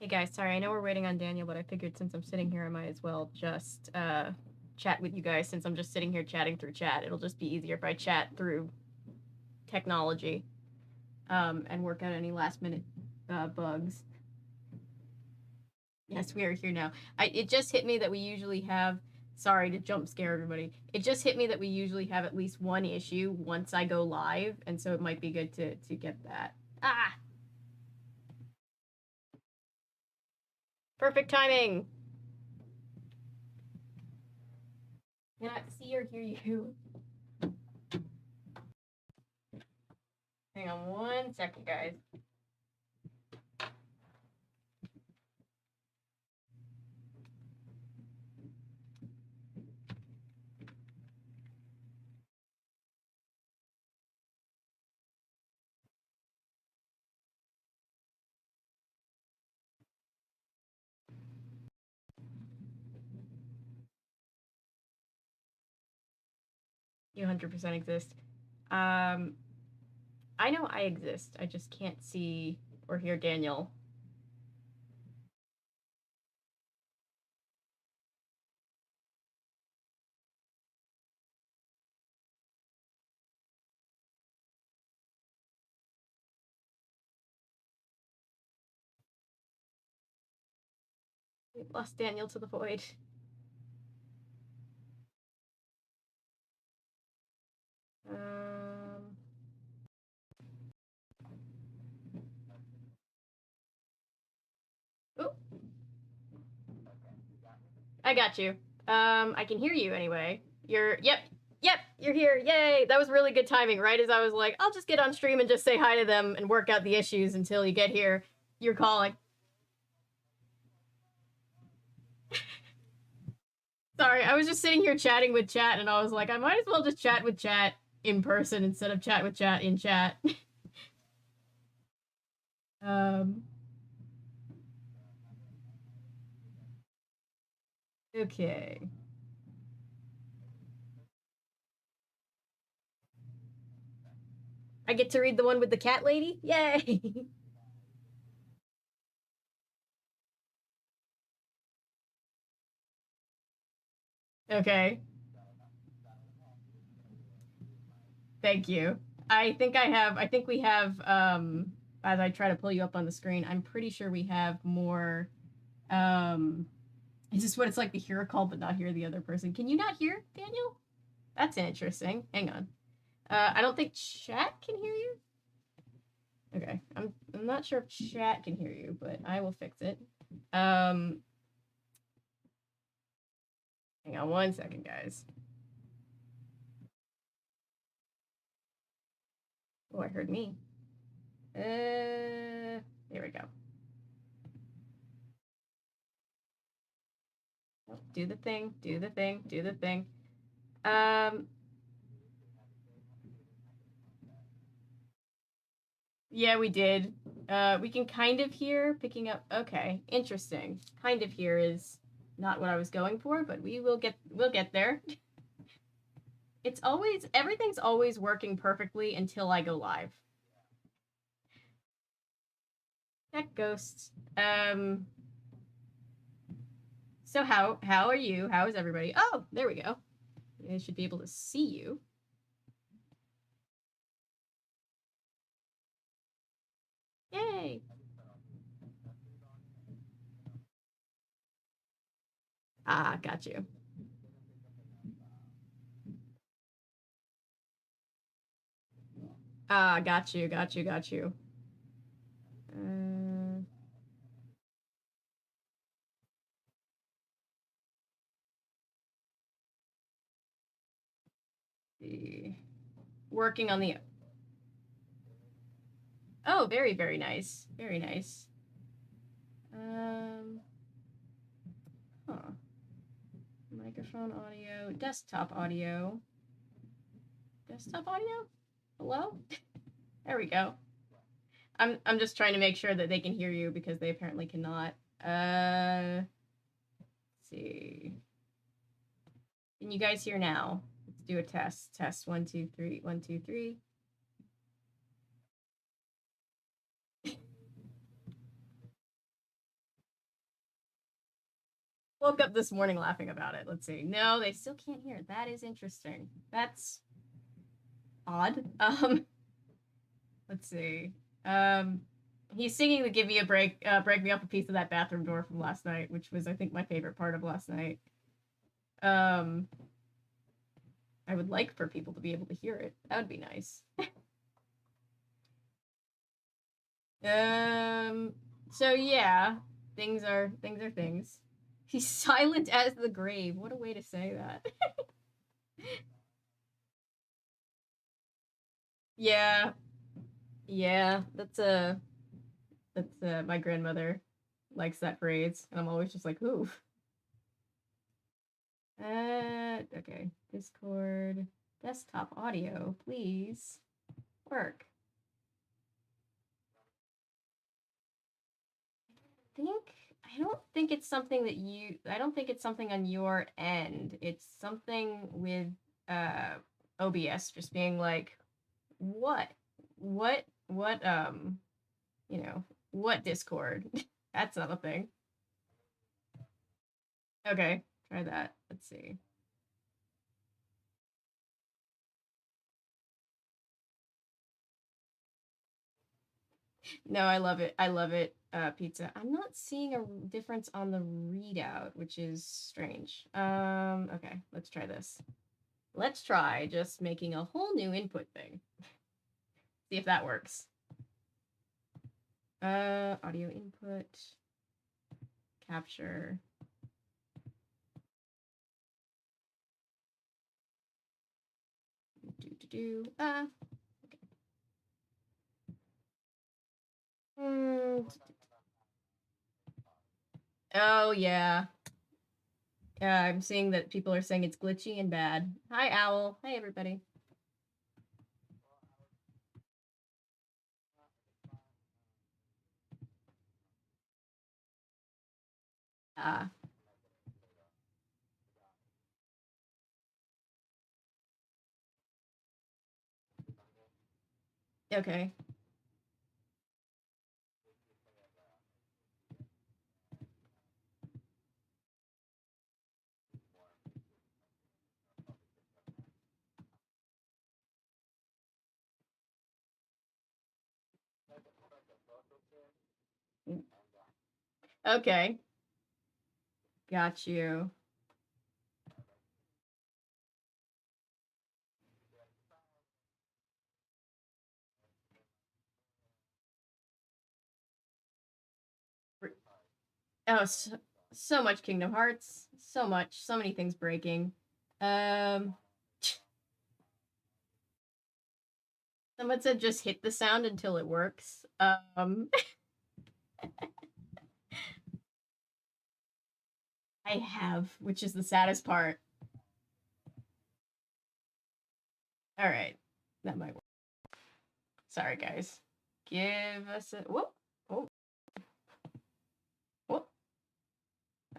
Hey guys, sorry, I know we're waiting on Daniel, but I figured since I'm sitting here, I might as well just chat with you guys since I'm just sitting here chatting through chat. It'll just be easier if I chat through technology and work out any last minute bugs. Yes, we are here now. It just hit me that we usually have, sorry to jump scare everybody, it just hit me that we usually have at least one issue once I go live, and so it might be good to get that. Ah! Perfect timing! Cannot see or hear you. Hang on 1 second, guys. You 100% exist. I know I exist. I just can't see or hear Daniel. We've lost Daniel to the void. Oh, I got you. I can hear you anyway. Yep, you're here. Yay! That was really good timing, right? As I was like, I'll just get on stream and just say hi to them and work out the issues until you get here. You're calling. Sorry, I was just sitting here chatting with chat, and I was like, I might as well just chat with chat in person instead of chat with chat in chat. Okay. I get to read the one with the cat lady? Yay! Okay. Thank you. I think we have, as I try to pull you up on the screen, I'm pretty sure we have more, it's just what it's like to hear a call but not hear the other person. Can you not hear, Daniel? That's interesting. Hang on. I don't think chat can hear you. Okay. I'm not sure if chat can hear you, but I will fix it. Hang on 1 second, guys. Oh, I heard me. There we go. Do the thing, do the thing, do the thing. Yeah, we did. We can kind of hear picking up. Okay, interesting. Kind of hear is not what I was going for, but we'll get there. It's always, everything's always working perfectly until I go live. Heck, ghosts. So how are you? How is everybody? Oh, there we go. I should be able to see you. Yay! Ah, got you. Ah, got you, got you, got you. Working on the. Oh, very, very nice. Very nice. Huh. Microphone audio, desktop audio. Desktop audio? Hello? There we go. I'm just trying to make sure that they can hear you because they apparently cannot. Let's see. Can you guys hear now? Let's do a test. Test 1, 2, 3. 1, 2, 3. Woke up this morning laughing about it. Let's see. No, they still can't hear. That is interesting. That's odd. Let's see. He's singing the "Give Me a Break," "Break Me Up a Piece of That Bathroom Door" from last night, which was, I think, my favorite part of last night. I would like for people to be able to hear it. That would be nice. So yeah, things are things. He's silent as the grave. What a way to say that. Yeah. Yeah, that's my grandmother likes that phrase, and I'm always just like, ooh. Okay. Discord, desktop audio, please work. I don't think it's something that I don't think it's something on your end. It's something with OBS just being like, what, you know, what Discord? That's not a thing. Okay, try that. Let's see. No, I love it. I love it. Pizza. I'm not seeing a difference on the readout, which is strange. Okay, let's try this. Let's try just making a whole new input thing. See if that works. Audio input, capture. Okay. Oh yeah. Yeah, I'm seeing that people are saying it's glitchy and bad. Hi, Owl. Hey, everybody. Ah. Okay. Okay. Got you. Oh, so much Kingdom Hearts. So much. So many things breaking. Um, Someone said just hit the sound until it works. I have, which is the saddest part. All right, that might work. Sorry, guys. Give us a whoop. Oh, whoop.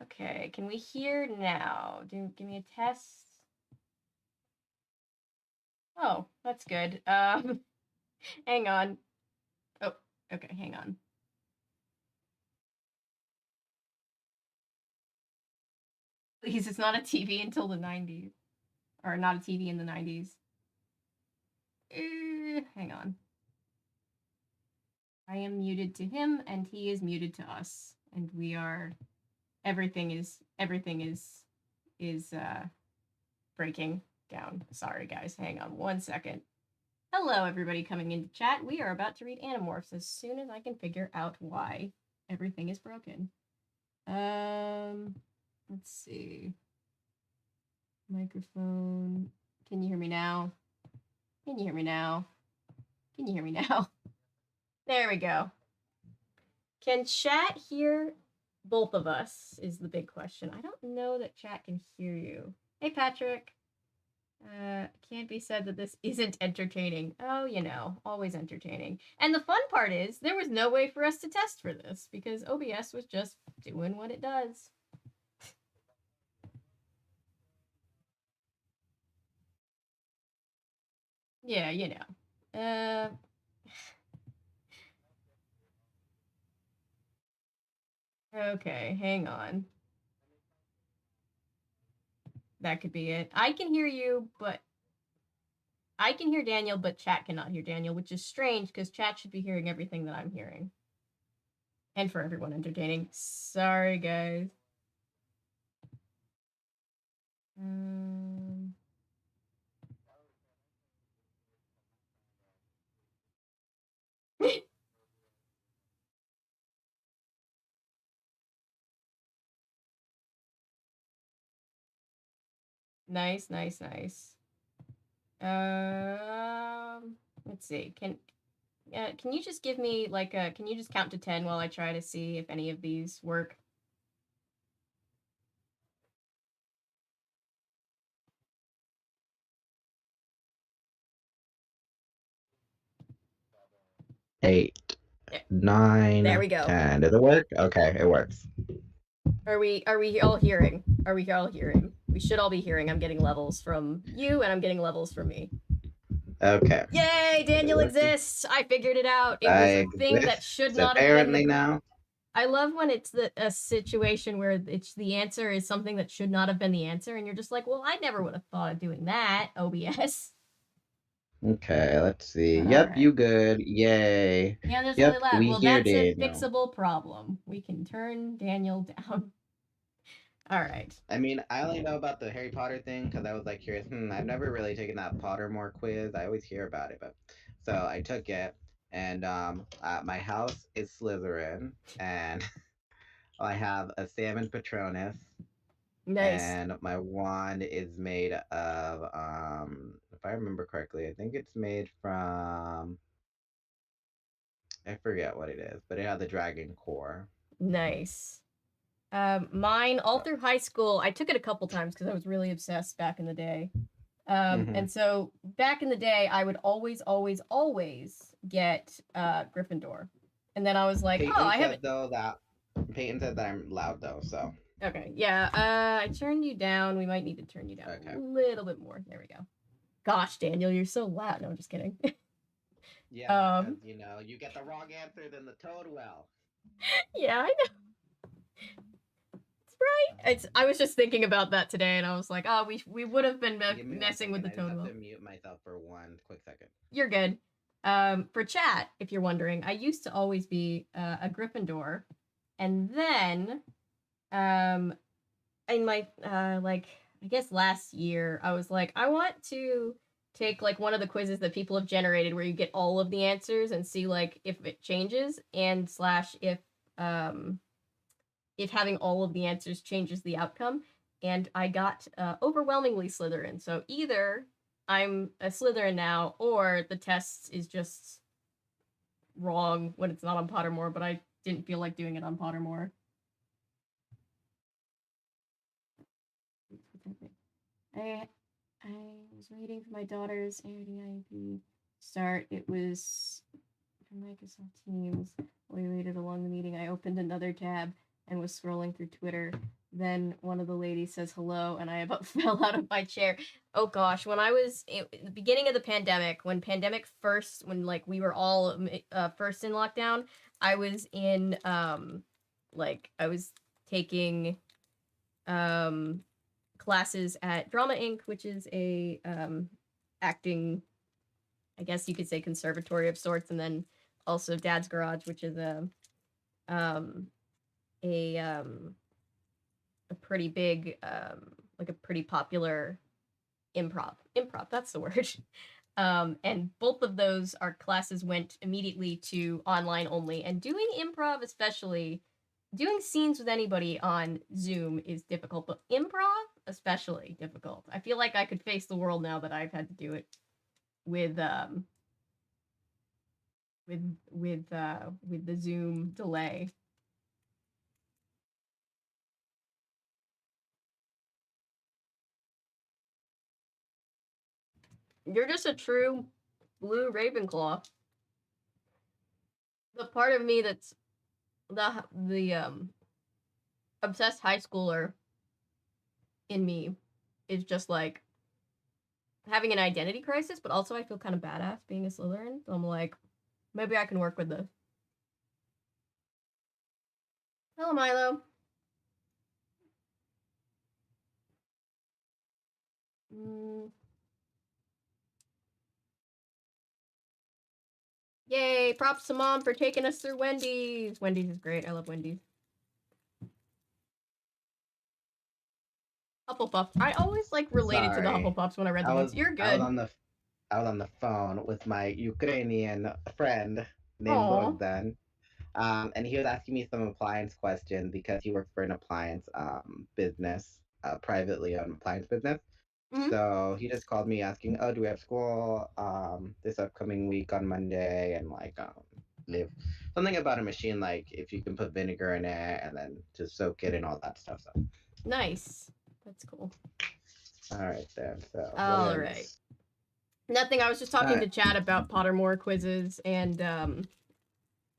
Okay, can we hear now? Give me a test. Oh, that's good. Hang on. Oh, okay, hang on. Please, it's not a TV until the 90s. Or not a TV in the 90s. Hang on. I am muted to him, and he is muted to us. And we are... Everything is breaking down. Sorry, guys. Hang on one second. Hello, everybody coming into chat. We are about to read Animorphs as soon as I can figure out why everything is broken. Let's see. Microphone. Can you hear me now? Can you hear me now? Can you hear me now? There we go. Can chat hear both of us is the big question. I don't know that chat can hear you. Hey, Patrick. Can't be said that this isn't entertaining. Oh, you know, always entertaining. And the fun part is there was no way for us to test for this because OBS was just doing what it does. Yeah, you know. Okay, hang on. That could be it. I can hear you, but I can hear Daniel, but chat cannot hear Daniel, which is strange because chat should be hearing everything that I'm hearing. And for everyone entertaining. Sorry, guys. Nice, nice, nice. Let's see. Can you just give me like a? Can you just count to 10 while I try to see if any of these work? Eight, Yeah. 9, There we go. 10. Does it work? Okay, it works. Are we all hearing? Are we all hearing? We should all be hearing. I'm getting levels from you, and I'm getting levels from me. Okay. Yay! Daniel exists. I figured it out. It was I a thing that should exist not have been apparently the. now. I love when it's a situation where it's the answer is something that should not have been the answer, and you're just like, well, I never would have thought of doing that. OBS. Okay, let's see. But Yep, alright. you good. Yay. Yeah, there's really Yep, loud. we Well, hear that's a Daniel. fixable problem. We can turn Daniel down. Alright. I mean, I only know about the Harry Potter thing because I was like curious. I've never really taken that Pottermore quiz. I always hear about it, but so I took it, and my house is Slytherin, and I have a salmon Patronus, Nice. and my wand is made of if I remember correctly, I think it's made from I forget what it is, but it has a dragon core. Nice. Mine, all through high school, I took it a couple times because I was really obsessed back in the day. And so back in the day, I would always, always, always get Gryffindor. And then I was like, Peyton oh, I said haven't. though that Peyton said that I'm loud though, so Okay, yeah. I turned you down. We might need to turn you down a little bit more. There we go. Gosh, Daniel, you're so loud. No, I'm just kidding. yeah, because you get the wrong answer, then the toad will. Yeah, I know. It's right. I was just thinking about that today, and I was like, oh, we would have been messing with the I just toad have will. to mute myself for one quick second. You're good. For chat, if you're wondering, I used to always be a Gryffindor, and then in my like I guess last year I was like I want to take like one of the quizzes that people have generated where you get all of the answers and see like if it changes and slash if having all of the answers changes the outcome, and I got overwhelmingly Slytherin. So either I'm a Slytherin now or the test is just wrong when it's not on Pottermore, but I didn't feel like doing it on Pottermore. I was waiting for my daughter's ARDIP start. It was from Microsoft Teams. We waited along the meeting. I opened another tab and was scrolling through Twitter. Then one of the ladies says hello, and I about fell out of my chair. Oh gosh, when I was at the beginning of the pandemic, when like we were all first in lockdown, I was in like I was taking classes at Drama Inc., which is a acting, I guess you could say, conservatory of sorts, and then also Dad's Garage, which is a pretty big, like a pretty popular improv. That's the word. And both of those, our classes went immediately to online only. And doing improv, especially doing scenes with anybody on Zoom, is difficult, but improv especially difficult. I feel like I could face the world now that I've had to do it with the Zoom delay. You're just a true blue Ravenclaw. The part of me that's the obsessed high schooler in me is just like having an identity crisis, but also I feel kind of badass being a Slytherin. So I'm like, maybe I can work with this. Hello, Milo. Yay! Props to Mom for taking us through Wendy's. Wendy's is great. I love Wendy's. Hufflepuff. I always like related to the Sorry. Hufflepuffs when I read the books. You're good. I was on the phone with my Ukrainian friend named Aw. Bogdan. And he was asking me some appliance questions because he works for an appliance business, privately owned appliance business. Mhm. So he just called me asking, "Oh, do we have school this upcoming week on Monday?" And like live something about a machine, like if you can put vinegar in it and then just soak it and all that stuff. So Nice. That's cool. all right then. So All right. Nothing. I was just talking to Chad about Pottermore quizzes, and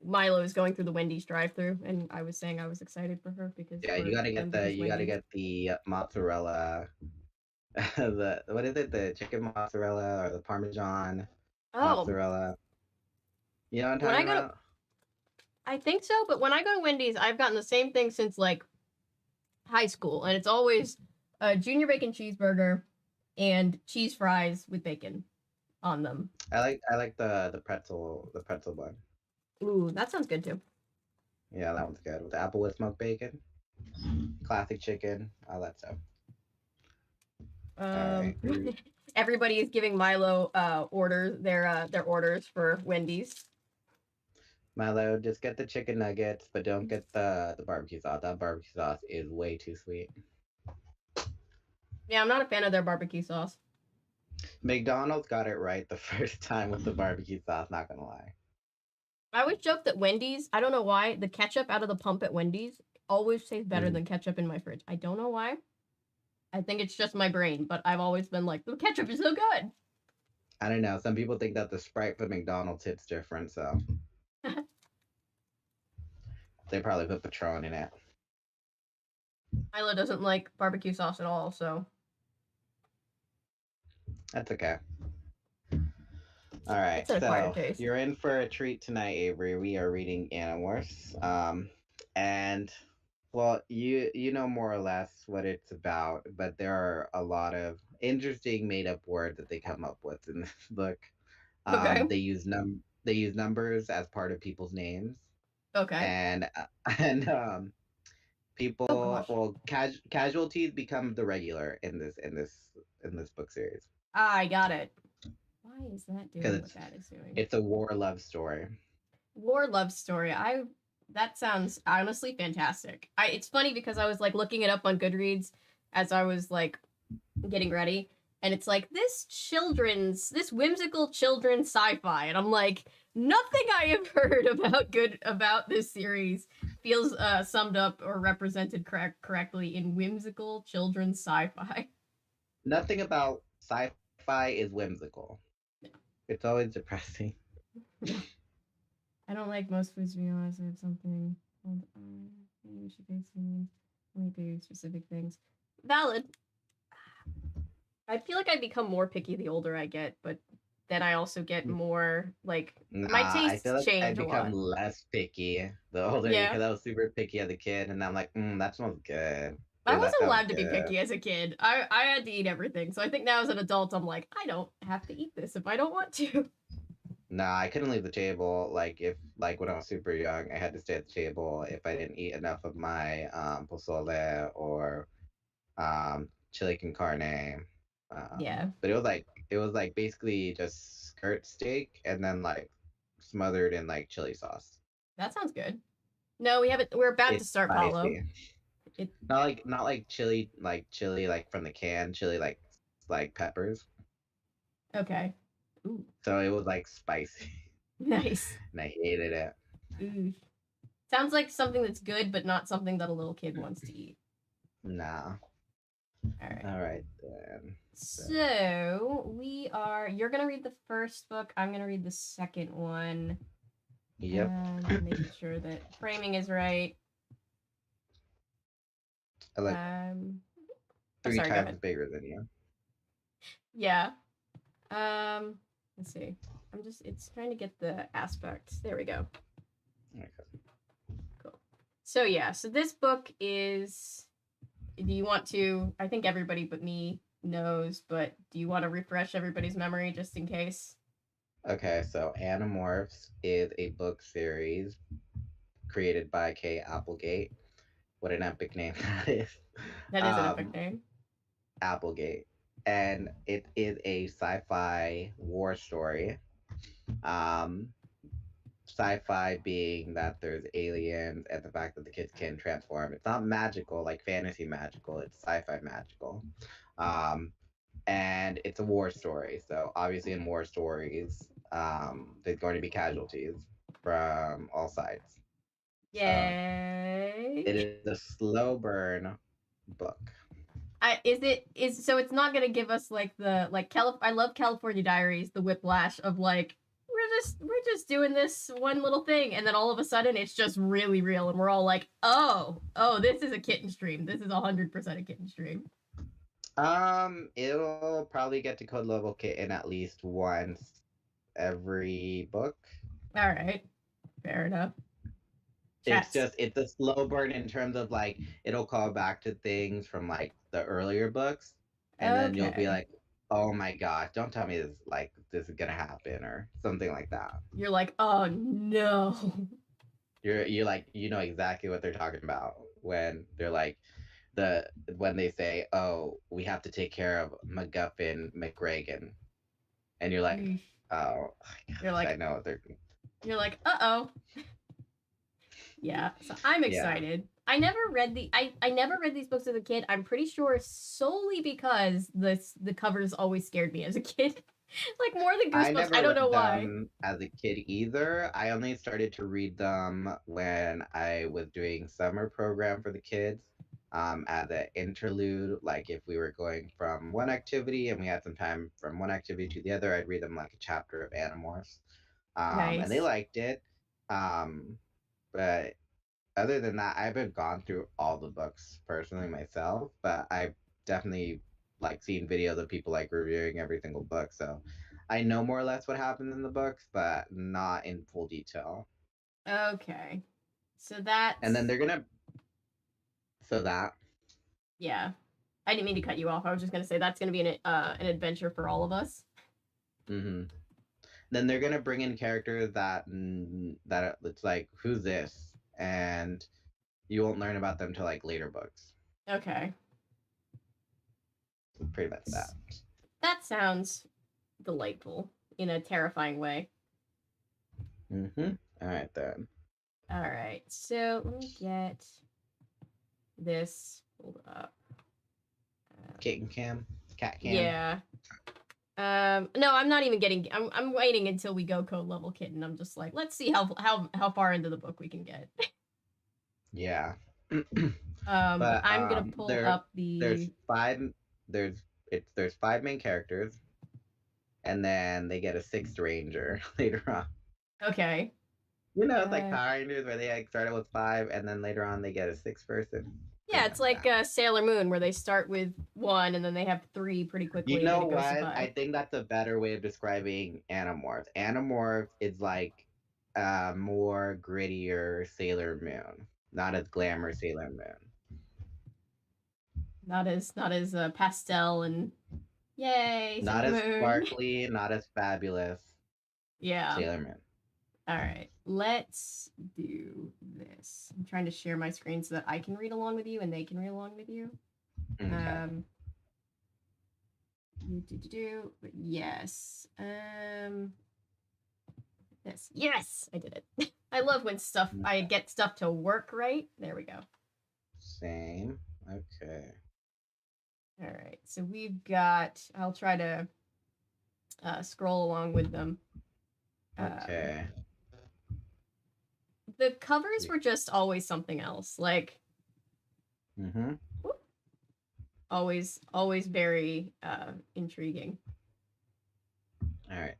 Milo is going through the Wendy's drive-through, and I was saying I was excited for her because you gotta get the mozzarella. What is it? The chicken mozzarella or the Parmesan mozzarella. You know what I'm talking about? I think so, but when I go to Wendy's, I've gotten the same thing since like high school, and it's always a junior bacon cheeseburger and cheese fries with bacon on them. I like the pretzel one. Ooh, that sounds good too. Yeah, that one's good with the apple with smoked bacon, classic chicken, all that stuff. Right. Everybody is giving Milo their orders for Wendy's. Milo, just get the chicken nuggets, but don't get the barbecue sauce. That barbecue sauce is way too sweet. Yeah, I'm not a fan of their barbecue sauce. McDonald's got it right the first time with the barbecue sauce, not gonna lie. I always joke that Wendy's, I don't know why, the ketchup out of the pump at Wendy's always tastes better than ketchup in my fridge. I don't know why. I think it's just my brain, but I've always been like, the ketchup is so good. I don't know. Some people think that the Sprite for McDonald's hits different, so they probably put Patron in it. Milo doesn't like barbecue sauce at all, so that's okay. All right, so you're in for a treat tonight, Avery. We are reading Animorphs, and well, you know more or less what it's about, but there are a lot of interesting made-up words that they come up with in this book. Okay. They use numbers as part of people's names. Okay. And people, casualties become the regular in this book series. I got it. Why is that doing what that is doing? It's a war love story. War love story. That sounds honestly fantastic. It's funny because I was like looking it up on Goodreads as I was like getting ready, and it's like this whimsical children's sci-fi, and I'm like, nothing I have heard about this series feels summed up or represented correctly in whimsical children's sci-fi. Nothing about sci-fi is whimsical. No. It's always depressing. I don't like most foods, to be honest. I have something called you should take some only do specific things. Valid. I feel like I become more picky the older I get, but then I also get more like my tastes change. I become less picky the older because I was super picky as a kid, and I'm like, that smells good. I wasn't allowed to be picky as a kid. I had to eat everything. So I think now as an adult, I'm like, I don't have to eat this if I don't want to. Nah, I couldn't leave the table. Like when I was super young, I had to stay at the table if I didn't eat enough of my pozole or chili con carne. But it was like basically just skirt steak and then like smothered in like chili sauce. That sounds good. No, we haven't. We're about to start Paulo. Not like chili like from the can, chili like peppers. Okay. Ooh. So it was like spicy. Nice. And I hated it. Ooh. Sounds like something that's good, but not something that a little kid wants to eat. Nah. All right then. So you're gonna read the first book. I'm gonna read the second one. Yep. And making sure that framing is right. I like 3 times bigger than you. Yeah. Let's see. It's trying to get the aspects. There we go. Okay. Cool. So this book is, do you want to, I think everybody but me knows, but do you want to refresh everybody's memory just in case? Okay, so Animorphs is a book series created by Kay Applegate. What an epic name that is. That is an epic Um, name. Applegate. And it is a sci-fi war story. Um, sci-fi being that there's aliens and the fact that the kids can transform. It's not magical like fantasy magical. It's sci-fi magical. Um, and it's a war story. So obviously, in war stories, there's going to be casualties from all sides. So Yay! it is a slow burn book. So it's not gonna give us like the I love California Diaries, the whiplash of like we're just doing this one little thing, and then all of a sudden it's just really real, and we're all like, oh, this is a kitten stream. This is 100% a kitten stream. It'll probably get to code level kitten at least once every book. All right, fair enough. It's a slow burn in terms of like it'll call back to things from like the earlier books, and then you'll be Okay. like, oh my gosh, don't tell me this is gonna happen or something like that. You're like, oh no. You're like you know exactly what they're talking about when they're like when they say, oh, we have to take care of MacGuffin McRagan, and you're like, oh, You're gosh, I like, know they're. You're like, uh-oh. Yeah, so I'm excited. I never read these books as a kid. I'm pretty sure solely because the covers always scared me as a kid. Like more than I Goosebumps. never I don't know read why. them as a kid either. I only started to read them when I was doing summer program for the kids, as an interlude. Like if we were going from one activity and we had some time from one activity to the other, I'd read them like a chapter of Animorphs. And they Nice. liked it. But other than that, I haven't gone through all the books personally myself, but I've definitely like seen videos of people like reviewing every single book. So I know more or less what happens in the books, but not in full detail. Okay. So And that's then they're gonna so that yeah. I didn't mean to cut you off. I was just gonna say that's gonna be an adventure for all of us. mm-hmm. Then they're gonna bring in characters that it's like who's this, and you won't learn about them till like later books. Okay. Pretty much that. That sounds delightful in a terrifying way. Mm-hmm. All right then. All right. So let me get this pulled up. Kitten cam, cat cam. Yeah. No, I'm not even getting. I'm waiting until we go code level kitten. I'm just like, let's see how far into the book we can get. Yeah. But I'm gonna pull up the. There's five main characters, and then they get a sixth ranger later on. Okay. You know, it's like Power Rangers where they like started with five, and then later on they get a sixth person. Yeah, it's like Sailor Moon where they start with one and then they have three pretty quickly. You know and then it goes what? to five. I think that's a better way of describing Animorphs. Animorphs is like more grittier Sailor Moon, not as glamorous Sailor Moon. Not as pastel and yay. Not Sailor as Moon. sparkly, not as fabulous. Yeah. Sailor Moon. All right, let's do this. I'm trying to share my screen so that I can read along with you and they can read along with you. Okay. Yes. This. Yes, I did it. I love when I get stuff to work right. There we go. Same. Okay. All right. So we've got. I'll try to scroll along with them. Okay. The covers were just always something else. Like. Mm-hmm. Always very intriguing. All right.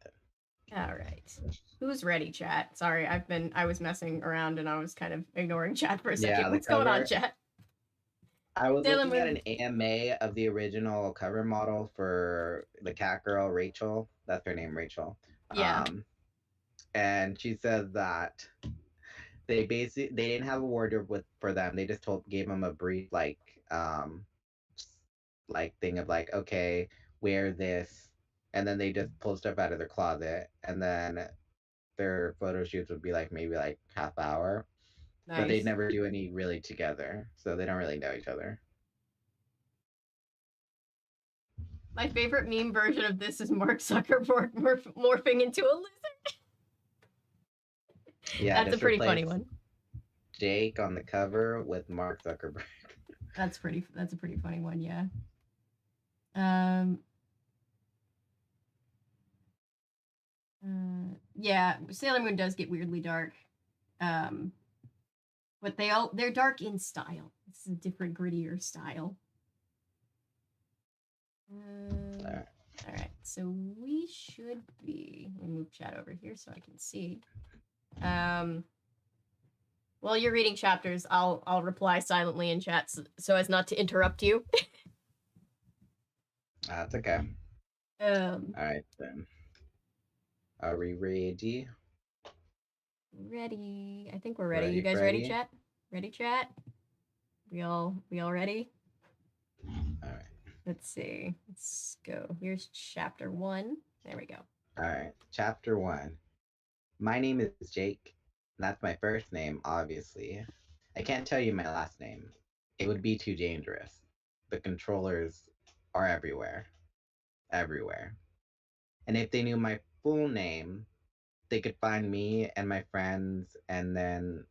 All right. Who's ready, chat? Sorry, I was messing around and I was kind of ignoring chat for a second. Yeah, What's going on, chat? I was looking at an AMA of the original cover model for the cat girl, Rachel. That's her name, Rachel. Yeah. And she says that they didn't have a wardrobe for them. They just gave them a brief like thing of like, okay, wear this, and then they just pull stuff out of their closet, and then their photo shoots would be like maybe like half hour, but they'd Nice. never do any really together, so they don't really know each other. My favorite meme version of this is Mark Zuckerberg morphing into a lizard. Yeah, That's a just pretty replace funny one. Jake on the cover with Mark Zuckerberg. That's pretty. That's a pretty funny one. Yeah. Um. Yeah. Sailor Moon does get weirdly dark. Um. But they're dark in style. It's a different, grittier style. All right. All right. So we should be. Let me move chat over here so I can see. While you're reading chapters, I'll reply silently in chat so as not to interrupt you. That's okay. All right then. Are we ready? Ready. I think we're ready. You guys ready, chat? Ready, chat? We all ready? All right. Let's see. Let's go. Here's chapter 1. There we go. All right. Chapter 1. My name is Jake. That's my first name, obviously. I can't tell you my last name. It would be too dangerous. The controllers are everywhere. Everywhere. And if they knew my full name, they could find me and my friends, and then,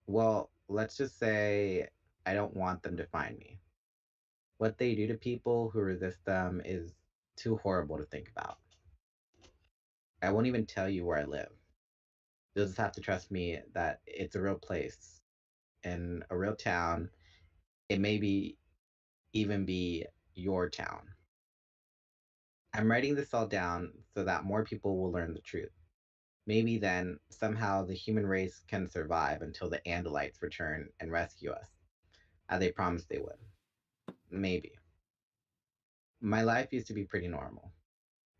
well, let's just say I don't want them to find me. What they do to people who resist them is too horrible to think about. I won't even tell you where I live. You'll just have to trust me that it's a real place in a real town. It may be even be your town. I'm writing this all down so that more people will learn the truth. Maybe then, somehow, the human race can survive until the Andalites return and rescue us, as they promised they would. Maybe. My life used to be pretty normal.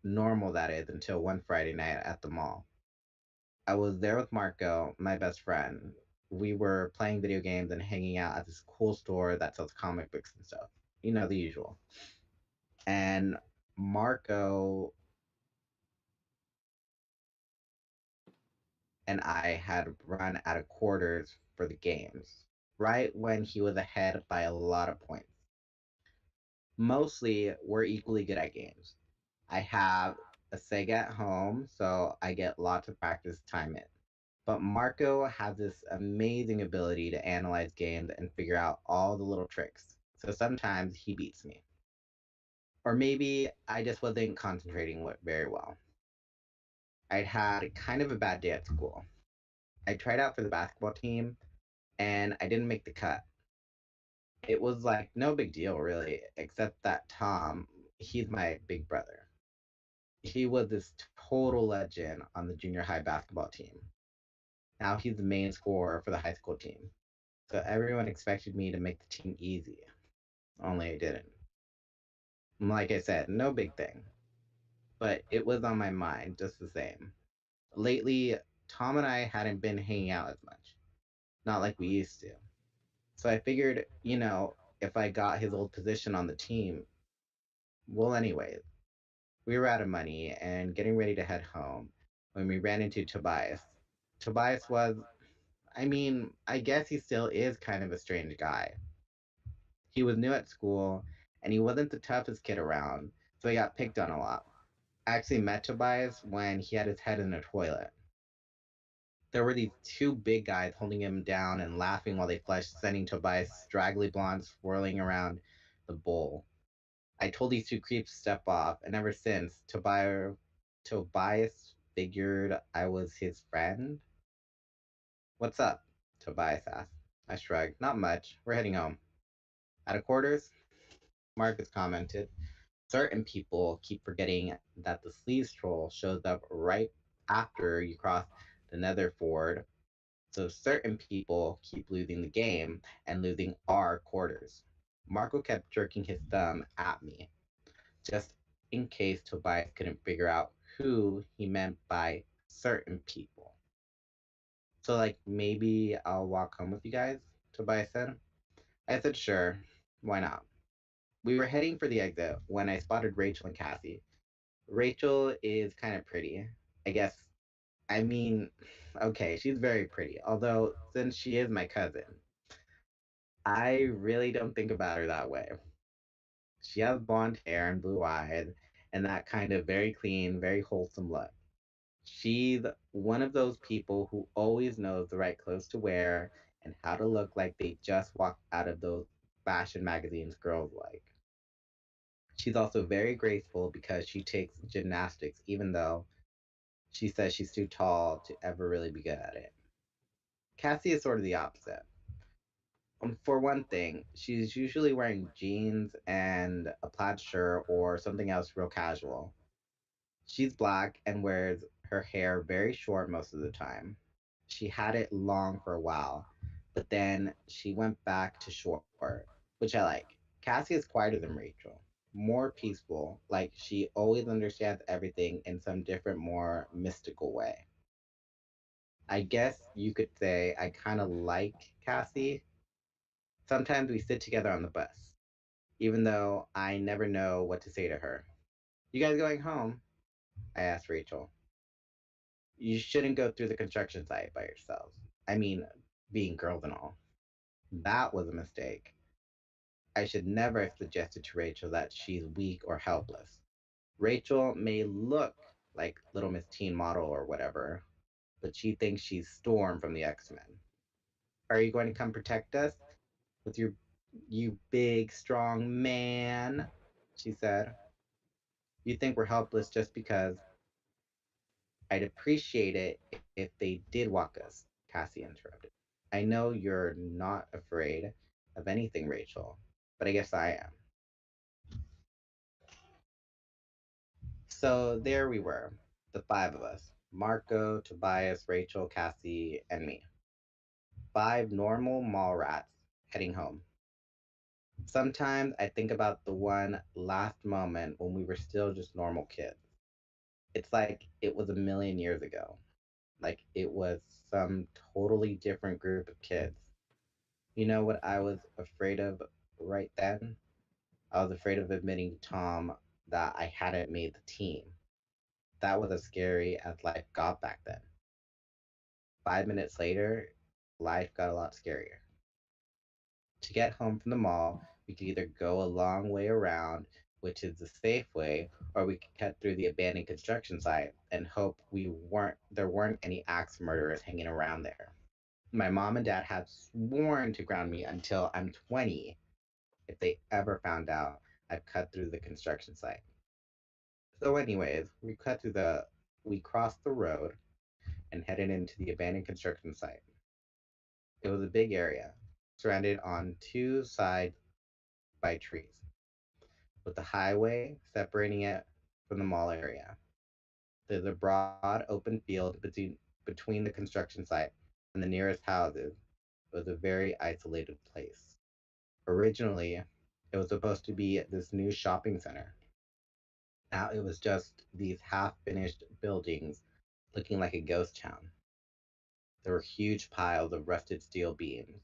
Normal, that is, until one Friday night at the mall. I was there with Marco, my best friend. We were playing video games and hanging out at this cool store that sells comic books and stuff. You know, the usual. And Marco and I had run out of quarters for the games, right when he was ahead by a lot of points. Mostly, we're equally good at games. I have a Sega at home, so I get lots of practice time in. But Marco has this amazing ability to analyze games and figure out all the little tricks. So sometimes he beats me. Or maybe I just wasn't concentrating very well. I'd had kind of a bad day at school. I tried out for the basketball team and I didn't make the cut. It was like no big deal, really, except that Tom, he's my big brother. He was this total legend on the junior high basketball team. Now he's the main scorer for the high school team. So everyone expected me to make the team easy, only I didn't. Like I said, no big thing, but it was on my mind just the same. Lately, Tom and I hadn't been hanging out as much, not like we used to. So I figured, if I got his old position on the team, well, anyways, we were out of money and getting ready to head home when we ran into Tobias. Tobias was, I guess he still is kind of a strange guy. He was new at school and he wasn't the toughest kid around, so he got picked on a lot. I actually met Tobias when he had his head in a toilet. There were these two big guys holding him down and laughing while they flushed, sending Tobias' straggly blonde swirling around the bowl. I told these two creeps to step off, and ever since, Tobias figured I was his friend. What's up? Tobias asked. I shrugged. Not much. We're heading home. Out of quarters? Marcus commented. Certain people keep forgetting that the sleeves troll shows up right after you cross the nether ford. So certain people keep losing the game and losing our quarters. Marco kept jerking his thumb at me, just in case Tobias couldn't figure out who he meant by certain people. So, like, maybe I'll walk home with you guys, Tobias said. I said, sure, why not? We were heading for the exit when I spotted Rachel and Cassie. Rachel is kind of pretty. I guess, I mean, okay, she's very pretty. Although, since she is my cousin, I really don't think about her that way. She has blonde hair and blue eyes, and that kind of very clean, very wholesome look. She's one of those people who always knows the right clothes to wear and how to look like they just walked out of those fashion magazines girls like. She's also very graceful because she takes gymnastics, even though she says she's too tall to ever really be good at it. Cassie is sort of the opposite. For one thing, she's usually wearing jeans and a plaid shirt or something else real casual. She's black and wears her hair very short most of the time. She had it long for a while, but then she went back to short, which I like. Cassie is quieter than Rachel, more peaceful, like she always understands everything in some different, more mystical way. I guess you could say I kind of like Cassie. Sometimes we sit together on the bus, even though I never know what to say to her. You guys going home? I asked Rachel. You shouldn't go through the construction site by yourselves. I mean, being girls and all. That was a mistake. I should never have suggested to Rachel that she's weak or helpless. Rachel may look like Little Miss Teen Model or whatever, but she thinks she's Storm from the X-Men. Are you going to come protect us with you big strong man? She said. You think we're helpless just because I'd appreciate it if they did walk us, Cassie interrupted. I know you're not afraid of anything, Rachel, but I guess I am. So there we were, the five of us: Marco, Tobias, Rachel, Cassie, and me. Five normal mall rats heading home. Sometimes I think about the one last moment when we were still just normal kids. It's like it was a million years ago. Like it was some totally different group of kids. You know what I was afraid of right then? I was afraid of admitting to Tom that I hadn't made the team. That was as scary as life got back then. 5 minutes later, life got a lot scarier. To get home from the mall, we could either go a long way around, which is the safe way, or we could cut through the abandoned construction site and hope there weren't any axe murderers hanging around there. My mom and dad had sworn to ground me until I'm 20 if they ever found out I've cut through the construction site. So, anyways, we crossed the road and headed into the abandoned construction site. It was a big area, surrounded on two sides by trees, with the highway separating it from the mall area. There's a broad open field between the construction site and the nearest houses. It was a very isolated place. Originally, it was supposed to be this new shopping center. Now it was just these half finished buildings looking like a ghost town. There were huge piles of rusted steel beams,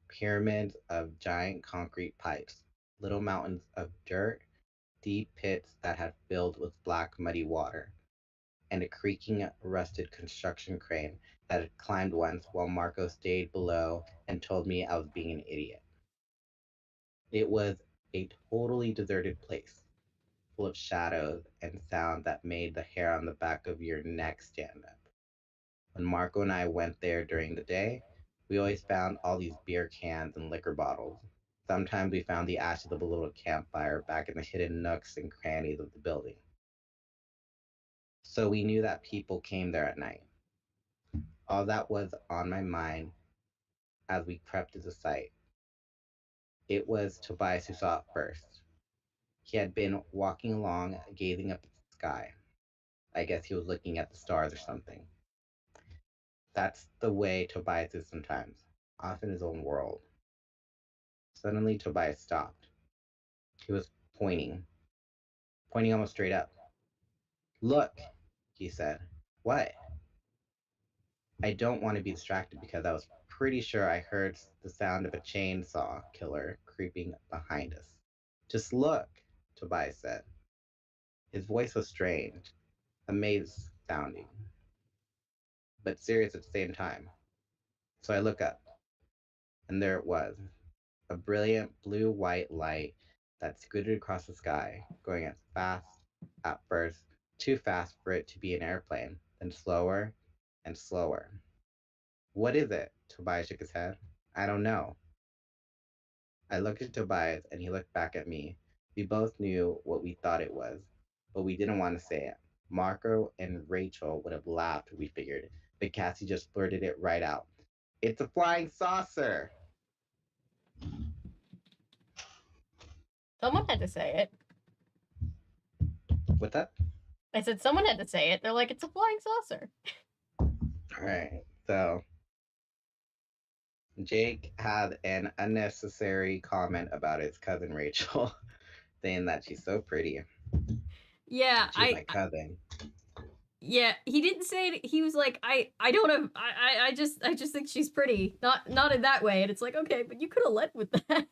pyramids of giant concrete pipes, little mountains of dirt, deep pits that had filled with black, muddy water, and a creaking, rusted construction crane that had climbed once while Marco stayed below and told me I was being an idiot. It was a totally deserted place, full of shadows and sound that made the hair on the back of your neck stand up. When Marco and I went there during the day, we always found all these beer cans and liquor bottles. Sometimes we found the ashes of a little campfire back in the hidden nooks and crannies of the building. So we knew that people came there at night. All that was on my mind as we crept to the site. It was Tobias who saw it first. He had been walking along, gazing up at the sky. I guess he was looking at the stars or something. That's the way Tobias is sometimes, off in his own world. Suddenly, Tobias stopped. He was pointing almost straight up. Look, he said. What? I don't want to be distracted because I was pretty sure I heard the sound of a chainsaw killer creeping behind us. Just look, Tobias said. His voice was strange, amazed sounding, but serious at the same time. So I look up, and there it was, a brilliant blue white light that scooted across the sky, going as fast, at first, too fast for it to be an airplane, then slower and slower. What is it? Tobias shook his head. I don't know. I looked at Tobias and he looked back at me. We both knew what we thought it was, but we didn't want to say it. Marco and Rachel would have laughed, we figured, but Cassie just blurted it right out. It's a flying saucer! Someone had to say it. What's that? I said someone had to say it. They're like, it's a flying saucer. Alright, so Jake had an unnecessary comment about his cousin Rachel, saying that she's so pretty. Yeah, She's my cousin. Yeah, he didn't say it. He was like, I don't have, I just think she's pretty. Not in that way. And it's like, okay, but you could have led with that.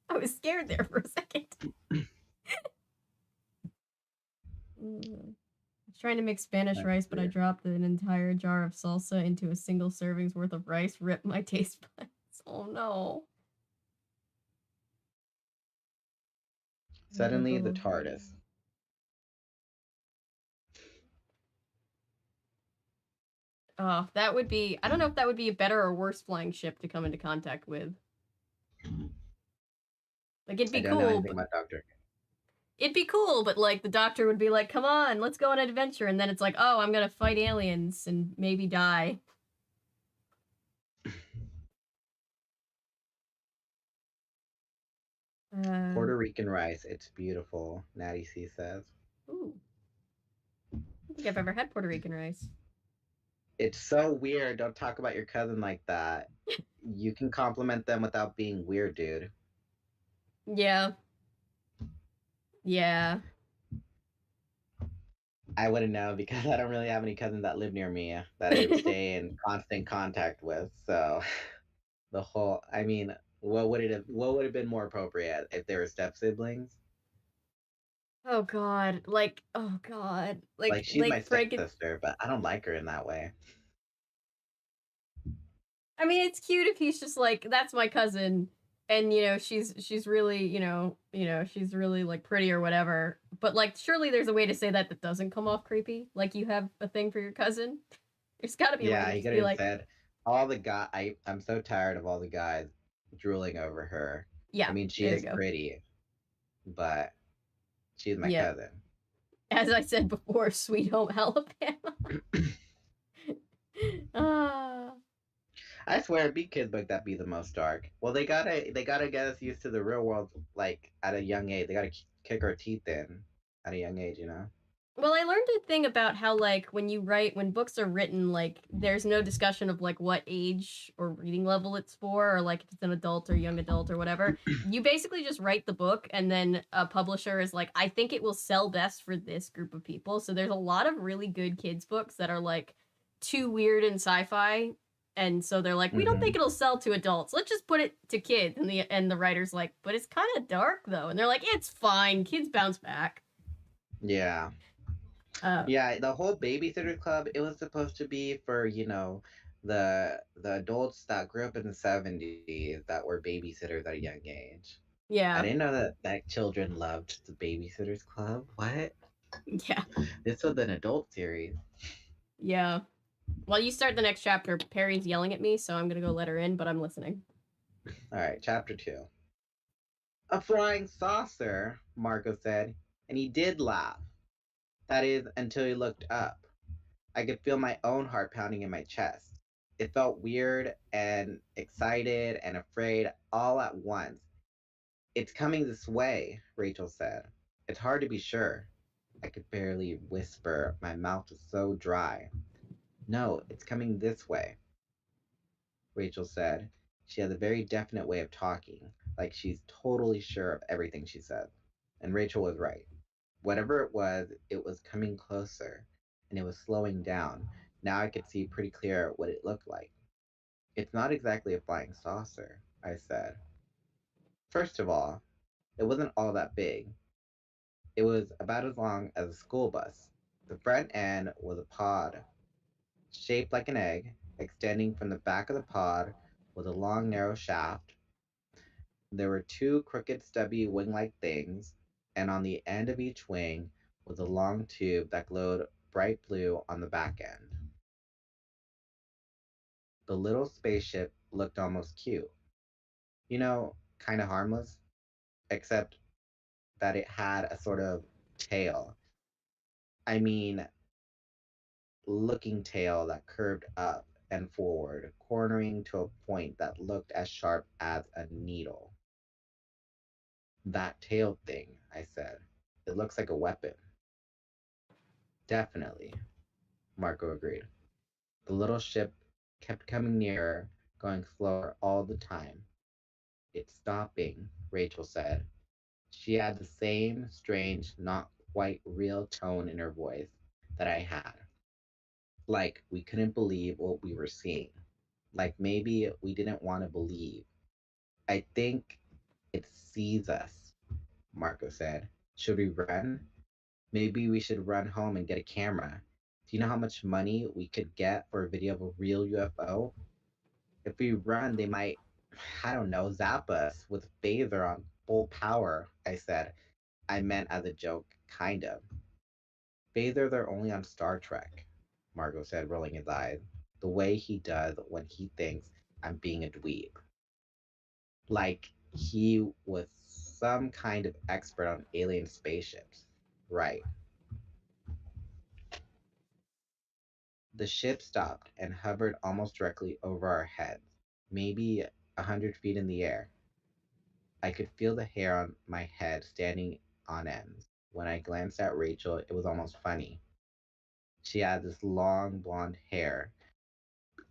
I was scared there for a second. I was trying to make Spanish rice, but I dropped an entire jar of salsa into a single serving's worth of rice. Ripped my taste buds. Oh no. Suddenly, the TARDIS. Oh, that would be, I don't know if that would be a better or worse flying ship to come into contact with. Like, it'd be cool. I don't know anything about Doctor. It'd be cool, but like the Doctor would be like, come on, let's go on an adventure. And then it's like, oh, I'm gonna fight aliens and maybe die. Puerto Rican rice, it's beautiful, Natty C says. Ooh. I don't think I've ever had Puerto Rican rice. It's so weird. Don't talk about your cousin like that. You can compliment them without being weird, dude. Yeah. Yeah. I wouldn't know because I don't really have any cousins that live near me that I stay in constant contact with. So the whole, I mean, what would have been more appropriate if they were step siblings? Oh god. Like, oh god. Like she's my stepsister, but I don't like her in that way. I mean, it's cute if he's just like, that's my cousin, and you know, she's really, you know, she's really like pretty or whatever. But like, surely there's a way to say that that doesn't come off creepy. Like you have a thing for your cousin. There's got to be a way to you could have said all the guy. I'm so tired of all the guys drooling over her. Yeah, I mean, she is pretty, but she's my cousin. As I said before, Sweet Home Alabama. I swear, be kids book that be the most dark. Well, they gotta get us used to the real world, like at a young age. They gotta kick our teeth in at a young age, you know. Well, I learned a thing about how, like, when books are written, like, there's no discussion of, like, what age or reading level it's for, or, like, if it's an adult or young adult or whatever. You basically just write the book, and then a publisher is like, I think it will sell best for this group of people. So there's a lot of really good kids' books that are, like, too weird and sci-fi. And so they're like, we don't think it'll sell to adults. Let's just put it to kids. And the writer's like, but it's kind of dark, though. And they're like, it's fine. Kids bounce back. Yeah. Yeah, the whole Babysitters Club, it was supposed to be for, you know, the adults that grew up in the 70s that were babysitters at a young age. Yeah. I didn't know that children loved the Babysitters Club. What? Yeah. This was an adult series. Yeah. While you start the next chapter, Perry's yelling at me, so I'm going to go let her in, but I'm listening. All right, chapter 2. A flying saucer, Marco said, and he did laugh. That is, until he looked up. I could feel my own heart pounding in my chest. It felt weird and excited and afraid all at once. It's coming this way, Rachel said. It's hard to be sure. I could barely whisper. My mouth was so dry. No, it's coming this way, Rachel said. She has a very definite way of talking, like she's totally sure of everything she said. And Rachel was right. Whatever it was coming closer, and it was slowing down. Now I could see pretty clear what it looked like. It's not exactly a flying saucer, I said. First of all, It wasn't all that big. It was about as long as a school bus. The front end was a pod, shaped like an egg. Extending from the back of the pod was a long, narrow shaft. There were two crooked, stubby wing like things, and on the end of each wing was a long tube that glowed bright blue on the back end. The little spaceship looked almost cute. You know, kind of harmless, except that it had a sort of tail. I mean, looking tail that curved up and forward, cornering to a point that looked as sharp as a needle. That tail thing, I said. It looks like a weapon. Definitely, Marco agreed. The little ship kept coming nearer, going slower all the time. It's stopping, Rachel said. She had the same strange, not quite real tone in her voice that I had. Like we couldn't believe what we were seeing. Like maybe we didn't want to believe. I think it sees us, Marco said. Should we run? Maybe we should run home and get a camera. Do you know how much money we could get for a video of a real UFO? If we run, they might, I don't know, zap us with a phaser on full power, I said. I meant as a joke, kind of. Phasers are only on Star Trek, Marco said, rolling his eyes, the way he does when he thinks I'm being a dweeb. Like he was some kind of expert on alien spaceships. Right. The ship stopped and hovered almost directly over our heads, maybe 100 feet in the air. I could feel the hair on my head standing on end. When I glanced at Rachel, it was almost funny. She had this long blonde hair,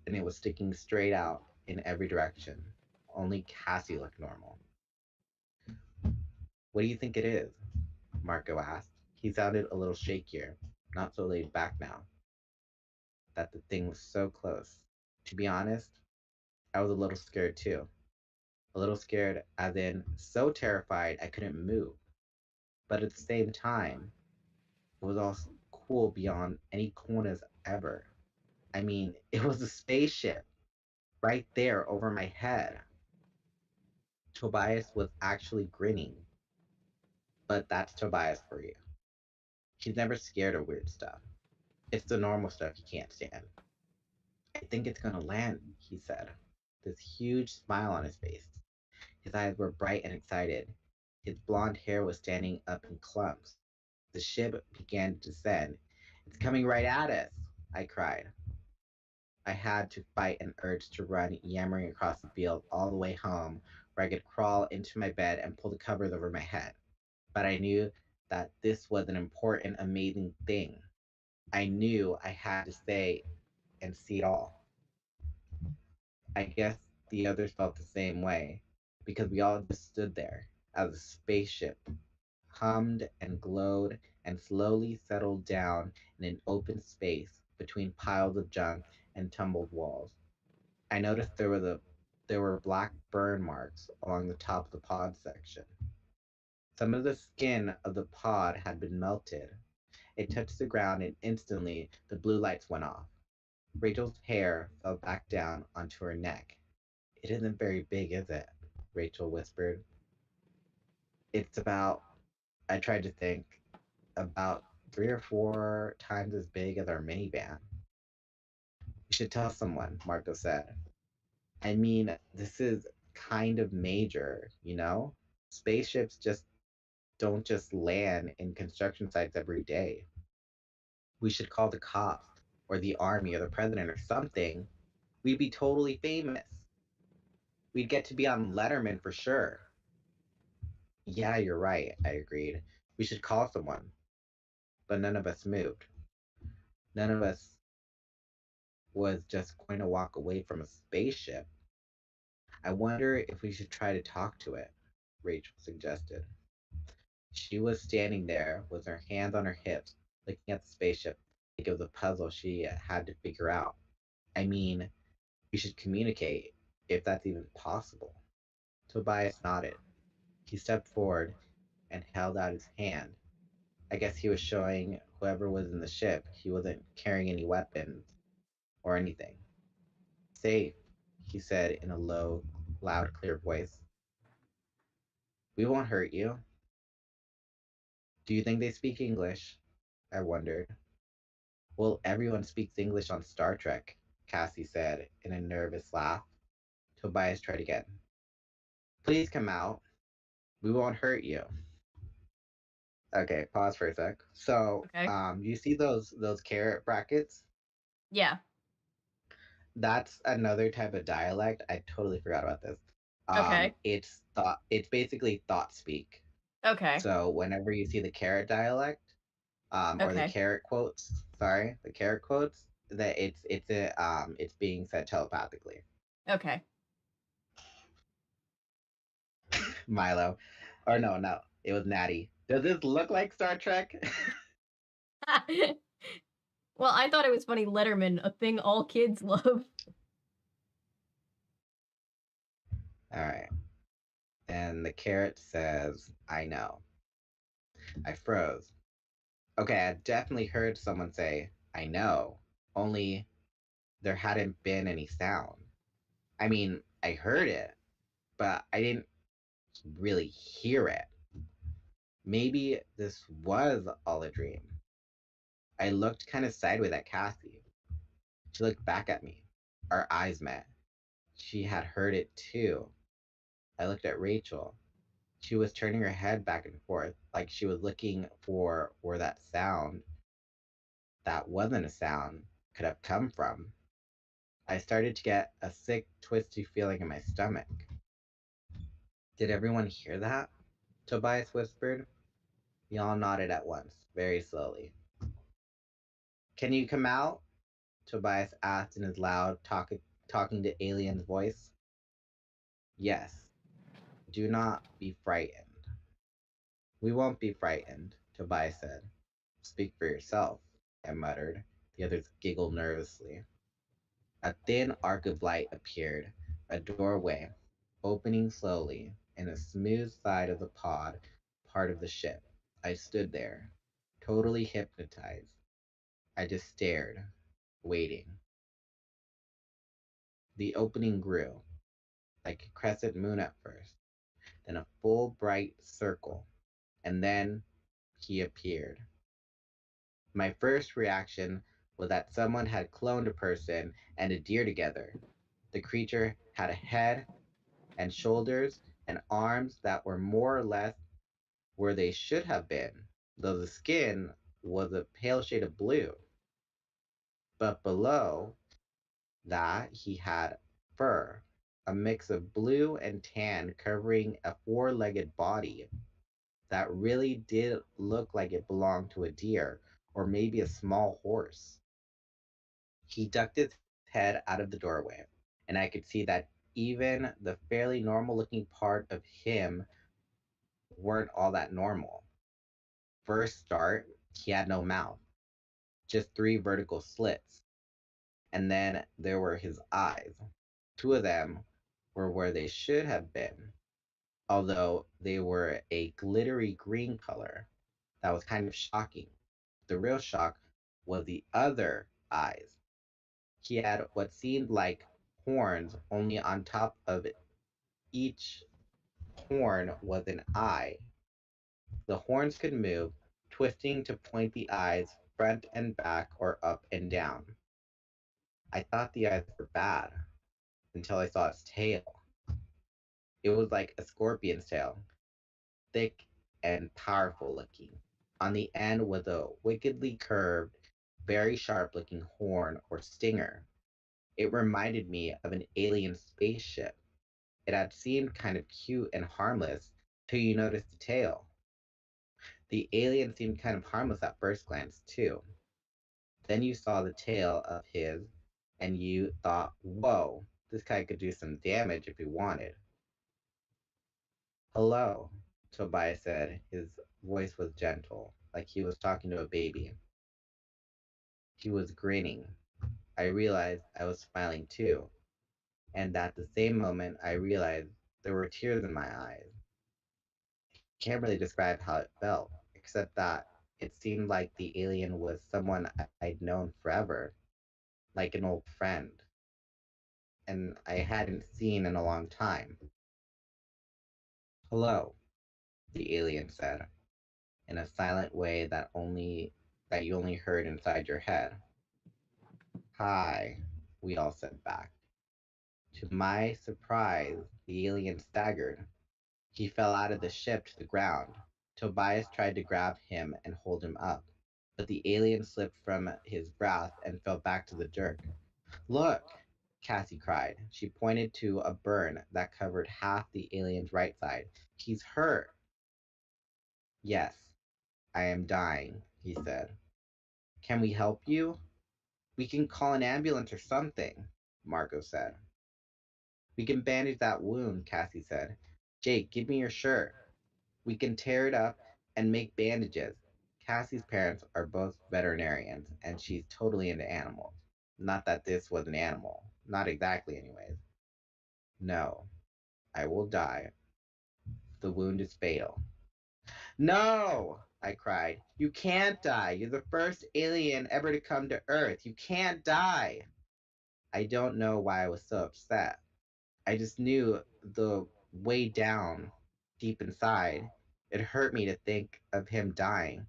and it was sticking straight out in every direction. Only Cassie looked normal. What do you think it is? Marco asked. He sounded a little shakier, not so laid back now that the thing was so close. To be honest, I was a little scared too. A little scared, as in so terrified I couldn't move. But at the same time, it was all cool beyond any coolness ever. I mean, it was a spaceship right there over my head. Tobias was actually grinning, but that's Tobias for you. He's never scared of weird stuff. It's the normal stuff he can't stand. I think it's gonna land, he said, this huge smile on his face. His eyes were bright and excited. His blonde hair was standing up in clumps. The ship began to descend. It's coming right at us, I cried. I had to fight an urge to run, yammering across the field all the way home, where I could crawl into my bed and pull the covers over my head. But I knew that this was an important, amazing thing. I knew I had to stay and see it all. I guess the others felt the same way, because we all just stood there as the spaceship hummed and glowed and slowly settled down in an open space between piles of junk and tumbled walls. I noticed there were black burn marks along the top of the pod section. Some of the skin of the pod had been melted. It touched the ground and instantly the blue lights went off. Rachel's hair fell back down onto her neck. It isn't very big, is it? Rachel whispered. It's about, I tried to think, about 3 or 4 times as big as our minivan. You should tell someone, Marco said. I mean, this is kind of major, you know? Spaceships don't just land in construction sites every day. We should call the cops or the army or the president or something. We'd be totally famous. We'd get to be on Letterman for sure. Yeah, you're right, I agreed. We should call someone. But none of us moved. None of us was just going to walk away from a spaceship. I wonder if we should try to talk to it, Rachel suggested. She was standing there with her hands on her hips, looking at the spaceship like it was a puzzle she had to figure out. I mean, we should communicate, if that's even possible. Tobias nodded. He stepped forward and held out his hand. I guess he was showing whoever was in the ship he wasn't carrying any weapons or anything. Safe, he said in a low, loud, clear voice. We won't hurt you. Do you think they speak English? I wondered. Well, everyone speaks English on Star Trek, Cassie said in a nervous laugh. Tobias tried again. Please come out. We won't hurt you. Okay, pause for a sec. So, Okay. you see those carrot brackets? Yeah. That's another type of dialect. I totally forgot about this. Okay. It's basically thought speak. Okay. So whenever you see the carrot dialect, or the Okay. carrot quotes, sorry, the carrot quotes, that it's being said telepathically. Okay. Milo, or no, it was Natty. Does this look like Star Trek? Well, I thought it was funny. Letterman, a thing all kids love. All right. And the carrot says, I know. I froze. Okay, I definitely heard someone say, I know, only there hadn't been any sound. I mean, I heard it, but I didn't really hear it. Maybe this was all a dream. I looked kind of sideways at Cassie. She looked back at me. Our eyes met. She had heard it too. I looked at Rachel. She was turning her head back and forth, like she was looking for where that sound, that wasn't a sound, could have come from. I started to get a sick, twisty feeling in my stomach. Did everyone hear that? Tobias whispered. We all nodded at once, very slowly. Can you come out? Tobias asked in his loud, talking to alien's voice. Yes. Do not be frightened. We won't be frightened, Tobias said. Speak for yourself, I muttered. The others giggled nervously. A thin arc of light appeared, a doorway, opening slowly, in a smooth side of the pod, part of the ship. I stood there, totally hypnotized. I just stared, waiting. The opening grew, like a crescent moon at first, then a full bright circle, and then he appeared. My first reaction was that someone had cloned a person and a deer together. The creature had a head and shoulders and arms that were more or less where they should have been, though the skin was a pale shade of blue. But below that, he had fur, a mix of blue and tan covering a four-legged body that really did look like it belonged to a deer or maybe a small horse. He ducked his head out of the doorway, and I could see that even the fairly normal looking part of him weren't all that normal. First start, he had no mouth, just three vertical slits, and then there were his eyes. Two of them were where they should have been, although they were a glittery green color. That was kind of shocking. The real shock was the other eyes. He had what seemed like horns, only on top of each horn was an eye. The horns could move, twisting to point the eyes front and back or up and down. I thought the eyes were bad until I saw its tail. It was like a scorpion's tail, thick and powerful looking. On the end was a wickedly curved, very sharp looking horn or stinger. It reminded me of an alien spaceship. It had seemed kind of cute and harmless till you noticed the tail. The alien seemed kind of harmless at first glance, too. Then you saw the tail of his, and you thought, whoa, this guy could do some damage if he wanted. Hello, Tobias said. His voice was gentle, like he was talking to a baby. He was grinning. I realized I was smiling too, and at the same moment I realized there were tears in my eyes. can't really describe how it felt, except that it seemed like the alien was someone I'd known forever, like an old friend, and I hadn't seen in a long time. Hello, the alien said, in a silent way that you only heard inside your head. Hi, we all said back. To my surprise, the alien staggered. He fell out of the ship to the ground. Tobias tried to grab him and hold him up, but the alien slipped from his grasp and fell back to the dirt. Look! Cassie cried. She pointed to a burn that covered half the alien's right side. He's hurt. Yes, I am dying, he said. Can we help you? We can call an ambulance or something, Marco said. We can bandage that wound, Cassie said. Jake, give me your shirt. We can tear it up and make bandages. Cassie's parents are both veterinarians, and she's totally into animals. Not that this was an animal. Not exactly, anyways. No, I will die. The wound is fatal. No! I cried. You can't die. You're the first alien ever to come to Earth. You can't die. I don't know why I was so upset. I just knew the way down, deep inside, it hurt me to think of him dying.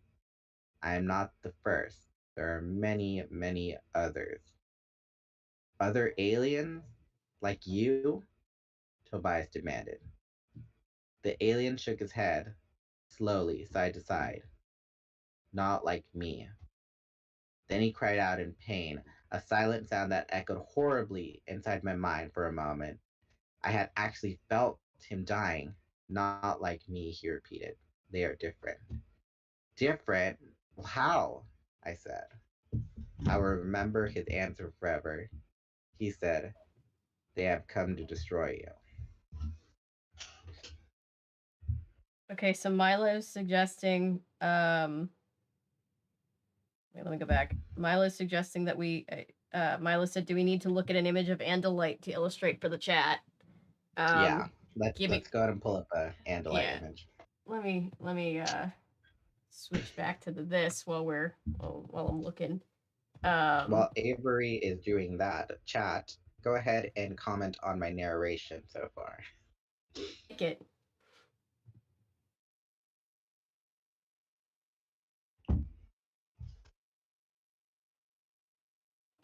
I am not the first. There are many, many others. Other aliens? Like you? Tobias demanded. The alien shook his head, slowly, side to side. Not like me. Then he cried out in pain, a silent sound that echoed horribly inside my mind for a moment. I had actually felt him dying. Not like me, he repeated. They are different. Different? Well, how? I said. I will remember his answer forever. He said, they have come to destroy you. Okay, so Milo's suggesting wait, let me go back. Milo's suggesting that Milo said, do we need to look at an image of Andalite to illustrate for the chat? Yeah, let's go ahead and pull up a Andalite image. Let me switch back to this while I'm looking. While Avery is doing that, chat, go ahead and comment on my narration so far. Like it.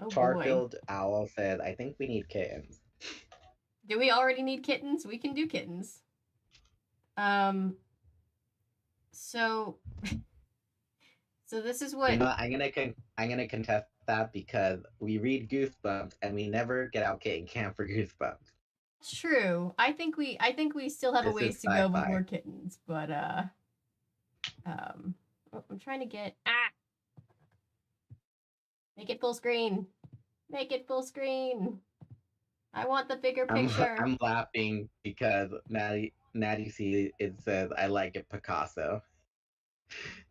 Oh, Farfield Owl says, I think we need kittens. Do we already need kittens? We can do kittens. So this is what... You know, I'm gonna contest that because we read Goosebumps and we never get out kitten camp for Goosebumps. True. I think we still have a ways to go before kittens, but I'm trying to get make it full screen. Make it full screen. I want the bigger picture. I'm laughing because Natty C it says I like it Picasso.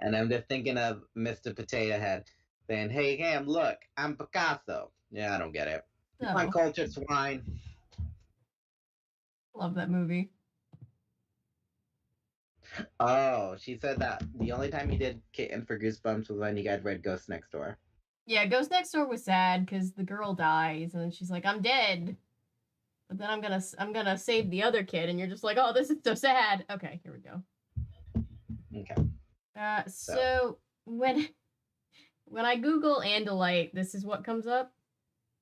And I'm just thinking of Mr. Potato Head saying, hey Ham, look, I'm Picasso. Yeah, I don't get it. No. My cultured swine. Love that movie. Oh, she said that the only time you did kitten for Goosebumps was when you guys read Ghost Next Door. Yeah, Ghost Next Door was sad because the girl dies and then she's like, I'm dead. But then I'm gonna save the other kid, and you're just like, oh, this is so sad. Okay, here we go. Okay. So when I Google Andalite, this is what comes up.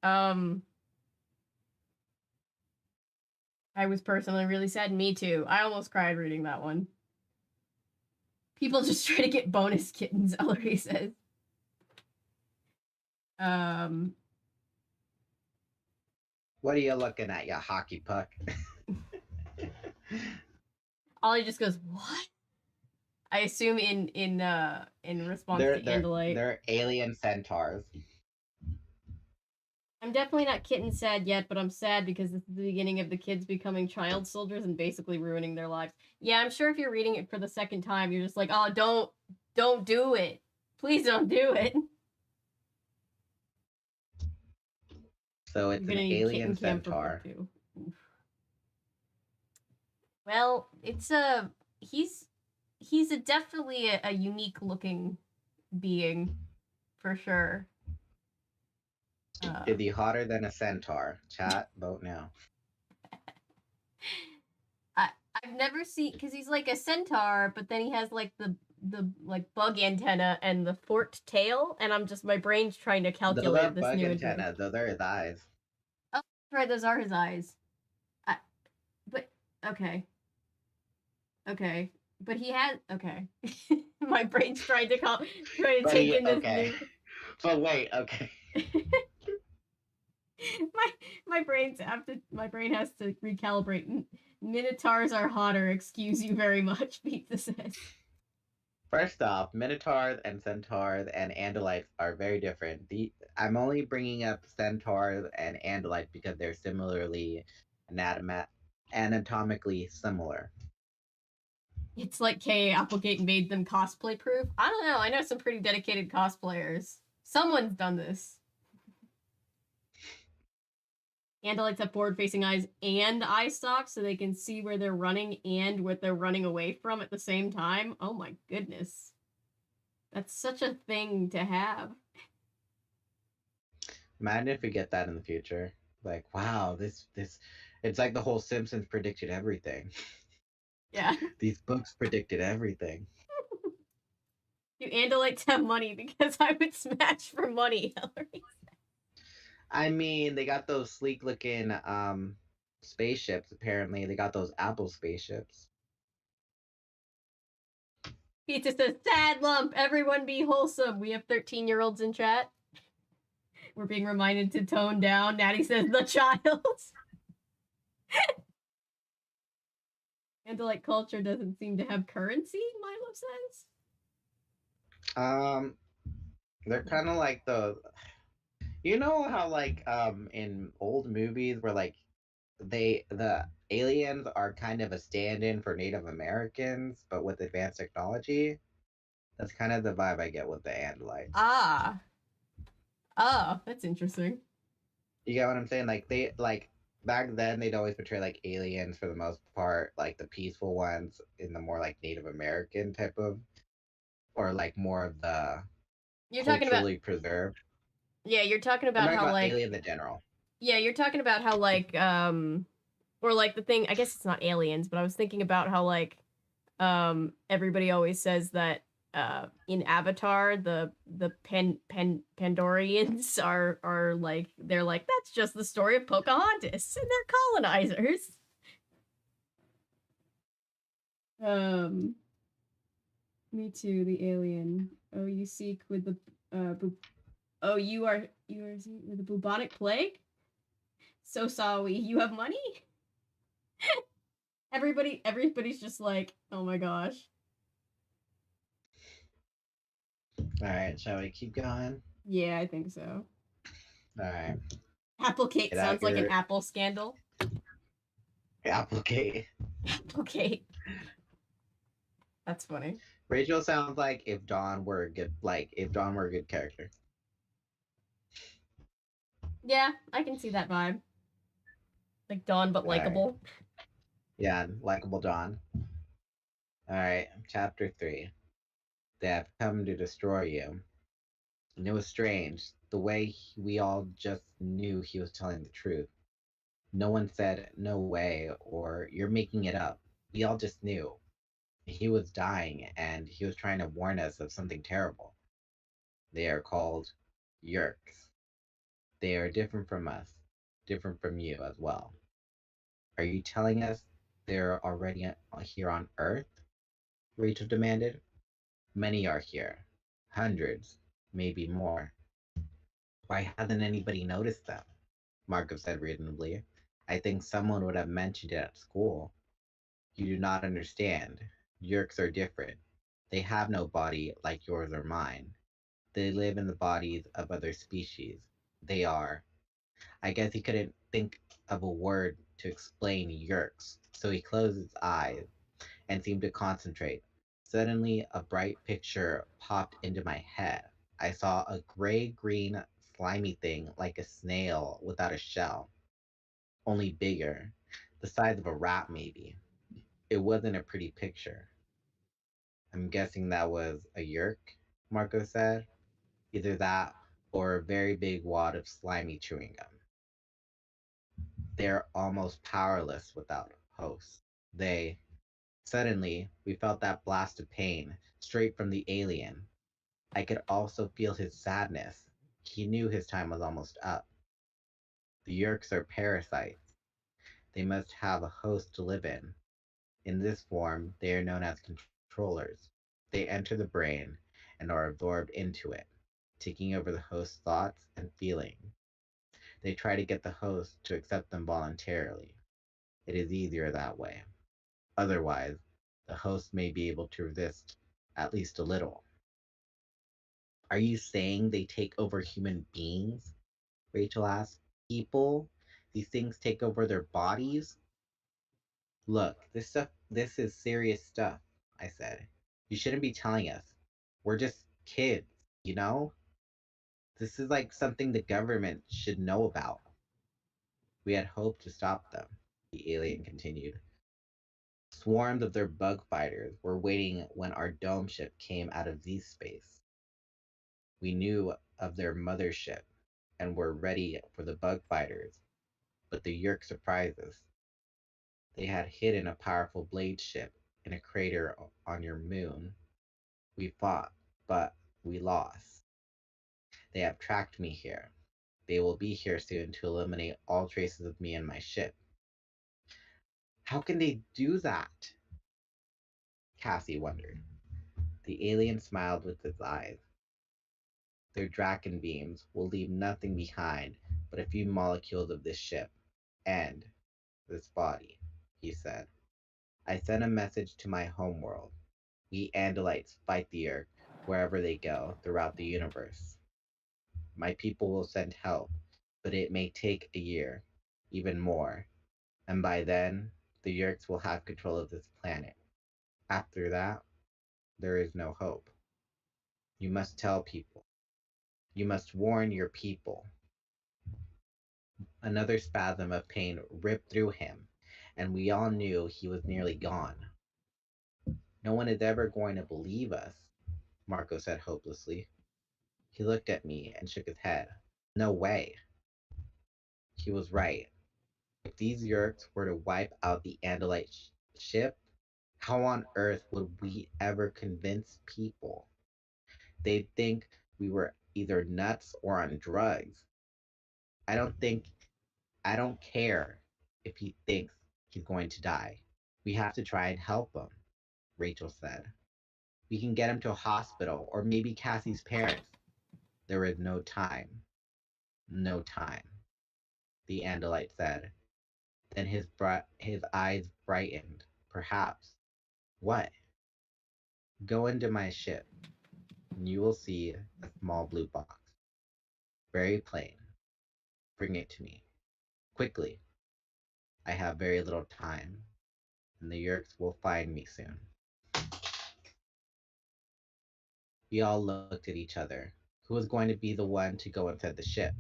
I was personally really sad. Me too. I almost cried reading that one. People just try to get bonus kittens, Ellery says. What are you looking at, you hockey puck? Ollie just goes, what? I assume in response to Andalite. They're alien centaurs. I'm definitely not kitten sad yet, but I'm sad because this is the beginning of the kids becoming child soldiers and basically ruining their lives. Yeah, I'm sure if you're reading it for the second time, you're just like, oh, don't do it. Please don't do it. So it's an alien centaur. Well, it's he's he's definitely a unique looking being, for sure. Is he hotter than a centaur? Chat, vote now. I I've never seen, because he's like a centaur, but then he has like the like bug antenna and the forked tail, and I'm just, my brain's trying to Those calculate aren't this bug new information. antennas. Those are his eyes. Oh, right, those are his eyes. I, but okay, okay, but he has, okay. My brain's trying to But take he in this okay. new. But wait, okay. my my brain has to recalibrate. Minotaurs are hotter. Excuse you very much, Pizza says. First off, minotaurs and centaurs and andalites are very different. I'm only bringing up centaurs and andalites because they're similarly anatomically similar. It's like K.A. Applegate made them cosplay proof. I don't know. I know some pretty dedicated cosplayers. Someone's done this. Andalites have forward-facing eyes and eye stalks, so they can see where they're running and what they're running away from at the same time. Oh my goodness. That's such a thing to have. Imagine if we get that in the future. Like, wow, this it's like the whole Simpsons predicted everything. Yeah. These books predicted everything. Do Andalites have money? Because I would smash for money, Hillary. I mean, they got those sleek looking spaceships apparently. They got those Apple spaceships. Pizza says, sad lump, everyone be wholesome. We have 13-year-olds in chat. We're being reminded to tone down. Natty says, the child. Andalite culture doesn't seem to have currency, Milo says. They're kind of like you know how like in old movies where like the aliens are kind of a stand-in for Native Americans, but with advanced technology. That's kind of the vibe I get with the Andalites. Ah. Oh, that's interesting. You get what I'm saying? Like they like back then they'd always portray like aliens for the most part, like the peaceful ones in the more like Native American type of, or like more of the You're talking about, culturally preserved. yeah, you're talking I'm about talking how about like, aliens in general. yeah, you're talking about how like or like the thing, I guess it's not aliens, but I was thinking about how like everybody always says that in Avatar the Pandorians are like, they're like, that's just the story of Pocahontas and they're colonizers. Me too, the alien. Oh, you seek with the oh, you are with the bubonic plague? So sorry, you have money? Everybody's just like, oh my gosh. All right, shall we keep going? Yeah, I think so. All right. Applecate Get sounds out like an your Apple scandal. applicate. Applecate. That's funny. Rachel sounds like if Dawn were a good character. Yeah, I can see that vibe. Like Dawn, but All right. likable. Yeah, likable Dawn. All right, chapter 3. They have come to destroy you. And it was strange, the way we all just knew he was telling the truth. No one said, no way, or you're making it up. We all just knew. He was dying, and he was trying to warn us of something terrible. They are called Yerks. They are different from us, different from you as well. Are you telling us they're already here on Earth? Rachel demanded. Many are here. Hundreds, maybe more. Why hasn't anybody noticed them? Marco said reasonably. I think someone would have mentioned it at school. You do not understand. Yerks are different. They have no body like yours or mine. They live in the bodies of other species. They are. I guess he couldn't think of a word to explain Yerks, so he closed his eyes and seemed to concentrate. Suddenly, a bright picture popped into my head. I saw a gray green, slimy thing like a snail without a shell, only bigger, the size of a rat maybe. It wasn't a pretty picture. I'm guessing that was a yerk, Marco said. Either that or a very big wad of slimy chewing gum. They're almost powerless without hosts. They. Suddenly, we felt that blast of pain, straight from the alien. I could also feel his sadness. He knew his time was almost up. The yerks are parasites. They must have a host to live in. In this form, they are known as controllers. They enter the brain and are absorbed into it, taking over the host's thoughts and feelings. They try to get the host to accept them voluntarily. It is easier that way. Otherwise, the host may be able to resist at least a little. Are you saying they take over human beings? Rachel asked. People? These things take over their bodies? Look, this is serious stuff, I said. You shouldn't be telling us. We're just kids, you know? This is like something the government should know about. We had hoped to stop them, the alien continued. Swarms of their bug fighters were waiting when our dome ship came out of Z space. We knew of their mothership and were ready for the bug fighters, but the Yerk surprised us. They had hidden a powerful blade ship in a crater on your moon. We fought, but we lost. They have tracked me here. They will be here soon to eliminate all traces of me and my ship. How can they do that? Cassie wondered. The alien smiled with his eyes. Their Draken beams will leave nothing behind but a few molecules of this ship and this body, he said. I sent a message to my homeworld. We Andalites fight the Earth wherever they go throughout the universe. My people will send help, but it may take a year, even more, and by then, the Yerks will have control of this planet. After that, there is no hope. You must tell people. You must warn your people. Another spasm of pain ripped through him, and we all knew he was nearly gone. No one is ever going to believe us, Marco said hopelessly. He looked at me and shook his head. No way. He was right. If these Yerks were to wipe out the Andalite ship, how on earth would we ever convince people? They'd think we were either nuts or on drugs. I don't think, I don't care if he thinks he's going to die. We have to try and help him, Rachel said. We can get him to a hospital or maybe Cassie's parents. There is no time. No time, the Andalite said. Then his eyes brightened. Perhaps. What? Go into my ship, and you will see a small blue box. Very plain. Bring it to me. Quickly. I have very little time, and the Yerks will find me soon. We all looked at each other. Who was going to be the one to go inside the ship?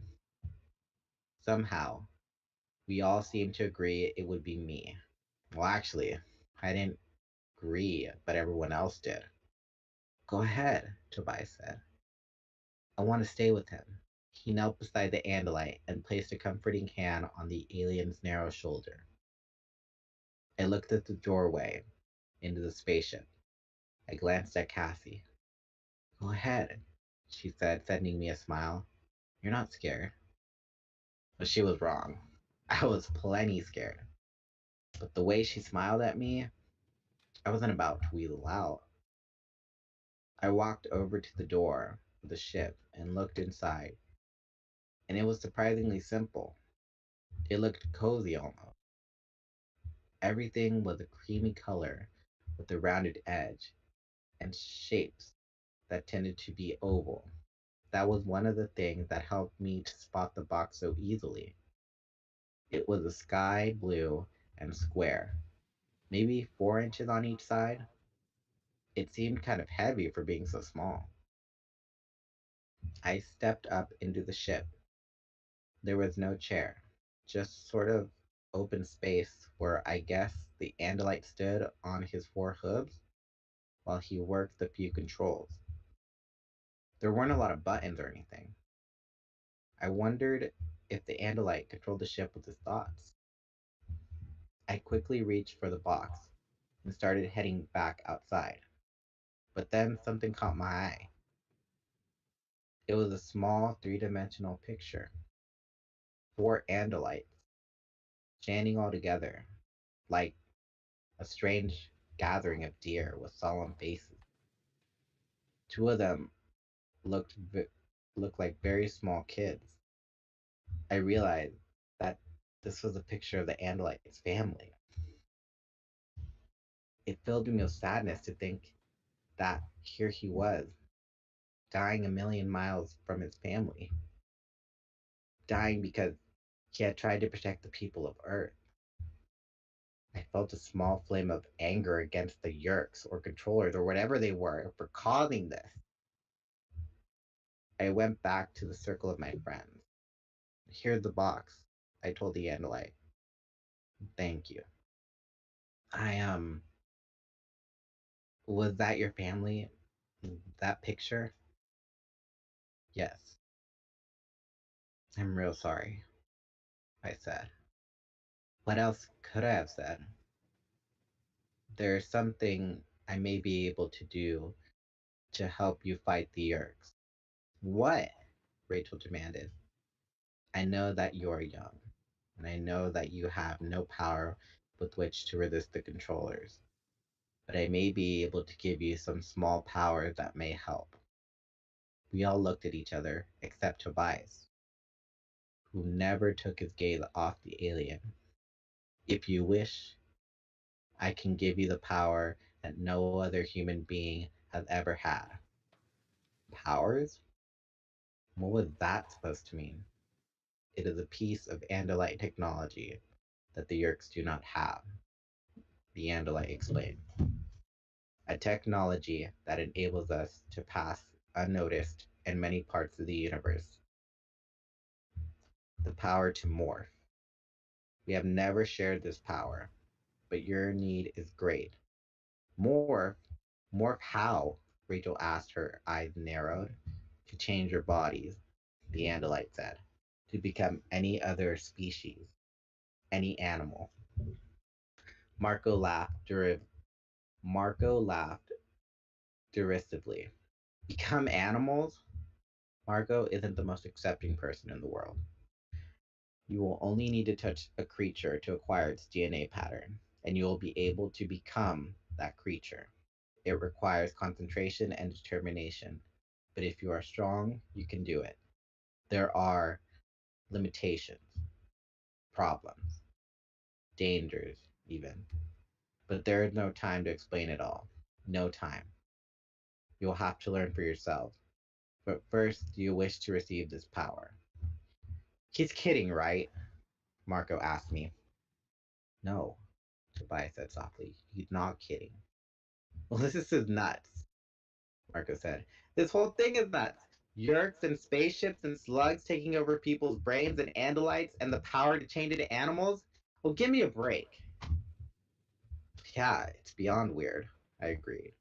Somehow, we all seemed to agree it would be me. Well, actually, I didn't agree, but everyone else did. Go ahead, Tobias said. I want to stay with him. He knelt beside the Andalite and placed a comforting hand on the alien's narrow shoulder. I looked at the doorway into the spaceship. I glanced at Cassie. Go ahead, she said, sending me a smile. You're not scared. But she was wrong. I was plenty scared. But the way she smiled at me, I wasn't about to weasel out. I walked over to the door of the ship and looked inside, and it was surprisingly simple. It looked cozy almost. Everything was a creamy color with a rounded edge and shapes that tended to be oval. That was one of the things that helped me to spot the box so easily. It was a sky blue and square, maybe 4 inches on each side. It seemed kind of heavy for being so small. I stepped up into the ship. There was no chair, just sort of open space where I guess the Andalite stood on his four hooves. while he worked the few controls. There weren't a lot of buttons or anything. I wondered if the Andalite controlled the ship with his thoughts. I quickly reached for the box and started heading back outside. But then something caught my eye. It was a small three-dimensional picture. Four Andalites standing all together, like a strange gathering of deer with solemn faces. Two of them looked looked like very small kids. I realized that this was a picture of the Andalite's family. It filled me with sadness to think that here he was, dying a million miles from his family, dying because he had tried to protect the people of Earth. I felt a small flame of anger against the Yerks or controllers or whatever they were for causing this. I went back to the circle of my friends. Here's the box, I told the Andalite. Thank you. I was that your family? That picture? Yes. I'm real sorry, I said. What else could I have said? There's something I may be able to do to help you fight the Yerks. What? Rachel demanded. I know that you're young, and I know that you have no power with which to resist the controllers, but I may be able to give you some small power that may help. We all looked at each other, except Tobias, who never took his gaze off the alien. If you wish, I can give you the power that no other human being has ever had. Powers? What was that supposed to mean? It is a piece of Andalite technology that the Yerks do not have, the Andalite explained. A technology that enables us to pass unnoticed in many parts of the universe. The power to morph. We have never shared this power, but your need is great. Morph? Morph how? Rachel asked, her eyes narrowed. To change your bodies, the Andalite said. To become any other species, any animal. Marco laughed, Marco laughed derisively. Become animals? Marco isn't the most accepting person in the world. You will only need to touch a creature to acquire its DNA pattern, and you will be able to become that creature. It requires concentration and determination, but if you are strong, you can do it. There are limitations, problems, dangers, even. But there is no time to explain it all. No time. You'll have to learn for yourself. But first, do you wish to receive this power? He's kidding, right? Marco asked me. No, Tobias said softly. He's not kidding. Well, this is nuts, Marco said. This whole thing is nuts. Yerks and spaceships and slugs taking over people's brains and andalites and the power to change into animals? Well, give me a break. Yeah, it's beyond weird, I agreed.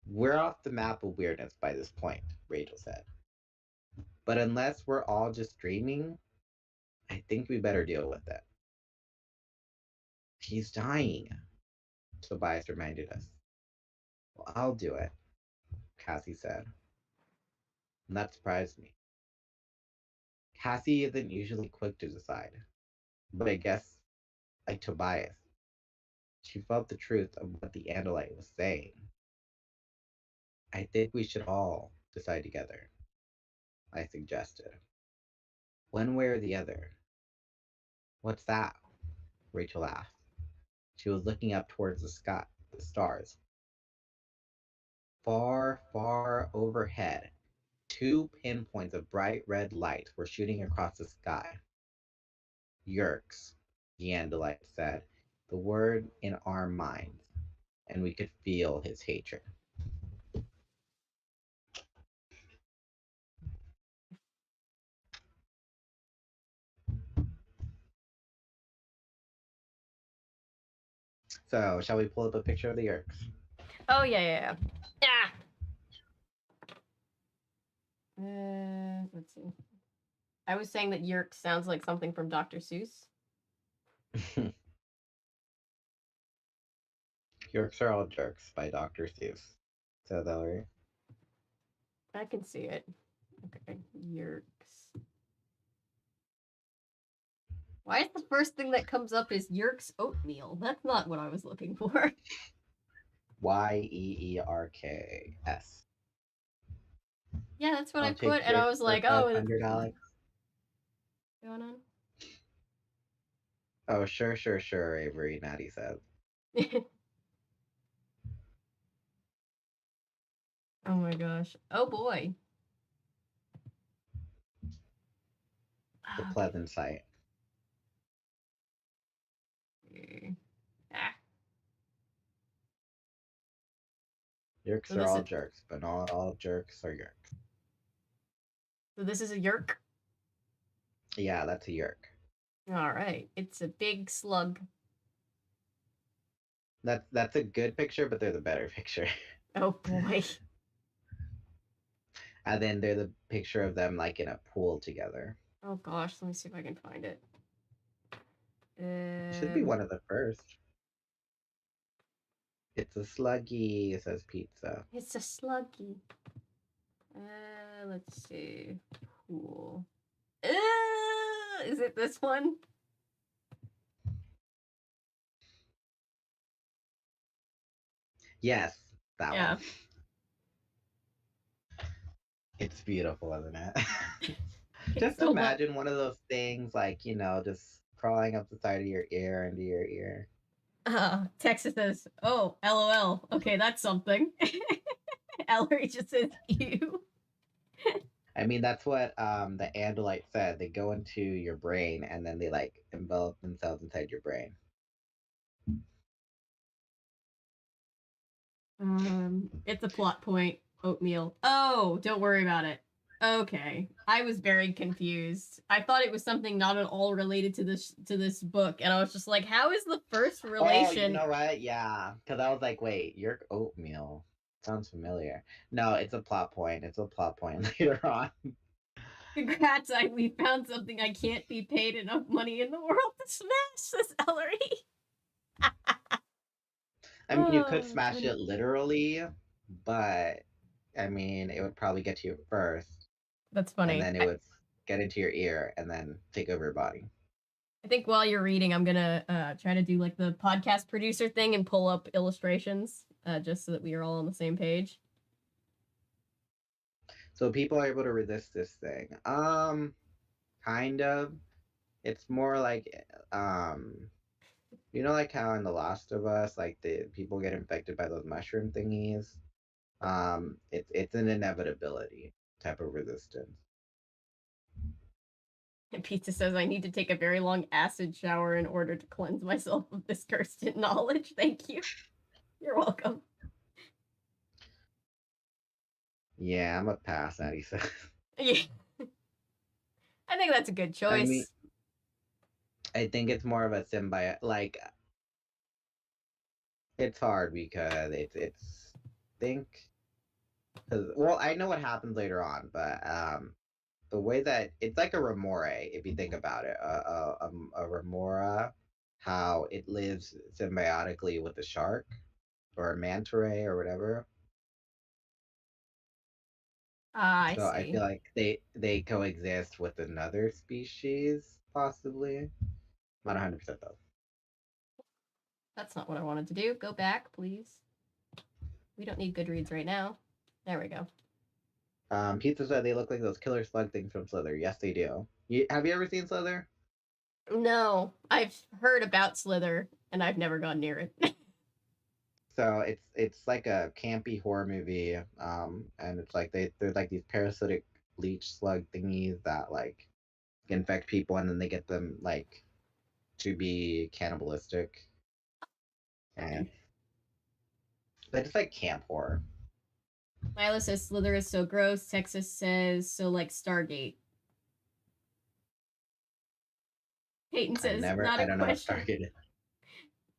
We're off the map of weirdness by this point, Rachel said. But unless we're all just dreaming, I think we better deal with it. He's dying, Tobias reminded us. Well, I'll do it, Cassie said. And that surprised me. Cassie isn't usually quick to decide, but I guess, like Tobias, she felt the truth of what the Andalite was saying. I think we should all decide together, I suggested. One way or the other. What's that? Rachel asked. She was looking up towards the sky, the stars. Far, far overhead, two pinpoints of bright red light were shooting across the sky. Yerks, the Andalite said, the word in our minds, and we could feel his hatred. So, shall we pull up a picture of the Yerks? Oh, yeah. Let's see. I was saying that Yerk sounds like something from Dr. Seuss. Yerks are all jerks by Dr. Seuss. So, Valerie. I can see it. Okay, Yerks. Why is the first thing that comes up is Yerk's oatmeal? That's not what I was looking for. Yeerks. Yeah, that's what I'll I take put, and I was like, for oh, $500, Alex. Going on? Oh, sure, Avery, Natty says. Oh my gosh. Oh boy. It's a pleasant sight. Ah. Yerks So are all jerks, but not all jerks are yerks. So this is a yerk? Yeah, that's a yerk. All right. It's a big slug. That's a good picture, but there's a better picture. Oh boy. And then there's a picture of them like in a pool together. Oh gosh, let me see if I can find it. It should be one of the first. It's a sluggy, says Pizza. It's a sluggy. Let's see. Pool. Is it this one? Yes, that one. It's beautiful, isn't it? Just so imagine one of those things, like, you know, just crawling up the side of your ear into your ear. Texas says, oh, LOL. Okay, that's something. Ellery just says, ew. I mean, that's what the Andalite said. They go into your brain and then they like envelop themselves inside your brain. It's a plot point. Oatmeal. Oh, don't worry about it. Okay, I was very confused. I thought it was something not at all related to this book, and I was just like, "How is the first relation?" Oh, you know what? Yeah, because I was like, "Wait, your oatmeal sounds familiar." No, it's a plot point. It's a plot point later on. Congrats! We found something I can't be paid enough money in the world to smash. This Ellery. I mean, you could smash it literally, but I mean, it would probably get to you first. That's funny. And then it would get into your ear and then take over your body. I think while you're reading, I'm gonna try to do like the podcast producer thing and pull up illustrations, just so that we are all on the same page. So people are able to resist this thing. Kind of. It's more like, you know, like how in The Last of Us, like the people get infected by those mushroom thingies. It's an inevitability type of resistance. And Pizza says, I need to take a very long acid shower in order to cleanse myself of this cursed knowledge. Thank you. You're welcome. Yeah, I'm a pass, Natty says. Yeah. I think that's a good choice. I mean, I think it's more of a symbiote. Like, it's hard because it's think. Well, I know what happens later on, but the way that it's like a remora, if you think about it, a remora, how it lives symbiotically with a shark or a manta ray or whatever. I So see. I feel like they coexist with another species, possibly. Not 100% though. That's not what I wanted to do. Go back, please. We don't need Goodreads right now. There we go. Pizza said they look like those killer slug things from Slither. Yes, they do. Have you ever seen Slither? No, I've heard about Slither, and I've never gone near it. So it's like a campy horror movie, and it's like they're like these parasitic leech slug thingies that like infect people, and then they get them like to be cannibalistic, and but it's like camp horror. Milo says Slither is so gross. Texas says so like Stargate. Peyton says I don't know what Stargate is.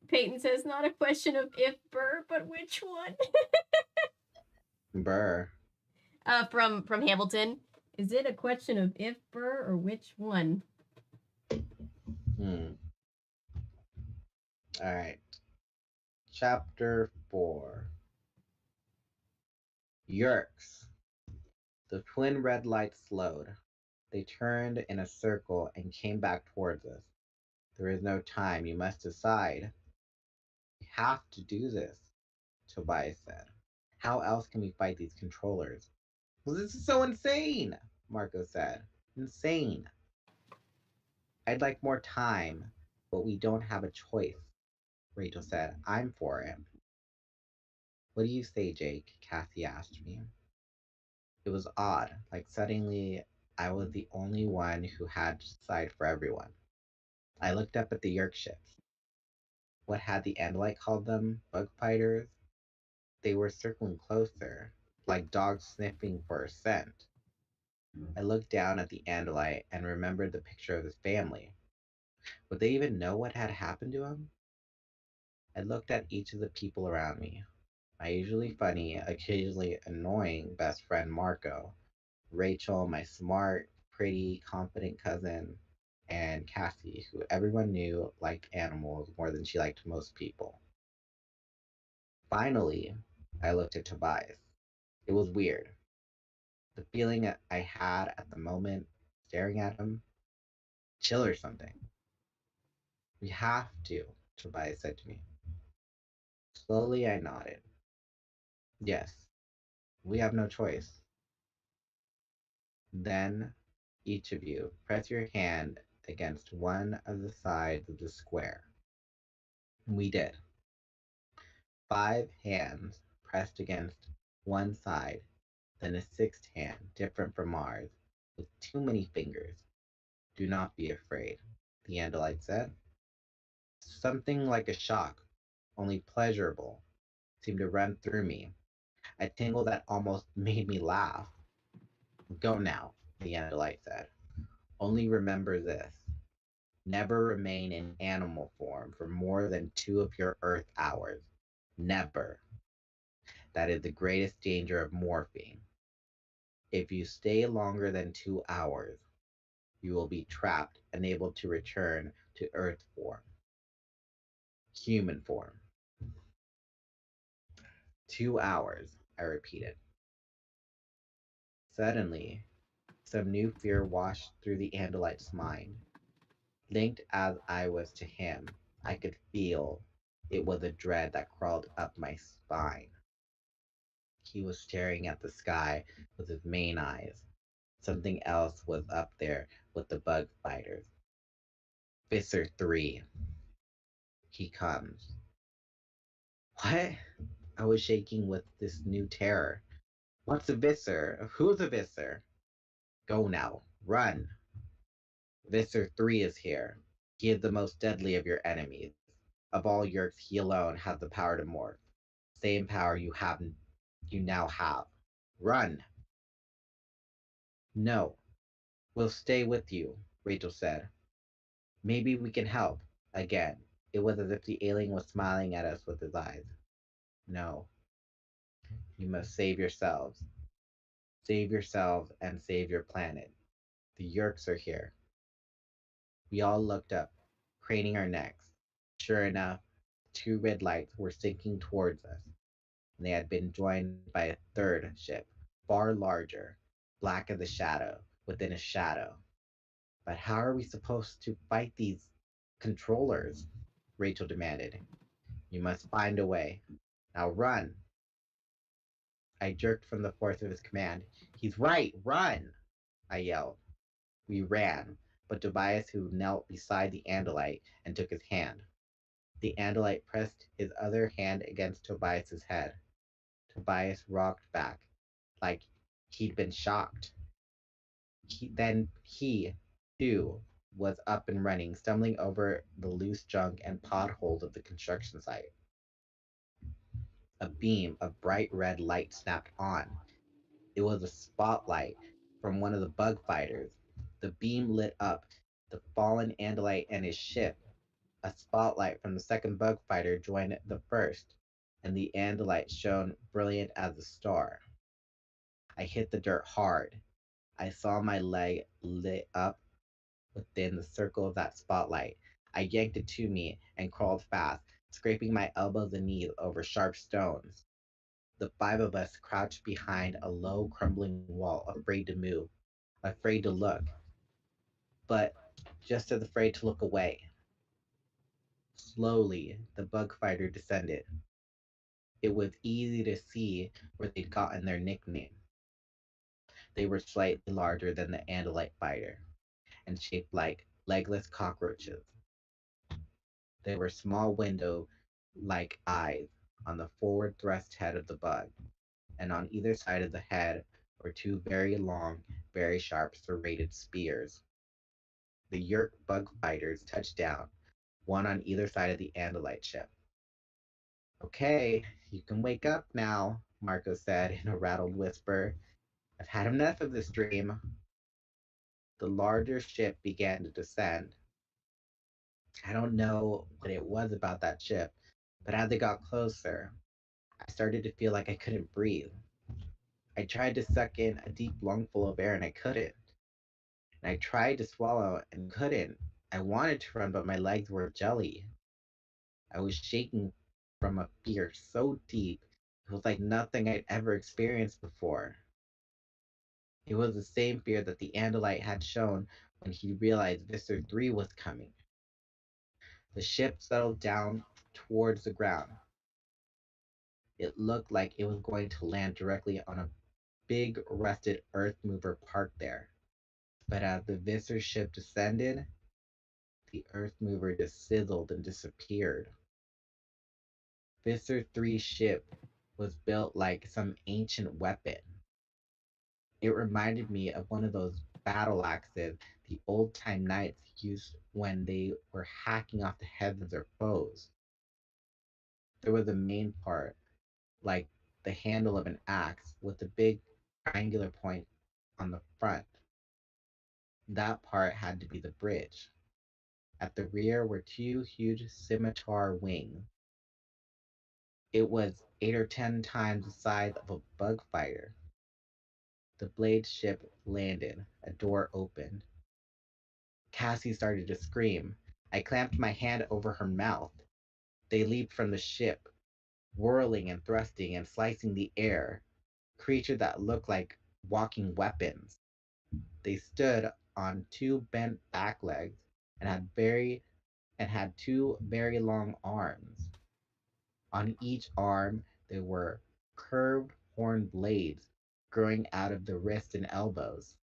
Peyton says, not a question of if Burr, but which one? Burr. From Hamilton. Is it a question of if Burr or which one? All right. Chapter 4. Yerks. The twin red lights slowed. They turned in a circle and came back towards us. There is no time. You must decide. We have to do this, Tobias said. How else can we fight these controllers? Well, this is so insane, Marco said. Insane. I'd like more time, but we don't have a choice, Rachel said. I'm for it. What do you say, Jake? Cassie asked me. It was odd, like suddenly I was the only one who had to decide for everyone. I looked up at the Yerk ships. What had the Andalite called them? Bug fighters? They were circling closer, like dogs sniffing for a scent. I looked down at the Andalite and remembered the picture of his family. Would they even know what had happened to him? I looked at each of the people around me. My usually funny, occasionally annoying best friend Marco, Rachel, my smart, pretty, confident cousin, and Cassie, who everyone knew liked animals more than she liked most people. Finally, I looked at Tobias. It was weird. The feeling I had at the moment, staring at him, chill or something. We have to, Tobias said to me. Slowly, I nodded. Yes, we have no choice. Then, each of you, press your hand against one of the sides of the square. We did. 5 hands pressed against one side, then a sixth hand, different from ours, with too many fingers. Do not be afraid, the Andalite said. Something like a shock, only pleasurable, seemed to run through me, a tingle that almost made me laugh. Go now, the Andalite said. Only remember this. Never remain in animal form for more than 2 of your Earth hours. Never. That is the greatest danger of morphing. If you stay longer than 2 hours, you will be trapped, unable to return to Earth form, human form. 2 hours, I repeated. Suddenly, some new fear washed through the Andalite's mind. Linked as I was to him, I could feel it was a dread that crawled up my spine. He was staring at the sky with his main eyes. Something else was up there with the bug fighters. Visser 3. He comes. What? I was shaking with this new terror. What's a Visser? Who's a Visser? Go now. Run. Visser 3 is here. He is the most deadly of your enemies. Of all Yerks, he alone has the power to morph. Same power you now have. Run. No. We'll stay with you, Rachel said. Maybe we can help. Again, it was as if the alien was smiling at us with his eyes. No. You must save yourselves. Save yourselves and save your planet. The Yerks are here. We all looked up, craning our necks. Sure enough, 2 red lights were sinking towards us, and they had been joined by a third ship, far larger, black as a shadow within a shadow. But how are we supposed to fight these controllers? Rachel demanded. You must find a way. Now run. I jerked from the force of his command. He's right, run! I yelled. We ran, but Tobias, who knelt beside the Andalite, and took his hand. The Andalite pressed his other hand against Tobias's head. Tobias rocked back, like he'd been shocked. Then he, too, was up and running, stumbling over the loose junk and potholes of the construction site. A beam of bright red light snapped on. It was a spotlight from one of the bug fighters. The beam lit up the fallen Andalite and his ship. A spotlight from the second bug fighter joined the first, and the andalite shone brilliant as a star. I hit the dirt hard. I saw my leg lit up within the circle of that spotlight. I yanked it to me and crawled fast, scraping my elbows and knees over sharp stones. The five of us crouched behind a low, crumbling wall, afraid to move, afraid to look, but just as afraid to look away. Slowly, the bug fighter descended. It was easy to see where they'd gotten their nickname. They were slightly larger than the Andalite fighter and shaped like legless cockroaches. There were small window like eyes on the forward thrust head of the bug, and on either side of the head were two very long, very sharp serrated spears. The Yerk bug fighters touched down, one on either side of the Andalite ship. Okay, you can wake up now, Marco said in a rattled whisper. I've had enough of this dream. The larger ship began to descend. I don't know what it was about that ship, but as they got closer, I started to feel like I couldn't breathe. I tried to suck in a deep lungful of air and I couldn't. And I tried to swallow and couldn't. I wanted to run, but my legs were jelly. I was shaking from a fear so deep, it was like nothing I'd ever experienced before. It was the same fear that the Andalite had shown when he realized Visser 3 was coming. The ship settled down towards the ground. It looked like it was going to land directly on a big rusted earth mover parked there. But as the Visser ship descended, the earth mover just sizzled and disappeared. Visser 3's ship was built like some ancient weapon. It reminded me of one of those battle axes the old time knights used when they were hacking off the heads of their foes. There was a main part, like the handle of an axe, with a big triangular point on the front. That part had to be the bridge. At the rear were two huge scimitar wings. It was 8 or 10 times the size of a bug fighter. The blade ship landed. A door opened. Cassie started to scream. I clamped my hand over her mouth. They leaped from the ship, whirling and thrusting and slicing the air, creatures that looked like walking weapons. They stood on two bent back legs and had two very long arms. On each arm there were curved horn blades growing out of the wrists and elbows.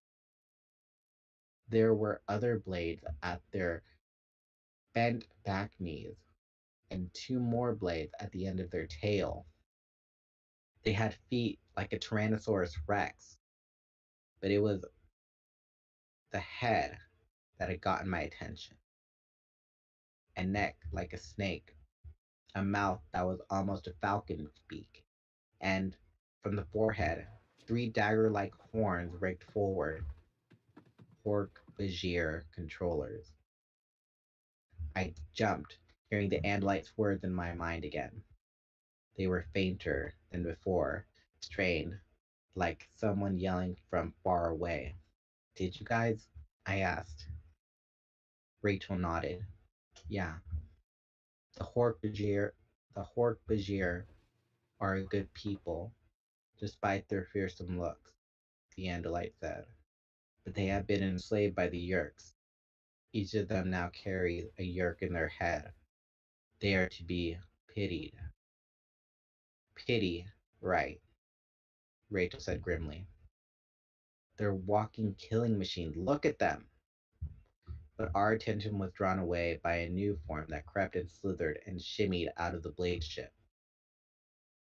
There were other blades at their bent back knees, and two more blades at the end of their tail. They had feet like a Tyrannosaurus Rex, but it was the head that had gotten my attention. A neck like a snake, a mouth that was almost a falcon's beak, and from the forehead, three dagger like horns raked forward, Hork Bajir controllers. I jumped, hearing the Andalite's words in my mind again. They were fainter than before, strained, like someone yelling from far away. Did you guys? I asked. Rachel nodded. Yeah. The Hork-Bajir are a good people, despite their fearsome looks, the Andalite said. But they have been enslaved by the Yerks. Each of them now carries a Yerk in their head. They are to be pitied. Pity, right, Rachel said grimly. They're walking killing machines. Look at them. But our attention was drawn away by a new form that crept and slithered and shimmied out of the blade ship.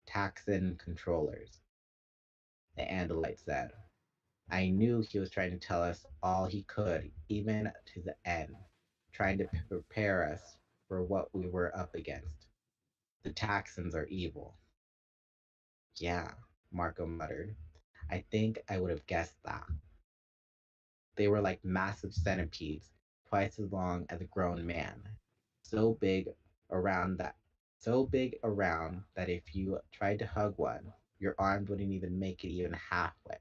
Taxon controllers, the Andalite said. I knew he was trying to tell us all he could, even to the end, trying to prepare us for what we were up against. The Taxons are evil. Yeah, Marco muttered. I think I would have guessed that. They were like massive centipedes, twice as long as a grown man, so big so big around that if you tried to hug one, your arms wouldn't even make it even halfway.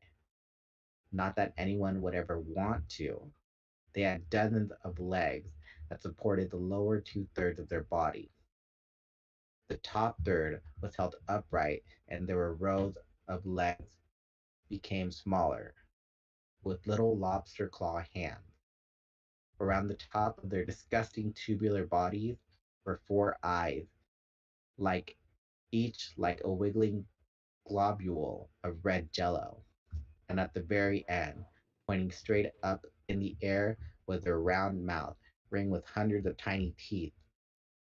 Not that anyone would ever want to. They had dozens of legs that supported the lower two-thirds of their body. The top third was held upright, and there were rows of legs became smaller, with little lobster claw hands. Around the top of their disgusting tubular bodies were four eyes, like each like a wiggling globule of red jello. And at the very end, pointing straight up in the air, was their round mouth, ringed with hundreds of tiny teeth.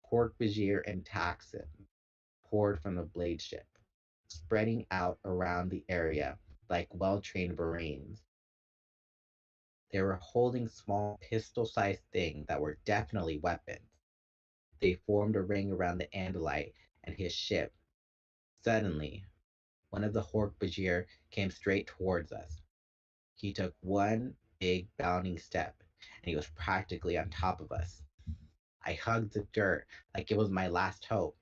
Pork Bajir and Taxon poured from the blade ship, spreading out around the area like well-trained Marines. They were holding small pistol-sized things that were definitely weapons. They formed a ring around the Andalite and his ship. Suddenly, one of the Hork-Bajir came straight towards us. He took one big bounding step, and he was practically on top of us. I hugged the dirt like it was my last hope.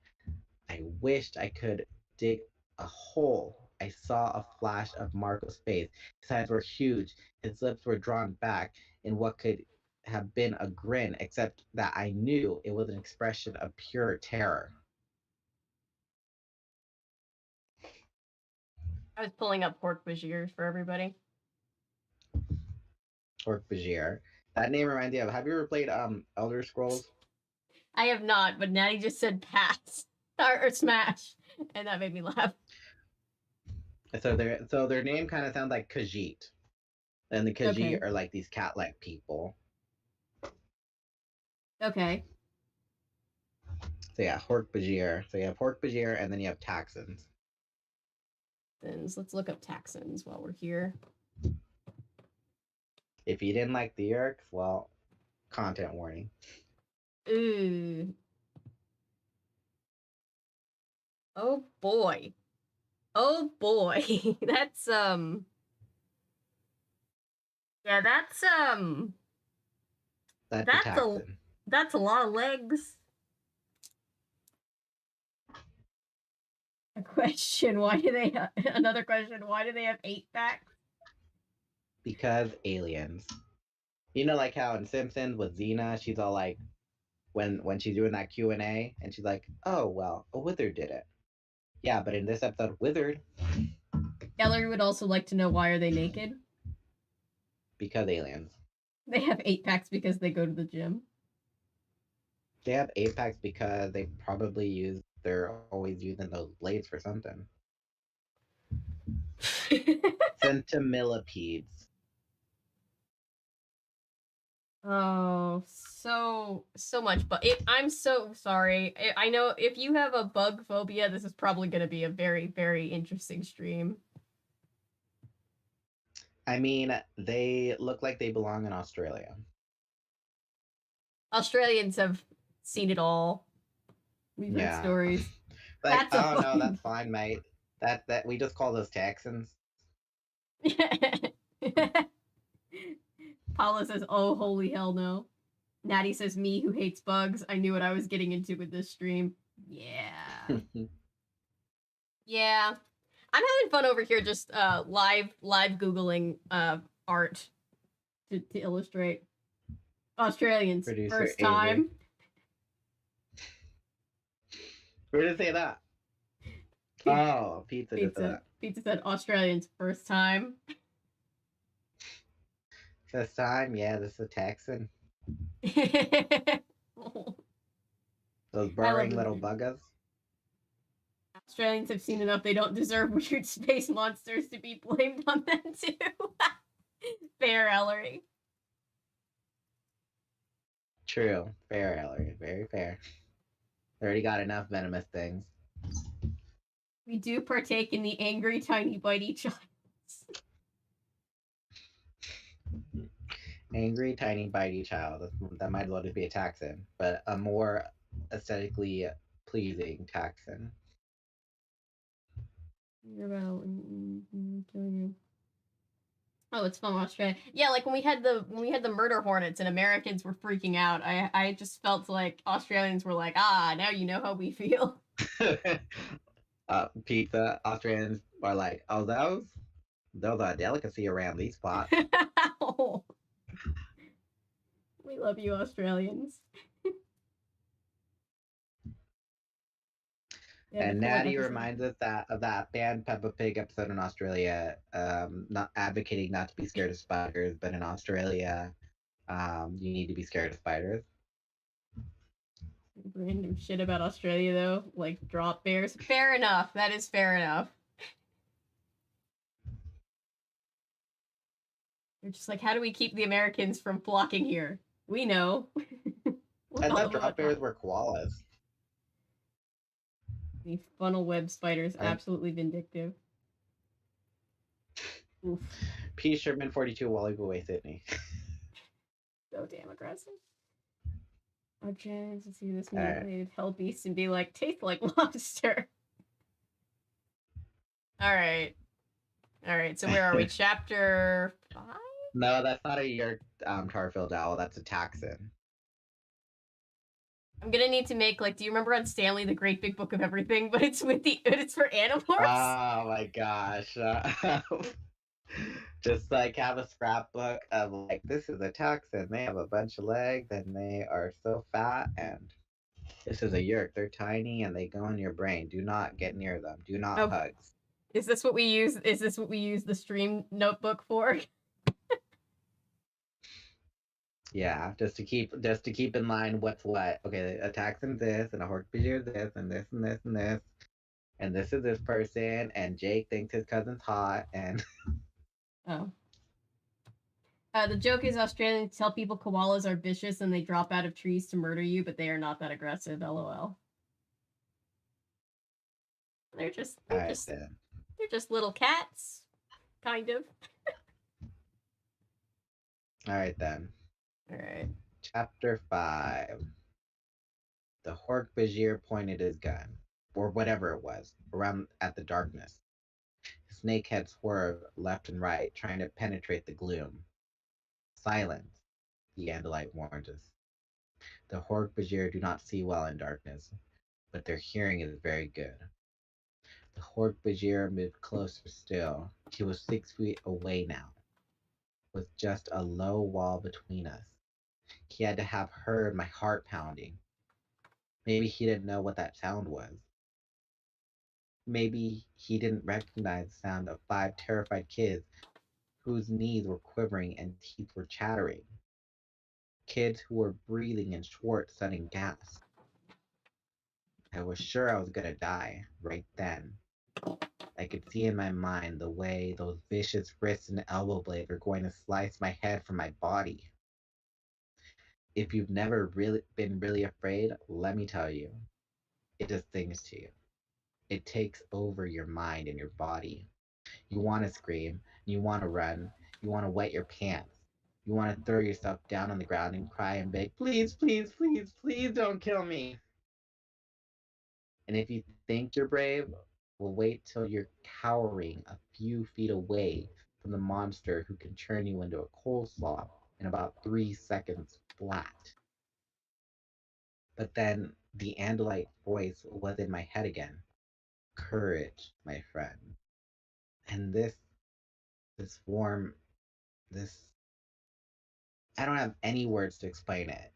I wished I could dig a hole. I saw a flash of Marco's face. His eyes were huge. His lips were drawn back in what could have been a grin, except that I knew it was an expression of pure terror. I was pulling up Pork Bajir for everybody. Or Bajir. That name reminds me of. Have you ever played Elder Scrolls? I have not, but Natty just said pass or smash, and that made me laugh. So their name kind of sounds like Khajiit, and the Khajiit are like these cat-like people. Okay. So yeah, Hork Bajir. So you have Hork Bajir, and then you have Taxons. Let's look up Taxons while we're here. If you didn't like the Yeerks, well, content warning. Ooh. Oh boy. Oh boy. That's yeah, that's that's a lot of legs. A question, another question, why do they have 8 backs? Because aliens. You know, like how in Simpsons with Xena, she's all like, when she's doing that Q&A, and she's like, oh, well, a wizard did it. Yeah, but in this episode, wizard. Ellery would also like to know, why are they naked? Because aliens. They have 8 packs because they go to the gym. They have 8 packs because they probably they're always using those blades for something. Centimillipedes. Oh, so much, but I'm so sorry. I know if you have a bug phobia, this is probably going to be a very, very interesting stream. I mean, they look like they belong in Australia. Australians have seen it all. We've heard stories. Like, oh no, that's fine, mate. That we just call those Texans. Paula says, oh, holy hell no. Natty says, me who hates bugs. I knew what I was getting into with this stream. Yeah. Yeah. I'm having fun over here just live Googling art to illustrate. Australians. Producer first time. Where did it say that? Oh, Pizza did that. Pizza said Australians first time. This time, yeah, this is a Texan. Those burrowing little buggers. Australians have seen enough. They don't deserve weird space monsters to be blamed on them too. Fair, Ellery. True. Fair, Ellery. Very fair. They already got enough venomous things. We do partake in the angry, tiny, bitey child. Angry, tiny, bitey child. That might as well just be a Taxon, but a more aesthetically pleasing Taxon. You're about killing you. Oh, it's from Australia. Yeah, like when we had the murder hornets and Americans were freaking out, I just felt like Australians were like, ah, now you know how we feel. Pizza. Australians are like, oh, those are a delicacy around these parts. Oh, we love you, Australians. Yeah, the And Pullen Natty episode. reminds us that of that banned Peppa Pig episode in Australia, not advocating not to be scared of spiders, but in Australia, you need to be scared of spiders. Random shit about Australia though, like drop bears. Fair enough. That is fair enough. They're just like, how do we keep the Americans from flocking here? We know. We'll I call thought them drop bears were koalas. The funnel web spiders, Or absolutely vindictive. Oof. P. Sherman 42 Wally away Sydney. So damn aggressive. Our gens to see this All right. mutilated hell beast and be like, taste like lobster. Alright. Alright, so where are we? Chapter 5? No, that's not a Yerk Tarfield owl. That's a Taxon. I'm gonna need to make, like, do you remember on Stanley, the Great Big Book of Everything, but it's for Animorphs? Oh my gosh. Just like have a scrapbook of like, this is a Taxon. They have a bunch of legs and they are so fat. And this is a Yerk. They're tiny and they go in your brain. Do not get near them. Do not hugs. Is this what we use? Is this what we use the stream notebook for? Yeah, just to keep in line what's what. Okay, a Taxon this and a Hork-Bajir this and this and this and this. And this is this person and Jake thinks his cousin's hot and Oh. The joke is Australians tell people koalas are vicious and they drop out of trees to murder you, but they are not that aggressive. LOL. They're just little cats, kind of. All right then. All right. Chapter 5. The Hork-Bajir pointed his gun, or whatever it was, around at the darkness. His snakehead swerved left and right, trying to penetrate the gloom. Silence, the Andalite warned us. The Hork-Bajir do not see well in darkness, but their hearing is very good. The Hork-Bajir moved closer still. He was 6 feet away now, with just a low wall between us. He had to have heard my heart pounding. Maybe he didn't know what that sound was. Maybe he didn't recognize the sound of 5 terrified kids whose knees were quivering and teeth were chattering. Kids who were breathing in short, sudden gasps. I was sure I was gonna die right then. I could see in my mind the way those vicious wrists and elbow blades were going to slice my head from my body. If you've never been really afraid, let me tell you, it does things to you. It takes over your mind and your body. You want to scream, you want to run, you want to wet your pants. You want to throw yourself down on the ground and cry and beg, please, please, please, please don't kill me. And if you think you're brave, well, wait till you're cowering a few feet away from the monster who can turn you into a coleslaw in about 3 seconds flat. But then the Andalite voice was in my head again. Courage, my friend. And this warm, I don't have any words to explain it.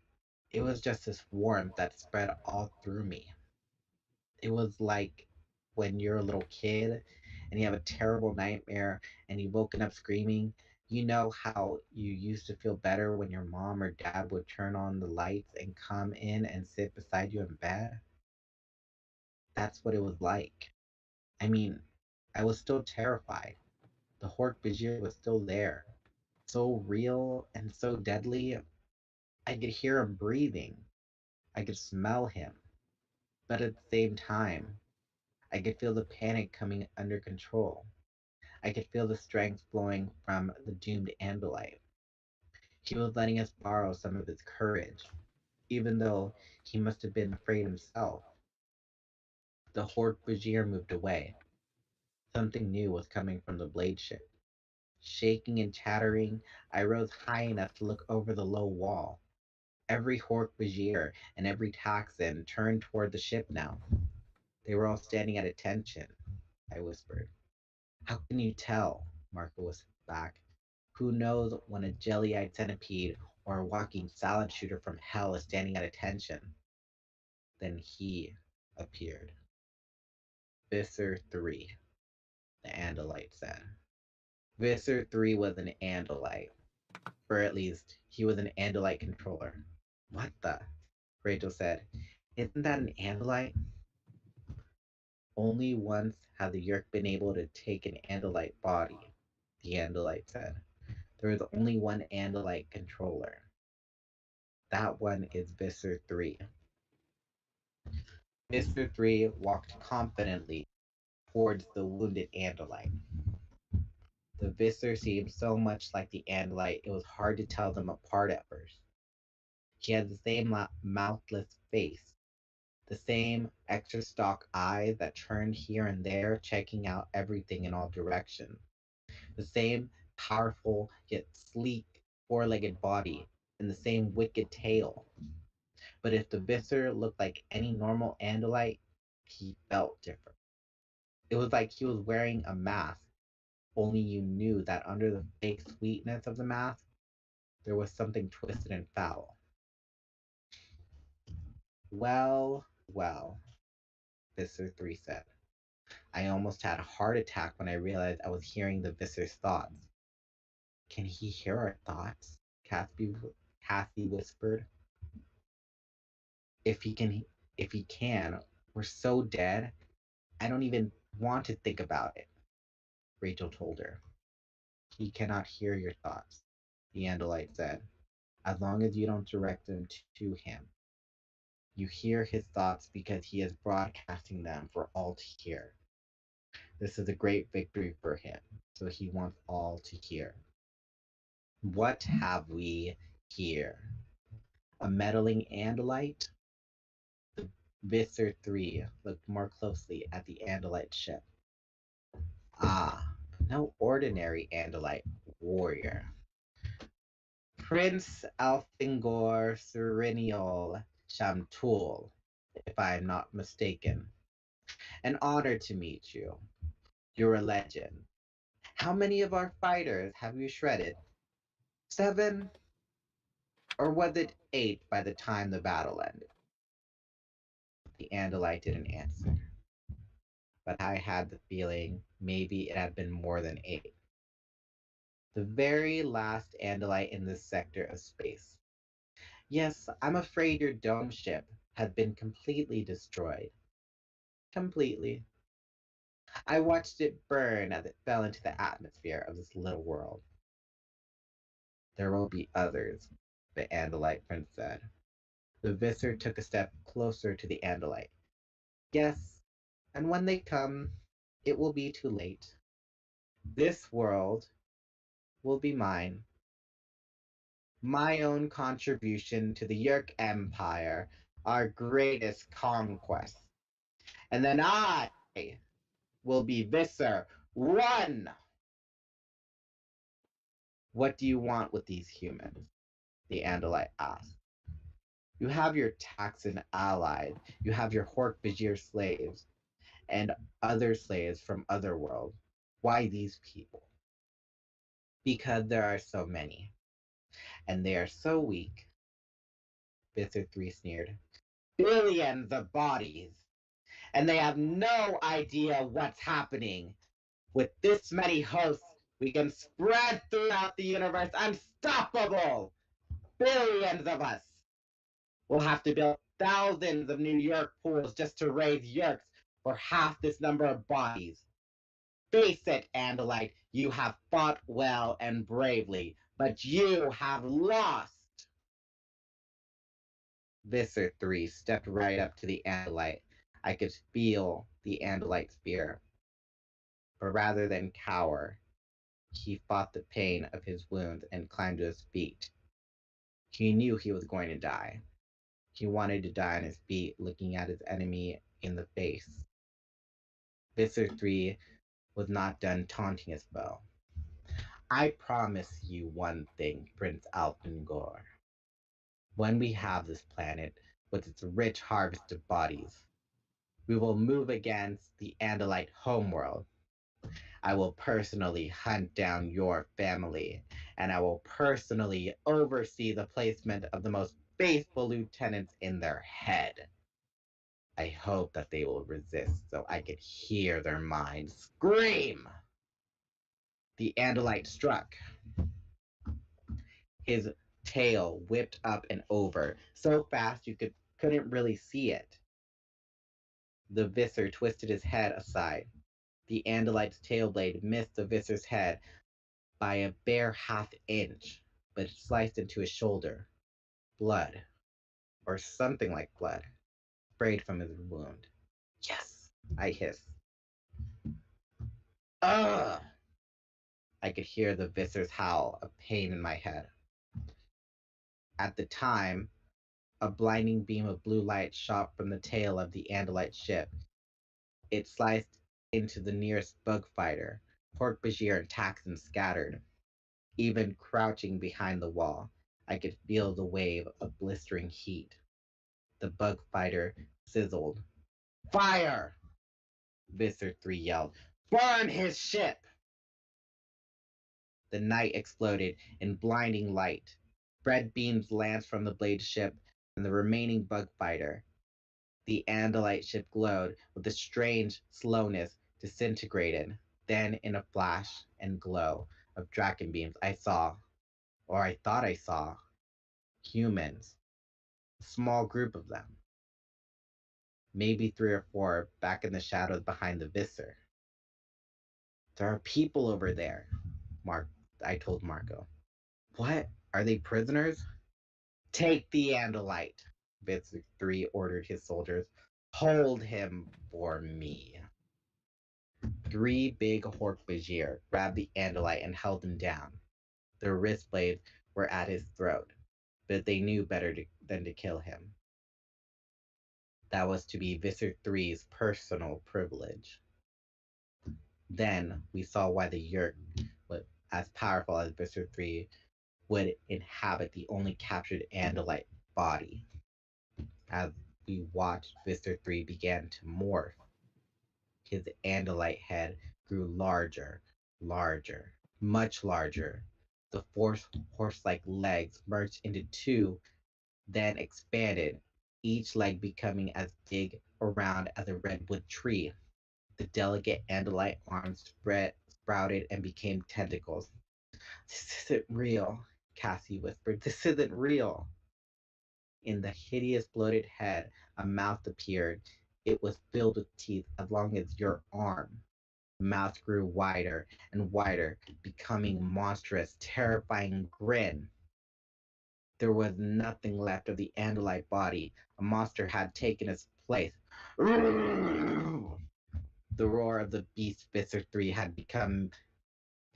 It was just this warmth that spread all through me. It was like when you're a little kid and you have a terrible nightmare and you've woken up screaming. You know how you used to feel better when your mom or dad would turn on the lights and come in and sit beside you in bed? That's what it was like. I mean, I was still terrified. The Hork-Bajir was still there. So real and so deadly. I could hear him breathing. I could smell him. But at the same time, I could feel the panic coming under control. I could feel the strength flowing from the doomed Andalite. He was letting us borrow some of his courage, even though he must have been afraid himself. The Hork-Bajir moved away. Something new was coming from the blade ship. Shaking and chattering, I rose high enough to look over the low wall. Every Hork-Bajir and every Taxon turned toward the ship now. They were all standing at attention, I whispered. How can you tell? Marco whispered back. Who knows when a jelly-eyed centipede or a walking salad shooter from hell is standing at attention? Then he appeared. Visser 3, the Andalite said. Visser 3 was an Andalite. Or at least, he was an Andalite controller. What the? Rachel said. Isn't that an Andalite? Only once had the Yerk been able to take an Andalite body, the Andalite said. There is only one Andalite controller. That one is Visser 3. Visser 3 walked confidently towards the wounded Andalite. The Visser seemed so much like the Andalite it was hard to tell them apart at first. He had the same mouthless face, the same extra stock eyes that turned here and there, checking out everything in all directions, the same powerful yet sleek four-legged body, and the same wicked tail. But if the Visser looked like any normal Andalite, he felt different. It was like he was wearing a mask, only you knew that under the fake sweetness of the mask, there was something twisted and foul. Well, well, Visser 3 said. I almost had a heart attack when I realized I was hearing the Visser's thoughts. Can he hear our thoughts? Cassie whispered. If he can, we're so dead, I don't even want to think about it, Rachel told her. He cannot hear your thoughts, the Andalite said, as long as you don't direct them to him. You hear his thoughts because he is broadcasting them for all to hear. This is a great victory for him, so he wants all to hear. What have we here? A meddling Andalite? Visser 3 looked more closely at the Andalite ship. Ah, no ordinary Andalite warrior. Prince Alfingor Sereniol Shamtul, if I am not mistaken. An honor to meet you. You're a legend. How many of our fighters have you shredded? 7? Or was it 8 by the time the battle ended? The Andalite didn't answer, but I had the feeling maybe it had been more than 8. The very last Andalite in this sector of space. Yes, I'm afraid your dome ship has been completely destroyed. Completely. I watched it burn as it fell into the atmosphere of this little world. There will be others, the Andalite prince said. The Visser took a step closer to the Andalite. Yes, and when they come, it will be too late. This world will be mine. My own contribution to the Yerk Empire, our greatest conquest. And then I will be Visser 1. What do you want with these humans? The Andalite asked. You have your Taxon allies, you have your Hork-Bajir slaves, and other slaves from other worlds. Why these people? Because there are so many, and they are so weak. Visser 3 sneered. Billions of bodies, and they have no idea what's happening. With this many hosts, we can spread throughout the universe unstoppable. Billions of us. We'll have to build thousands of New York pools just to raise Yerks for half this number of bodies. Face it, Andalite, you have fought well and bravely, but you have lost. Visser 3 stepped right up to the Andalite. I could feel the Andalite's fear. But rather than cower, he fought the pain of his wounds and climbed to his feet. He knew he was going to die. He wanted to die on his feet, looking at his enemy in the face. Visser 3 was not done taunting his foe. I promise you one thing, Prince Alpengor. When we have this planet with its rich harvest of bodies, we will move against the Andalite homeworld. I will personally hunt down your family, and I will personally oversee the placement of the most faithful lieutenants in their head. I hope that they will resist so I can hear their minds scream. The Andalite struck. His tail whipped up and over, so fast you couldn't really see it. The visor twisted his head aside. The Andalite's tail blade missed the visor's head by a bare half-inch, but it sliced into his shoulder. Blood, or something like blood, sprayed from his wound. Yes, I hissed. Ugh! I could hear the visor's howl of pain in my head. At the time, a blinding beam of blue light shot from the tail of the Andalite ship. It sliced into the nearest bug fighter. Hork-Bajir and Taxon scattered. Even crouching behind the wall, I could feel the wave of blistering heat. The bug fighter sizzled. Fire! Visser 3 yelled. Burn his ship! The night exploded in blinding light. Red beams lanced from the blade ship and the remaining bug fighter. The Andalite ship glowed with a strange slowness, disintegrated. Then, in a flash and glow of Draken beams, I saw, or I thought I saw, humans. A small group of them. Maybe 3 or 4 back in the shadows behind the visor. There are people over there, I told Marco. What? Are they prisoners? Take the Andalite, Visor 3 ordered his soldiers. Hold him for me. 3 big Hork-Bajir grabbed the Andalite and held him down. Their wrist blades were at his throat, but they knew better than to kill him. That was to be Visser 3's personal privilege. Then we saw why the Yeerk, as powerful as Visser 3, would inhabit the only captured Andalite body. As we watched, Visser 3 began to morph. His Andalite head grew larger, much larger. The 4 horse-like legs merged into 2, then expanded, each leg becoming as big around as a redwood tree. The delicate Andalite arms sprouted and became tentacles. This isn't real, Cassie whispered. This isn't real. In the hideous bloated head, a mouth appeared. It was filled with teeth as long as your arm. The mouth grew wider and wider, becoming a monstrous, terrifying grin. There was nothing left of the Andalite body. A monster had taken its place. The roar of the beast Visser 3 had become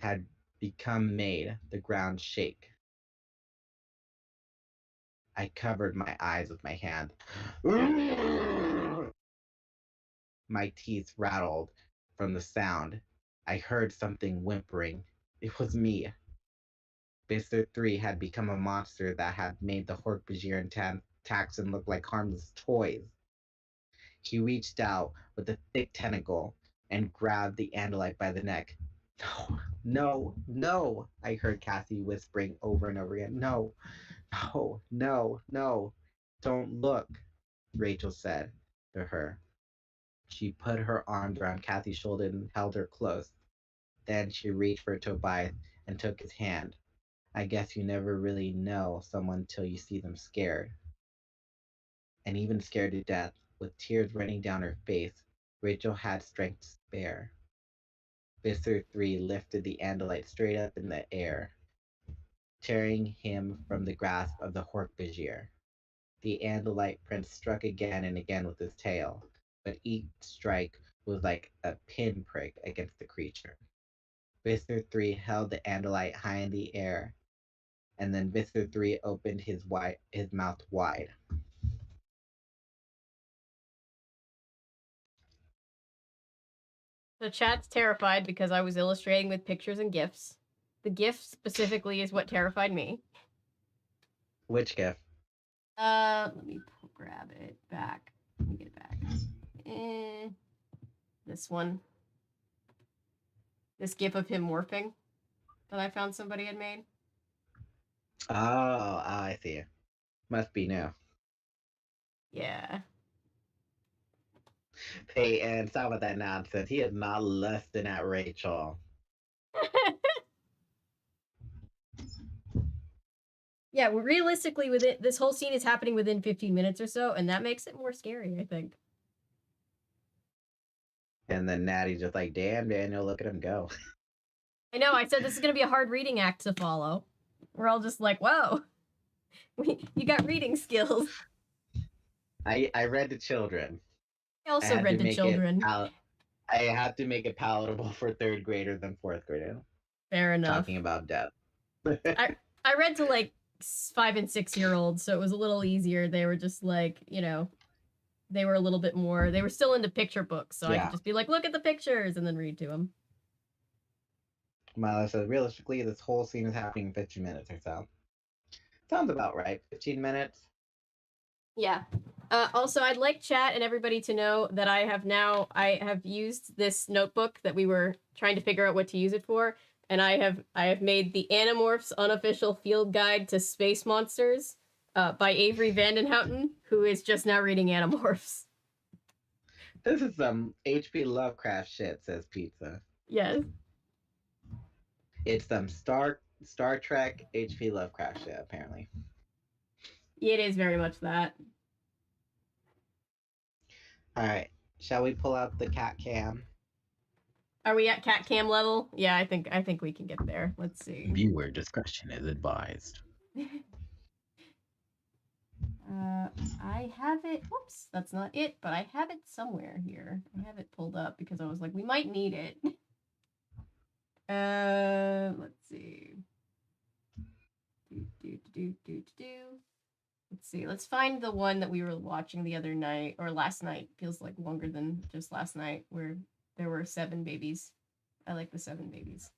made the ground shake. I covered my eyes with my hand. My teeth rattled from the sound. I heard something whimpering. It was me. Visser 3 had become a monster that had made the Hork-Bajir and Taxon look like harmless toys. He reached out with a thick tentacle and grabbed the Andalite by the neck. No, no, no, I heard Cassie whispering over and over again. No, no, no, no. Don't look, Rachel said to her. She put her arms around Cassie's shoulder and held her close. Then she reached for Tobias and took his hand. I guess you never really know someone till you see them scared. And even scared to death, with tears running down her face, Rachel had strength to spare. Visser 3 lifted the Andalite straight up in the air, tearing him from the grasp of the Hork-Bajir. The Andalite prince struck again and again with his tail, but each strike was like a pinprick against the creature. Visser 3 held the Andalite high in the air, and then Visser 3 opened his mouth wide. The chat's terrified because I was illustrating with pictures and GIFs. The GIF specifically is what terrified me. Which GIF? Let me grab it back. Let me get it back. This one. This GIF of him morphing that I found somebody had made. Oh, I see. Must be new. Yeah. Peyton, stop with that nonsense. He is not lusting at Rachel. Yeah, well, realistically, with it, this whole scene is happening within 15 minutes or so, and that makes it more scary, I think. And then Natty's just like, damn, Daniel, look at him go. I know, I said this is going to be a hard reading act to follow. We're all just like, whoa, you got reading skills. I read to children. I also read to children. I had to make it palatable for third graders and fourth graders. Fair enough. Talking about death. I read to like 5 and 6 year olds, so it was a little easier. They were just like, you know, they were a little bit more, they were still into picture books, so I could just be like, look at the pictures, and then read to them. Milo says, realistically, this whole scene is happening in 15 minutes or so. Sounds about right. 15 minutes? Yeah. Also, I'd like chat and everybody to know that I have used this notebook that we were trying to figure out what to use it for, and I have made the Animorphs Unofficial Field Guide to Space Monsters by Avery Vandenhouten, who is just now reading Animorphs. This is some H.P. Lovecraft shit, says Pizza. Yes. It's some Star Trek H.P. Lovecraft shit, apparently. It is very much that. Alright, shall we pull out the cat cam? Are we at cat cam level? Yeah, I think we can get there. Let's see. Viewer discretion is advised. I have it. Whoops, that's not it, but I have it somewhere here. I have it pulled up because I was like, we might need it. Let's see. Let's see. Let's find the one that we were watching the other night, or last night. Feels like longer than just last night, where there were 7 babies. I like the 7 babies.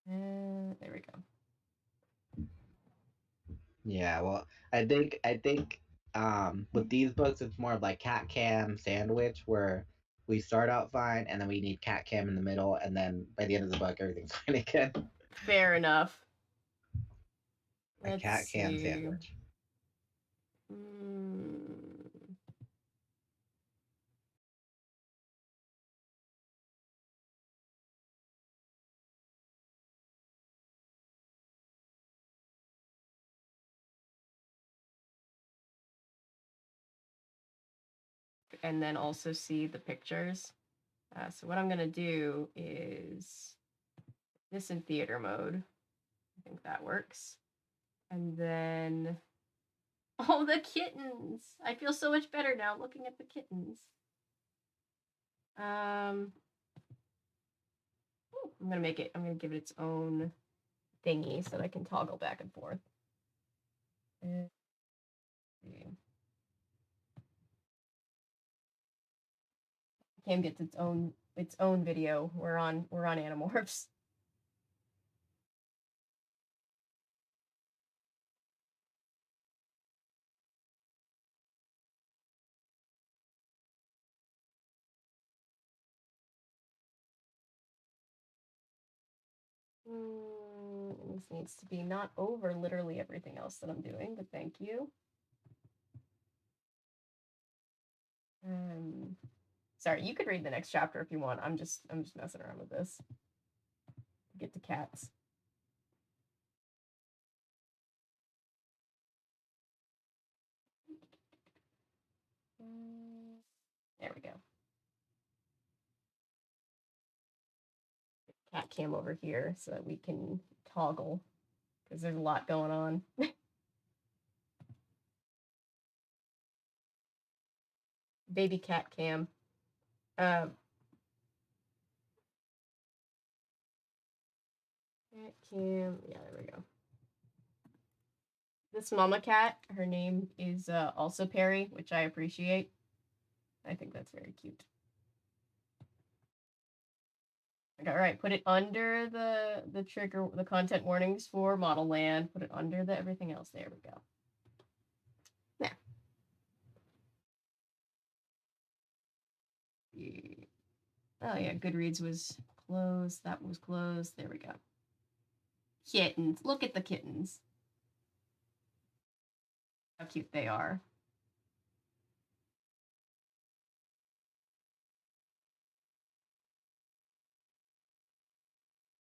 There we go. Yeah, well, I think with these books, it's more of like cat cam sandwich, where we start out fine, and then we need cat cam in the middle, and then by the end of the book, everything's fine again. Fair enough. A cat cam sandwich. And then also see the pictures. So what I'm going to do is this in theater mode. I think that works. And then, oh, the kittens. I feel so much better now looking at the kittens. I'm going to give it its own thingy so that I can toggle back and forth. Cam gets its own video. We're on Animorphs. This needs to be not over literally everything else that I'm doing, but thank you. Sorry, you could read the next chapter if you want. I'm just messing around with this. Get to cats. There we go. Cat cam over here so that we can toggle, because there's a lot going on. Baby cat cam. Cat cam. Yeah, there we go. This mama cat, her name is also Perry, which I appreciate. I think that's very cute. All right, put it under the trigger, the content warnings for Model Land. Put it under the everything else. There we go. Yeah. Oh yeah, Goodreads was closed. That was closed. There we go. Kittens. Look at the kittens. How cute they are.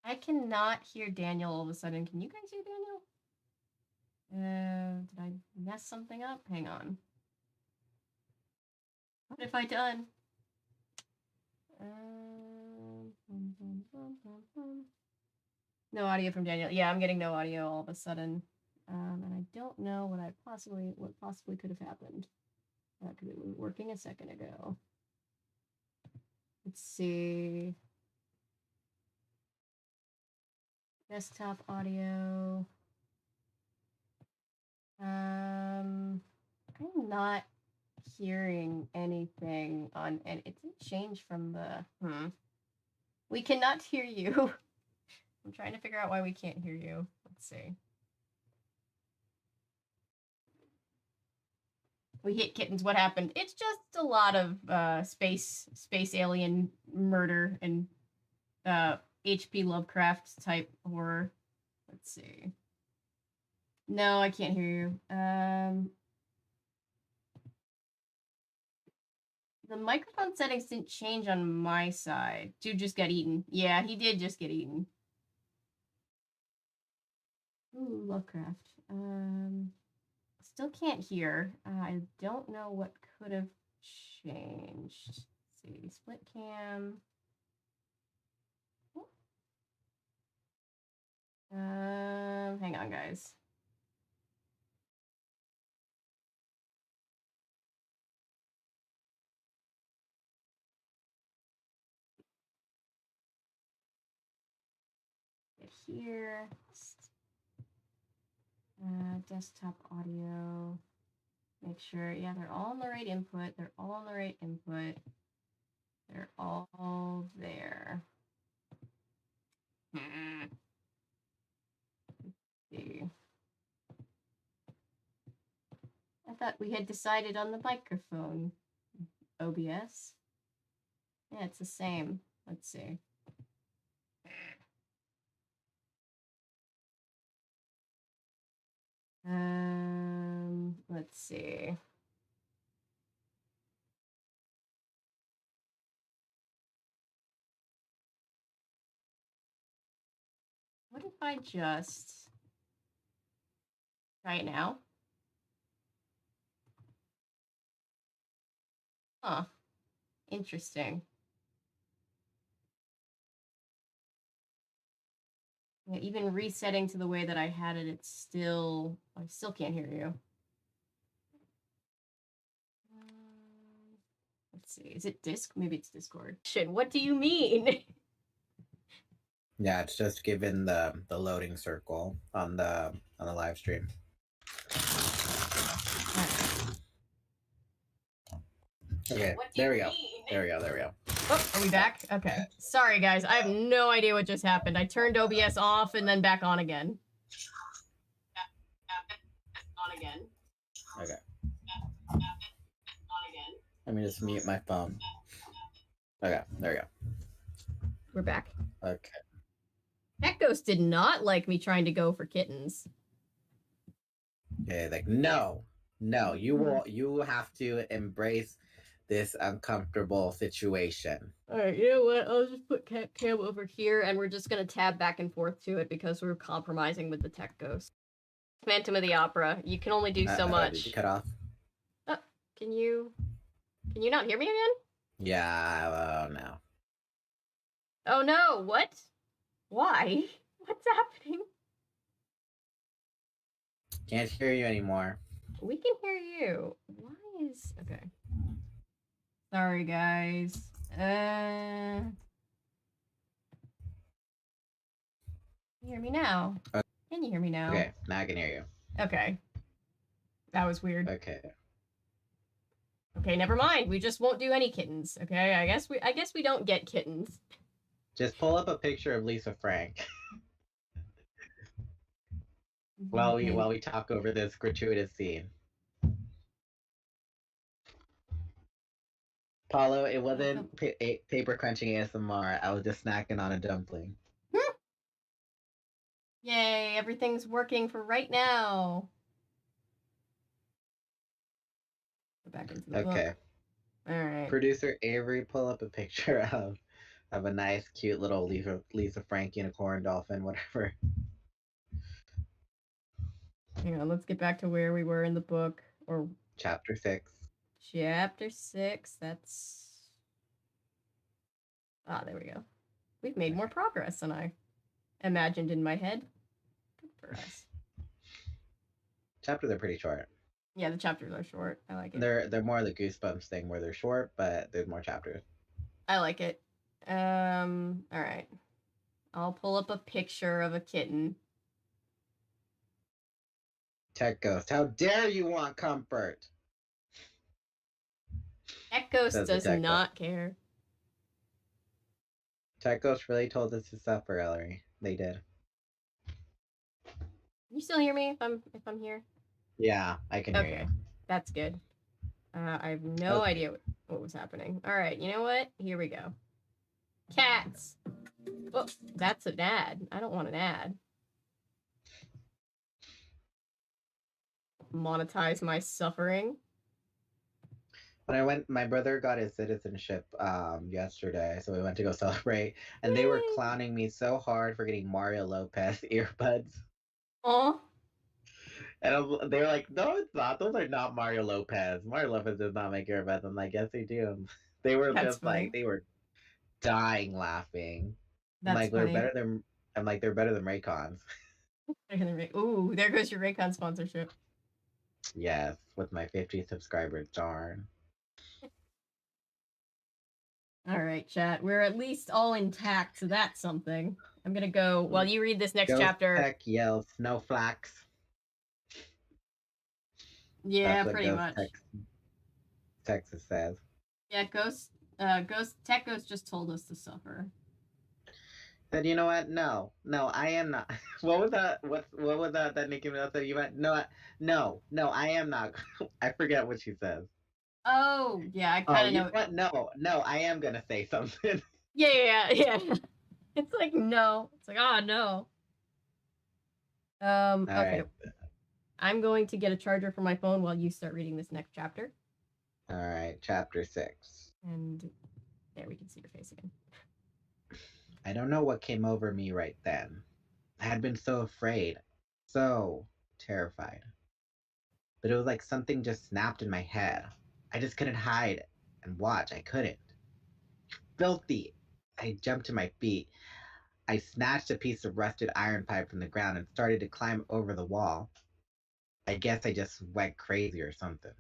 I cannot hear Daniel all of a sudden. Can you guys hear Daniel? Did I mess something up? Hang on. What have I done? No audio from Daniel. Yeah, I'm getting no audio all of a sudden. And I don't know what possibly could have happened. Because it was working a second ago. Let's see. Desktop audio. I'm not hearing anything on, and it didn't change from the. We cannot hear you. I'm trying to figure out why we can't hear you. Let's see. We hit kittens. What happened? It's just a lot of space alien murder and H.P. Lovecraft type horror. Let's see. No, I can't hear you. The microphone settings didn't change on my side. Dude just got eaten. Yeah, he did just get eaten. Ooh, Lovecraft. Still can't hear. I don't know what could have changed. Let's see, split cam. Hang on, guys. Get here. Desktop audio. Make sure, yeah, they're all on the right input. They're all on the right input. They're all there. Let's see. I thought we had decided on the microphone. OBS. Yeah, it's the same. Let's see. Let's see. What if I just try it now? Huh. Interesting. Yeah, even resetting to the way that I had it, I still can't hear you. Let's see. Is it Disc? Maybe it's Discord. Shit, what do you mean? Yeah, it's just given the loading circle on the live stream. Okay, there we go. There we go. Oh, are we back? Okay. Sorry, guys. I have no idea what just happened. I turned OBS off and then back on again. Okay. Let me just mute my phone. Okay, there we go. We're back. Okay. Echoes did not like me trying to go for kittens. Okay, like no, you have to embrace this uncomfortable situation. All right, you know what? I'll just put cam over here, and we're just gonna tab back and forth to it because we're compromising with the tech ghost. Phantom of the Opera. You can only do so much. Did you cut off? Can you not hear me again? Yeah. Oh no. Oh no! What? Why? What's happening? Can't hear you anymore. We can hear you. Why is... Okay. Sorry, guys. Can you hear me now? Can you hear me now? Okay, now I can hear you. Okay. That was weird. Okay. Okay, never mind. We just won't do any kittens. Okay, I guess we don't get kittens. Just pull up a picture of Lisa Frank while we talk over this gratuitous scene. Paulo, it wasn't paper crunching ASMR. I was just snacking on a dumpling. Yay, everything's working for right now. Go back into the book. All right. Producer Avery, pull up a picture of a nice, cute little Lisa Frank unicorn dolphin, whatever. Hang on, let's get back to where we were in the book. Or Chapter 6. Chapter 6, that's... Ah, there we go. We've made more progress than I imagined in my head. Good for us. Chapters are pretty short. Yeah, the chapters are short. I like it. They're more the Goosebumps thing where they're short, but there's more chapters. I like it. All right. I'll pull up a picture of a kitten. Tech Ghost, how dare you want comfort? Tech Ghost does not care. Tech Ghost really told us to suffer, Ellery. They did. You still hear me if I'm here? Yeah, I can hear you. That's good. I have no idea what was happening. All right, you know what? Here we go. Cats. Oh, that's an ad. I don't want an ad. Monetize my suffering. When I went, my brother got his citizenship yesterday, so we went to go celebrate, and they were clowning me so hard for getting Mario Lopez earbuds. Aw. And they were like, "No, it's not. Those are not Mario Lopez. Mario Lopez does not make earbuds." I'm like, "Yes, they do." They were just funny. Like, they were dying laughing. I'm like, funny. They're better than Raycons. Ooh, there goes your Raycon sponsorship. Yes, with my 50 subscribers, darn. All right, chat. We're at least all intact, so that's something. I'm gonna go while you read this next chapter. Tech yells snowflakes. Yeah, pretty much. Texas says. Yeah, Tech Ghost just told us to suffer. Said, you know what? No, I am not. What was that? What was that Nicki Minaj said? You went, no, I am not. I forget what she says. Oh, yeah, I kind of know. What? No, I am gonna say something. Yeah. It's like no. It's like no. Okay. Right. I'm going to get a charger for my phone while you start reading this next chapter. All right, chapter 6. And there we can see your face again. I don't know what came over me right then. I had been so afraid, so terrified. But it was like something just snapped in my head. I just couldn't hide and watch. I couldn't. Filthy! I jumped to my feet. I snatched a piece of rusted iron pipe from the ground and started to climb over the wall. I guess I just went crazy or something.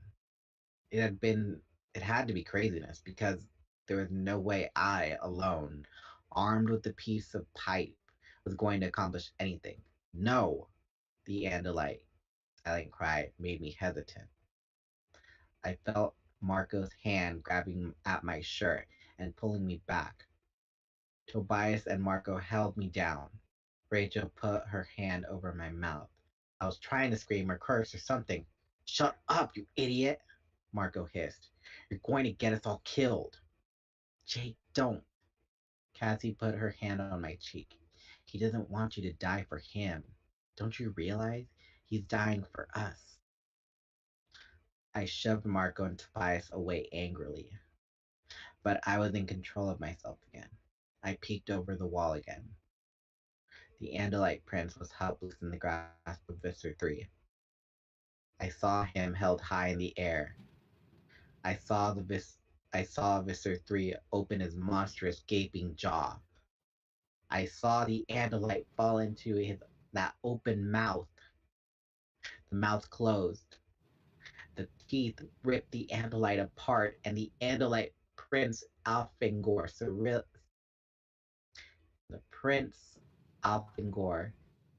It had to be craziness because there was no way I, alone, armed with a piece of pipe, was going to accomplish anything. No! The Andalite silent cry made me hesitant. I felt Marco's hand grabbing at my shirt and pulling me back. Tobias and Marco held me down. Rachel put her hand over my mouth. I was trying to scream or curse or something. "Shut up, you idiot!" Marco hissed. "You're going to get us all killed." "Jake, don't." Cassie put her hand on my cheek. "He doesn't want you to die for him. Don't you realize? He's dying for us." I shoved Marco and Tobias away angrily. But I was in control of myself again. I peeked over the wall again. The Andalite prince was helpless in the grasp of Visser 3. I saw him held high in the air. I saw Visser 3 open his monstrous gaping jaw. I saw the Andalite fall into that open mouth. The mouth closed. The teeth ripped the Andalite apart, and the Andalite Prince Alfingor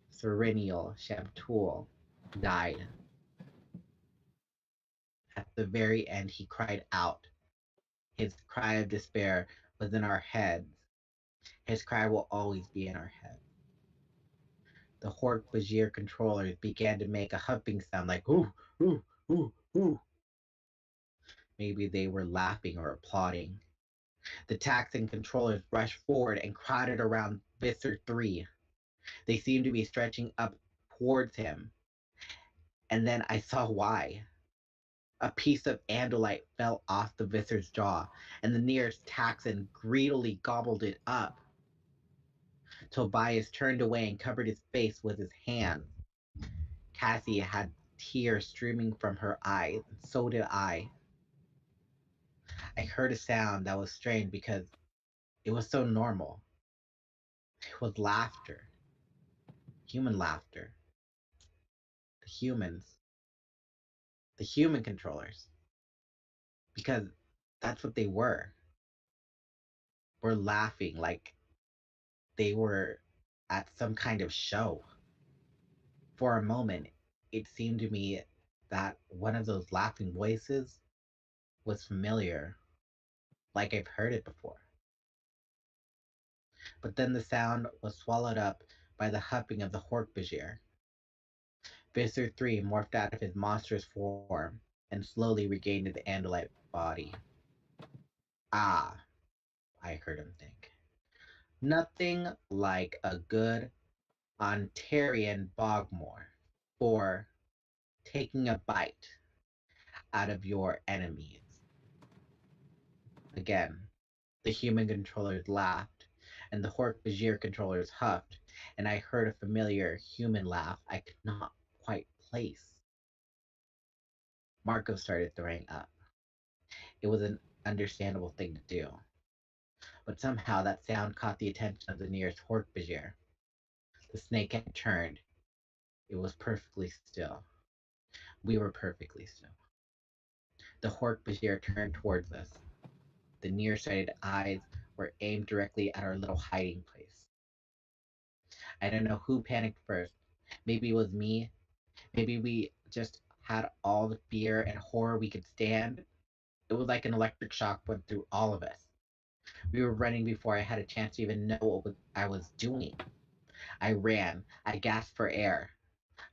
Serenial Shamtul died. At the very end, he cried out. His cry of despair was in our heads. His cry will always be in our head. The Hork Bajir controllers began to make a humping sound like ooh, ooh, ooh, ooh. Maybe they were laughing or applauding. The Taxon controllers rushed forward and crowded around Visser 3. They seemed to be stretching up towards him. And then I saw why. A piece of andalite fell off the Visser's jaw, and the nearest Taxon greedily gobbled it up. Tobias turned away and covered his face with his hand. Cassie had tears streaming from her eyes, and so did I. I heard a sound that was strange because it was so normal. It was laughter. Human laughter. The humans. The human controllers. Because that's what they were. Were laughing like they were at some kind of show. For a moment, it seemed to me that one of those laughing voices was familiar, like I've heard it before. But then the sound was swallowed up by the huffing of the Hork-Bajir. Visser 3 morphed out of his monstrous form and slowly regained his Andalite body. Ah, I heard him think. Nothing like a good Ontarian bogmore for taking a bite out of your enemies. Again, the human controllers laughed, and the Hork Bajir controllers huffed, and I heard a familiar human laugh I could not quite place. Marco started throwing up. It was an understandable thing to do. But somehow that sound caught the attention of the nearest Hork Bajir. The snake had turned. It was perfectly still. We were perfectly still. The Hork Bajir turned towards us. The nearsighted eyes were aimed directly at our little hiding place. I don't know who panicked first. Maybe it was me. Maybe we just had all the fear and horror we could stand. It was like an electric shock went through all of us. We were running before I had a chance to even know what I was doing. I ran. I gasped for air.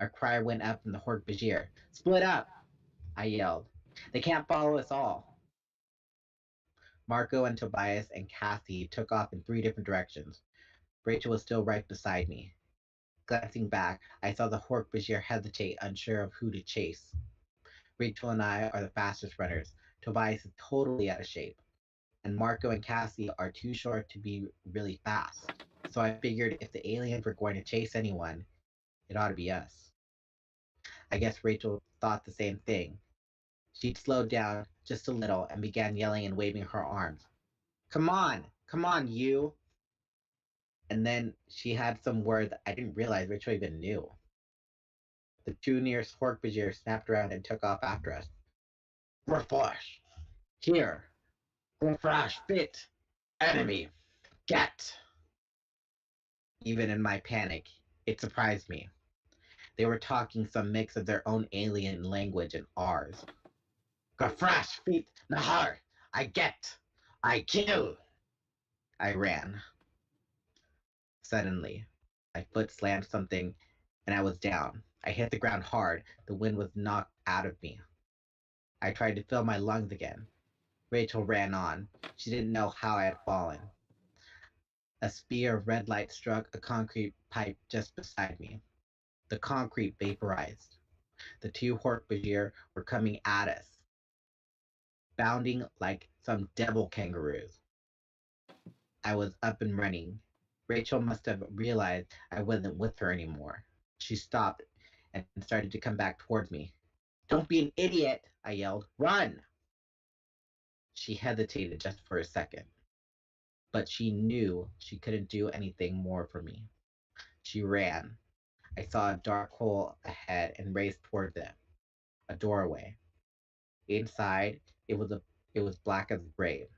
A cry went up from the Hork Bajir. Split up! I yelled. They can't follow us all. Marco and Tobias and Cassie took off in 3 different directions. Rachel was still right beside me. Glancing back, I saw the Hork Bajir hesitate, unsure of who to chase. Rachel and I are the fastest runners. Tobias is totally out of shape. And Marco and Cassie are too short to be really fast. So I figured if the aliens were going to chase anyone, it ought to be us. I guess Rachel thought the same thing. She slowed down just a little and began yelling and waving her arms. Come on, you! And then she had some words I didn't realize Rachel even knew. The 2 nearest Hork-Bajir snapped around and took off after us. Refresh! Here! Refresh! Fit! Enemy! Get! Even in my panic, it surprised me. They were talking some mix of their own alien language and ours. Gefresh! Fit! Nahar! I get! I kill! I ran. Suddenly, my foot slammed something and I was down. I hit the ground hard. The wind was knocked out of me. I tried to fill my lungs again. Rachel ran on. She didn't know how I had fallen. A spear of red light struck a concrete pipe just beside me. The concrete vaporized. The 2 Hork-Bajir were coming at us, bounding like some devil kangaroos. I was up and running. Rachel must have realized I wasn't with her anymore. She stopped and started to come back towards me. Don't be an idiot, I yelled. Run! She hesitated just for a second, but she knew she couldn't do anything more for me. She ran. I saw a dark hole ahead and raced toward it. A doorway. Inside, it was black as the grave.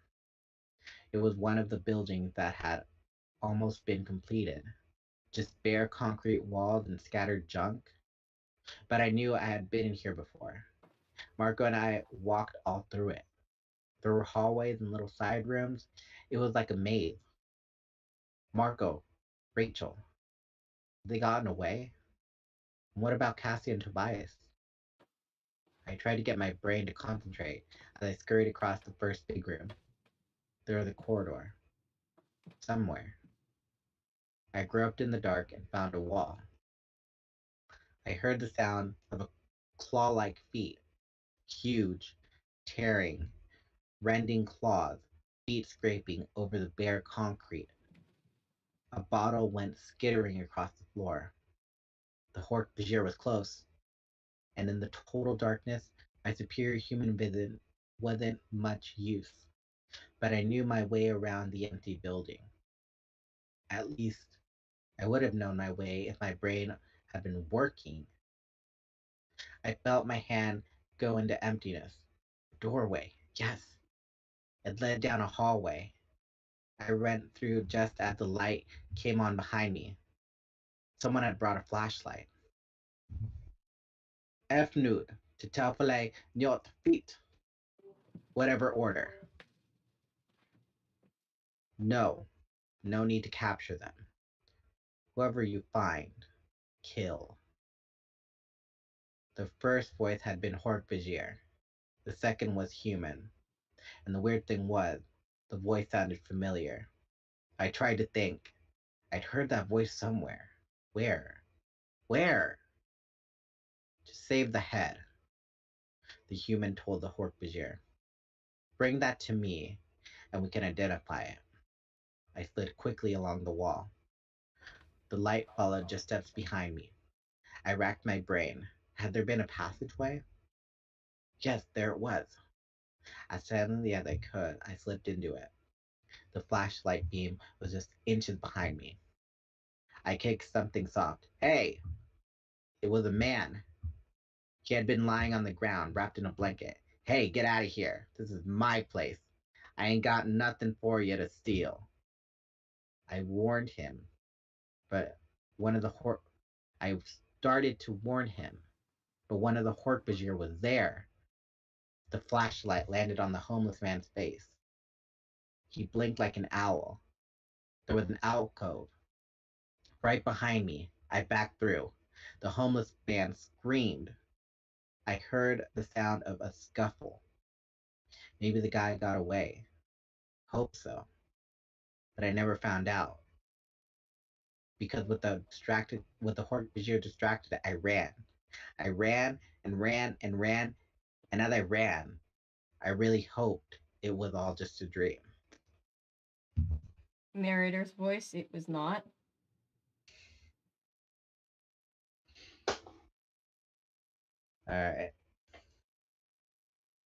It was one of the buildings that had almost been completed. Just bare concrete walls and scattered junk. But I knew I had been in here before. Marco and I walked all through it. There were hallways and little side rooms. It was like a maze. Marco, Rachel, they gotten away? And what about Cassie and Tobias? I tried to get my brain to concentrate as I scurried across the first big room. There was a corridor. Somewhere. I groped in the dark and found a wall. I heard the sound of a claw-like feet. Huge, tearing, rending claws, feet scraping over the bare concrete. A bottle went skittering across the floor. The Hork-Bajir was close, and in the total darkness, my superior human vision wasn't much use. But I knew my way around the empty building. At least, I would have known my way if my brain had been working. I felt my hand go into emptiness. Doorway, yes. It led down a hallway. I went through just as the light came on behind me. Someone had brought a flashlight. Efnud to Taufale Nyot Feet. Whatever order. No, no need to capture them. Whoever you find, kill. The first voice had been Hork-Bajir. The second was human. And the weird thing was, the voice sounded familiar. I tried to think. I'd heard that voice somewhere. Where? Where? To save the head, the human told the Hork-Bajir. Bring that to me, and we can identify it. I slid quickly along the wall. The light followed just steps behind me. I racked my brain. Had there been a passageway? Yes, there it was. As silently as I could, I slipped into it. The flashlight beam was just inches behind me. I kicked something soft. Hey! It was a man. He had been lying on the ground, wrapped in a blanket. Hey, get out of here. This is my place. I ain't got nothing for you to steal. I warned him, but I started to warn him, but one of the Hork-Bajir was there. The flashlight landed on the homeless man's face. He blinked like an owl. There was an alcove. Right behind me, I backed through. The homeless man screamed. I heard the sound of a scuffle. Maybe the guy got away. Hope so. But I never found out. Because with the Hork-Bajir distracted, I ran. I ran and ran and ran, and as I ran, I really hoped it was all just a dream. Narrator's voice, it was not. Alright.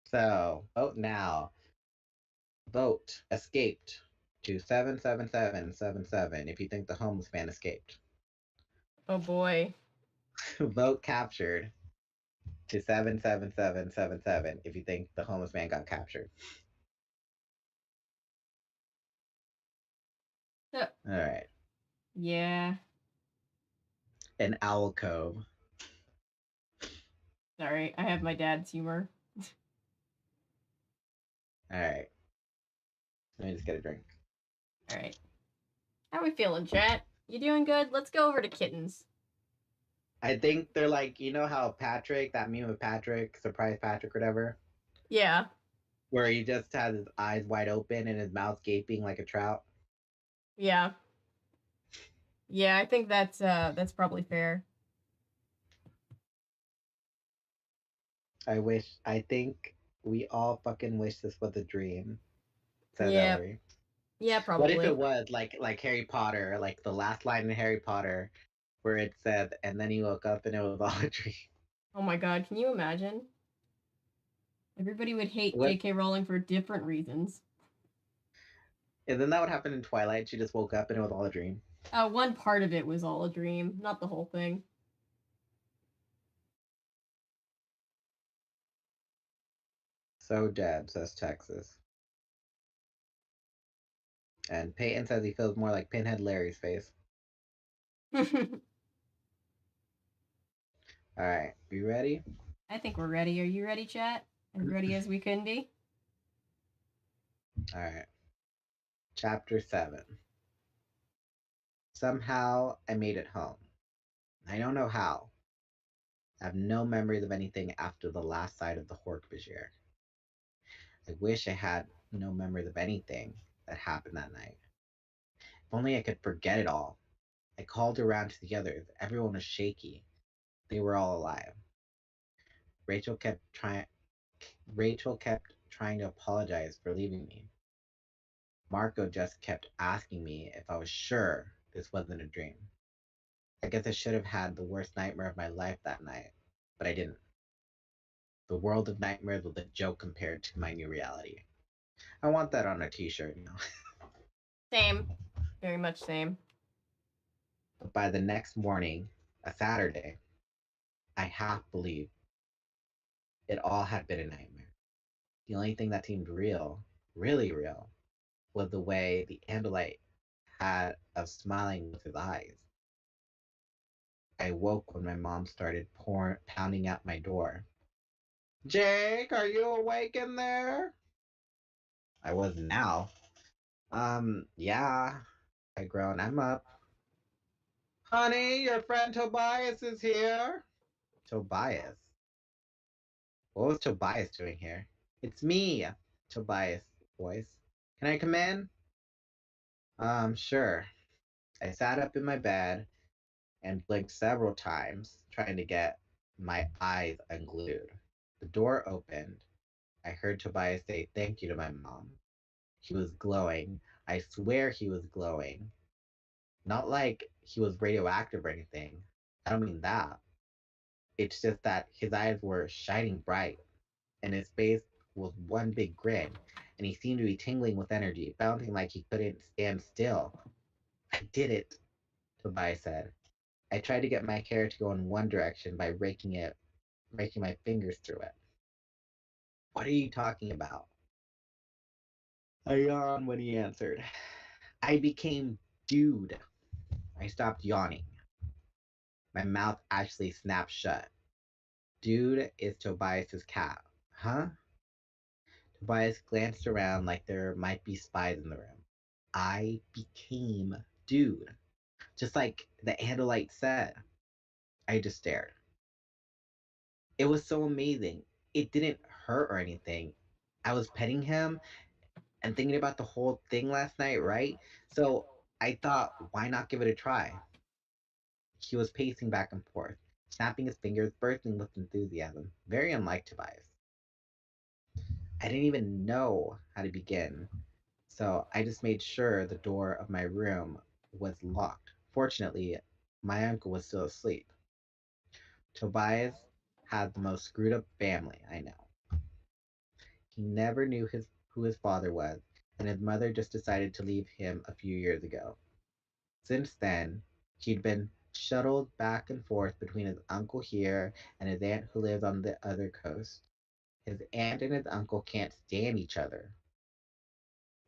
So, vote now. Vote escaped to 77777 if you think the homeless man escaped. Oh boy. Vote captured to 77777 if you think the homeless man got captured. Alright. Yeah. An owl cove. Sorry, I have my dad's humor. Alright. Let me just get a drink. Alright. How are we feeling, chat? You doing good? Let's go over to kittens. I think they're like, you know how Patrick, that meme of Patrick, Surprise Patrick, whatever? Yeah. Where he just has his eyes wide open and his mouth gaping like a trout? Yeah. Yeah, I think that's probably fair. I think we all fucking wish this was a dream. Says Yeah. Ellery. Yeah, probably. What if it was like Harry Potter, like the last line in Harry Potter, where it said, and then he woke up and it was all a dream? Oh my god, can you imagine? Everybody would hate J.K. Rowling for different reasons. And then that would happen in Twilight. She just woke up and it was all a dream. One part of it was all a dream, not the whole thing. So dead, says Texas. And Peyton says he feels more like Pinhead Larry's face. Alright, you ready? I think we're ready. Are you ready, chat? As ready as we can be? Alright. Chapter 7. somehow I made it home. I don't know how. I have no memories of anything after the last sight of the Hork-Bajir. I wish I had no memories of anything that happened that night. If only I could forget it all. I called around to the others. Everyone was shaky. They were all alive. Rachel kept trying. Rachel kept trying to apologize for leaving me. Marco just kept asking me if I was sure this wasn't a dream. I guess I should have had the worst nightmare of my life that night, but I didn't. The world of nightmares was a joke compared to my new reality. I want that on a t-shirt, you know. Same. Very much same. But by the next morning, a Saturday, I half believed it all had been a nightmare. The only thing that seemed real, really real, was the way the Andalite had of smiling with his eyes. I woke when my mom started pounding at my door. Jake, are you awake in there? I was now. Yeah, I groaned. I'm up. Honey, your friend Tobias is here. Tobias? What was Tobias doing here? It's me, Tobias' voice. Can I come in? Sure. I sat up in my bed and blinked several times, trying to get my eyes unglued. The door opened. I heard Tobias say thank you to my mom. He was glowing. I swear he was glowing. Not like he was radioactive or anything. I don't mean that. It's just that his eyes were shining bright, and his face was one big grin, and he seemed to be tingling with energy, bouncing like he couldn't stand still. I did it, Tobias said. I tried to get my hair to go in one direction by raking my fingers through it. What are you talking about? I yawned when he answered. I became dude. I stopped yawning. My mouth actually snapped shut. Dude is Tobias's cat. Huh? Tobias glanced around like there might be spies in the room. I became dude. Just like the Andalite said. I just stared. It was so amazing. It didn't hurt or anything. I was petting him and thinking about the whole thing last night, right? So I thought, why not give it a try? He was pacing back and forth, snapping his fingers, bursting with enthusiasm, very unlike Tobias. I didn't even know how to begin, so I just made sure the door of my room was locked. Fortunately, my uncle was still asleep. Tobias had the most screwed up family I know. He never knew who his father was, and his mother just decided to leave him a few years ago. Since then, he'd been shuttled back and forth between his uncle here and his aunt who lives on the other coast. His aunt and his uncle can't stand each other.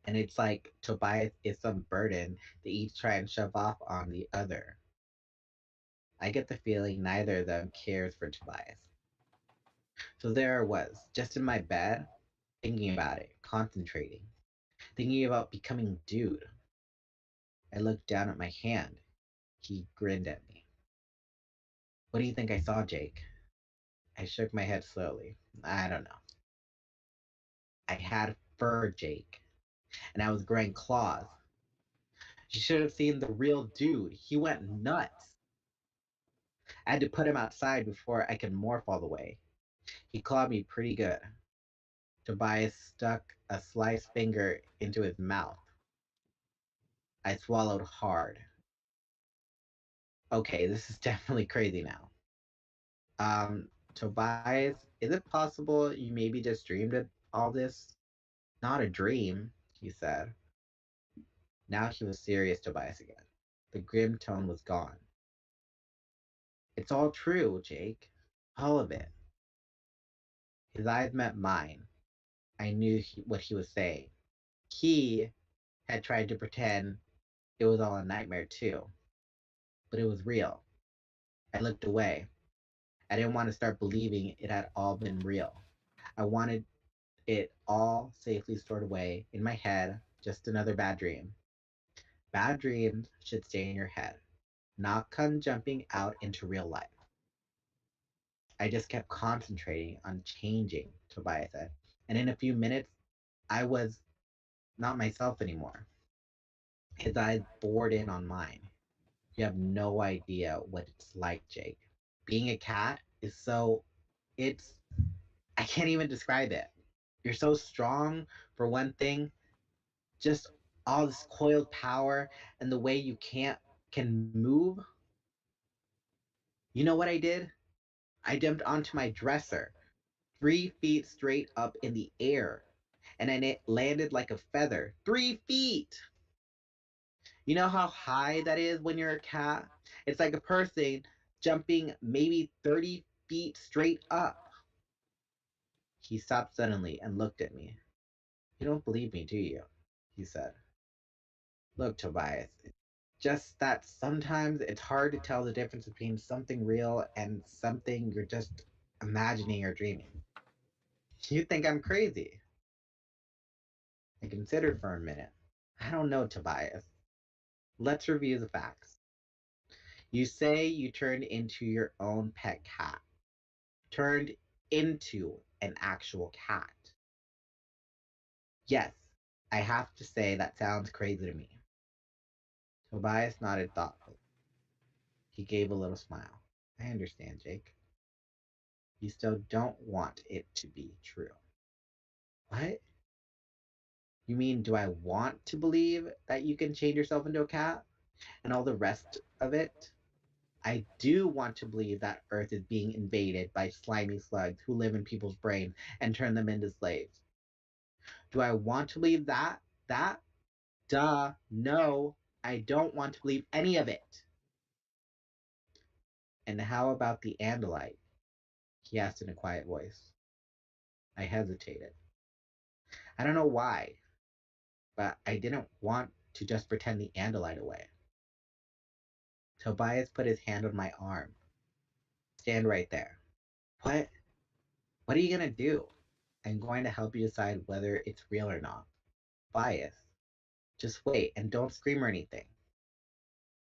And it's like Tobias is some burden they each try and shove off on the other. I get the feeling neither of them cares for Tobias. So there I was, just in my bed, thinking about it, concentrating, thinking about becoming dude. I looked down at my hand. He grinned at me. What do you think I saw, Jake? I shook my head slowly. I don't know. I had fur, Jake, and I was growing claws. You should have seen the real dude. He went nuts. I had to put him outside before I could morph all the way. He clawed me pretty good. Tobias stuck a sliced finger into his mouth. I swallowed hard. Okay, this is definitely crazy now. Tobias, is it possible you maybe just dreamed of all this? Not a dream, he said. Now he was serious, Tobias again. The grim tone was gone. It's all true, Jake. All of it. His eyes met mine. I knew what he was saying. He had tried to pretend it was all a nightmare too, but it was real. I looked away. I didn't want to start believing it had all been real. I wanted it all safely stored away in my head, just another bad dream. Bad dreams should stay in your head, not come jumping out into real life. I just kept concentrating on changing, Tobias said. And in a few minutes, I was not myself anymore. His eyes bored in on mine. You have no idea what it's like, Jake. Being a cat is so. It's. I can't even describe it. You're so strong, for one thing, just all this coiled power and the way you can move. You know what I did? I jumped onto my dresser, 3 feet straight up in the air, and then it landed like a feather. 3 feet! You know how high that is when you're a cat? It's like a person jumping maybe 30 feet straight up. He stopped suddenly and looked at me. You don't believe me, do you? He said. Look, Tobias, just that sometimes it's hard to tell the difference between something real and something you're just imagining or dreaming. You think I'm crazy? I considered for a minute. I don't know, Tobias. Let's review the facts. You say you turned into your own pet cat. Turned into an actual cat. Yes, I have to say that sounds crazy to me. Tobias nodded thoughtfully. He gave a little smile. I understand, Jake. You still don't want it to be true. What? You mean, do I want to believe that you can change yourself into a cat and all the rest of it? I do want to believe that Earth is being invaded by slimy slugs who live in people's brains and turn them into slaves. Do I want to believe that? That? Duh. No, I don't want to believe any of it. And how about the Andalite? He asked in a quiet voice. I hesitated. I don't know why, but I didn't want to just pretend the Andalite away. Tobias put his hand on my arm. Stand right there. What? What are you gonna do? I'm going to help you decide whether it's real or not. Tobias, just wait and don't scream or anything.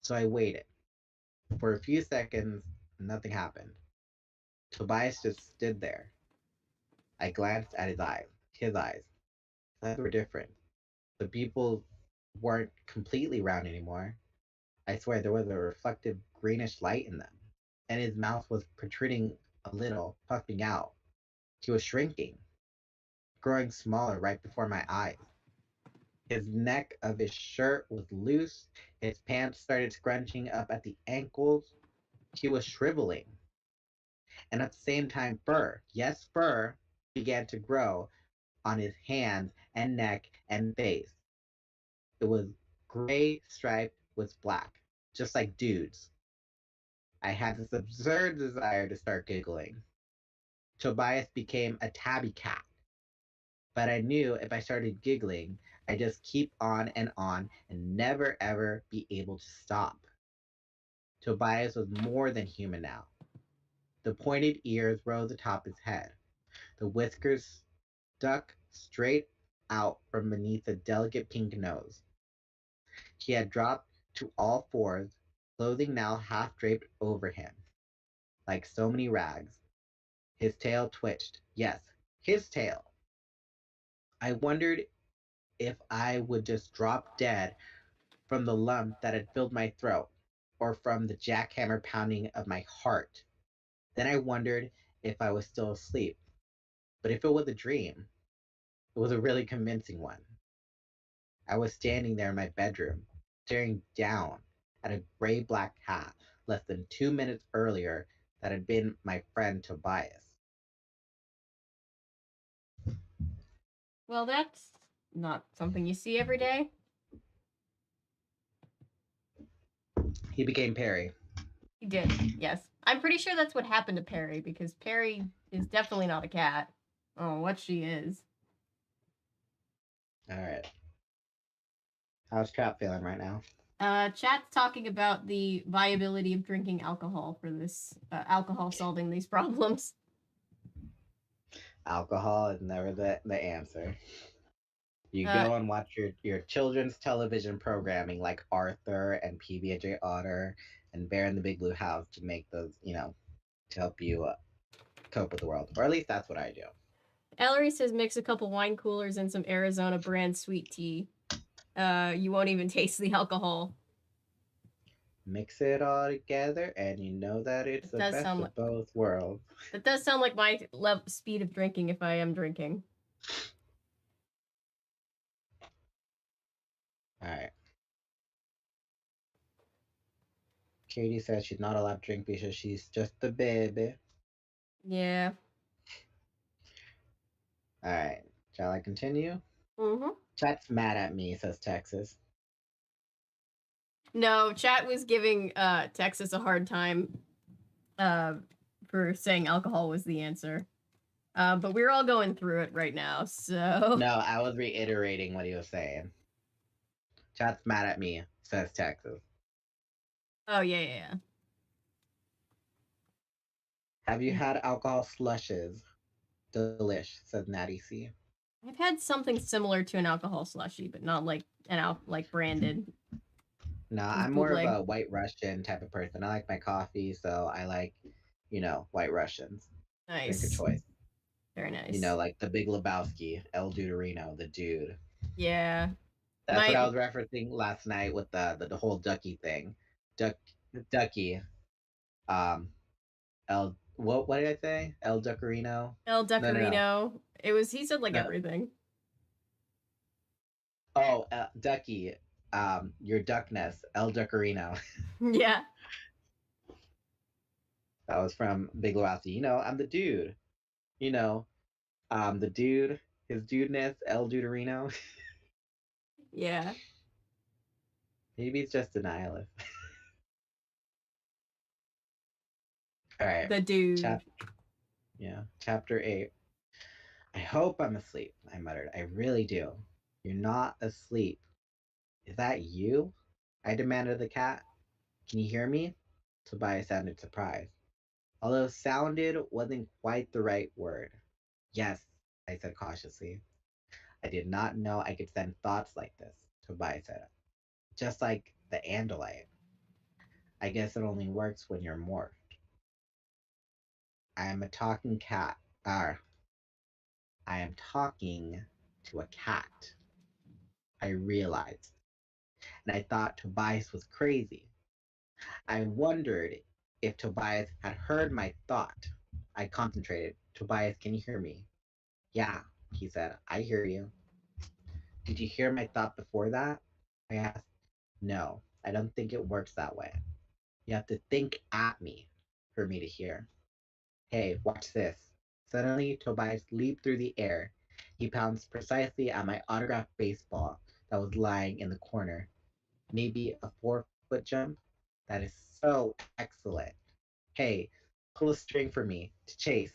So I waited. For a few seconds, nothing happened. Tobias just stood there. I glanced at his eyes. His eyes. His eyes were different. The pupils weren't completely round anymore. I swear there was a reflective greenish light in them. And his mouth was protruding a little, puffing out. He was shrinking, growing smaller right before my eyes. His neck of his shirt was loose. His pants started scrunching up at the ankles. He was shriveling. And at the same time, fur, yes, fur, began to grow on his hands and neck and face. It was gray striped with black, just like dudes. I had this absurd desire to start giggling. Tobias became a tabby cat. But I knew if I started giggling, I'd just keep on and never ever be able to stop. Tobias was more than human now. The pointed ears rose atop his head. The whiskers stuck straight out from beneath a delicate pink nose. He had dropped to all fours, clothing now half draped over him, like so many rags. His tail twitched. Yes, his tail. I wondered if I would just drop dead from the lump that had filled my throat, or from the jackhammer pounding of my heart. Then I wondered if I was still asleep. But if it was a dream, it was a really convincing one. I was standing there in my bedroom, staring down at a gray black cat less than 2 minutes earlier that had been my friend Tobias. Well, that's not something you see every day. He became Perry. He did, yes. I'm pretty sure that's what happened to Perry, because Perry is definitely not a cat. Oh, what she is. All right. How's Trap feeling right now? Chat's talking about the viability of drinking alcohol for this alcohol solving these problems. Alcohol is never the answer. You Uh, go and watch your children's television programming like Arthur and PB&J Otter and Bear in the Big Blue House to make those, to help you cope with the world. Or at least that's what I do. Ellery says mix a couple wine coolers and some Arizona brand sweet tea. You won't even taste the alcohol. Mix it all together, and you know that it's It the does best sound of like both worlds. that does sound like my speed of drinking if I am drinking. All right. Katie says she's not allowed to drink because she's just a baby. Yeah. All right. Shall I continue? Mm-hmm. Chat's mad at me, says Texas. No, chat was giving Texas a hard time for saying alcohol was the answer. But we're all going through it right now, so. No, I was reiterating what he was saying. Chat's mad at me, says Texas. Oh, yeah. Have you had alcohol slushes? Delish, says Natty C. I've had something similar to an alcohol slushy, but not like like branded. Nah, Just I'm more of bootleg. a white Russian type of person. I like my coffee, so I like, white Russians. Drink of Nice. choice. Very nice. Like the Big Lebowski, El Duderino, the dude. Yeah. That's what I was referencing last night with the whole Ducky thing. Ducky. El what did I say? El Duckerino? El No. Duckerino. It was he said like No. everything. Oh, Ducky. Your duckness, El Duckerino. Yeah. That was from Big Lebowski. I'm the dude. The dude, his dudeness, El Duderino. Yeah. Maybe he's just a nihilist. All right. The dude. Chapter 8. I hope I'm asleep, I muttered. I really do. You're not asleep. Is that you? I demanded of the cat. Can you hear me? Tobias sounded surprised, although sounded wasn't quite the right word. Yes, I said cautiously. I did not know I could send thoughts like this, Tobias said. Just like the Andalite. I guess it only works when you're morphed. I am a talking cat. I am talking to a cat. I realized, and I thought Tobias was crazy. I wondered if Tobias had heard my thought. I concentrated. Tobias, can you hear me? Yeah, he said. I hear you. Did you hear my thought before that? I asked. No, I don't think it works that way. You have to think at me for me to hear. Hey, watch this. Suddenly, Tobias leaped through the air. He pounced precisely at my autographed baseball that was lying in the corner. Maybe a 4-foot jump? That is so excellent. Hey, pull a string for me to chase.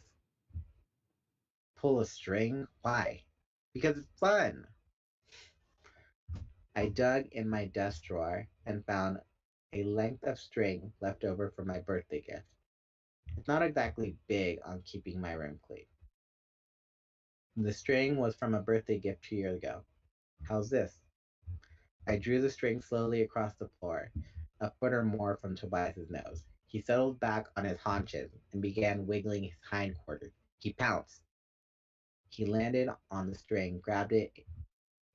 Pull a string? Why? Because it's fun. I dug in my desk drawer and found a length of string left over from my birthday gift. It's not exactly big on keeping my room clean. The string was from a birthday gift 2 years ago. How's this? I drew the string slowly across the floor, a foot or more from Tobias's nose. He settled back on his haunches and began wiggling his hindquarters. He pounced. He landed on the string, grabbed it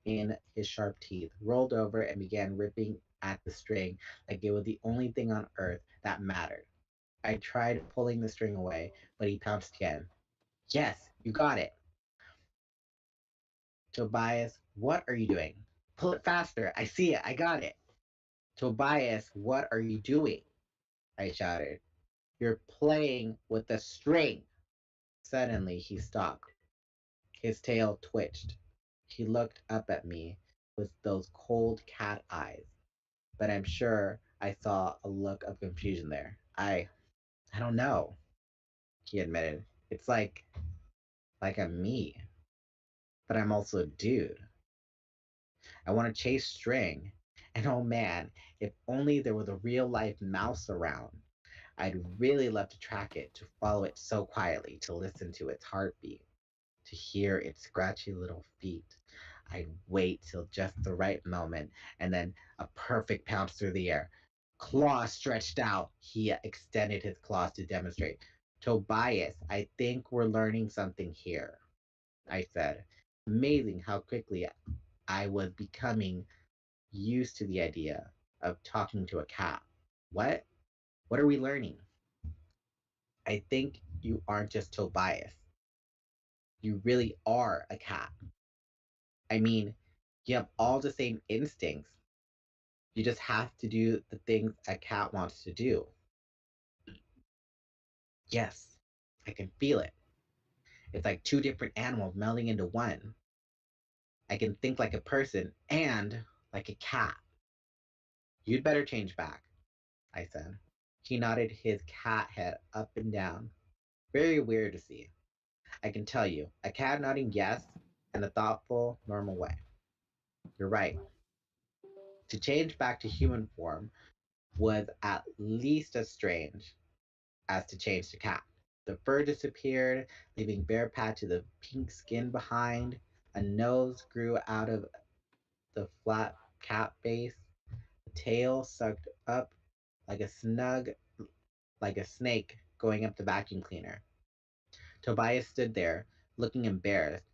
in his sharp teeth, rolled over, and began ripping at the string like it was the only thing on earth that mattered. I tried pulling the string away, but he pounced again. Yes, you got it. Tobias, what are you doing? Pull it faster. I see it. I got it. Tobias, what are you doing? I shouted. You're playing with the string. Suddenly, he stopped. His tail twitched. He looked up at me with those cold cat eyes, but I'm sure I saw a look of confusion there. I don't know, he admitted. It's like I'm me, but I'm also a dude. I want to chase string. And oh man, if only there was a real life mouse around. I'd really love to track it, to follow it so quietly, to listen to its heartbeat, to hear its scratchy little feet. I'd wait till just the right moment, and then a perfect pounce through the air. Claws stretched out. He extended his claws to demonstrate. Tobias, I think we're learning something here, I said. Amazing how quickly I was becoming used to the idea of talking to a cat. What? What are we learning? I think you aren't just Tobias. You really are a cat. I mean, you have all the same instincts. You just have to do the things a cat wants to do. Yes, I can feel it. It's like two different animals melding into one. I can think like a person and like a cat. You'd better change back, I said. He nodded his cat head up and down. Very weird to see. I can tell you, a cat nodding yes in a thoughtful, normal way. You're right. To change back to human form was at least as strange as to change to cat. The fur disappeared, leaving bare patches of pink skin behind. A nose grew out of the flat cat base. The tail sucked up like a snug, like a snake going up the vacuum cleaner. Tobias stood there, looking embarrassed.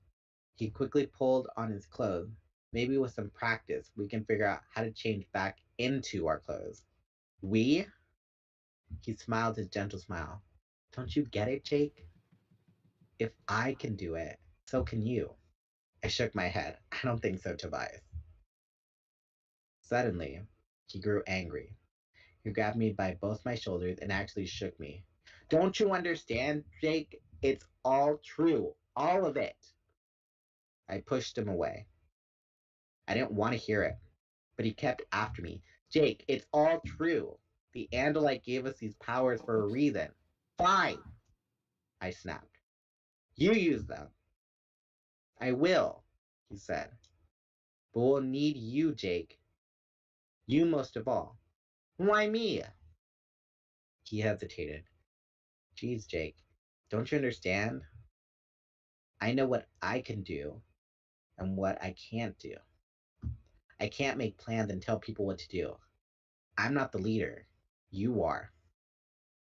He quickly pulled on his clothes. Maybe with some practice, we can figure out how to change back into our clothes. We? He smiled his gentle smile. Don't you get it, Jake? If I can do it, so can you. I shook my head. I don't think so, Tobias. Suddenly, he grew angry. He grabbed me by both my shoulders and actually shook me. Don't you understand, Jake? It's all true. All of it. I pushed him away. I didn't want to hear it, but he kept after me. Jake, it's all true. The Andalite gave us these powers for a reason. Fine, I snapped. You use them. I will, he said. But we'll need you, Jake. You most of all. Why me? He hesitated. Geez, Jake, don't you understand? I know what I can do and what I can't do. I can't make plans and tell people what to do. I'm not the leader. You are.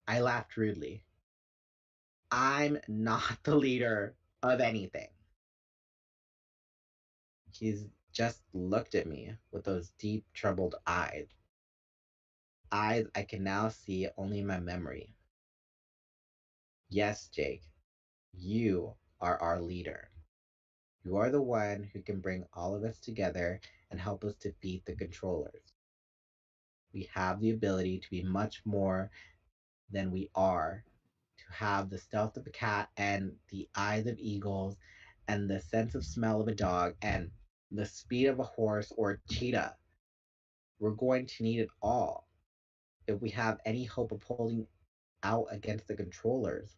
I laughed rudely. I'm not the leader of anything. He's just looked at me with those deep, troubled eyes. Eyes I can now see only in my memory. Yes, Jake, you are our leader. You are the one who can bring all of us together and help us defeat the controllers. We have the ability to be much more than we are, to have the stealth of a cat and the eyes of eagles and the sense of smell of a dog and the speed of a horse or a cheetah. We're going to need it all if we have any hope of holding out against the controllers.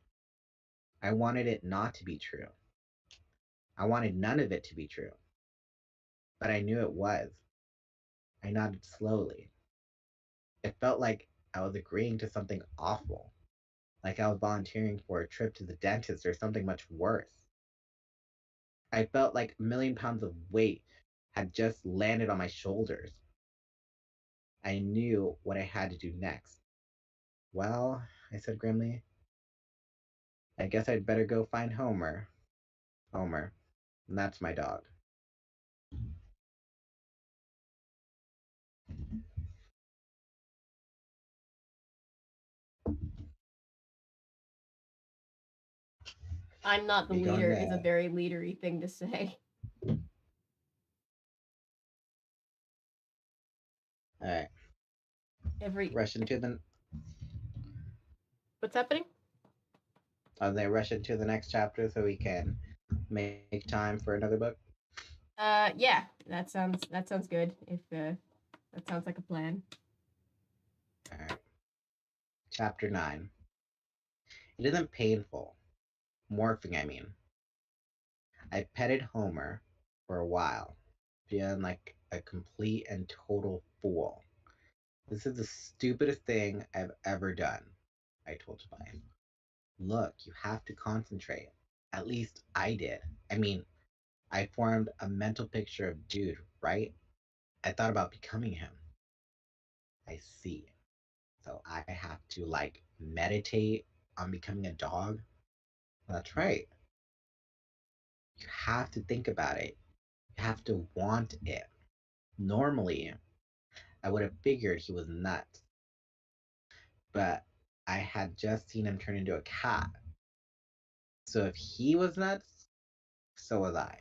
I wanted it not to be true. I wanted none of it to be true. But I knew it was. I nodded slowly. It felt like I was agreeing to something awful, like I was volunteering for a trip to the dentist or something much worse. I felt like a million pounds of weight had just landed on my shoulders. I knew what I had to do next. Well, I said grimly, I guess I'd better go find Homer. Homer, and that's my dog. I'm not the You going leader is a there? very leadery thing to say. All right, Every rush into the. What's happening? They rush into the next chapter so we can make time for another book. Yeah, that sounds good. If that sounds like a plan. All right, chapter 9. It isn't painful. Morphing, I mean. I petted Homer for a while, feeling like a complete and total fool. This is the stupidest thing I've ever done, I told Tobias. Look, you have to concentrate. At least I did. I mean, I formed a mental picture of dude, right? I thought about becoming him. I see. So I have to like meditate on becoming a dog. That's right. You have to think about it. You have to want it. Normally, I would have figured he was nuts, but I had just seen him turn into a cat. So if he was nuts, so was I.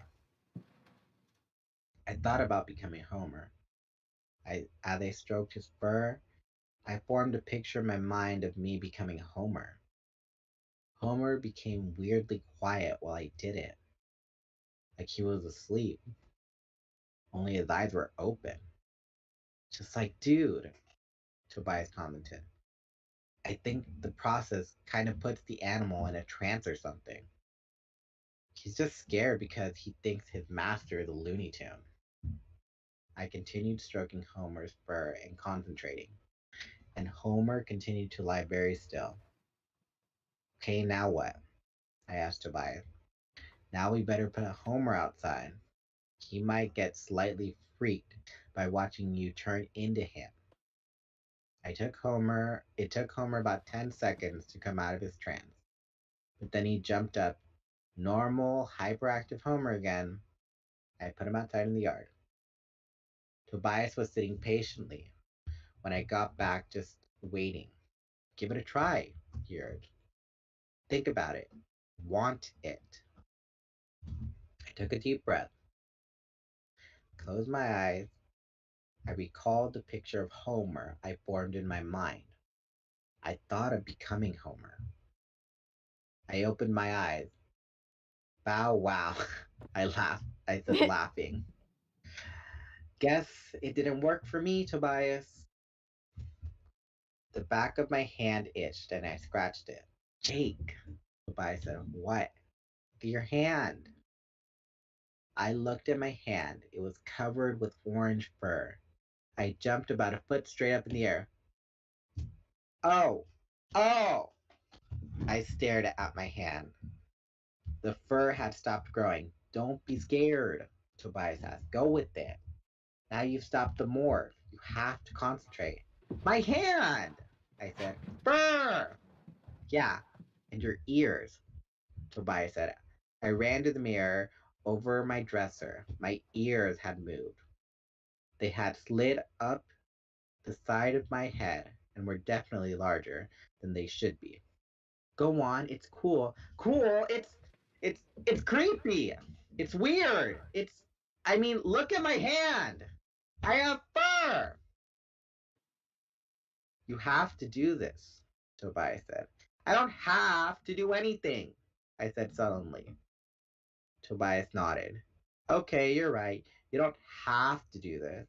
I thought about becoming Homer. As I stroked his fur, I formed a picture in my mind of me becoming Homer. Homer became weirdly quiet while I did it, like he was asleep, only his eyes were open. Just like, dude, Tobias commented. I think the process kind of puts the animal in a trance or something. He's just scared because he thinks his master is a Looney Tune. I continued stroking Homer's fur and concentrating, and Homer continued to lie very still. Okay, now what? I asked Tobias. Now we better put Homer outside. He might get slightly freaked by watching you turn into him. It took Homer about 10 seconds to come out of his trance, but then he jumped up, normal, hyperactive Homer again. I put him outside in the yard. Tobias was sitting patiently when I got back, just waiting. Give it a try, he urged. Think about it. Want it. I took a deep breath, closed my eyes. I recalled the picture of Homer I formed in my mind. I thought of becoming Homer. I opened my eyes. Bow wow. I laughed. I said, laughing. Guess it didn't work for me, Tobias. The back of my hand itched and I scratched it. Jake, Tobias said, what? Your hand. I looked at my hand. It was covered with orange fur. I jumped about a foot straight up in the air. Oh! Oh! I stared at my hand. The fur had stopped growing. Don't be scared, Tobias asked. Go with it. Now you've stopped the morph. You have to concentrate. My hand! I said. Fur! Yeah, and your ears, Tobias said. I ran to the mirror over my dresser. My ears had moved. They had slid up the side of my head and were definitely larger than they should be. Go on, it's cool. Cool, it's creepy. It's weird. I mean, look at my hand. I have fur. You have to do this, Tobias said. I don't have to do anything, I said sullenly. Tobias nodded. Okay, you're right. You don't have to do this.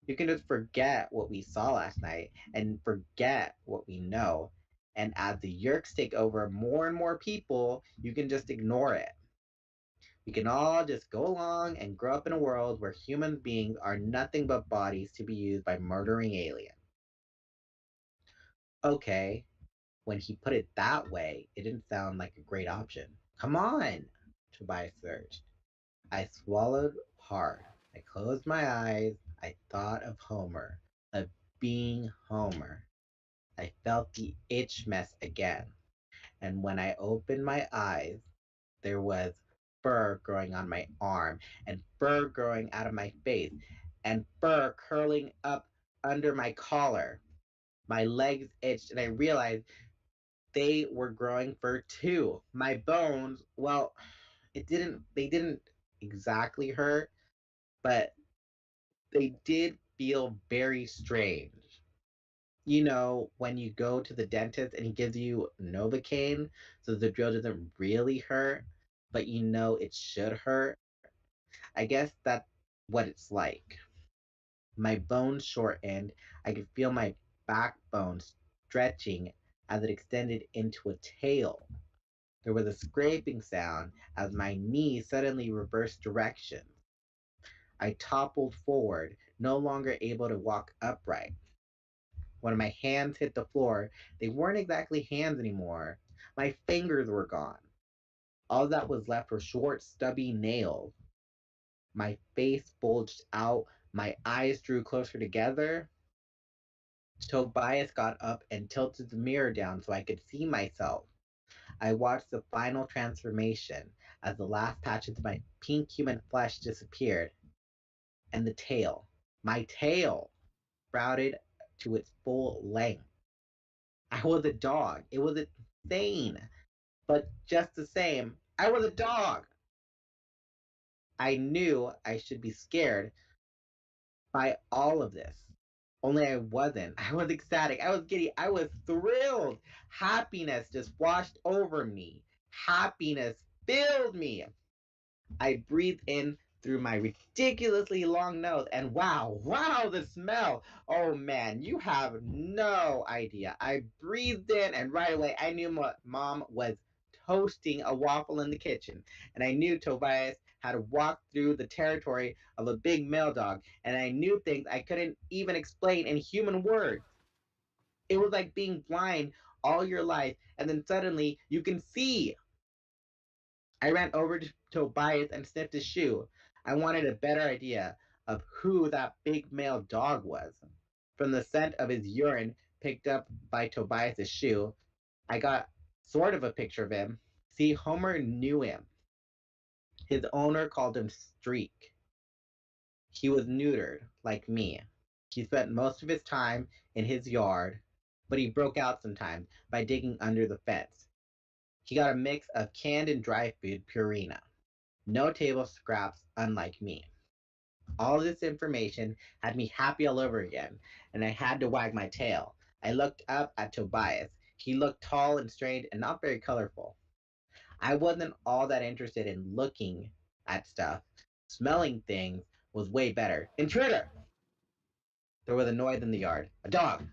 You can just forget what we saw last night and forget what we know. And as the Yerks take over more and more people, you can just ignore it. We can all just go along and grow up in a world where human beings are nothing but bodies to be used by murdering aliens. Okay, when he put it that way, it didn't sound like a great option. Come on, Tobias urged. I swallowed hard. I closed my eyes. I thought of Homer, of being Homer. I felt the itch mess again. And when I opened my eyes, there was fur growing on my arm, and fur growing out of my face, and fur curling up under my collar. My legs itched, and I realized they were growing fur too. My bones, well, they didn't exactly hurt, but they did feel very strange. You know, when you go to the dentist and he gives you Novocaine, so the drill doesn't really hurt, but you know it should hurt. I guess that's what it's like. My bones shortened. I could feel my backbone stretching as it extended into a tail. There was a scraping sound as my knee suddenly reversed directions. I toppled forward, no longer able to walk upright. When my hands hit the floor, they weren't exactly hands anymore. My fingers were gone. All that was left were short, stubby nails. My face bulged out, my eyes drew closer together. Tobias got up and tilted the mirror down so I could see myself. I watched the final transformation as the last patches of my pink human flesh disappeared, and the tail, my tail, sprouted to its full length. I was a dog. It was insane. But just the same, I was a dog. I knew I should be scared by all of this. Only I wasn't. I was ecstatic. I was giddy. I was thrilled. Happiness just washed over me. Happiness filled me. I breathed in through my ridiculously long nose, and wow, the smell. Oh man, you have no idea. I breathed in, and right away I knew mom was toasting a waffle in the kitchen, and I knew Tobias had walked through the territory of a big male dog, and I knew things I couldn't even explain in human words. It was like being blind all your life, and then suddenly you can see. I ran over to Tobias and sniffed his shoe. I wanted a better idea of who that big male dog was. From the scent of his urine picked up by Tobias's shoe, I got sort of a picture of him. See, Homer knew him. His owner called him Streak. He was neutered, like me. He spent most of his time in his yard, but he broke out sometimes by digging under the fence. He got a mix of canned and dry food Purina. No table scraps, unlike me. All this information had me happy all over again, and I had to wag my tail. I looked up at Tobias. He looked tall and strange and not very colorful. I wasn't all that interested in looking at stuff. Smelling things was way better. Intruder! There was a noise in the yard. A dog.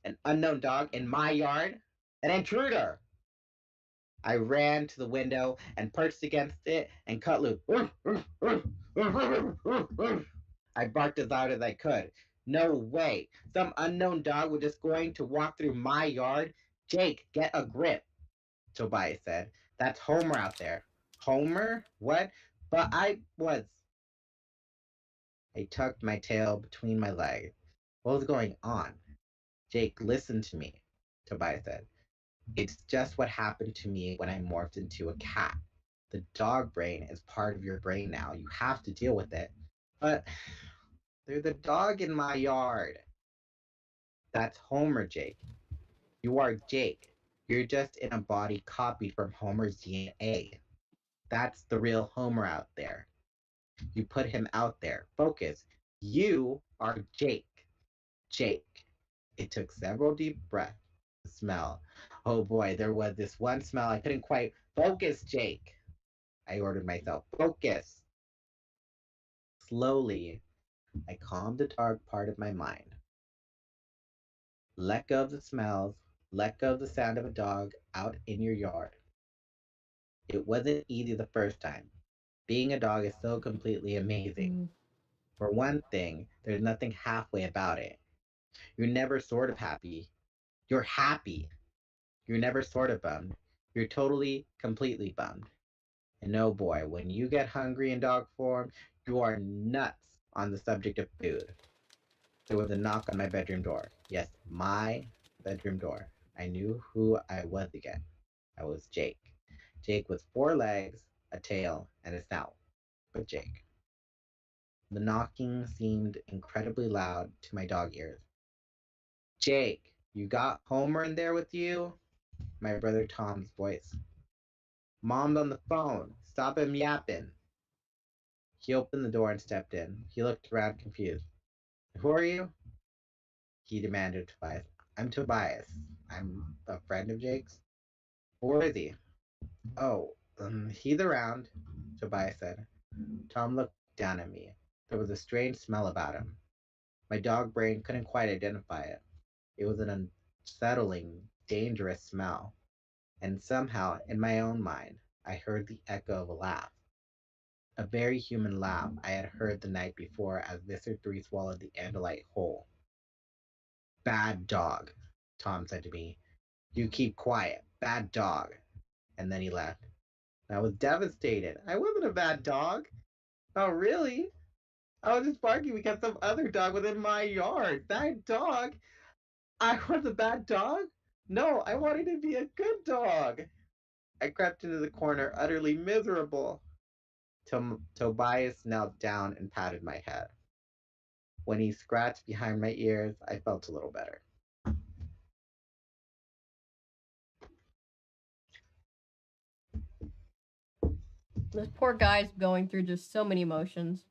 An unknown dog in my yard. An intruder! I ran to the window and perched against it and cut loose. I barked as loud as I could. No way. Some unknown dog was just going to walk through my yard. Jake, get a grip, Tobias said. That's Homer out there. Homer? What? But I was. I tucked my tail between my legs. What was going on? Jake, listen to me, Tobias said. It's just what happened to me when I morphed into a cat. The dog brain is part of your brain now. You have to deal with it. But there's a dog in my yard. That's Homer, Jake. You are Jake. You're just in a body copied from Homer's DNA. That's the real Homer out there. You put him out there. Focus. You are Jake. Jake. It took several deep breaths. The smell. Oh boy, there was this one smell I couldn't quite focus, Jake. I ordered myself. Focus. Slowly, I calmed the dark part of my mind. Let go of the smells. Let go of the sound of a dog out in your yard. It wasn't easy the first time. Being a dog is so completely amazing. For one thing, there's nothing halfway about it. You're never sort of happy. You're happy. You're never sort of bummed. You're totally, completely bummed. And oh boy, when you get hungry in dog form, you are nuts on the subject of food. There was a knock on my bedroom door. Yes, my bedroom door. I knew who I was again. I was Jake. Jake with 4 legs, a tail, and a snout. But Jake. The knocking seemed incredibly loud to my dog ears. Jake, you got Homer in there with you? My brother Tom's voice. Mom's on the phone. Stop him yapping. He opened the door and stepped in. He looked around confused. Who are you? He demanded Tobias. I'm Tobias. I'm a friend of Jake's. Where is he? Oh, he's around, Tobias said. Tom looked down at me. There was a strange smell about him. My dog brain couldn't quite identify it. It was an unsettling, dangerous smell. And somehow, in my own mind, I heard the echo of a laugh. A very human laugh I had heard the night before as Visser 3 swallowed the Andalite whole. Bad dog, Tom said to me. You keep quiet. Bad dog. And then he left. I was devastated. I wasn't a bad dog. Oh, really? I was just barking because some other dog was in my yard. That dog? I was a bad dog? No, I wanted to be a good dog. I crept into the corner, utterly miserable. Tobias knelt down and patted my head. When he scratched behind my ears, I felt a little better. This poor guy's going through just so many emotions.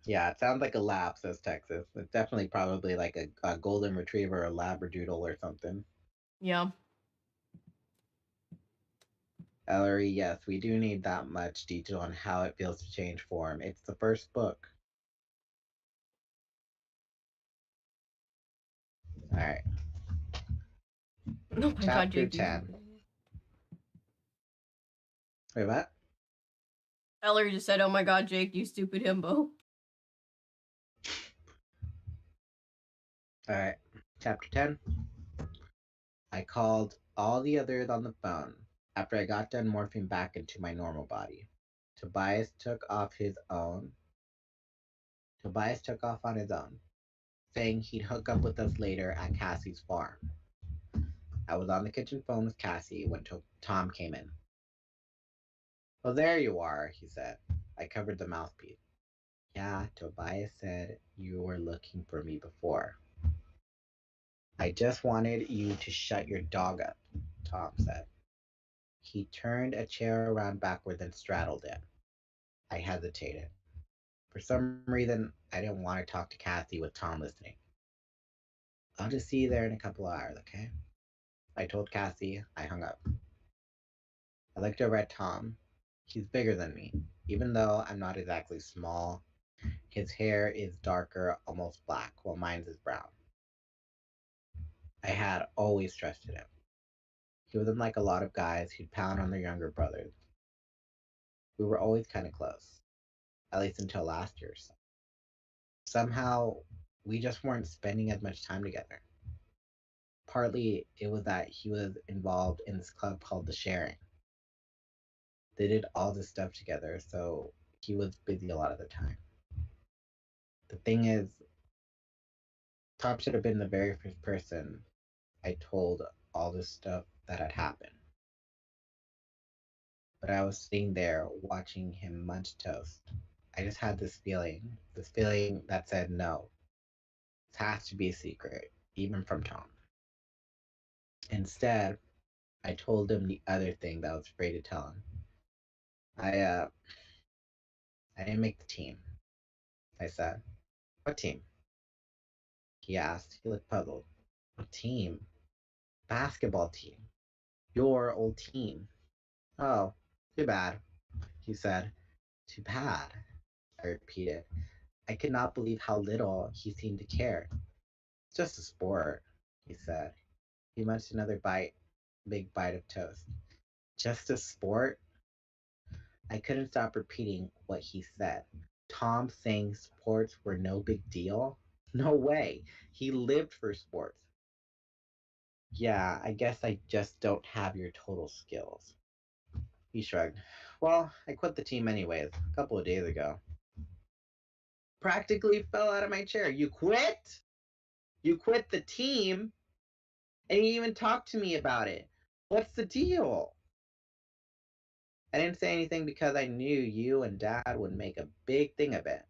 Yeah, it sounds like a lab, says Texas. It's definitely probably like a golden retriever or labradoodle or something. Yeah. Ellery, yes, we do need that much detail on how it feels to change form. It's the first book. Alright. Oh my god, Chapter Jake, 10. Wait, what? Ellery just said, "Oh my god, Jake, you stupid himbo." Alright. Chapter 10. I called all the others on the phone after I got done morphing back into my normal body. Tobias took off on his own, saying he'd hook up with us later at Cassie's farm. I was on the kitchen phone with Cassie when Tom came in. "Oh, there you are," he said. I covered the mouthpiece. "Yeah, Tobias said you were looking for me before." "I just wanted you to shut your dog up," Tom said. He turned a chair around backwards and straddled it. I hesitated. For some reason, I didn't want to talk to Cassie with Tom listening. "I'll just see you there in a couple of hours, okay?" I told Cassie. I hung up. I looked over at Tom. He's bigger than me, even though I'm not exactly small. His hair is darker, almost black, while mine is brown. I had always trusted him. He wasn't like a lot of guys who'd pound on their younger brothers. We were always kind of close, at least until last year. Somehow, we just weren't spending as much time together. Partly, it was that he was involved in this club called The Sharing. They did all this stuff together, so he was busy a lot of the time. The thing is, Tom should have been the very first person I told all this stuff that had happened. But I was sitting there watching him munch toast. I just had this feeling that said no. This has to be a secret, even from Tom. Instead, I told him the other thing that I was afraid to tell him. I didn't make the team, I said. "What team?" he asked. He looked puzzled. "What team?" "Basketball team. Your old team." "Oh, too bad," he said. "Too bad," I repeated. I could not believe how little he seemed to care. "It's just a sport," he said. He munched another big bite of toast. "Just a sport?" I couldn't stop repeating what he said. Tom saying sports were no big deal? No way. He lived for sports. "Yeah, I guess I just don't have your total skills." He shrugged. "Well, I quit the team anyways, a couple of days ago." Practically fell out of my chair. "You quit? You quit the team? And you even talked to me about it. What's the deal?" I didn't say anything because I knew you and Dad would make a big thing of it.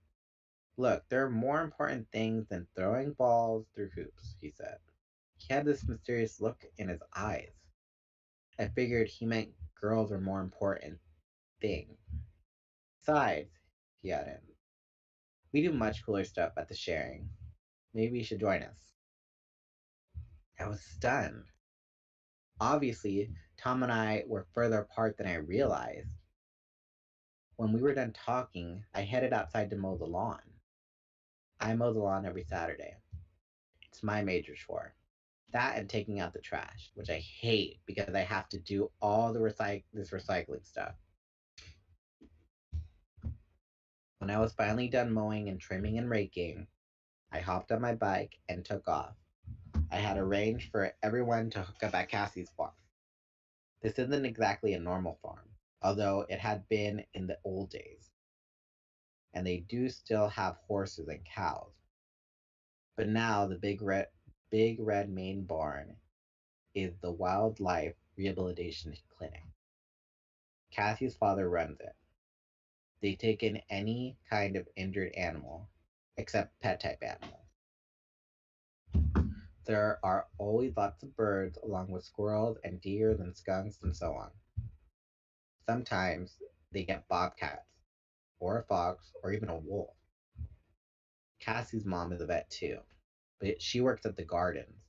"Look, there are more important things than throwing balls through hoops," he said. He had this mysterious look in his eyes. I figured he meant girls were more important thing. "Besides," he added, "we do much cooler stuff at the Sharing. Maybe you should join us." I was stunned. Obviously, Tom and I were further apart than I realized. When we were done talking, I headed outside to mow the lawn. I mow the lawn every Saturday. It's my major chore. That and taking out the trash, which I hate because I have to do all this recycling stuff. When I was finally done mowing and trimming and raking, I hopped on my bike and took off. I had arranged for everyone to hook up at Cassie's farm. This isn't exactly a normal farm. although it had been in the old days, and they do still have horses and cows. But now the big red main barn is the wildlife rehabilitation clinic. Cassie's father runs it. They take in any kind of injured animal, except pet type animals. There are always lots of birds, along with squirrels and deers and skunks and so on. Sometimes they get bobcats, or a fox, or even a wolf. Cassie's mom is a vet too, but she works at the gardens.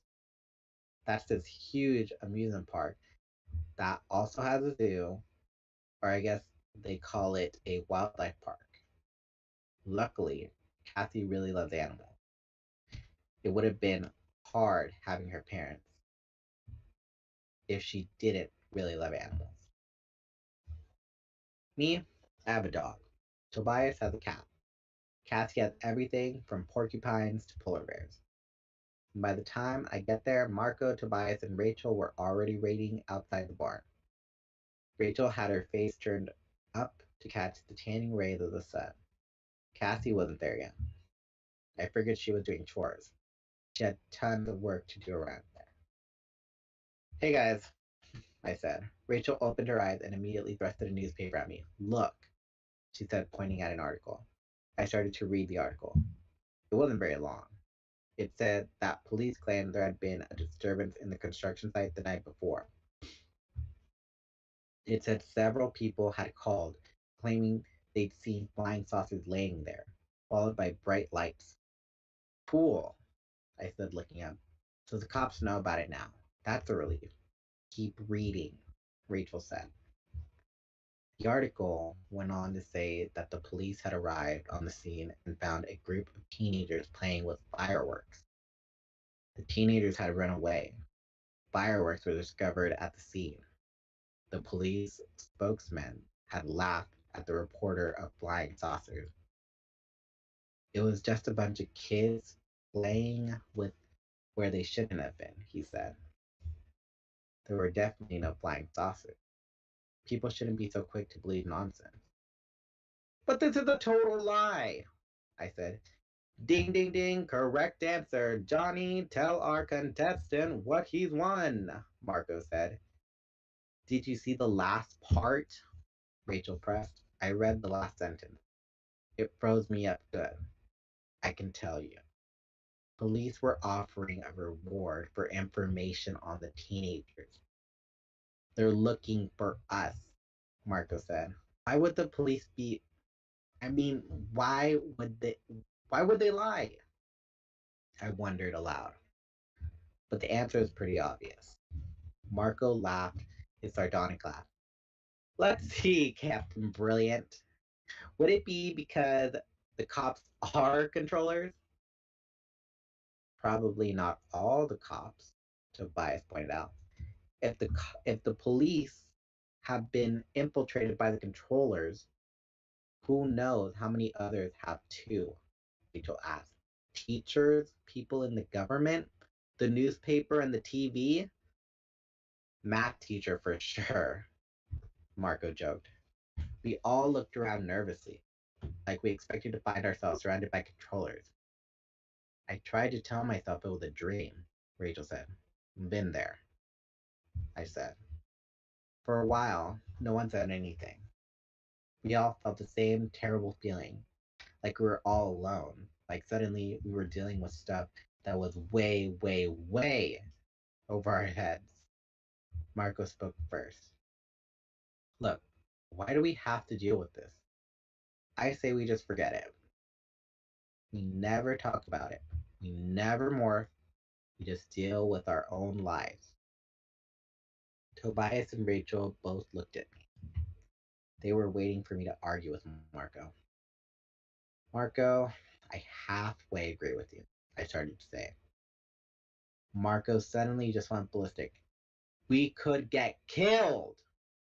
That's this huge amusement park that also has a zoo, or I guess they call it a wildlife park. Luckily, Cassie really loves animals. It would have been hard having her parents if she didn't really love animals. Me, I have a dog. Tobias has a cat. Cassie has everything from porcupines to polar bears. And by the time I get there, Marco, Tobias, and Rachel were already waiting outside the barn. Rachel had her face turned up to catch the tanning rays of the sun. Cassie wasn't there yet. I figured she was doing chores. She had tons of work to do around there. Hey guys, I said. Rachel opened her eyes and immediately thrusted a newspaper at me. Look, she said, pointing at an article. I started to read the article. It wasn't very long. It said that police claimed there had been a disturbance in the construction site the night before. It said several people had called, claiming they'd seen flying saucers laying there, followed by bright lights. Cool, I said, looking up. So the cops know about it now. That's a relief. Keep reading, Rachel said. The article went on to say that the police had arrived on the scene and found a group of teenagers playing with fireworks. The teenagers had run away. Fireworks were discovered at the scene. The police spokesman had laughed at the reporter of flying saucers. It was just a bunch of kids playing with where they shouldn't have been, he said. There were definitely no flying saucers. People shouldn't be so quick to believe nonsense. But this is a total lie, I said. Ding, ding, ding, correct answer. Johnny, tell our contestant what he's won, Marco said. Did you see the last part? Rachel pressed. I read the last sentence. It froze me up good. I can tell you. Police were offering a reward for information on the teenagers. They're looking for us, Marco said. Why would the police be I mean, why would they lie? I wondered aloud. But the answer is pretty obvious. Marco laughed his sardonic laugh. Let's see, Captain Brilliant. Would it be because the cops are controllers? Probably not all the cops, Tobias pointed out. If the police have been infiltrated by the controllers, who knows how many others have too? Rachel asked. Teachers, people in the government, the newspaper, and the TV? Math teacher for sure, Marco joked. We all looked around nervously, like we expected to find ourselves surrounded by controllers. I tried to tell myself it was a dream, Rachel said. Been there, I said. For a while, no one said anything. We all felt the same terrible feeling, like we were all alone, like suddenly we were dealing with stuff that was way, way, way over our heads. Marco spoke first. Look, why do we have to deal with this? I say we just forget it. We never talk about it. We never morph. We just deal with our own lives. Tobias and Rachel both looked at me. They were waiting for me to argue with Marco. Marco, I halfway agree with you, I started to say. Marco suddenly just went ballistic. We could get killed,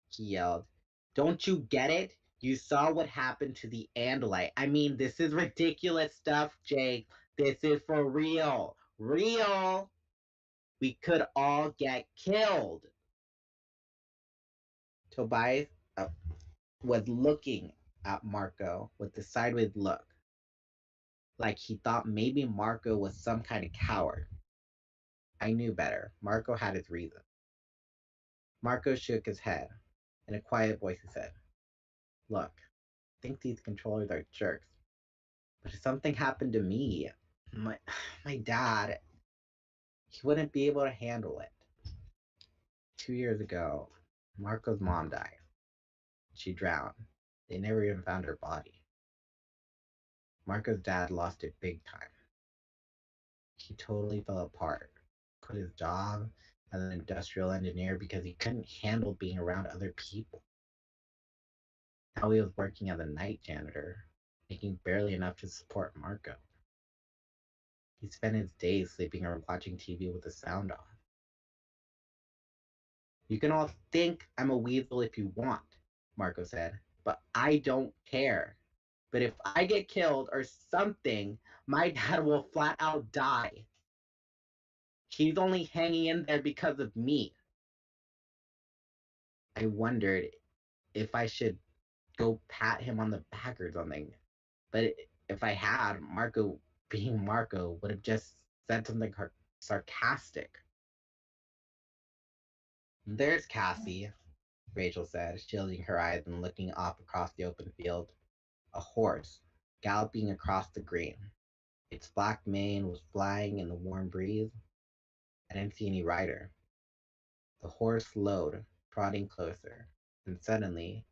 he yelled. Don't you get it? You saw what happened to the Andalite. I mean, this is ridiculous stuff, Jake. This is for real. Real. We could all get killed. Tobias, was looking at Marco with a sideways look, like he thought maybe Marco was some kind of coward. I knew better. Marco had his reason. Marco shook his head. In a quiet voice, he said, "Look, I think these controllers are jerks. But if something happened to me, my, my dad, he wouldn't be able to handle it." 2 years ago, Marco's mom died. She drowned. They never even found her body. Marco's dad lost it big time. He totally fell apart. Quit his job as an industrial engineer because he couldn't handle being around other people. Now he was working as a night janitor, making barely enough to support Marco. He spent his days sleeping or watching TV with the sound off. "You can all think I'm a weasel if you want," Marco said, "but I don't care. But if I get killed or something, my dad will flat out die. He's only hanging in there because of me." I wondered if I should go pat him on the back or something. But if I had, Marco, being Marco, would have just said something sarcastic. "There's Cassie," Rachel said, shielding her eyes and looking off across the open field. A horse, galloping across the green. Its black mane was flying in the warm breeze. I didn't see any rider. The horse slowed, trotting closer, and suddenly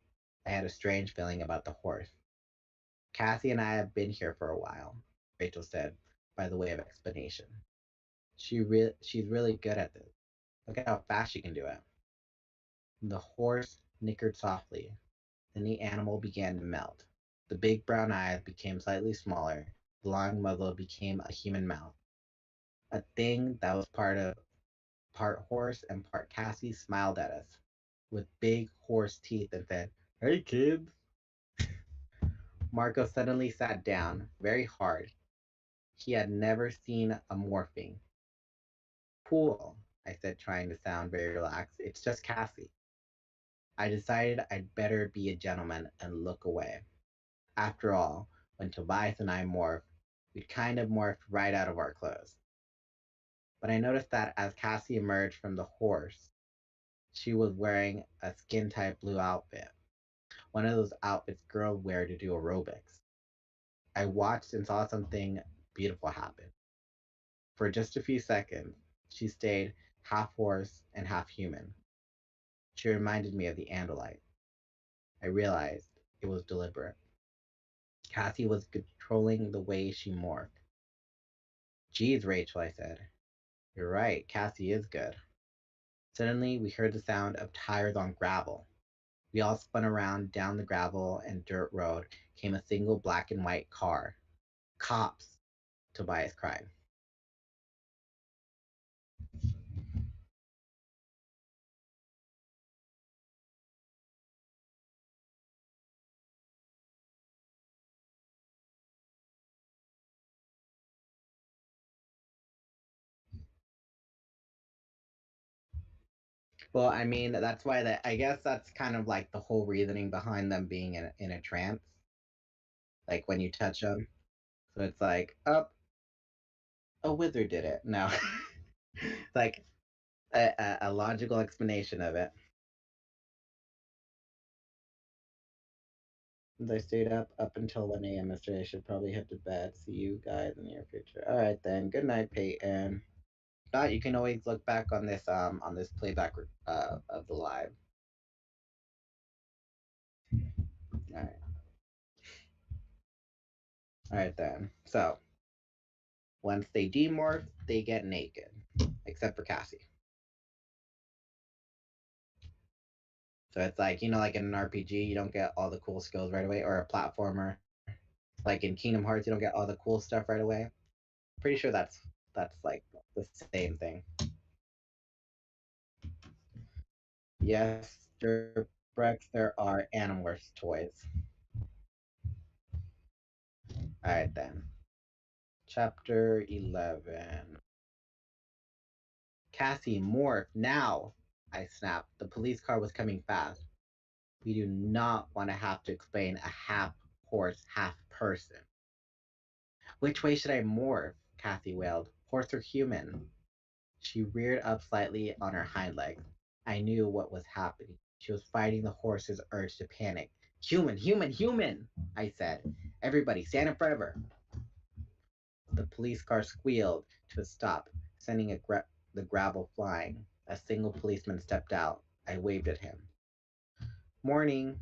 I had a strange feeling about the horse. "Cassie and I have been here for a while," Rachel said, by the way of explanation. She's really good at this. Look at how fast she can do it." The horse nickered softly. Then the animal began to melt. The big brown eyes became slightly smaller. The long muzzle became a human mouth. A thing that was part horse and part Cassie smiled at us with big horse teeth and said, "Hey kids." Marco suddenly sat down, very hard. He had never seen a morphing. "Cool," I said, trying to sound very relaxed. "It's just Cassie." I decided I'd better be a gentleman and look away. After all, when Tobias and I morphed, we'd kind of morphed right out of our clothes. But I noticed that as Cassie emerged from the horse, she was wearing a skin tight blue outfit, one of those outfits girls wear to do aerobics. I watched and saw something beautiful happen. For just a few seconds, she stayed half horse and half human. She reminded me of the Andalite. I realized it was deliberate. Cassie was controlling the way she morphed. "Geez, Rachel," I said. "You're right, Cassie is good." Suddenly, we heard the sound of tires on gravel. We all spun around. Down the gravel and dirt road came a single black and white car. "Cops!" Tobias cried. Well, I mean, that's why I guess that's kind of like the whole reasoning behind them being in a trance, like when you touch them. So it's like, oh, a wizard did it. No, like a logical explanation of it. Since I stayed up until 1 a.m. yesterday, I should probably head to bed. See you guys in the near future. All right then. Good night, Peyton. If not, you can always look back on this playback of the live. All right. All right then. So once they demorph, they get naked, except for Cassie. So it's like, like in an RPG, you don't get all the cool skills right away, or a platformer. Like in Kingdom Hearts, you don't get all the cool stuff right away. Pretty sure that's like the same thing. Yes, Brex, there are Animorphs toys. Alright then. Chapter 11. "Cassie, morph, now!" I snapped. The police car was coming fast. We do not want to have to explain a half horse, half person. Which way should I morph? Cassie wailed. Horse or human? She reared up slightly on her hind legs. I knew what was happening. She was fighting the horse's urge to panic. Human, human, human, I said. Everybody, stand up forever. The police car squealed to a stop, sending the gravel flying. A single policeman stepped out. I waved at him. Morning,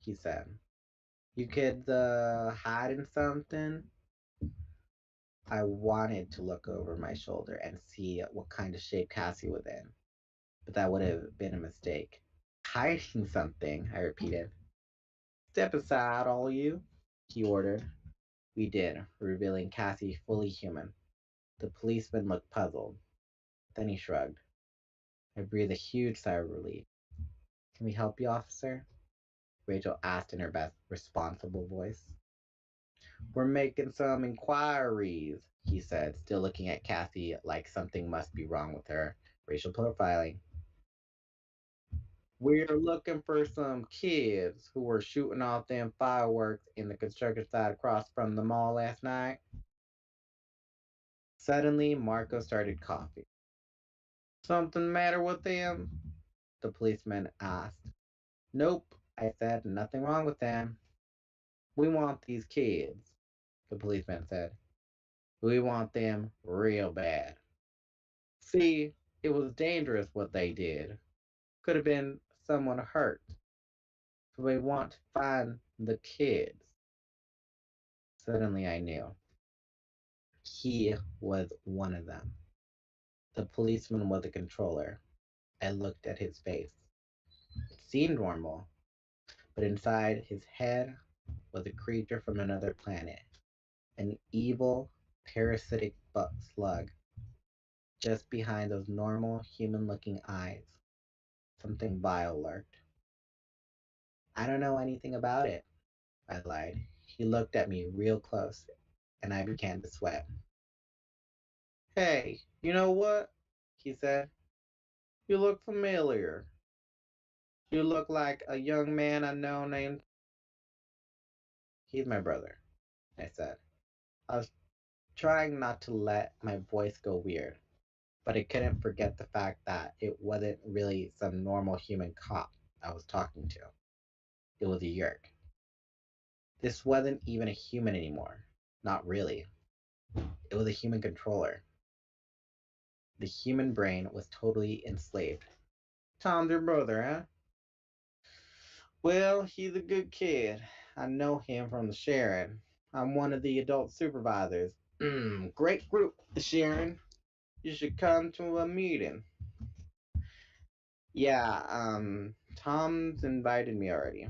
he said. You kids hiding something? I wanted to look over my shoulder and see what kind of shape Cassie was in, but that would have been a mistake. Hiding something, I repeated. Step aside, all of you, he ordered. We did, revealing Cassie fully human. The policeman looked puzzled. Then he shrugged. I breathed a huge sigh of relief. Can we help you, officer? Rachel asked in her best responsible voice. We're making some inquiries, he said, still looking at Cassie like something must be wrong with her. Racial profiling. We're looking for some kids who were shooting off them fireworks in the construction site across from the mall last night. Suddenly, Marco started coughing. Something matter with them? The policeman asked. Nope, I said, nothing wrong with them. We want these kids, the policeman said. We want them real bad. See, it was dangerous what they did. Could have been someone hurt. So we want to find the kids. Suddenly I knew. He was one of them. The policeman was a controller. I looked at his face. It seemed normal, but inside his head was a creature from another planet. An evil, parasitic slug. Just behind those normal, human looking eyes, something vile lurked. I don't know anything about it, I lied. He looked at me real close, and I began to sweat. Hey, you know what? He said. You look familiar. You look like a young man I know named. He's my brother, I said. I was trying not to let my voice go weird, but I couldn't forget the fact that it wasn't really some normal human cop I was talking to. It was a Yerk. This wasn't even a human anymore. Not really. It was a human controller. The human brain was totally enslaved. Tom's your brother, huh? Well, he's a good kid. I know him from the Sharon. I'm one of the adult supervisors. Great group, the Sharon. You should come to a meeting. Yeah, Tom's invited me already.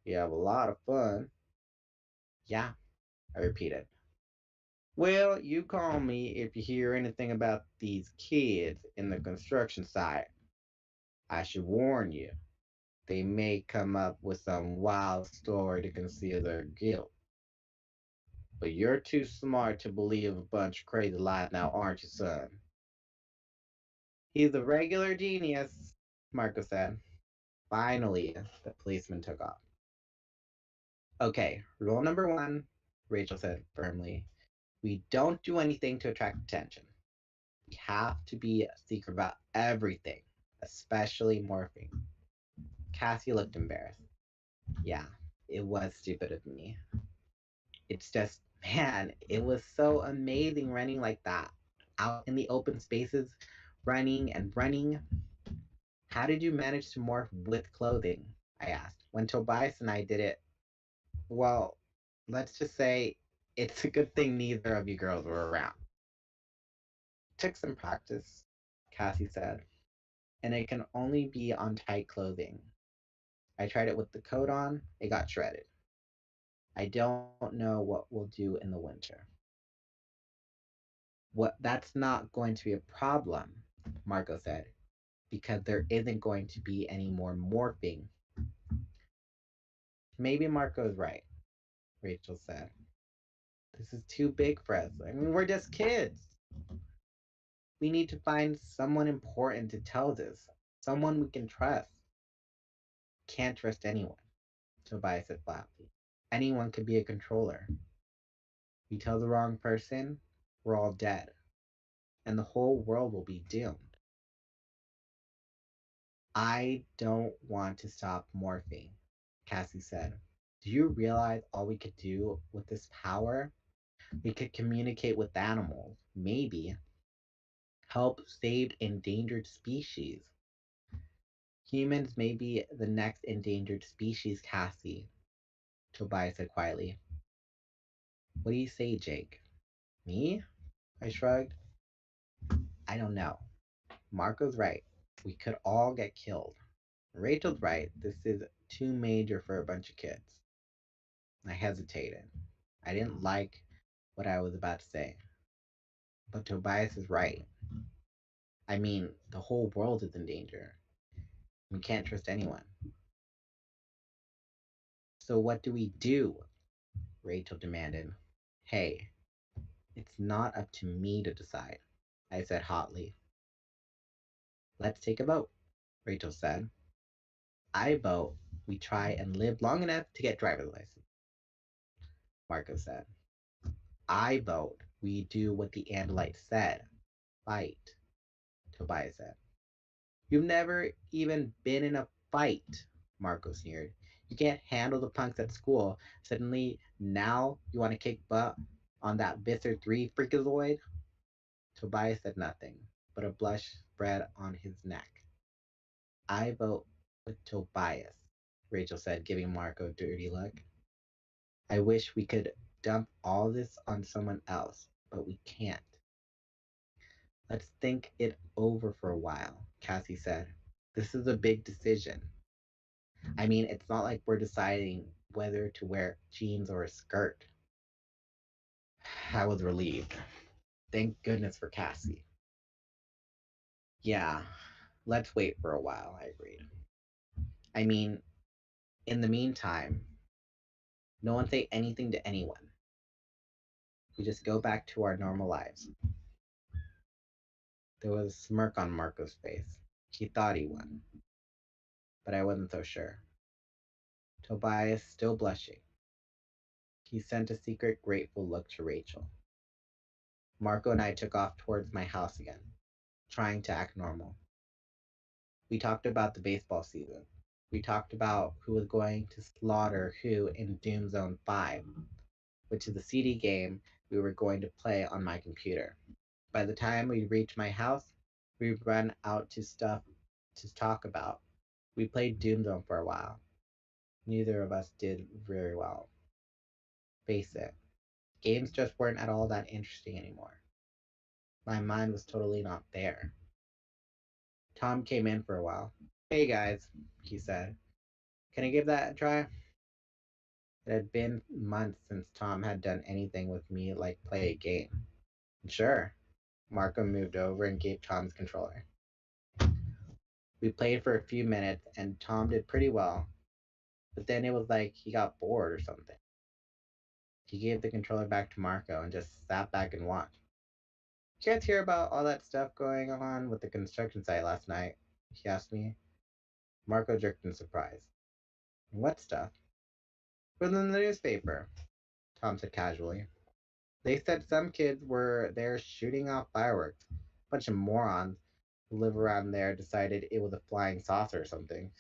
You have a lot of fun. Yeah, I repeated. Well, you call me if you hear anything about these kids in the construction site. I should warn you, they may come up with some wild story to conceal their guilt. But you're too smart to believe a bunch of crazy lies now, aren't you, son? He's a regular genius, Marco said. Finally, the policeman took off. Okay, rule number one, Rachel said firmly. We don't do anything to attract attention. We have to be secret about everything, especially morphing. Cassie looked embarrassed. Yeah, it was stupid of me. It's just, man, it was so amazing running like that. Out in the open spaces, running and running. How did you manage to morph with clothing? I asked. When Tobias and I did it, well, let's just say it's a good thing neither of you girls were around. Took some practice, Cassie said, and it can only be on tight clothing. I tried it with the coat on, it got shredded. I don't know what we'll do in the winter. That's not going to be a problem, Marco said, because there isn't going to be any more morphing. Maybe Marco's right, Rachel said. This is too big for us. I mean, we're just kids. We need to find someone important to tell this, someone we can trust. Can't trust anyone, Tobias said flatly. Anyone could be a controller. We tell the wrong person, we're all dead, and the whole world will be doomed. I don't want to stop morphing, Cassie said. Do you realize all we could do with this power? We could communicate with animals, maybe help save endangered species. Humans may be the next endangered species, Cassie, Tobias said quietly. What do you say, Jake? Me? I shrugged. I don't know. Marco's right. We could all get killed. Rachel's right. This is too major for a bunch of kids. I hesitated. I didn't like what I was about to say. But Tobias is right. I mean, the whole world is in danger. We can't trust anyone. So what do we do? Rachel demanded. Hey, it's not up to me to decide, I said hotly. Let's take a vote, Rachel said. I vote we try and live long enough to get driver's license, Marco said. I vote we do what the Andalite said. Fight, Tobias said. You've never even been in a fight, Marco sneered. You can't handle the punks at school. Suddenly, now you want to kick butt on that Visser 3 freakazoid? Tobias said nothing, but a blush spread on his neck. I vote with Tobias, Rachel said, giving Marco a dirty look. I wish we could dump all this on someone else, but we can't. Let's think it over for a while, Cassie said. This is a big decision. I mean, it's not like we're deciding whether to wear jeans or a skirt. I was relieved. Thank goodness for Cassie. Yeah, let's wait for a while, I agreed. I mean, in the meantime, no one say anything to anyone. We just go back to our normal lives. There was a smirk on Marco's face. He thought he won, but I wasn't so sure. Tobias still blushing. He sent a secret grateful look to Rachel. Marco and I took off towards my house again, trying to act normal. We talked about the baseball season. We talked about who was going to slaughter who in Doom Zone 5, which is the CD game we were going to play on my computer. By the time we reached my house, we'd run out to stuff to talk about. We played Doom Zone for a while. Neither of us did very well. Face it, games just weren't at all that interesting anymore. My mind was totally not there. Tom came in for a while. Hey guys, he said. Can I give that a try? It had been months since Tom had done anything with me like play a game. Sure. Marco moved over and gave Tom his controller. We played for a few minutes and Tom did pretty well, but then it was like he got bored or something. He gave the controller back to Marco and just sat back and watched. Did you guys hear about all that stuff going on with the construction site last night? He asked me. Marco jerked in surprise. What stuff? It was in the newspaper, Tom said casually. They said some kids were there shooting off fireworks. A bunch of morons who live around there decided it was a flying saucer or something.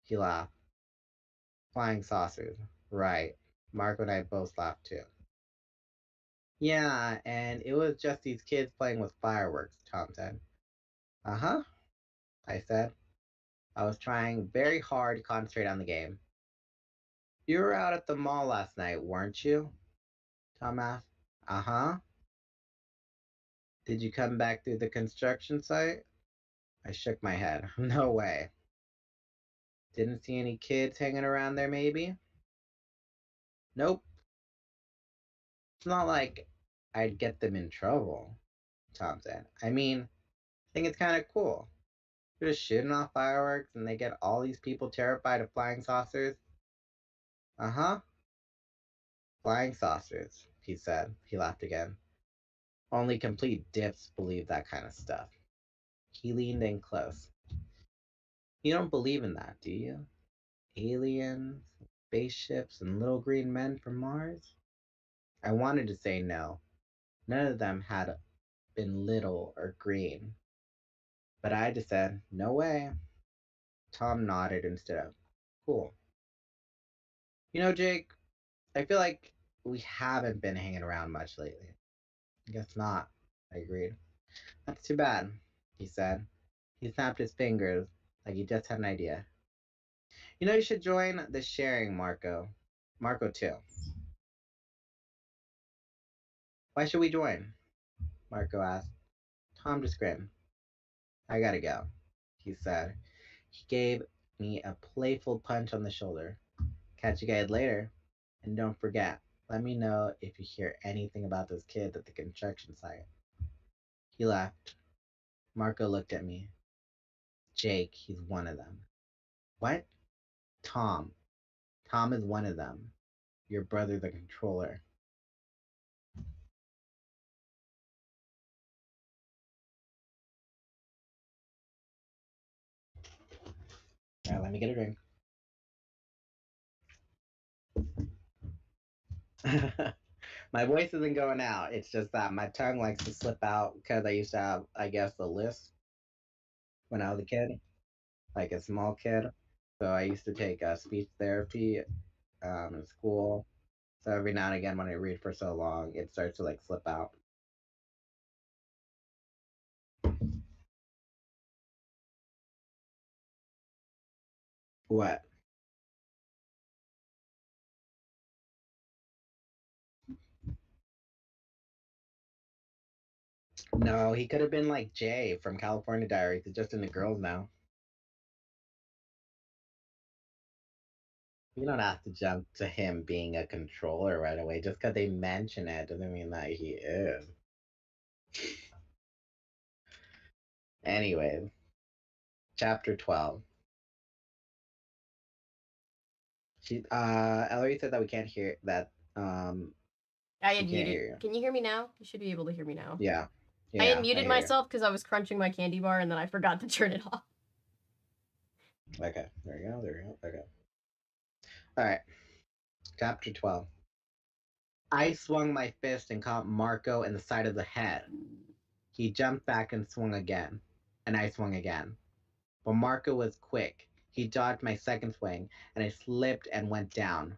He laughed. Flying saucers. Right. Marco and I both laughed too. Yeah, and it was just these kids playing with fireworks, Tom said. Uh-huh, I said. I was trying very hard to concentrate on the game. You were out at the mall last night, weren't you? Tom asked. Uh-huh. Did you come back through the construction site? I shook my head. No way. Didn't see any kids hanging around there, maybe? Nope. It's not like I'd get them in trouble, Tom said. I mean, I think it's kind of cool. They're just shooting off fireworks and they get all these people terrified of flying saucers. Uh-huh. Flying saucers, he said. He laughed again. Only complete dips believe that kind of stuff. He leaned in close. You don't believe in that, do you? aliens, spaceships, and little green men from Mars? I wanted to say no. None of them had been little or green. But I just said, no way. Tom nodded and stood up. Cool. You know, Jake, I feel like we haven't been hanging around much lately. I guess not, I agreed. That's too bad, he said. He snapped his fingers like he just had an idea. You know, you should join the sharing, Marco. Marco, too. Why should we join? Marco asked. Tom just grinned. I gotta go, he said. He gave me a playful punch on the shoulder. Catch you guys later. And don't forget, let me know if you hear anything about those kids at the construction site. He left. Marco looked at me. Jake, he's one of them. What? Tom. Tom is one of them. Your brother, the controller. All right, let me get a drink. My voice isn't going out. It's just that my tongue likes to slip out because I used to have, I guess, a lisp when I was a kid, like a small kid. So I used to take speech therapy in school. So every now and again, when I read for so long, it starts to like slip out. What? No, he could have been like Jay from California Diaries. He's just into girls now. You don't have to jump to him being a controller right away. Just because they mention it doesn't mean that he is. Anyways, chapter 12. Ellery said that we can't hear that. I She had can't muted. hear you. Can you hear me now? You should be able to hear me now. Yeah. I had I muted hear you. myself because I was crunching my candy bar and then I forgot to turn it off. Okay, there we go. Okay. All right, chapter 12. I swung my fist and caught Marco in the side of the head. He jumped back and swung again, and I swung again. But Marco was quick. He dodged my second swing, and I slipped and went down.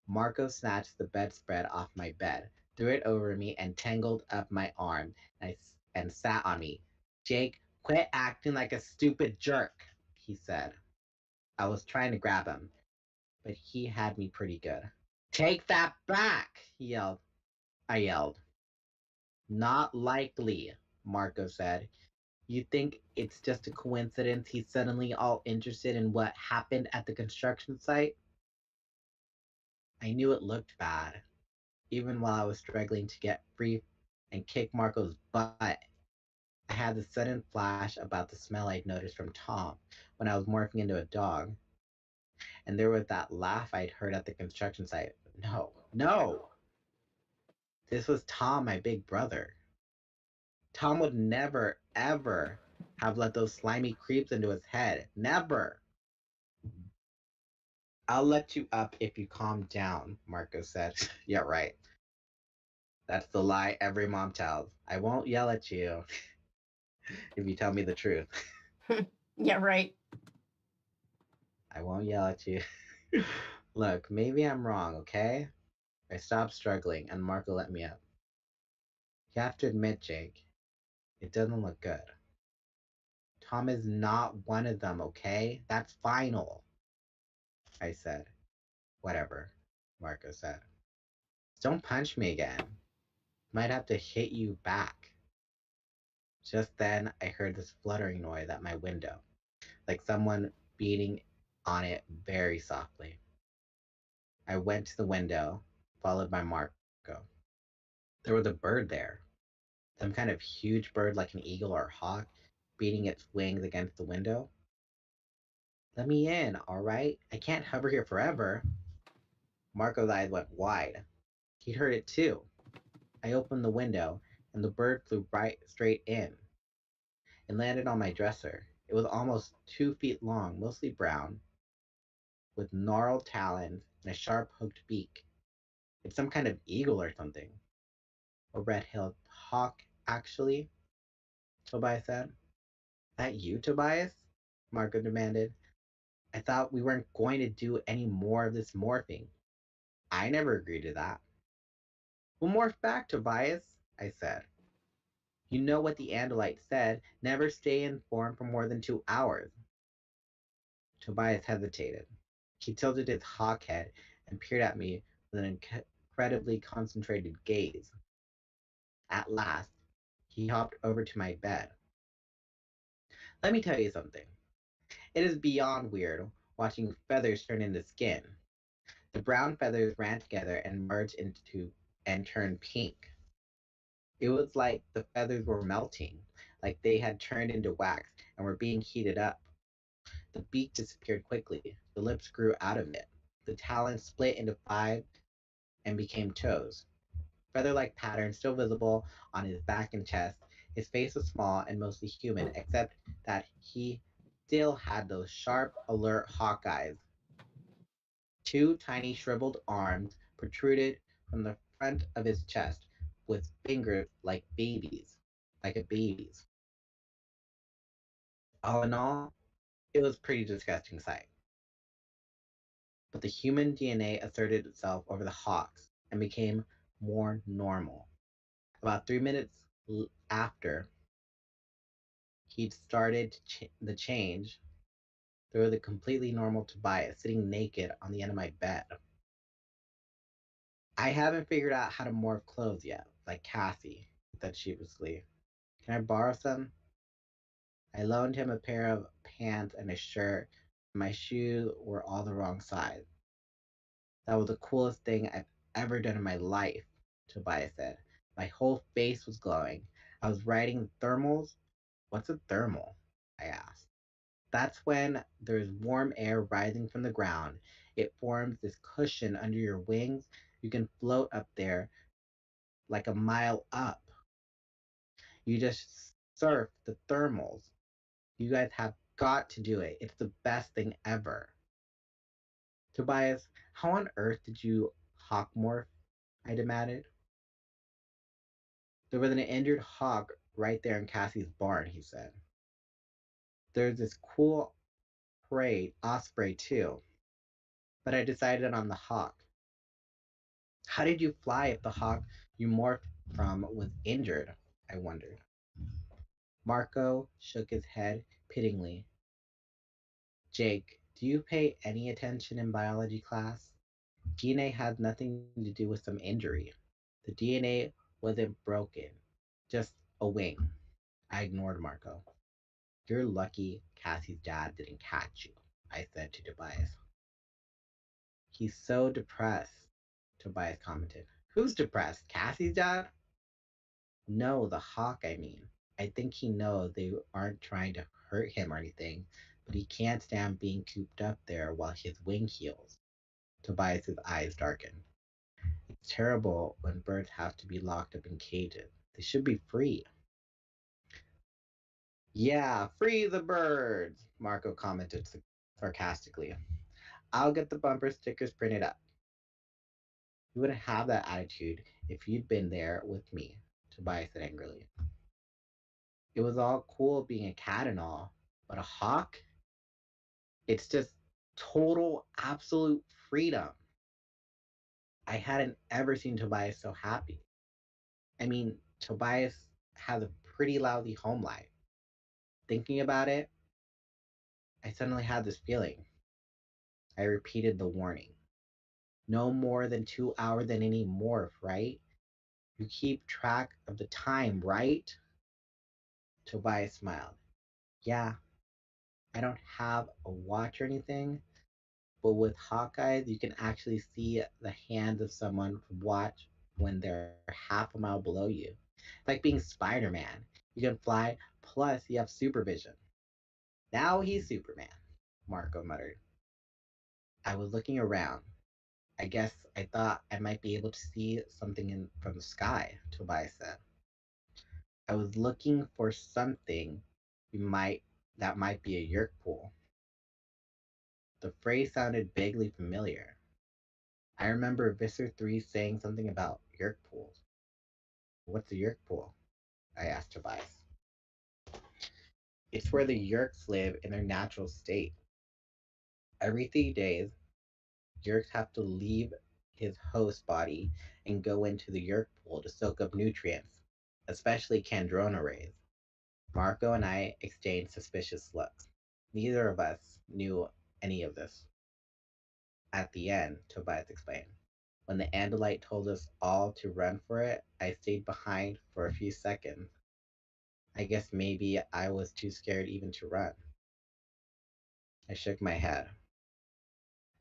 Marco snatched the bedspread off my bed, threw it over me, and tangled up my arm and sat on me. Jake, quit acting like a stupid jerk, he said. I was trying to grab him, but he had me pretty good. Take that back, he yelled. I yelled. Not likely, Marco said. You think it's just a coincidence he's suddenly all interested in what happened at the construction site? I knew it looked bad, even while I was struggling to get free and kick Marco's butt. I had the sudden flash about the smell I'd noticed from Tom when I was morphing into a dog. And there was that laugh I'd heard at the construction site. No! This was Tom, my big brother. Tom would never, ever have let those slimy creeps into his head. Never! I'll let you up if you calm down, Marco said. Yeah, right. That's the lie every mom tells. I won't yell at you if you tell me the truth. Yeah, right. I won't yell at you. Look, maybe I'm wrong, okay? I stopped struggling and Marco let me up. You have to admit, Jake, it doesn't look good. Tom is not one of them, okay? That's final. I said. Whatever, Marco said. Don't punch me again. Might have to hit you back. Just then, I heard this fluttering noise at my window, like someone beating on it very softly. I went to the window, followed by Marco. There was a bird there, some kind of huge bird like an eagle or hawk, beating its wings against the window. Let me in, all right? I can't hover here forever. Marco's eyes went wide. He'd heard it too. I opened the window, and the bird flew right straight in. It landed on my dresser. It was almost 2 feet long, mostly brown. with gnarled talons and a sharp hooked beak. It's some kind of eagle or something. A red-tailed hawk, actually, Tobias said. That you, Tobias? Marco demanded. I thought we weren't going to do any more of this morphing. I never agreed to that. We'll morph back, Tobias, I said. You know what the Andalite said, never stay in form for more than 2 hours. Tobias hesitated. He tilted his hawk head and peered at me with an incredibly concentrated gaze. At last, he hopped over to my bed. Let me tell you something. It is beyond weird watching feathers turn into skin. The brown feathers ran together and merged into and turned pink. It was like the feathers were melting, like they had turned into wax and were being heated up. The beak disappeared quickly. The lips grew out of it. The talons split into five and became toes. Feather like patterns still visible on his back and chest. His face was small and mostly human, except that he still had those sharp, alert hawk eyes. Two tiny shriveled arms protruded from the front of his chest with fingers like a baby's. All in all, it was a pretty disgusting sight. But the human DNA asserted itself over the hawks and became more normal. About 3 minutes after he'd started the change, there was a completely normal Tobias sitting naked on the end of my bed. I haven't figured out how to morph clothes yet, like Cassie, he said sheepishly. Can I borrow some? I loaned him a pair of pants and a shirt. My shoes were all the wrong size. That was the coolest thing I've ever done in my life, Tobias said. My whole face was glowing. I was riding thermals. What's a thermal? I asked. That's when there's warm air rising from the ground. It forms this cushion under your wings. You can float up there like a mile up. You just surf the thermals. You guys have got to do it. It's the best thing ever. Tobias, how on earth did you hawk morph? I demanded. There was an injured hawk right there in Cassie's barn, he said. There's this cool prey osprey too, but I decided on the hawk. How did you fly if the hawk you morphed from was injured? I wondered. Marco shook his head pityingly. Jake, do you pay any attention in biology class? DNA has nothing to do with some injury. The DNA wasn't broken, just a wing. I ignored Marco. You're lucky Cassie's dad didn't catch you, I said to Tobias. He's so depressed, Tobias commented. Who's depressed? Cassie's dad? No, the hawk, I mean. I think he knows they aren't trying to hurt him or anything, but he can't stand being cooped up there while his wing heals. Tobias's eyes darkened. It's terrible when birds have to be locked up in cages. They should be free. Yeah, free the birds, Marco commented sarcastically. I'll get the bumper stickers printed up. You wouldn't have that attitude if you'd been there with me, Tobias said angrily. It was all cool being a cat and all, but a hawk? It's just total, absolute freedom. I hadn't ever seen Tobias so happy. I mean, Tobias has a pretty lousy home life. Thinking about it, I suddenly had this feeling. I repeated the warning. No more than 2 hours than any morph, right? You keep track of the time, right? Tobias smiled. Yeah, I don't have a watch or anything, but with Hawkeyes, you can actually see the hands of someone's watch when they're half a mile below you. It's like being Spider Man. You can fly, plus you have supervision. Now he's Superman, Marco muttered. I was looking around. I guess I thought I might be able to see something from the sky, Tobias said. I was looking for something that might be a yerk pool. The phrase sounded vaguely familiar. I remember Visser 3 saying something about yerk pools. What's a yerk pool? I asked Tobias. It's where the yerks live in their natural state. Every 3 days, yerks have to leave his host body and go into the yerk pool to soak up nutrients, especially Kandrona rays. Marco and I exchanged suspicious looks. Neither of us knew any of this. At the end, Tobias explained, when the Andalite told us all to run for it, I stayed behind for a few seconds. I guess maybe I was too scared even to run. I shook my head.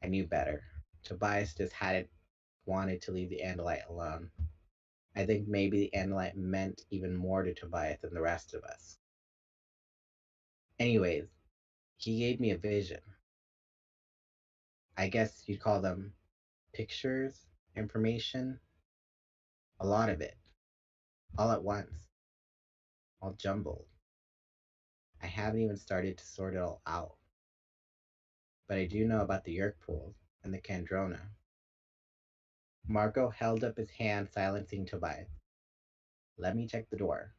I knew better. Tobias just hadn't wanted to leave the Andalite alone. I think maybe the Andalite meant even more to Tobias than the rest of us. Anyways, he gave me a vision. I guess you'd call them pictures, information, a lot of it, all at once, all jumbled. I haven't even started to sort it all out. But I do know about the yerk pools and the Kandrona. Marco held up his hand, silencing Tobias. Let me check the door,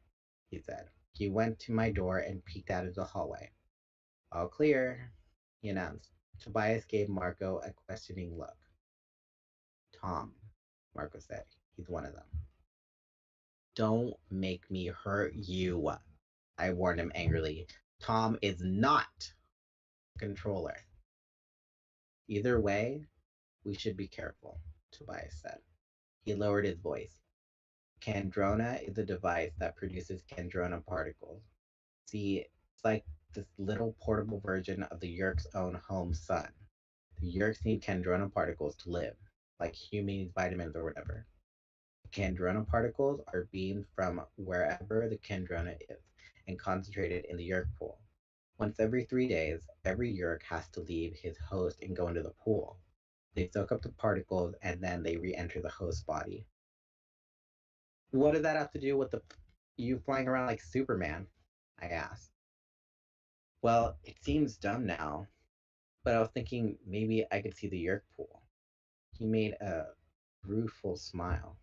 he said. He went to my door and peeked out of the hallway. All clear, he announced. Tobias gave Marco a questioning look. Tom, Marco said. He's one of them. Don't make me hurt you, I warned him angrily. Tom is not a controller. Either way, we should be careful, Tobias said. He lowered his voice. Kandrona is a device that produces Kandrona particles. See, it's like this little portable version of the Yerk's own home sun. The Yerks need Kandrona particles to live, like humans vitamins or whatever. Kandrona particles are beamed from wherever the Kandrona is and concentrated in the Yerk pool. Once every 3 days, every Yerk has to leave his host and go into the pool. They soak up the particles and then they re-enter the host body. What does that have to do with you flying around like Superman? I asked. Well, it seems dumb now, but I was thinking maybe I could see the Yerk pool. He made a rueful smile.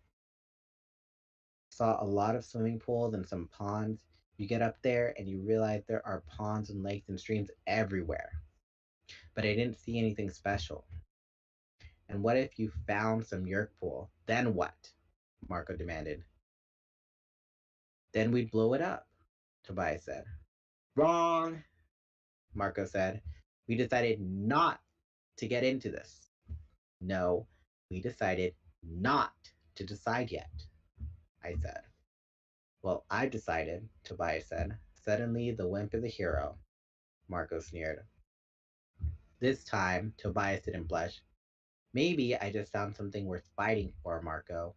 Saw a lot of swimming pools and some ponds. You get up there and you realize there are ponds and lakes and streams everywhere. But I didn't see anything special. And what if you found some Yerk pool? Then what? Marco demanded. Then we'd blow it up, Tobias said. Wrong, Marco said. We decided not to get into this. No, we decided not to decide yet, I said. Well, I've decided, Tobias said. Suddenly, the wimp is a hero, Marco sneered. This time, Tobias didn't blush. Maybe I just found something worth fighting for, Marco.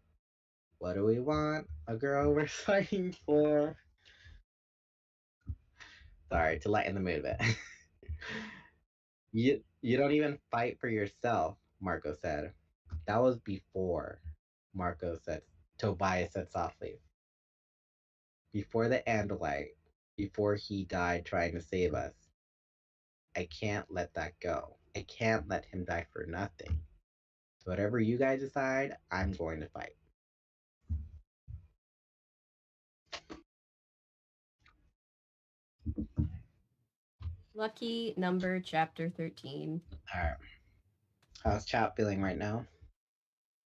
What do we want? A girl we're fighting for? Sorry, to lighten the mood a bit. You don't even fight for yourself, Marco said. That was before, Marco said. Tobias said softly. Before the Andalite, before he died trying to save us. I can't let that go. I can't let him die for nothing. So whatever you guys decide, I'm going to fight. Lucky number chapter 13. All right. How's chat feeling right now?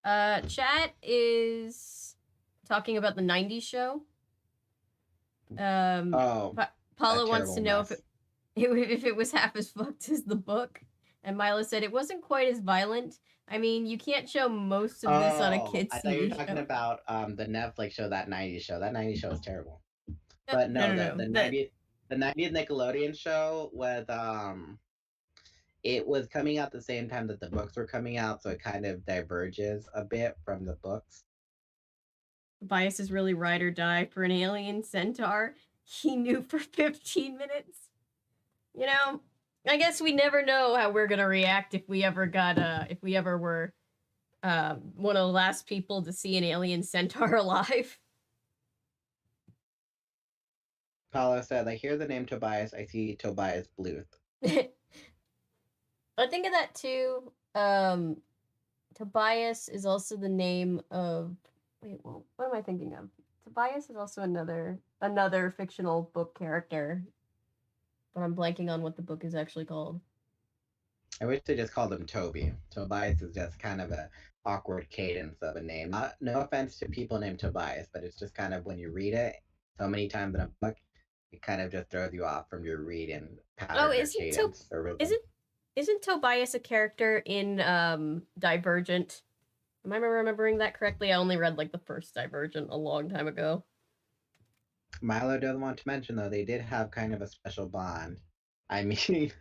Chat is talking about the 90s show. Paula wants to know if it was half as fucked as the book. And Mila said it wasn't quite as violent. I mean, you can't show most of this on a kid's TV show. I thought you were talking about the Netflix show, that 90s show. That 90s show was terrible. But no, the 90s Nickelodeon show with it was coming out the same time that the books were coming out, so it kind of diverges a bit from the books. Bias is really ride or die for an alien centaur. He knew for 15 minutes. You know, I guess we never know how we're gonna react if we ever were one of the last people to see an alien centaur alive. Paula said, I hear the name Tobias, I see Tobias Bluth. I think of that too. Tobias is also the name of. Wait, well, what am I thinking of? Tobias is also another fictional book character, but I'm blanking on what the book is actually called. I wish they just called him Toby. Tobias is just kind of a awkward cadence of a name. No offense to people named Tobias, but it's just kind of when you read it so many times in a book, it kind of just throws you off from your reading Oh, pattern or cadence or rhythm. isn't Tobias a character in Divergent? Am I remembering that correctly? I only read like the first Divergent a long time ago. Milo doesn't want to mention though they did have kind of a special bond. I mean,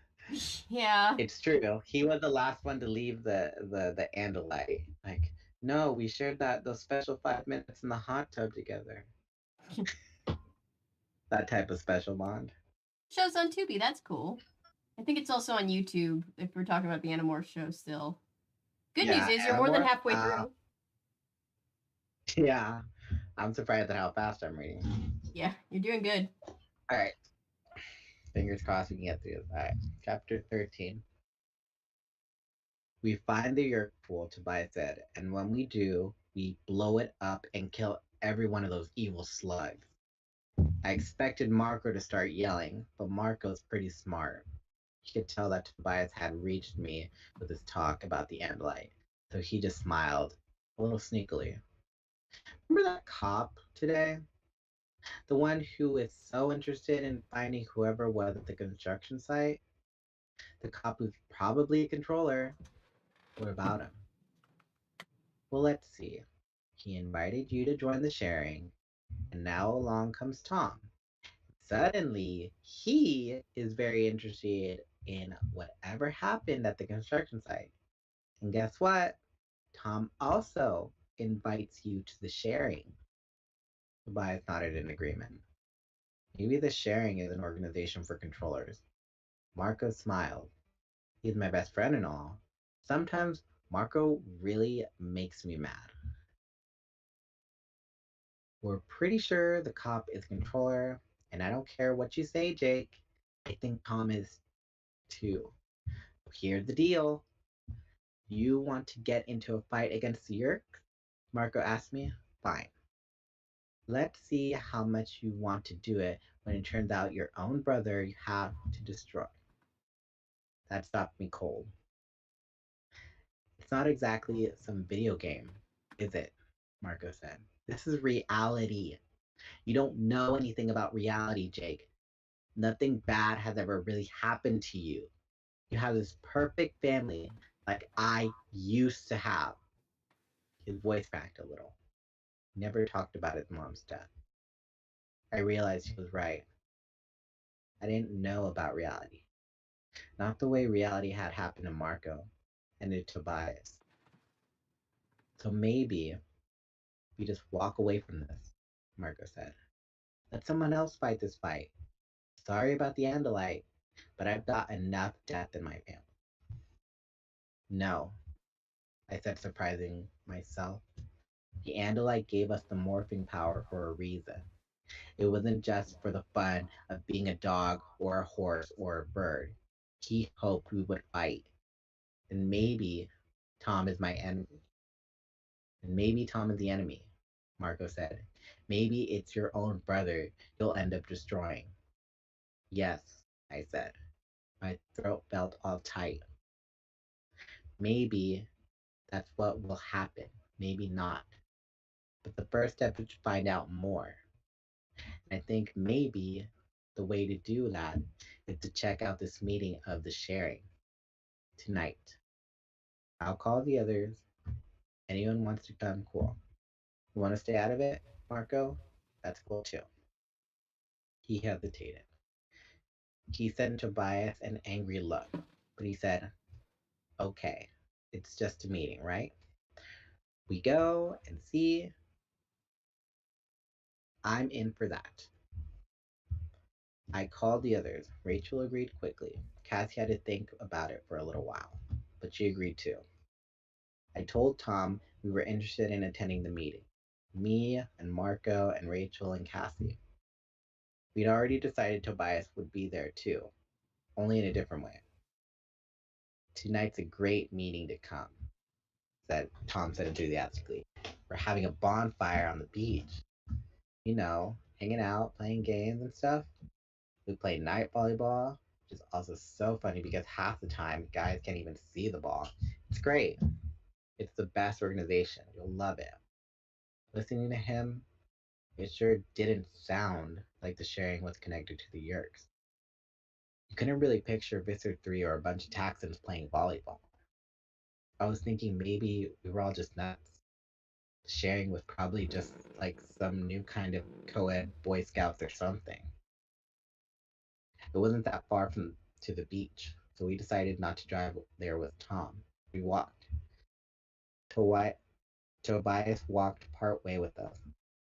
Yeah. it's true. He was the last one to leave the Andalite. Like, no, we shared those special 5 minutes in the hot tub together. That type of special bond. Show's on Tubi. That's cool. I think it's also on YouTube if we're talking about the Animorphs show still. Good news is you're more than halfway through. Yeah, I'm surprised at how fast I'm reading. Yeah, you're doing good. All right. Fingers crossed we can get through this. All right. Chapter 13. We find the Yerk pool, Tobias said, and when we do, we blow it up and kill every one of those evil slugs. I expected Marco to start yelling, but Marco's pretty smart. He could tell that Tobias had reached me with his talk about the Andalite, so he just smiled, a little sneakily. Remember that cop today? The one who is so interested in finding whoever was at the construction site? The cop who's probably a controller. What about him? Well, let's see. He invited you to join the sharing, and now along comes Tom. Suddenly, he is very interested in whatever happened at the construction site. And guess what? Tom also invites you to the sharing. Tobias nodded in agreement. Maybe the sharing is an organization for controllers. Marco smiled. He's my best friend and all. Sometimes Marco really makes me mad. We're pretty sure the cop is controller, and I don't care what you say, Jake. I think Tom is too. Here's the deal. You want to get into a fight against the Yerk? Marco asked me. Fine. Let's see how much you want to do it when it turns out your own brother you have to destroy. That stopped me cold. It's not exactly some video game, is it? Marco said. This is reality. You don't know anything about reality, Jake. Nothing bad has ever really happened to you. You have this perfect family like I used to have. His voice cracked a little. He never talked about his mom's death. I realized he was right. I didn't know about reality. Not the way reality had happened to Marco and to Tobias. So maybe we just walk away from this, Marco said. Let someone else fight this fight. Sorry about the Andalite, but I've got enough death in my family. No, I said, surprising myself. The Andalite gave us the morphing power for a reason. It wasn't just for the fun of being a dog or a horse or a bird. He hoped we would fight. And maybe Tom is my enemy. And maybe Tom is the enemy, Marco said. Maybe it's your own brother you'll end up destroying. Yes, I said. My throat felt all tight. Maybe that's what will happen. Maybe not. But the first step is to find out more. And I think maybe the way to do that is to check out this meeting of the sharing tonight. I'll call the others. Anyone wants to come, cool. You want to stay out of it, Marco? That's cool too. He hesitated. He sent Tobias an angry look, but he said, okay, it's just a meeting, right? We go and see. I'm in for that. I called the others. Rachel agreed quickly. Cassie had to think about it for a little while, but she agreed too. I told Tom we were interested in attending the meeting. Me and Marco and Rachel and Cassie. We'd already decided Tobias would be there too, only in a different way. Tonight's a great meeting to come, said Tom said enthusiastically. We're having a bonfire on the beach. You know, hanging out, playing games and stuff. We play night volleyball, which is also so funny because half the time guys can't even see the ball. It's great. It's the best organization. You'll love it. Listening to him, it sure didn't sound like the sharing was connected to the Yerks. You couldn't really picture Visser 3 or a bunch of Texans playing volleyball. I was thinking maybe we were all just nuts. The sharing was probably just like some new kind of co-ed Boy Scouts or something. It wasn't that far from to the beach, so we decided not to drive there with Tom. We walked. Tobias walked part way with us.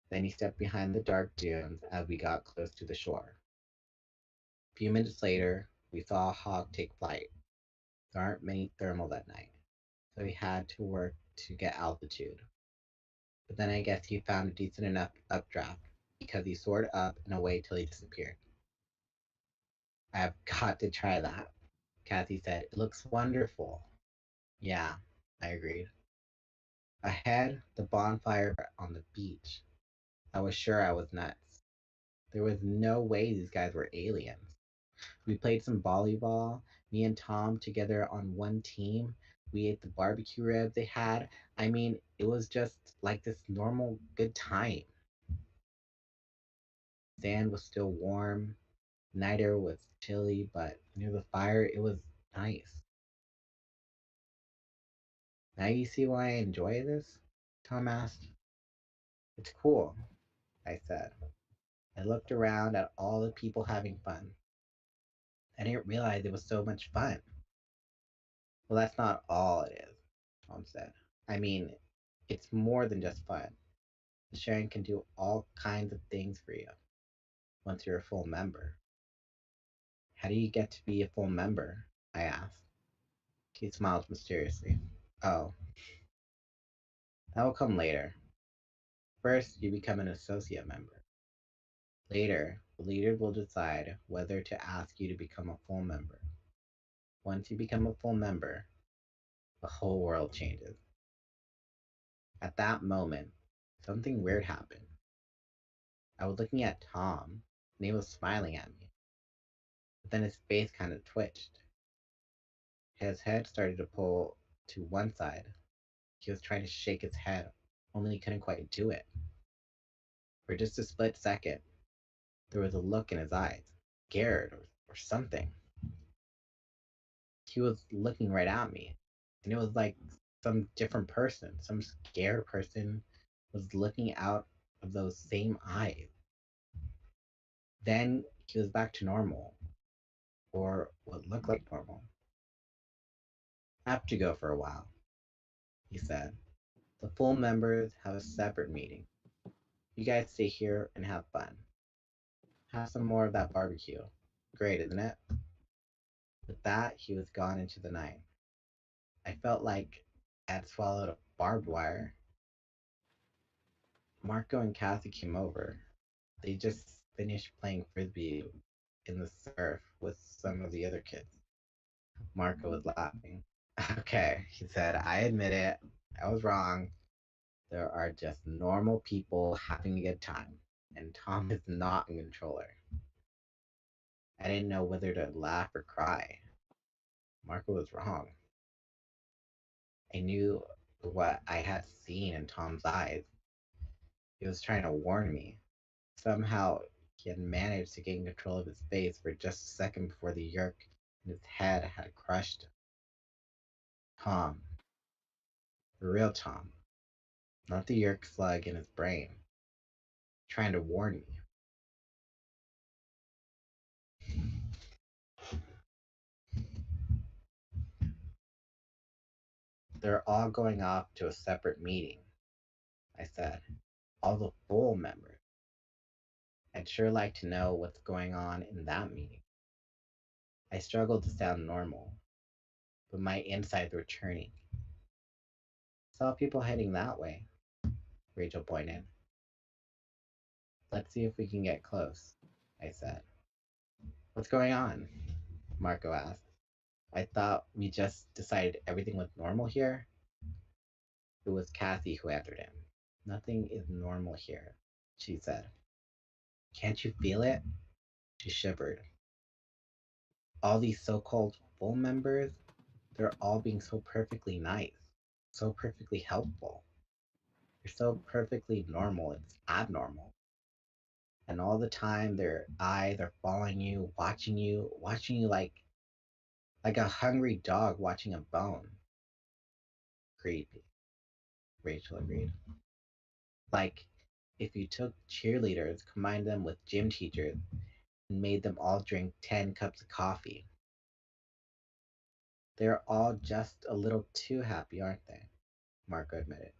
Then he stepped behind the dark dunes as we got close to the shore. A few minutes later, we saw a hawk take flight. There aren't many thermal that night, so he had to work to get altitude. But then I guess he found a decent enough updraft because he soared up and away till he disappeared. I've got to try that, Cassie said. It looks wonderful. Yeah, I agreed. Ahead, the bonfire on the beach. I was sure I was nuts. There was no way these guys were aliens. We played some volleyball, me and Tom together on one team. We ate the barbecue ribs they had. I mean, it was just like this normal good time. Sand was still warm. Night air was chilly, but near the fire, it was nice. Now you see why I enjoy this? Tom asked. It's cool, I said. I looked around at all the people having fun. I didn't realize it was so much fun. Well, that's not all it is, Tom said. I mean, it's more than just fun. The sharing can do all kinds of things for you once you're a full member. How do you get to be a full member? I asked. He smiled mysteriously. Oh, that will come later. First, you become an associate member. Later, the leader will decide whether to ask you to become a full member. Once you become a full member, the whole world changes. At that moment, something weird happened. I was looking at Tom, and he was smiling at me, but then his face kind of twitched. His head started to pull to one side. He was trying to shake his head, only he couldn't quite do it. For just a split second, there was a look in his eyes, scared or something. He was looking right at me, and it was like some different person, some scared person was looking out of those same eyes. Then he was back to normal, or what looked like normal. I have to go for a while, he said. The full members have a separate meeting. You guys stay here and have fun. Have some more of that barbecue. Great, isn't it? With that, he was gone into the night. I felt like I'd swallowed a barbed wire. Marco and Cassie came over. They just finished playing frisbee in the surf with some of the other kids. Marco was laughing. Okay, he said, I admit it. I was wrong. There are just normal people having a good time, and Tom is not a controller. I didn't know whether to laugh or cry. Marco was wrong. I knew what I had seen in Tom's eyes. He was trying to warn me. Somehow, he had managed to gain control of his face for just a second before the yerk in his head had crushed him. Tom. The real Tom. Not the yerk slug in his brain. Trying to warn me. They're all going off to a separate meeting, I said. All the full members. I'd sure like to know what's going on in that meeting. I struggled to sound normal, but my insides were churning. Saw people heading that way, Rachel pointed. Let's see if we can get close, I said. What's going on? Marco asked. I thought we just decided everything was normal here. It was Cassie who answered him. Nothing is normal here, she said. Can't you feel it? She shivered. All these so called full members, they're all being so perfectly nice, so perfectly helpful. They're so perfectly normal, it's abnormal. And all the time their eyes are following you, watching you like a hungry dog watching a bone. Creepy, Rachel agreed. Like if you took cheerleaders, combined them with gym teachers, and made them all drink 10 cups of coffee. They're all just a little too happy, aren't they? Marco admitted.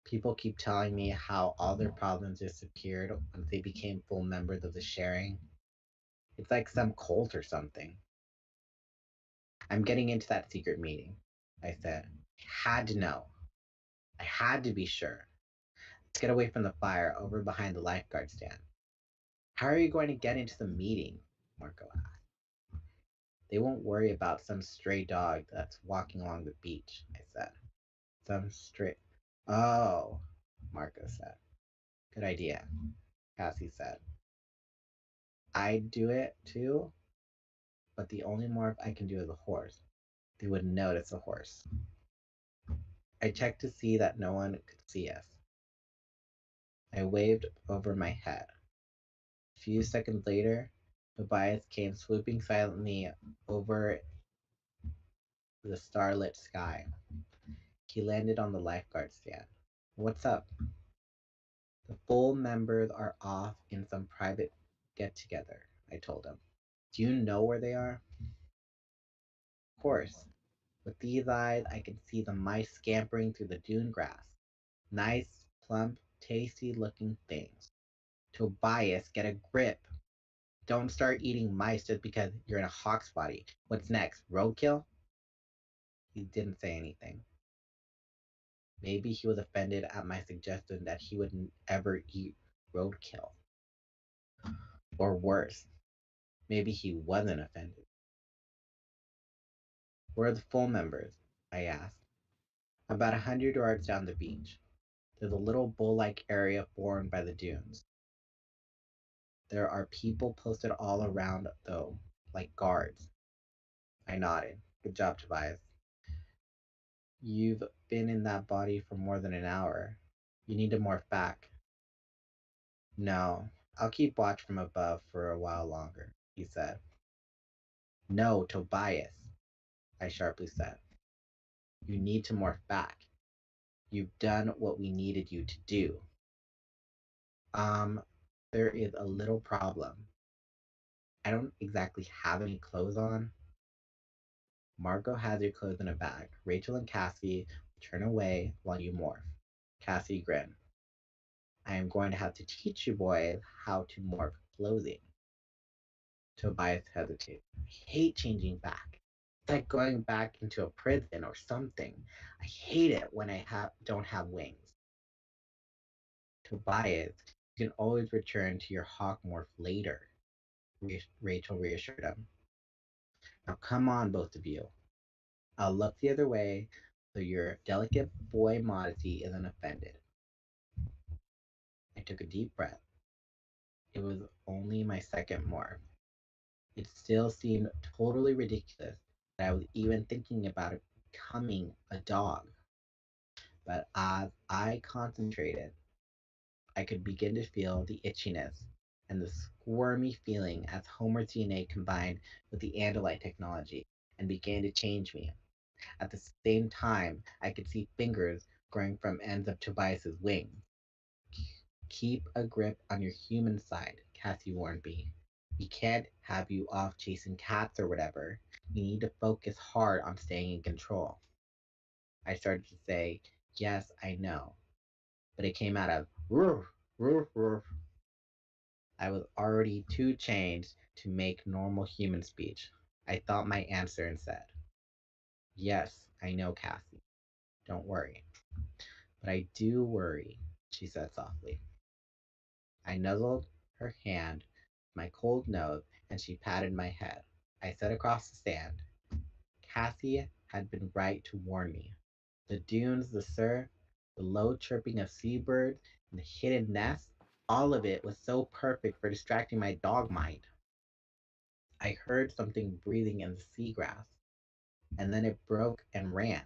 People keep telling me how all their problems disappeared once they became full members of the sharing. It's like some cult or something. I'm getting into that secret meeting, I said. I had to know. I had to be sure. Let's get away from the fire over behind the lifeguard stand. How are you going to get into the meeting? Marco asked. They won't worry about some stray dog that's walking along the beach, I said. Some stray. Oh, Marco said. Good idea, Cassie said. I'd do it too, but the only morph I can do is a horse. They would notice a horse. I checked to see that no one could see us. I waved over my head. A few seconds later, Tobias came swooping silently over the starlit sky. He landed on the lifeguard stand. What's up? The full members are off in some private get together, I told him. Do you know where they are? Of course. With these eyes, I can see the mice scampering through the dune grass. Nice, plump, tasty looking things. Tobias, get a grip. Don't start eating mice just because you're in a hawk's body. What's next? Roadkill? He didn't say anything. Maybe he was offended at my suggestion that he wouldn't ever eat roadkill. Or worse, maybe he wasn't offended. Where are the full members? I asked. About 100 yards down the beach. There's a little bowl-like area formed by the dunes. There are people posted all around, though, like guards. I nodded. Good job, Tobias. You've been in that body for more than an hour. You need to morph back. No, I'll keep watch from above for a while longer, he said. No, Tobias, I sharply said. You need to morph back. You've done what we needed you to do. Um, there is a little problem. I don't exactly have any clothes on. Marco has your clothes in a bag. Rachel and Cassie will turn away while you morph. Cassie grinned. I am going to have to teach you boys how to morph clothing. Tobias hesitated. I hate changing back. It's like going back into a prison or something. I hate it when I don't have wings. Tobias, you can always return to your hawk morph later, Rachel reassured him. Now come on, both of you. I'll look the other way so your delicate boy modesty isn't offended. I took a deep breath. It was only my second morph. It still seemed totally ridiculous that I was even thinking about it becoming a dog. But as I concentrated, I could begin to feel the itchiness and the squirmy feeling as Homer's DNA combined with the Andalite technology and began to change me. At the same time, I could see fingers growing from ends of Tobias's wings. Keep a grip on your human side, Cassie warned me. We can't have you off chasing cats or whatever. You need to focus hard on staying in control. I started to say, yes, I know. But it came out of roof, roof, roof. I was already too changed to make normal human speech. I thought my answer and said, yes, I know, Cassie. Don't worry. But I do worry, she said softly. I nuzzled her hand, my cold nose, and she patted my head. I sat across the sand. Cassie had been right to warn me. The dunes, the surf, the low chirping of seabirds, and the hidden nests, all of it was so perfect for distracting my dog mind. I heard something breathing in the seagrass, and then it broke and ran.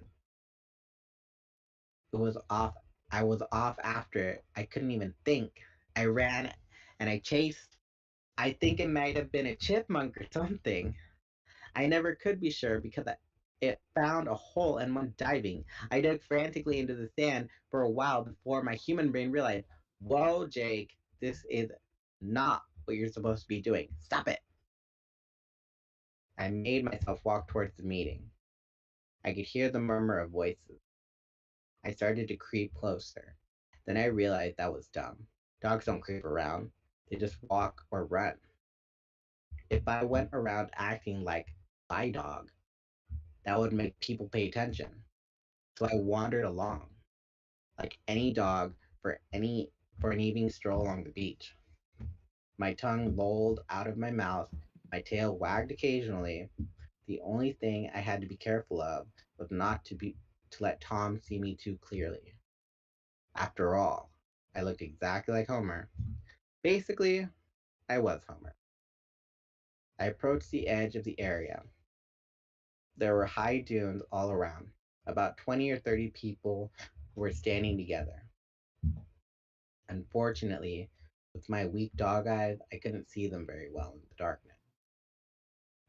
It was off. I was off after it. I couldn't even think. I ran and I chased. I think it might have been a chipmunk or something. I never could be sure because it found a hole and went diving. I dug frantically into the sand for a while before my human brain realized, whoa, Jake, this is not what you're supposed to be doing. Stop it. I made myself walk towards the meeting. I could hear the murmur of voices. I started to creep closer. Then I realized that was dumb. Dogs don't creep around, they just walk or run. If I went around acting like my dog, that would make people pay attention. So I wandered along, like any dog for an evening stroll along the beach. My tongue lolled out of my mouth, my tail wagged occasionally. The only thing I had to be careful of was not to let Tom see me too clearly. After all, I looked exactly like Homer. Basically, I was Homer. I approached the edge of the area. There were high dunes all around. About 20 or 30 people were standing together. Unfortunately, with my weak dog eyes, I couldn't see them very well in the darkness.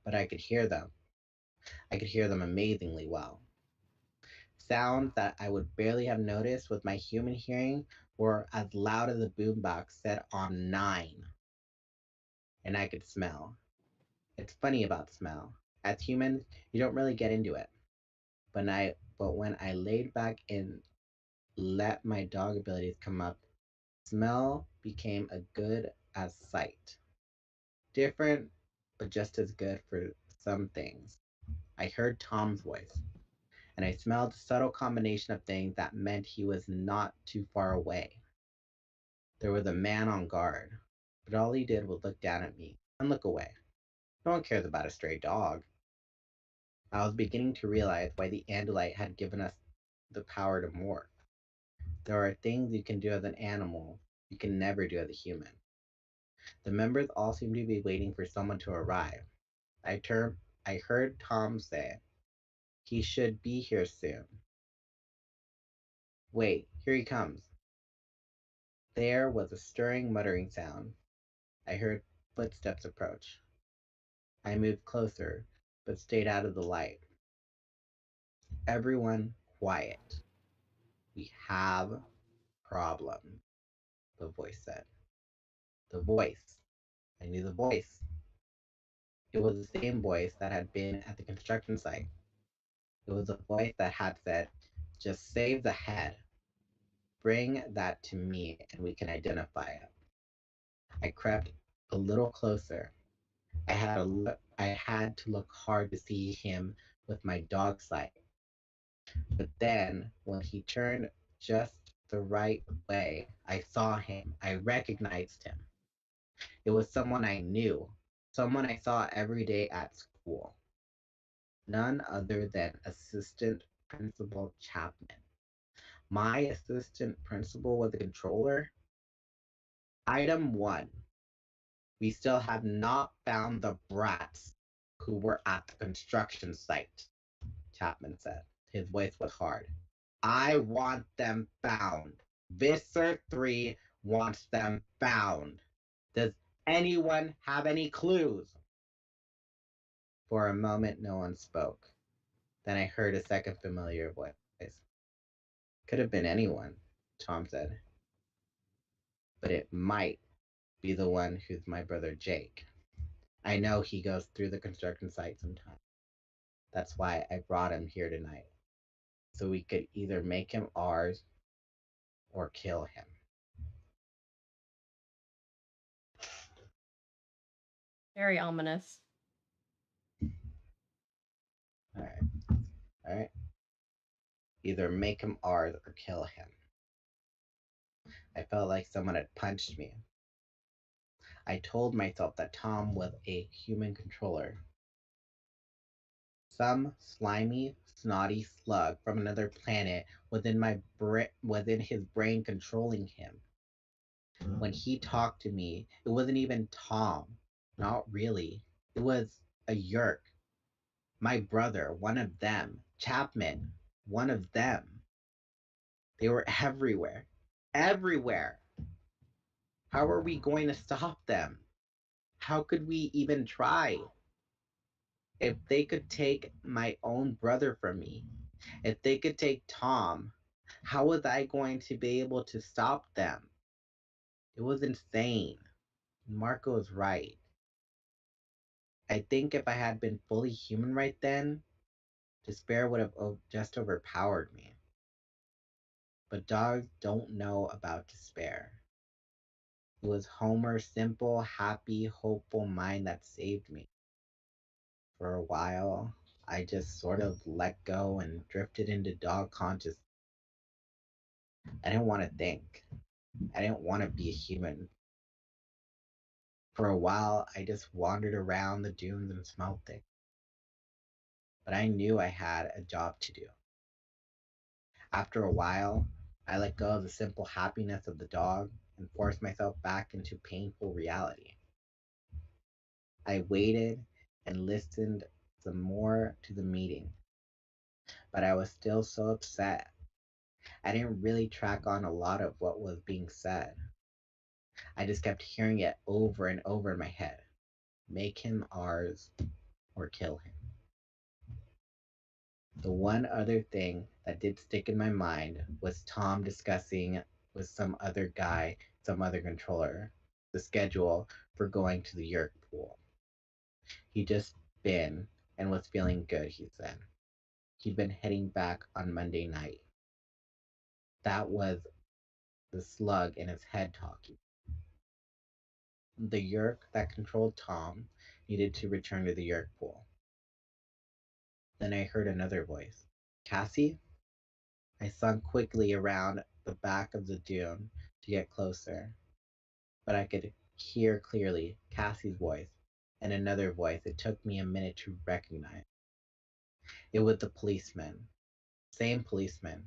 But I could hear them. I could hear them amazingly well. Sounds that I would barely have noticed with my human hearing were as loud as a boombox set on 9. And I could smell. It's funny about smell. As humans, you don't really get into it. But when I laid back and let my dog abilities come up, smell became as good as sight. Different, but just as good for some things. I heard Tom's voice, and I smelled a subtle combination of things that meant he was not too far away. There was a man on guard, but all he did was look down at me and look away. No one cares about a stray dog. I was beginning to realize why the Andalite had given us the power to morph. There are things you can do as an animal you can never do as a human. The members all seemed to be waiting for someone to arrive. I heard Tom say, he should be here soon. Wait, here he comes. There was a stirring, muttering sound. I heard footsteps approach. I moved closer, but stayed out of the light. Everyone quiet. We have problems, the voice said. The voice. I knew the voice. It was the same voice that had been at the construction site. It was a voice that had said, just save the head. Bring that to me and we can identify it. I crept a little closer. I had to look hard to see him with my dog sight. But then, when he turned just the right way, I saw him. I recognized him. It was someone I knew, someone I saw every day at school. None other than Assistant Principal Chapman. My assistant principal was a controller. Item 1. We still have not found the brats who were at the construction site, Chapman said. His voice was hard. I want them found. Visser 3 wants them found. Does anyone have any clues? For a moment, no one spoke. Then I heard a second familiar voice. Could have been anyone, Tom said. But it might be the one who's my brother Jake. I know he goes through the construction site sometimes. That's why I brought him here tonight. So we could either make him ours or kill him. Very ominous. Alright. Either make him ours or kill him. I felt like someone had punched me. I told myself that Tom was a human controller. Some slimy, snotty slug from another planet within his brain controlling him. When he talked to me, it wasn't even Tom. Not really. It was a Yerk. My brother, one of them. Chapman, one of them. They were everywhere. Everywhere. How are we going to stop them? How could we even try? If they could take my own brother from me, if they could take Tom, how was I going to be able to stop them? It was insane. Marco was right. I think if I had been fully human right then, despair would have just overpowered me. But dogs don't know about despair. It was Homer's simple, happy, hopeful mind that saved me. For a while, I just sort of let go and drifted into dog consciousness. I didn't want to think. I didn't want to be a human. For a while, I just wandered around the dunes and smelled things. But I knew I had a job to do. After a while, I let go of the simple happiness of the dog and forced myself back into painful reality. I waited and listened some more to the meeting, but I was still so upset. I didn't really track on a lot of what was being said. I just kept hearing it over and over in my head. Make him ours or kill him. The one other thing that did stick in my mind was Tom discussing with some other guy, some other controller, the schedule for going to the Yerk pool. He'd just been and was feeling good, he said. He'd been heading back on Monday night. That was the slug in his head talking. The Yerk that controlled Tom needed to return to the Yerk pool. Then I heard another voice. Cassie? I slunk quickly around the back of the dune to get closer, but I could hear clearly Cassie's voice and another voice it took me a minute to recognize. It was the policeman. Same policeman.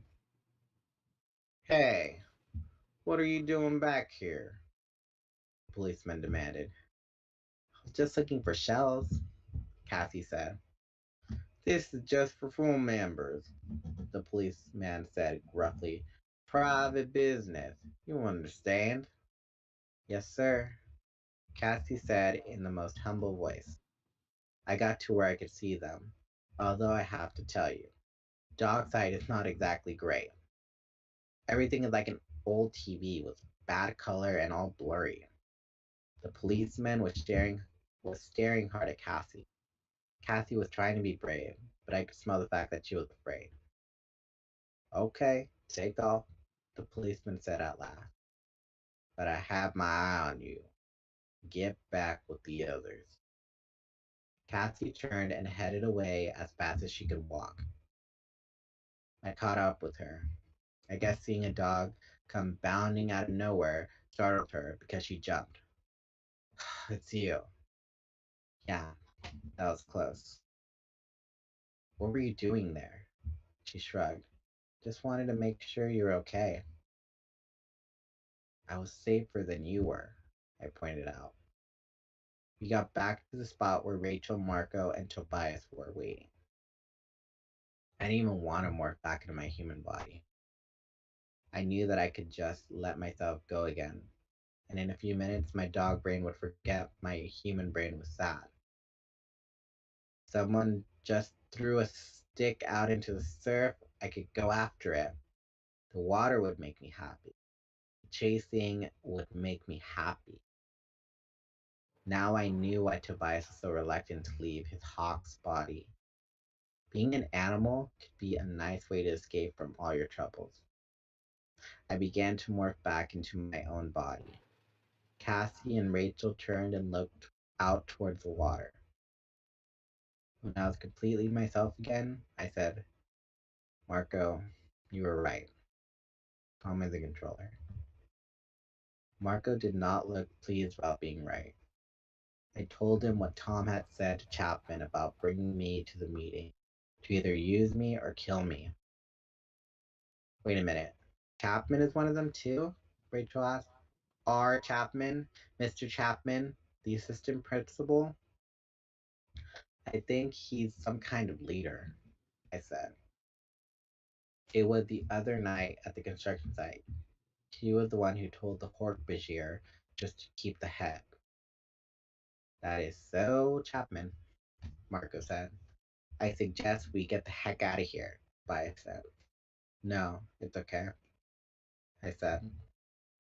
Hey, what are you doing back here? The policeman demanded. I was just looking for shells, Cassie said. This is just for full members, the policeman said gruffly. Private business, you understand? Yes, sir, Cassie said in the most humble voice. I got to where I could see them, although I have to tell you, Dockside is not exactly great. Everything is like an old TV with bad color and all blurry. The policeman was staring hard at Cassie. Cassie was trying to be brave, but I could smell the fact that she was afraid. Okay, take off, the policeman said at last. But I have my eye on you. Get back with the others. Cassie turned and headed away as fast as she could walk. I caught up with her. I guess seeing a dog come bounding out of nowhere startled her because she jumped. It's you. Yeah, that was close. What were you doing there? She shrugged. Just wanted to make sure you were okay. I was safer than you were, I pointed out. We got back to the spot where Rachel, Marco, and Tobias were waiting. I didn't even want to morph back into my human body. I knew that I could just let myself go again, and in a few minutes my dog brain would forget my human brain was sad. Someone just threw a stick out into the surf, I could go after it. The water would make me happy. Chasing would make me happy. Now I knew why Tobias was so reluctant to leave his hawk's body. Being an animal could be a nice way to escape from all your troubles. I began to morph back into my own body. Cassie and Rachel turned and looked out towards the water. When I was completely myself again, I said, Marco, you were right. Tom is a controller. Marco did not look pleased about being right. I told him what Tom had said to Chapman about bringing me to the meeting. To either use me or kill me. Wait a minute. Chapman is one of them too? Rachel asked. R. Chapman? Mr. Chapman? The assistant principal? I think he's some kind of leader, I said. It was the other night at the construction site. He was the one who told the Hork-Bajir just to keep the head. That is so Chapman, Marco said. I suggest we get the heck out of here, Tobias said. No, it's okay, I said.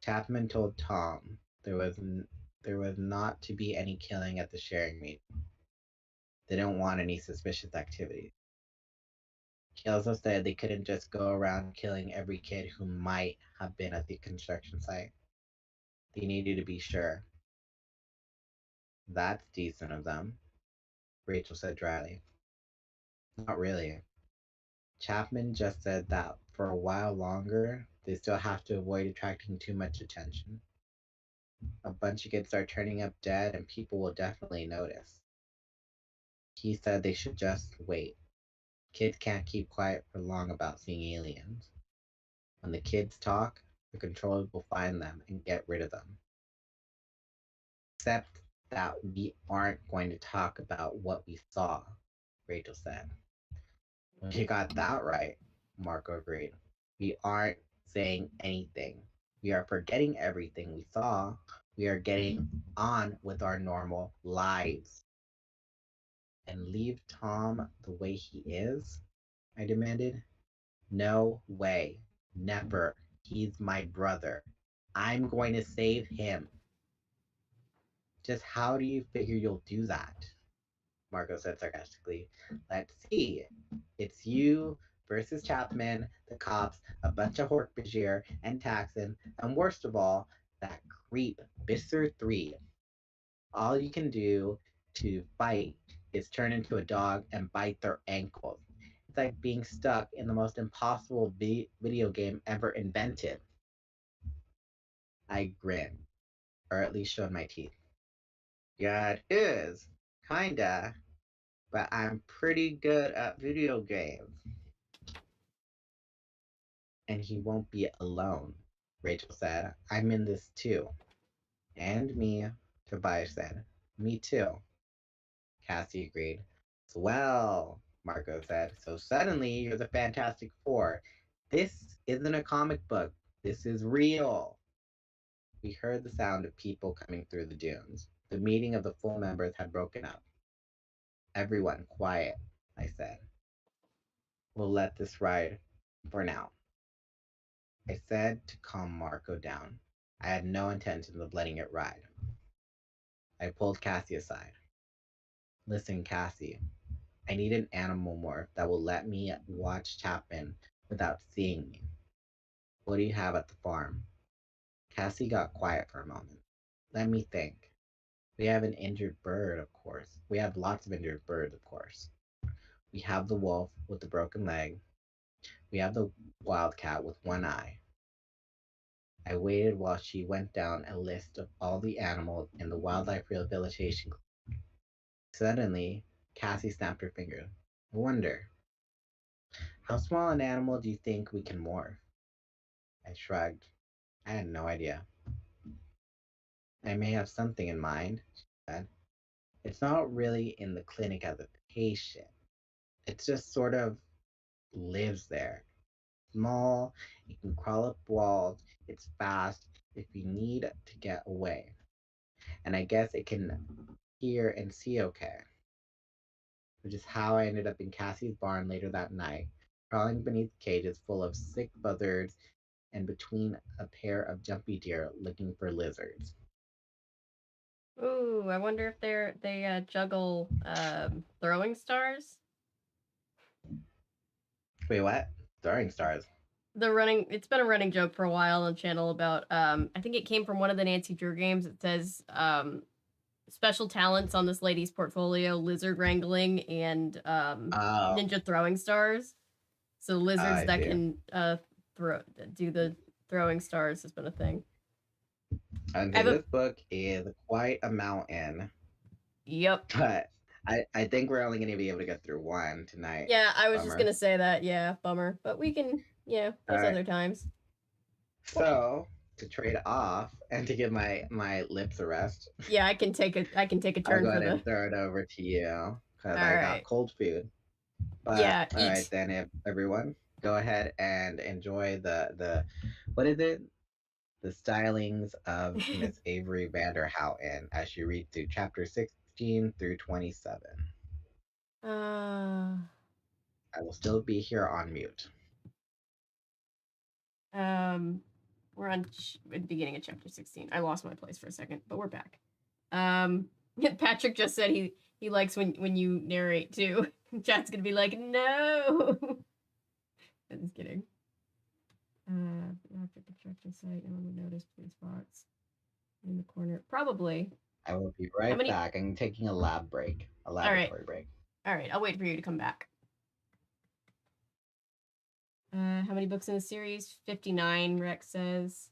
Chapman told Tom there was not to be any killing at the sharing meeting. They don't want any suspicious activity. He also said they couldn't just go around killing every kid who might have been at the construction site. They needed to be sure. That's decent of them, Rachel said dryly. Not really. Chapman just said that for a while longer, they still have to avoid attracting too much attention. A bunch of kids start turning up dead, and people will definitely notice. He said they should just wait. Kids can't keep quiet for long about seeing aliens. When the kids talk, the controllers will find them and get rid of them. Except that we aren't going to talk about what we saw, Rachel said. You got that right, Marco agreed. We aren't saying anything. We are forgetting everything we saw. We are getting on with our normal lives. And leave Tom the way he is? I demanded. No way. Never. He's my brother. I'm going to save him. Just how do you figure you'll do that? Marco said sarcastically. Let's see. It's you versus Chapman, the cops, a bunch of Hork-Bajir, and Taxon, and worst of all, that creep, Bisser 3. All you can do to fight is turn into a dog and bite their ankles. It's like being stuck in the most impossible video game ever invented. I grinned, or at least showed my teeth. Yeah, it is. Kinda. But I'm pretty good at video games. And he won't be alone, Rachel said. I'm in this too. And me, Tobias said. Me too. Cassie agreed. Swell, Marco said. So suddenly you're the Fantastic Four. This isn't a comic book. This is real. We heard the sound of people coming through the dunes. The meeting of the full members had broken up. Everyone, quiet, I said. We'll let this ride for now. I said to calm Marco down. I had no intention of letting it ride. I pulled Cassie aside. Listen, Cassie, I need an animal morph that will let me watch Chapman without seeing me. What do you have at the farm? Cassie got quiet for a moment. Let me think. We have an injured bird, of course. We have lots of injured birds, of course. We have the wolf with the broken leg. We have the wildcat with one eye. I waited while she went down a list of all the animals in the wildlife rehabilitation. Suddenly, Cassie snapped her finger. I wonder, how small an animal do you think we can morph? I shrugged. I had no idea. I may have something in mind, she said. It's not really in the clinic as a patient. It just sort of lives there. Small, it can crawl up walls, it's fast if you need to get away. And I guess it can hear and see okay. Which is how I ended up in Cassie's barn later that night, crawling beneath cages full of sick buzzards and between a pair of jumpy deer looking for lizards. Ooh, I wonder if they juggle throwing stars. Wait, what? Throwing stars. It's been a running joke for a while on the channel about I think it came from one of the Nancy Drew games. It says special talents on this lady's portfolio: lizard wrangling and ninja throwing stars. So lizards that can do the throwing stars has been a thing. Okay, this book is quite a mountain. Yep. But I think we're only going to be able to get through one tonight. Yeah, I was just Bummer. gonna say that. Yeah, bummer. But we can, there's Alright. other times. So, to trade off and to give my lips a rest, Yeah, I can take a I'll turn go for ahead the. and throw it over to you because I got Alright. cold food. But Yeah, all right, eat. then, if everyone go ahead and enjoy the what is it? The stylings of Miss Avery Vanderhouten as she reads through chapter 16 through 27. uh I will still be here on mute. we're on at the beginning of chapter 16. I lost my place for a second, but we're back. Patrick just said he likes when you narrate too. Chat's gonna be like, no. I'm just kidding. After construction site, no one would notice police box in the corner. Probably. I will be right back. I'm taking a lab break, a laboratory break. All right, I'll wait for you to come back. How many books in the series? 59, Rex says.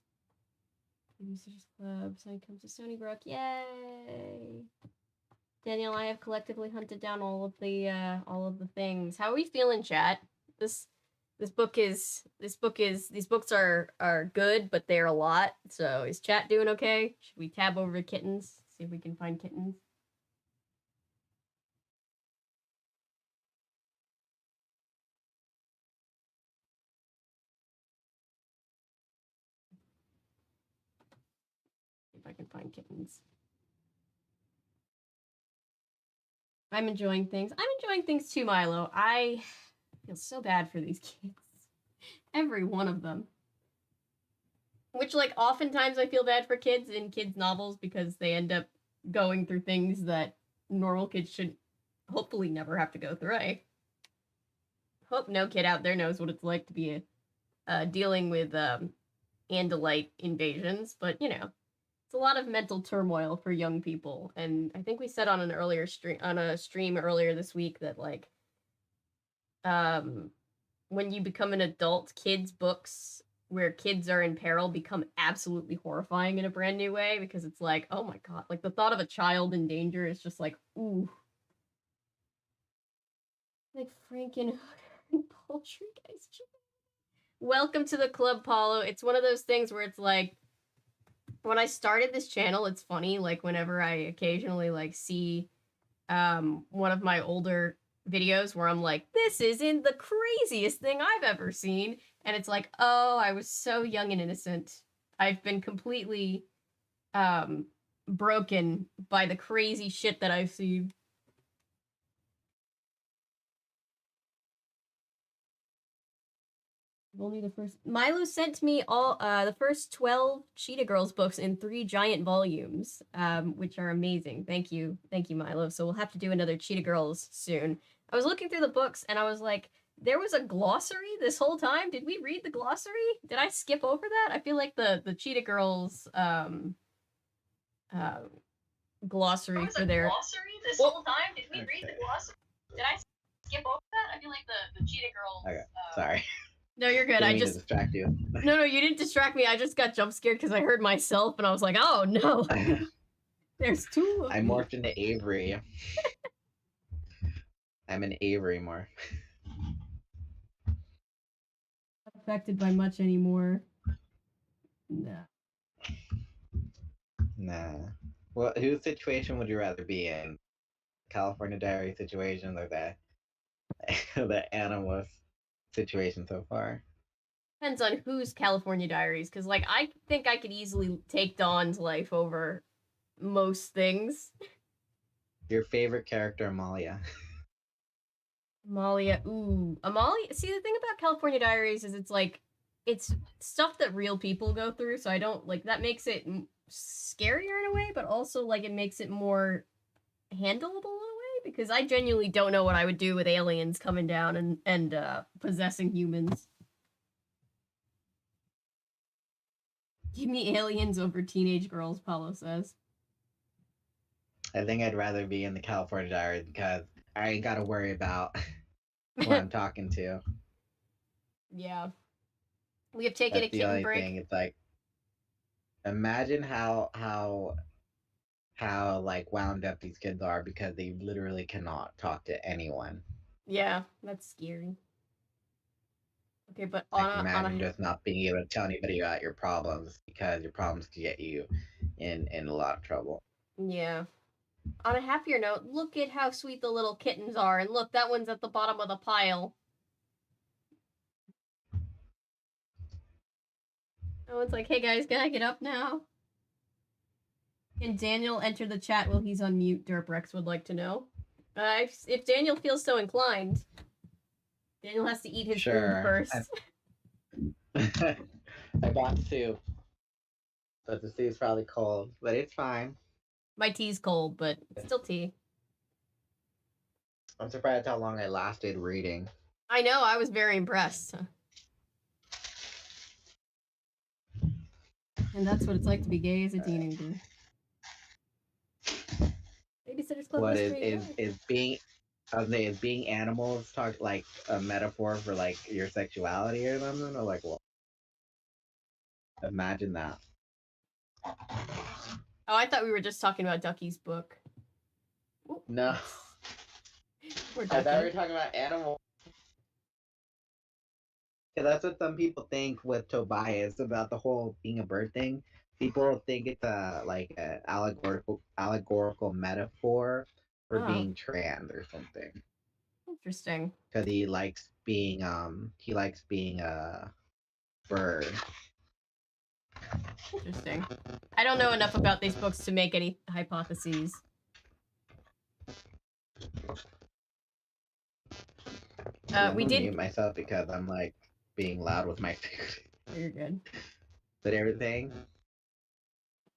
Users Club. Sign comes to Stony Brook. Yay! Daniel and I have collectively hunted down all of the things. How are we feeling, chat? These books are good, but they're a lot. So is chat doing okay? Should we tab over to kittens? See if we can find kittens. See if I can find kittens. I'm enjoying things. I'm enjoying things too, Milo. I feel so bad for these kids. Every one of them. Which, like, oftentimes I feel bad for kids in kids' novels because they end up going through things that normal kids should hopefully never have to go through. I hope no kid out there knows what it's like to be dealing with Andalite invasions, but you know, it's a lot of mental turmoil for young people. And I think we said on a stream earlier this week that like when you become an adult, kids' books where kids are in peril become absolutely horrifying in a brand new way because it's like, oh my god, like the thought of a child in danger is just like, ooh. Like Franken poultry guys. Welcome to the club, Paulo. It's one of those things where it's like when I started this channel, it's funny, like whenever I occasionally like see one of my older videos where I'm like, this isn't the craziest thing I've ever seen. And it's like, oh, I was so young and innocent. I've been completely broken by the crazy shit that I've seen. Only the first. Milo sent me all the first 12 Cheetah Girls books in 3 giant volumes, which are amazing. Thank you, Milo. So we'll have to do another Cheetah Girls soon. I was looking through the books and I was like, there was a glossary this whole time. Did we read the glossary? Did I skip over that? I feel like the Cheetah Girls glossary for their glossary this whole time. Did we read the glossary? Did I skip over that? I feel like the Cheetah Girls. Okay, sorry. No, you're good. I just to distract you. No, you didn't distract me. I just got jump scared because I heard myself and I was like, oh no. There's 2 of I morphed into Avery. I'm an Avery morph. Not affected by much anymore. Nah. Well, whose situation would you rather be in? California Diary situation or the Animorphs situation so far? Depends on whose California Diaries, because like I think I could easily take Dawn's life over most things. Your favorite character, Amalia. Amalia, ooh. Amalia, see the thing about California Diaries is it's stuff that real people go through, so I don't, like, that makes it scarier in a way, but also, like, it makes it more handleable in a way, because I genuinely don't know what I would do with aliens coming down and possessing humans. Give me aliens over teenage girls, Paulo says. I think I'd rather be in the California Diaries because I ain't got to worry about who I'm talking to. Yeah. We have taken That's a kitten break. Thing. It's like, imagine how how like wound up these kids are because they literally cannot talk to anyone. Yeah, that's scary. Okay, but Like on imagine a just not being able to tell anybody about your problems because your problems could get you in a lot of trouble. yeah. On a happier note, look at how sweet the little kittens are, and look, that one's at the bottom of the pile. Oh, it's like, hey guys, can I get up now? Can Daniel enter the chat while he's on mute? Derprex would like to know. If Daniel feels so inclined, Daniel has to eat his food first. I bought soup, but the soup's probably cold, but it's fine. My tea's cold, but it's still tea. I'm surprised how long I lasted reading. I know, I was very impressed. And that's what it's like to be gay as a teenager. Babysitter's Club What mystery. is being is being animals talk like a metaphor for like your sexuality or something? Or like what? Imagine that. Oh, I thought we were just talking about Ducky's book. Ooh, No. We're I thought we were Ducky. talking about animals. Yeah, that's what some people think with Tobias about the whole being a bird thing. People think it's a like an allegorical metaphor for being trans or something. Interesting. Because he likes being a bird. Interesting. I don't know enough about these books to make any hypotheses. We did mute myself because I'm like being loud with my food. You're good. But everything.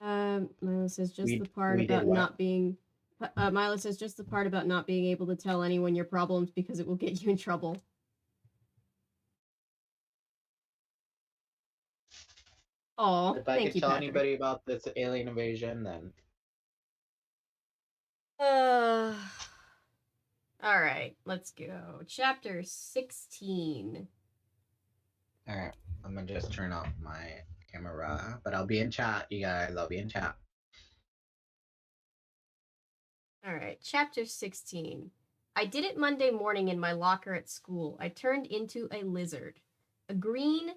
Milo says just the part about not being. Milo says just the part about not being able to tell anyone your problems because it will get you in trouble. Oh, if I could tell anybody about this alien invasion, then. All right, let's go. Chapter 16. All right, I'm gonna just turn off my camera, but I'll be in chat, you guys. I'll be in chat. All right, chapter 16. I did it Monday morning in my locker at school. I turned into a lizard. A green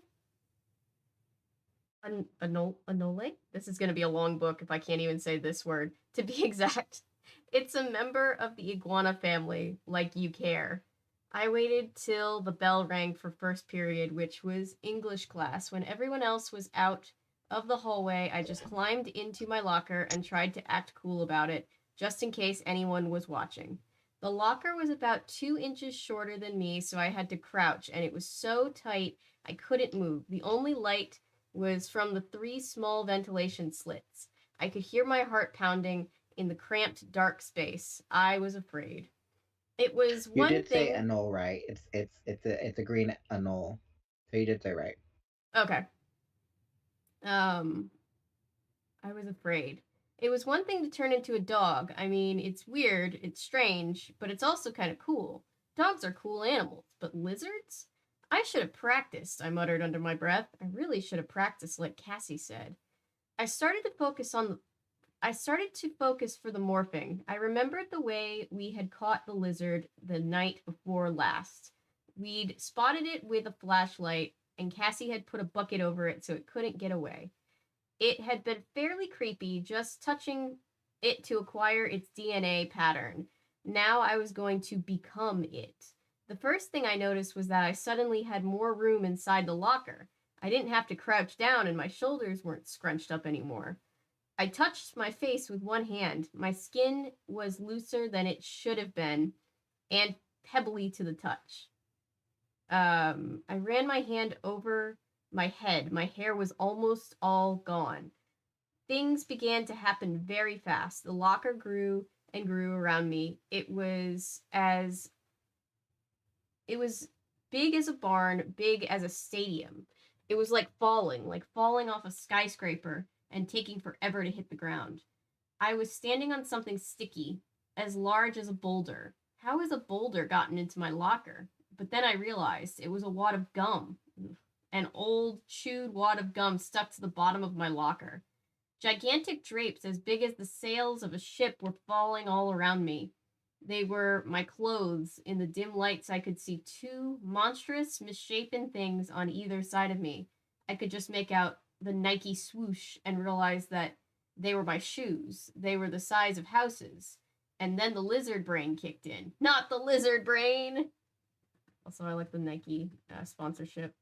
anole? This is going to be a long book if I can't even say this word. To be exact, it's a member of the iguana family, like you care. I waited till the bell rang for first period, which was English class. When everyone else was out of the hallway, I just climbed into my locker and tried to act cool about it, just in case anyone was watching. The locker was about 2 inches shorter than me, so I had to crouch, and it was so tight I couldn't move. The only light was from the 3 small ventilation slits. I could hear my heart pounding in the cramped, dark space. I was afraid. It was one thing. You did say anole, right? It's a green anole. So you did say right. Okay. I was afraid. It was one thing to turn into a dog. I mean, it's weird, it's strange, but it's also kind of cool. Dogs are cool animals, but lizards? I should have practiced, I muttered under my breath. I really should have practiced like Cassie said. I started to focus for the morphing. I remembered the way we had caught the lizard the night before last. We'd spotted it with a flashlight, and Cassie had put a bucket over it so it couldn't get away. It had been fairly creepy, just touching it to acquire its DNA pattern. Now I was going to become it. The first thing I noticed was that I suddenly had more room inside the locker. I didn't have to crouch down, and my shoulders weren't scrunched up anymore. I touched my face with one hand. My skin was looser than it should have been, and pebbly to the touch. I ran my hand over my head. My hair was almost all gone. Things began to happen very fast. The locker grew and grew around me. It was big as a barn, big as a stadium. It was like falling off a skyscraper and taking forever to hit the ground. I was standing on something sticky, as large as a boulder. How has a boulder gotten into my locker? But then I realized it was a wad of gum. An old, chewed wad of gum stuck to the bottom of my locker. Gigantic drapes as big as the sails of a ship were falling all around me. They were my clothes. In the dim lights, I could see two monstrous, misshapen things on either side of me. I could just make out the Nike swoosh and realize that they were my shoes. They were the size of houses. And then the lizard brain kicked in. Not the lizard brain! Also, I like the Nike sponsorship.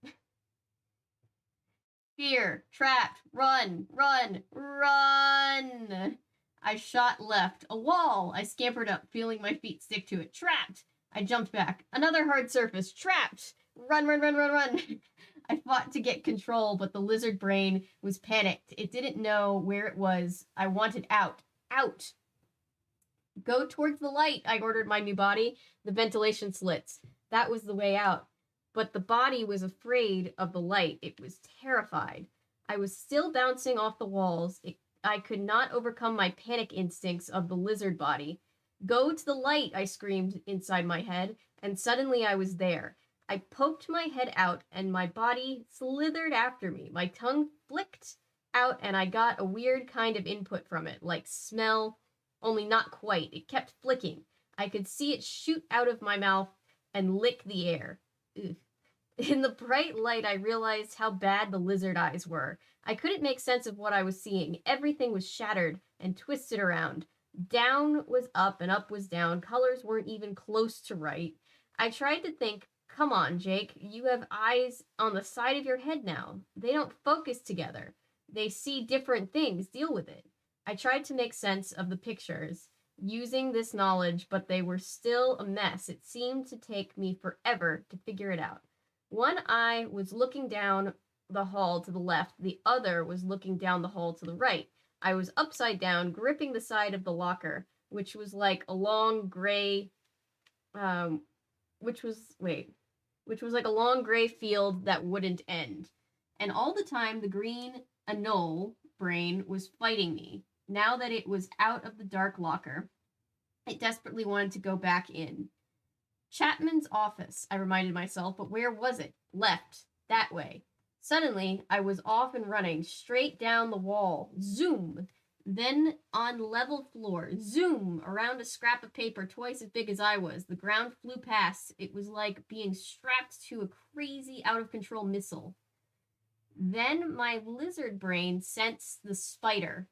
Fear, trapped, run, run, run! I shot left. A wall! I scampered up, feeling my feet stick to it. Trapped! I jumped back. Another hard surface. Trapped! Run, run, run, run, run! I fought to get control, but the lizard brain was panicked. It didn't know where it was. I wanted out. Out! Go towards the light, I ordered my new body. The ventilation slits. That was the way out. But the body was afraid of the light. It was terrified. I was still bouncing off the walls. I could not overcome my panic instincts of the lizard body. Go to the light, I screamed inside my head, and suddenly I was there. I poked my head out, and my body slithered after me. My tongue flicked out, and I got a weird kind of input from it, like smell, only not quite. It kept flicking. I could see it shoot out of my mouth and lick the air. Ugh. In the bright light, I realized how bad the lizard eyes were. I couldn't make sense of what I was seeing. Everything was shattered and twisted around. Down was up and up was down. Colors weren't even close to right. I tried to think, come on, Jake, you have eyes on the side of your head now. They don't focus together. They see different things. Deal with it. I tried to make sense of the pictures using this knowledge, but they were still a mess. It seemed to take me forever to figure it out. One eye was looking down the hall to the left. The other was looking down the hall to the right. I was upside down, gripping the side of the locker, which was like a long gray, which was like a long gray field that wouldn't end. And all the time, the green anole brain was fighting me. Now that it was out of the dark locker, it desperately wanted to go back in. Chapman's office, I reminded myself, but where was it? Left. That way. Suddenly, I was off and running, straight down the wall. Zoom! Then on level floor. Zoom! Around a scrap of paper twice as big as I was. The ground flew past. It was like being strapped to a crazy, out-of-control missile. Then my lizard brain sensed the spider.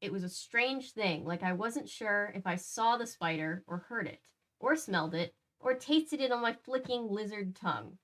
It was a strange thing, like I wasn't sure if I saw the spider, or heard it, or smelled it, or tasted it on my flicking lizard tongue,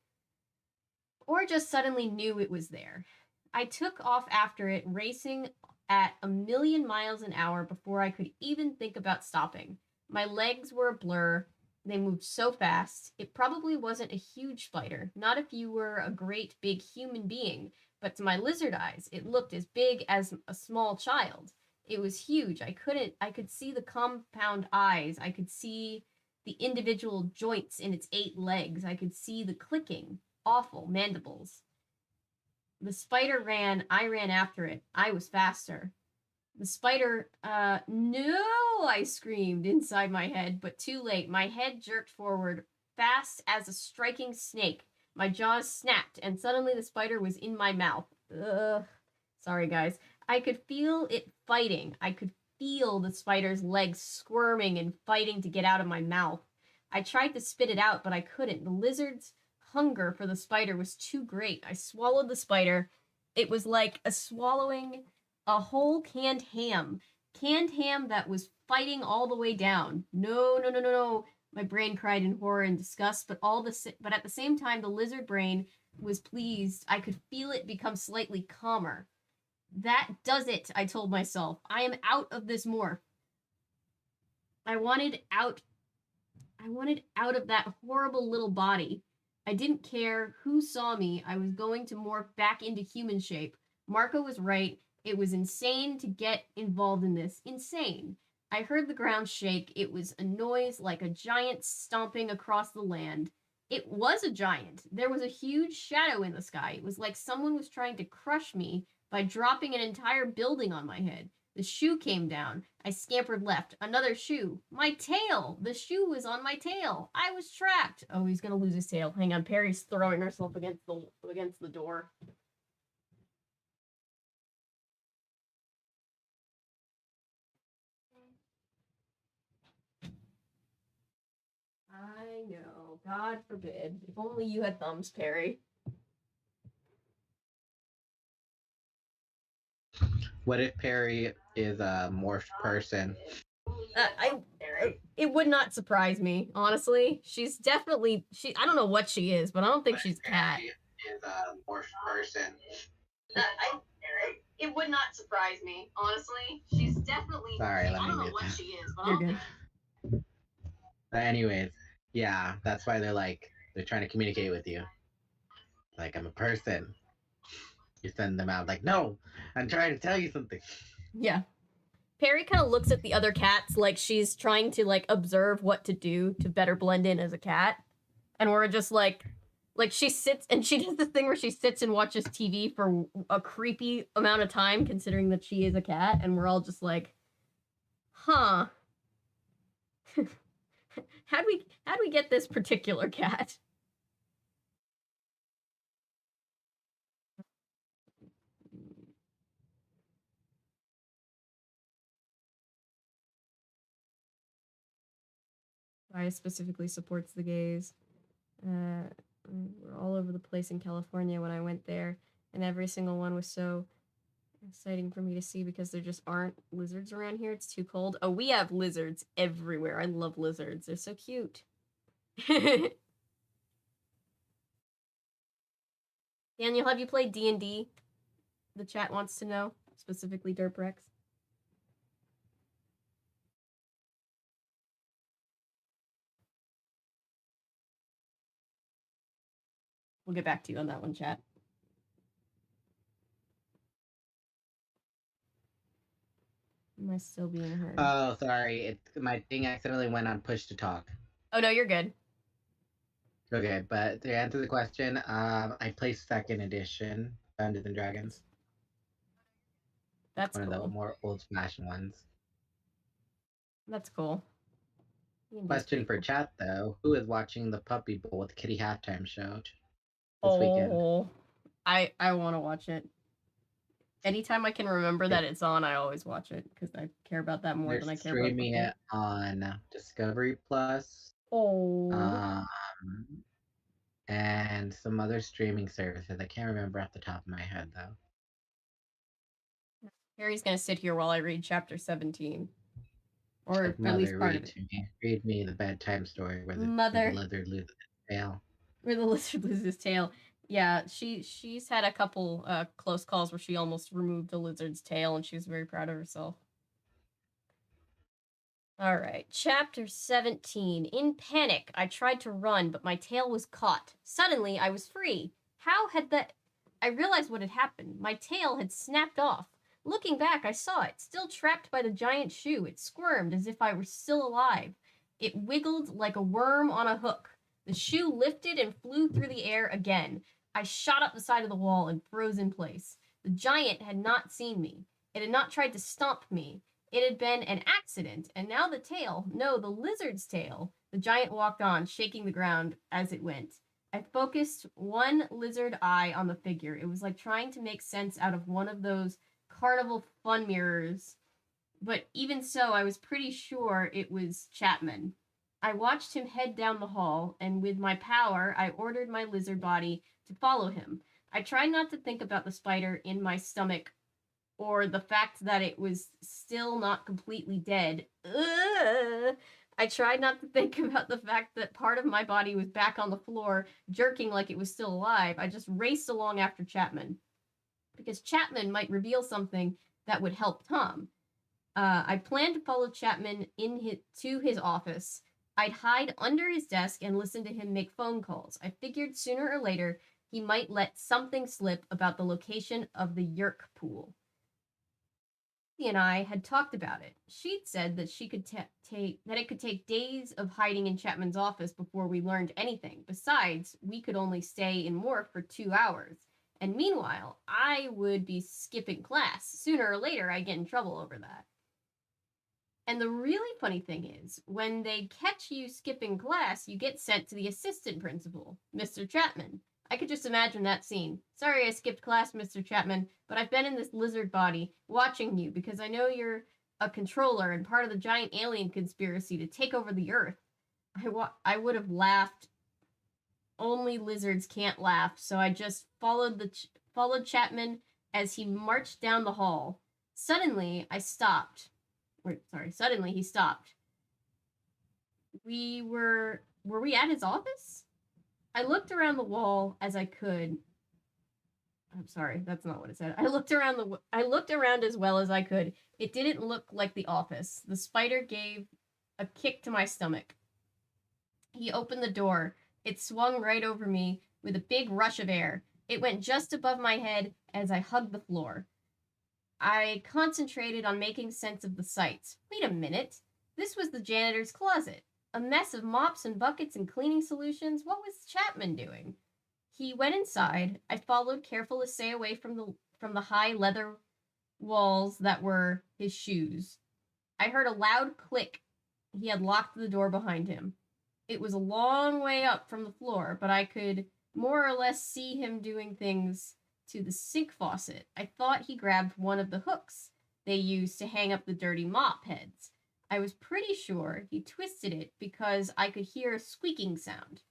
or just suddenly knew it was there. I took off after it, racing at 1,000,000 miles an hour before I could even think about stopping. My legs were a blur. They moved so fast. It probably wasn't a huge spider, not if you were a great big human being, but to my lizard eyes, it looked as big as a small child. It was huge. I could see the compound eyes. I could see the individual joints in its 8 legs. I could see the clicking, awful mandibles. The spider ran. I ran after it. I was faster. The spider, no, I screamed inside my head, but too late. My head jerked forward, fast as a striking snake. My jaws snapped, and suddenly the spider was in my mouth. Ugh. Sorry, guys. I could feel it fighting. I could feel the spider's legs squirming and fighting to get out of my mouth. I tried to spit it out, but I couldn't. The lizard's hunger for the spider was too great. I swallowed the spider. It was like swallowing a whole canned ham. Canned ham that was fighting all the way down. No, no, no, no, no. My brain cried in horror and disgust, but at the same time, the lizard brain was pleased. I could feel it become slightly calmer. That does it, I told myself. I am out of this morph. I wanted out of that horrible little body. I didn't care who saw me. I was going to morph back into human shape. Marco was right. It was insane to get involved in this. Insane. I heard the ground shake. It was a noise like a giant stomping across the land. It was a giant. There was a huge shadow in the sky. It was like someone was trying to crush me by dropping an entire building on my head. The shoe came down. I scampered left. Another shoe. My tail! The shoe was on my tail. I was trapped. Oh, he's gonna lose his tail. Hang on, Perry's throwing herself against the door. know. God forbid. If only you had thumbs, Perry. What if Perry is a morphed person? It would not surprise me, honestly. She's definitely I don't know what she is, but I don't think she's a cat. Perry is a morphed person. It would not surprise me, honestly. She's definitely. Sorry, let me I don't know mute what that. she is, but You're good. But anyways, yeah, that's why they're trying to communicate with you. Like, I'm a person. You send them out like, no, I'm trying to tell you something. Yeah. Perry kind of looks at the other cats like she's trying to like observe what to do to better blend in as a cat. And we're just like she sits and she does this thing where she sits and watches TV for a creepy amount of time considering that she is a cat, and we're all just like, huh. How'd we get this particular cat? Tobias specifically supports the gays. We're all over the place in California when I went there, and every single one was so exciting for me to see because there just aren't lizards around here. It's too cold. Oh, we have lizards everywhere. I love lizards. They're so cute. Daniel, have you played D&D? The chat wants to know, specifically Derprex. We'll get back to you on that one, chat. Am I still being heard? Oh, sorry. My thing accidentally went on push to talk. Oh, no, you're good. Okay, but to answer the question, I play 2nd edition Dungeons and Dragons. That's one cool. of the more old-fashioned ones. That's cool. Question for chat, though. Who is watching the Puppy Bowl with Kitty Halftime Show this weekend? I want to watch it. Anytime I can remember that it's on, I always watch it because I care about that more than I care about streaming it on Discovery Plus. And some other streaming services. I can't remember off the top of my head, though. Harry's gonna sit here while I read chapter 17. Or like, at least part of it. Read me the bedtime story where the lizard loses his tail. Where the lizard loses his tail. Yeah, she's had a couple close calls where she almost removed the lizard's tail, and she was very proud of herself. All right, chapter 17. In panic, I tried to run, but my tail was caught. Suddenly, I was free. How had that... I realized what had happened. My tail had snapped off. Looking back, I saw it, still trapped by the giant shoe. It squirmed as if I were still alive. It wiggled like a worm on a hook. The shoe lifted and flew through the air again. I shot up the side of the wall and froze in place. The giant had not seen me. It had not tried to stomp me. It had been an accident, and now the tail, no, the lizard's tail. The giant walked on, shaking the ground as it went. I focused one lizard eye on the figure. It was like trying to make sense out of one of those carnival fun mirrors. But even so, I was pretty sure it was Chapman. I watched him head down the hall, and with my power, I ordered my lizard body to follow him. I tried not to think about the spider in my stomach or the fact that it was still not completely dead. I tried not to think about the fact that part of my body was back on the floor, jerking like it was still alive. I just raced along after Chapman, because Chapman might reveal something that would help Tom. I planned to follow Chapman to his office. I'd hide under his desk and listen to him make phone calls. I figured sooner or later he might let something slip about the location of the Yerk pool. Cassie and I had talked about it. She'd said that it could take days of hiding in Chapman's office before we learned anything. Besides, we could only stay in Morph for 2 hours. And meanwhile, I would be skipping class. Sooner or later, I'd get in trouble over that. And the really funny thing is, when they catch you skipping class, you get sent to the assistant principal, Mr. Chapman. I could just imagine that scene. Sorry I skipped class, Mr. Chapman, but I've been in this lizard body, watching you, because I know you're a controller and part of the giant alien conspiracy to take over the Earth. I would have laughed. Only lizards can't laugh, so I just followed Chapman as he marched down the hall. Suddenly, I stopped. Suddenly he stopped. Were we at his office? I looked around the wall as I could. I'm sorry, that's not what it said. I looked around as well as I could. It didn't look like the office. The spider gave a kick to my stomach. He opened the door. It swung right over me with a big rush of air. It went just above my head as I hugged the floor. I concentrated on making sense of the sights. Wait a minute. This was the janitor's closet. A mess of mops and buckets and cleaning solutions. What was Chapman doing? He went inside. I followed, careful to stay away from the high leather walls that were his shoes. I heard a loud click. He had locked the door behind him. It was a long way up from the floor, but I could more or less see him doing things to the sink faucet. I thought he grabbed one of the hooks they used to hang up the dirty mop heads. I was pretty sure he twisted it because I could hear a squeaking sound.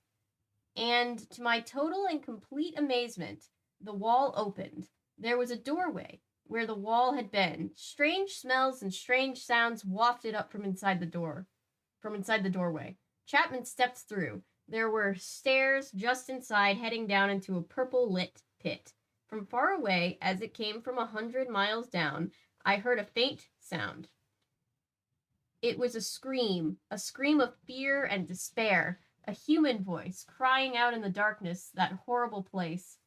And to my total and complete amazement, the wall opened. There was a doorway where the wall had been. Strange smells and strange sounds wafted up from inside the doorway. Chapman stepped through. There were stairs just inside, heading down into a purple-lit pit. From far away, as it came from 100 miles down, I heard a faint sound. It was a scream of fear and despair, a human voice crying out in the darkness, that horrible place.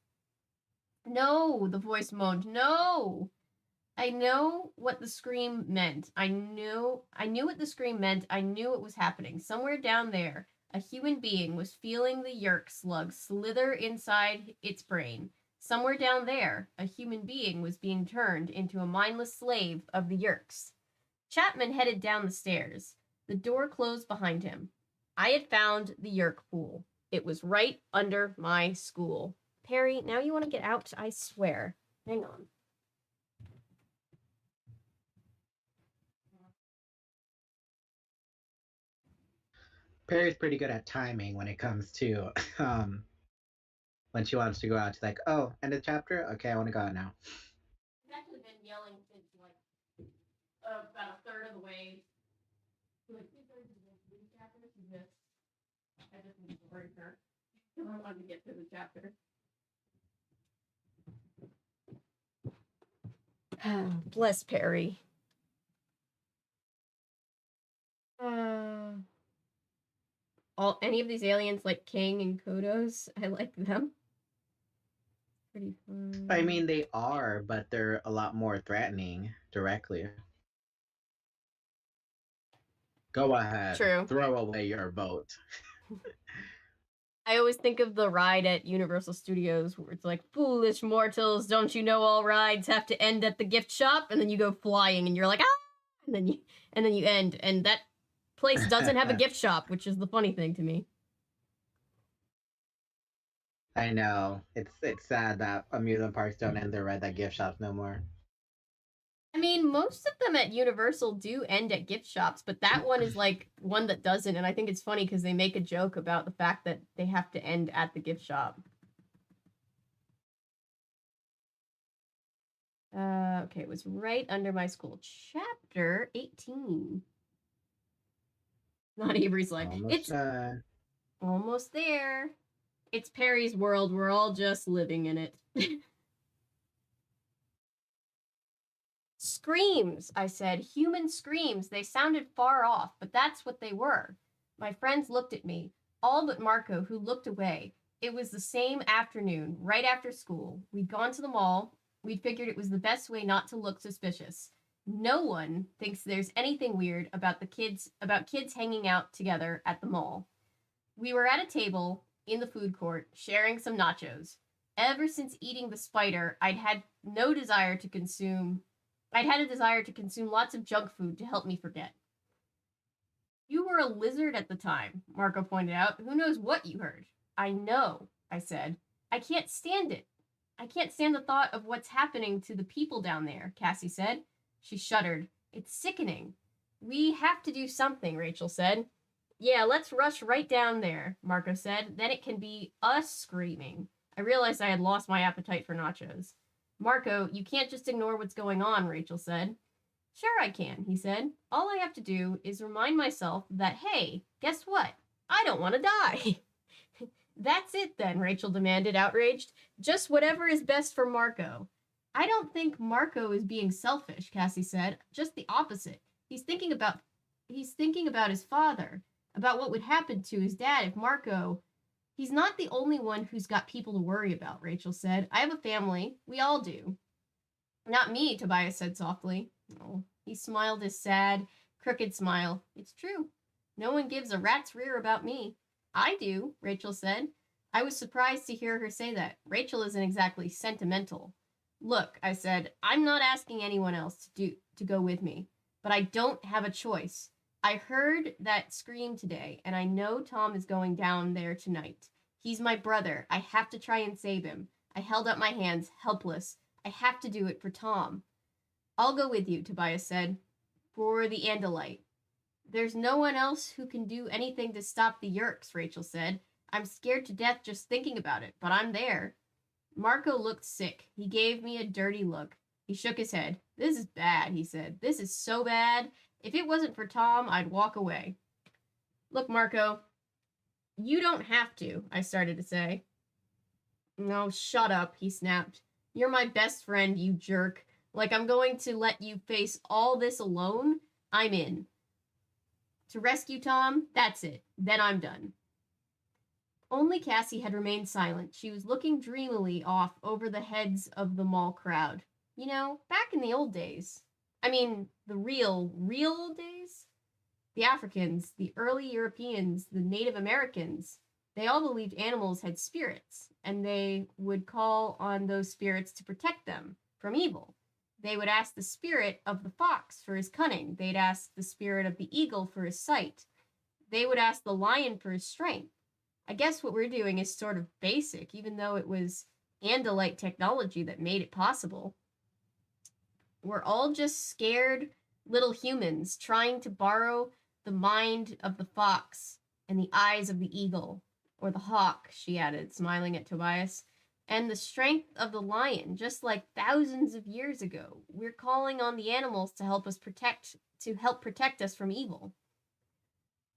No, the voice moaned, no! I know what the scream meant. I knew what the scream meant. I knew it was happening. Somewhere down there, a human being was feeling the yerk slug slither inside its brain. Somewhere down there, a human being was being turned into a mindless slave of the yerks. Chapman headed down the stairs. The door closed behind him. I had found the yerk pool. It was right under my school. Perry, now you want to get out? I swear. Hang on. Perry's pretty good at timing when it comes to when she wants to go out. She's like, "Oh, end of chapter. Okay, I want to go out now." I've actually been yelling since about a third of the way. Like 2/3 of the chapter. I just need to worry her. I wanted to get through the chapter. Bless Perry. Any of these aliens like King and Kodos? I like them. Pretty fun. I mean, they are, but they're a lot more threatening directly. Go ahead. True. Throw away your vote. I always think of the ride at Universal Studios where it's like, foolish mortals, don't you know all rides have to end at the gift shop? And then you go flying and you're like, ah! And then you end. And that place doesn't have a gift shop, which is the funny thing to me. I know. It's sad that amusement parks don't end their ride at gift shops no more. I mean, most of them at Universal do end at gift shops, but that one is like one that doesn't. And I think it's funny because they make a joke about the fact that they have to end at the gift shop. Okay, it was right under my school. Chapter 18. Not Avery's like, it's almost there. It's Perry's world. We're all just living in it. Screams, I said. Human screams. They sounded far off, but that's what they were. My friends looked at me, all but Marco, who looked away. It was the same afternoon, right after school. We'd gone to the mall. We'd figured it was the best way not to look suspicious. No one thinks there's anything weird about kids hanging out together at the mall. We were at a table in the food court, sharing some nachos. Ever since eating the spider, I'd had a desire to consume lots of junk food to help me forget. You were a lizard at the time, Marco pointed out. Who knows what you heard? I know, I said. I can't stand it. I can't stand the thought of what's happening to the people down there, Cassie said. She shuddered. It's sickening. We have to do something, Rachel said. Yeah, let's rush right down there, Marco said. Then it can be us screaming. I realized I had lost my appetite for nachos. Marco, you can't just ignore what's going on, Rachel said. Sure, I can, he said. All I have to do is remind myself that, hey, guess what? I don't want to die. That's it then, Rachel demanded, outraged. Just whatever is best for Marco. I don't think Marco is being selfish, Cassie said. Just the opposite. He's thinking about his father, about what would happen to his dad if Marco. He's not the only one who's got people to worry about, Rachel said. I have a family. We all do. Not me, Tobias said softly. Oh, he smiled his sad, crooked smile. It's true. No one gives a rat's rear about me. I do, Rachel said. I was surprised to hear her say that. Rachel isn't exactly sentimental. Look, I said, I'm not asking anyone else to go with me, but I don't have a choice. I heard that scream today, and I know Tom is going down there tonight. He's my brother. I have to try and save him. I held up my hands, helpless. I have to do it for Tom. I'll go with you, Tobias said, for the Andalite. There's no one else who can do anything to stop the Yerks, Rachel said. I'm scared to death just thinking about it, but I'm there. Marco looked sick. He gave me a dirty look. He shook his head. This is bad, he said. This is so bad. If it wasn't for Tom, I'd walk away. Look, Marco, you don't have to, I started to say. No, shut up, he snapped. You're my best friend, you jerk. Like I'm going to let you face all this alone? I'm in. To rescue Tom? That's it. Then I'm done. Only Cassie had remained silent. She was looking dreamily off over the heads of the mall crowd. You know, back in the old days. I mean, the real old days? The Africans, the early Europeans, the Native Americans, they all believed animals had spirits, and they would call on those spirits to protect them from evil. They would ask the spirit of the fox for his cunning. They'd ask the spirit of the eagle for his sight. They would ask the lion for his strength. I guess what we're doing is sort of basic, even though it was Andalite technology that made it possible. We're all just scared little humans trying to borrow the mind of the fox and the eyes of the eagle, or the hawk, she added, smiling at Tobias, and the strength of the lion, just like thousands of years ago. We're calling on the animals to help protect us from evil.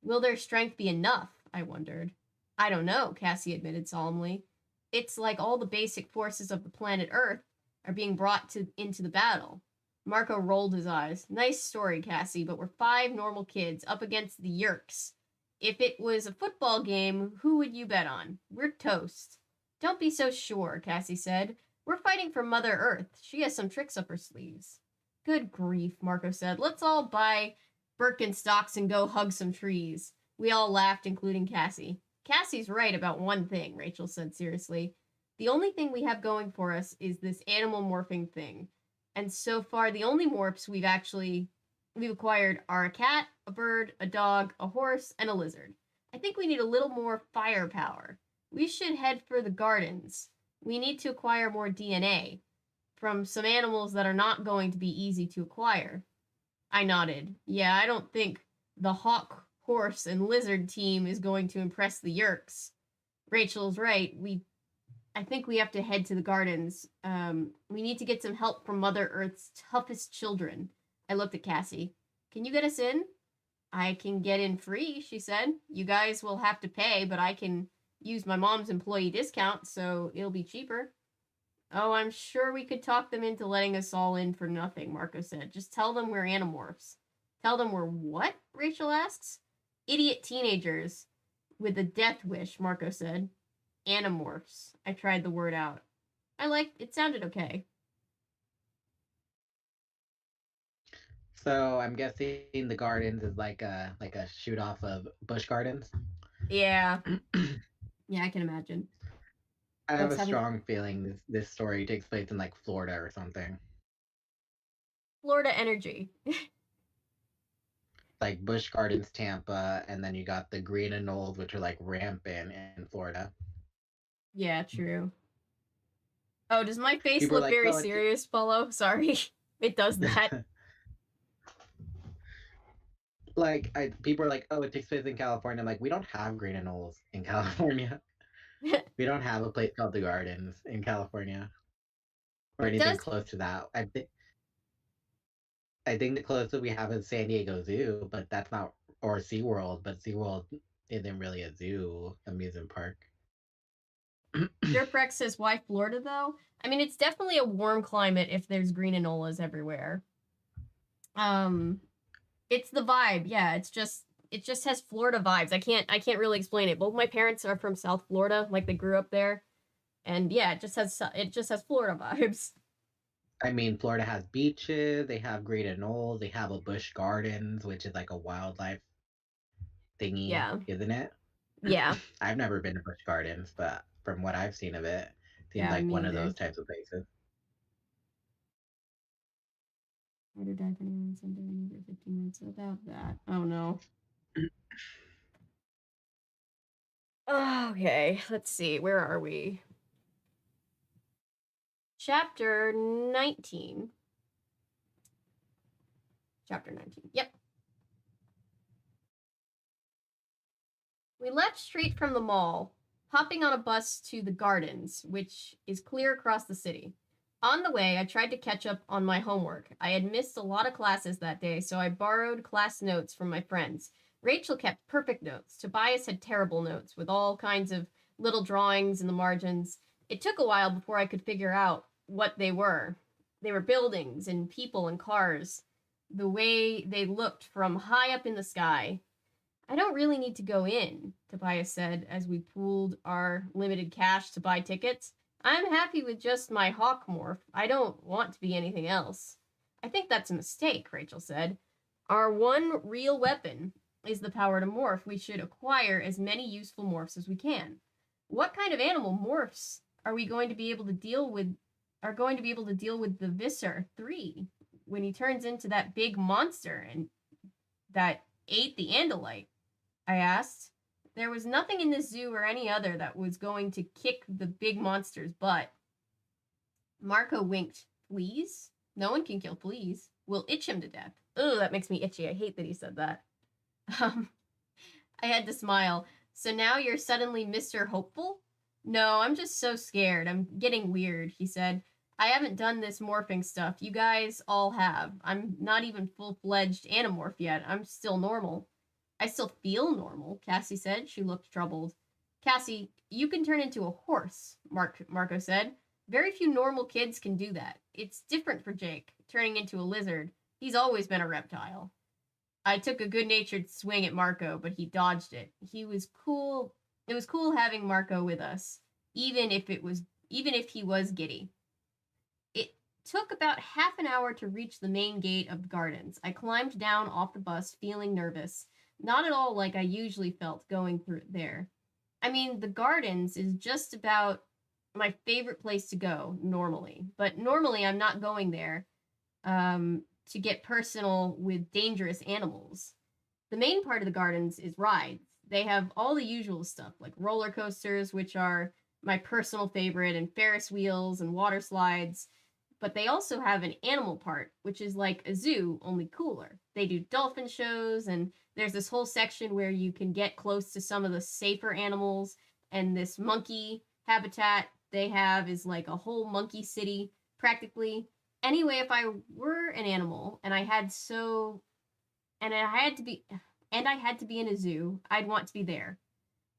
Will their strength be enough? I wondered. I don't know, Cassie admitted solemnly. It's like all the basic forces of the planet Earth are being brought into the battle. Marco rolled his eyes. Nice story, Cassie, but we're 5 normal kids up against the Yerks. If it was a football game, who would you bet on? We're toast. Don't be so sure, Cassie said. We're fighting for Mother Earth. She has some tricks up her sleeves. Good grief, Marco said. Let's all buy Birkenstocks and go hug some trees. We all laughed, including Cassie. Cassie's right about one thing, Rachel said seriously. The only thing we have going for us is this animal morphing thing. And so far, the only morphs we've acquired are a cat, a bird, a dog, a horse, and a lizard. I think we need a little more firepower. We should head for the gardens. We need to acquire more DNA from some animals that are not going to be easy to acquire. I nodded. Yeah, I don't think the hawk, horse, and lizard team is going to impress the Yerks. Rachel's right. I think we have to head to the gardens. We need to get some help from Mother Earth's toughest children. I looked at Cassie. Can you get us in? I can get in free, she said. You guys will have to pay, but I can use my mom's employee discount, so it'll be cheaper. Oh, I'm sure we could talk them into letting us all in for nothing, Marco said. Just tell them we're Animorphs. Tell them we're what? Rachel asks. Idiot teenagers with a death wish, Marco said. Animorphs. I tried the word out. It sounded okay. So I'm guessing the gardens is like a shoot off of Busch Gardens. Yeah. Yeah, I can imagine. I have a strong feeling this story takes place in like Florida or something. Florida energy. Like Busch Gardens, Tampa, and then you got the green and knolls, which are like rampant in Florida. Yeah, true. Oh, does my face look like, very serious, Paulo? Sorry. It does that. Like, people are like, oh, it takes place in California. I'm like, we don't have green anoles in California. We don't have a place called the Gardens in California or It anything does. close to that. I think the closest we have is San Diego Zoo, but that's not, or SeaWorld, but SeaWorld isn't really a zoo, amusement park. Jerprex says, why Florida though? I mean, it's definitely a warm climate if there's green anolas everywhere. It's the vibe. Yeah, it just has Florida vibes. I can't really explain it. Both my parents are from South Florida, like they grew up there. And yeah, it just has Florida vibes. I mean, Florida has beaches, they have green anoles, they have a Busch Gardens, which is like a wildlife thingy, Yeah. isn't it? Yeah. I've never been to Busch Gardens, but from what I've seen of it, seems Yeah, like me one of either. those types of places. Ride or die for anyone Sunday over 15 minutes without that. Oh no. Okay, let's see. Where are we? Chapter 19. Chapter 19. Yep. We left straight from the mall, hopping on a bus to the Gardens, which is clear across the city. On the way, I tried to catch up on my homework. I had missed a lot of classes that day, so I borrowed class notes from my friends. Rachel kept perfect notes. Tobias had terrible notes with all kinds of little drawings in the margins. It took a while before I could figure out what they were. They were buildings and people and cars, the way they looked from high up in the sky. I don't really need to go in, Tobias said as we pooled our limited cash to buy tickets. I'm happy with just my hawk morph. I don't want to be anything else. I think that's a mistake, Rachel said. Our one real weapon is the power to morph. We should acquire as many useful morphs as we can. What kind of animal morphs are we going to be able to deal with the Visser 3 when he turns into that big monster and that ate the Andalite? I asked. There was nothing in this zoo or any other that was going to kick the big monster's butt. Marco winked. Fleas? No one can kill fleas. We'll itch him to death. Ugh, that makes me itchy. I hate that he said that. I had to smile. So now you're suddenly Mr. Hopeful? No, I'm just so scared. I'm getting weird, he said. I haven't done this morphing stuff. You guys all have. I'm not even full-fledged Animorph yet. I'm still normal. I still feel normal, Cassie said. She looked troubled. Cassie, you can turn into a horse, Marco said. Very few normal kids can do that. It's different for Jake, turning into a lizard. He's always been a reptile. I took a good-natured swing at Marco, but he dodged it. He was cool. It was cool having Marco with us, even if he was giddy. It took about half an hour to reach the main gate of the gardens. I climbed down off the bus, feeling nervous. Not at all like I usually felt going through there. I mean, the gardens is just about my favorite place to go normally, but normally I'm not going there to get personal with dangerous animals. The main part of the gardens is rides. They have all the usual stuff like roller coasters, which are my personal favorite, and Ferris wheels and water slides. But they also have an animal part, which is like a zoo, only cooler. They do dolphin shows, and there's this whole section where you can get close to some of the safer animals, and this monkey habitat they have is like a whole monkey city, practically. Anyway, if I were an animal and I had to be in a zoo, I'd want to be there.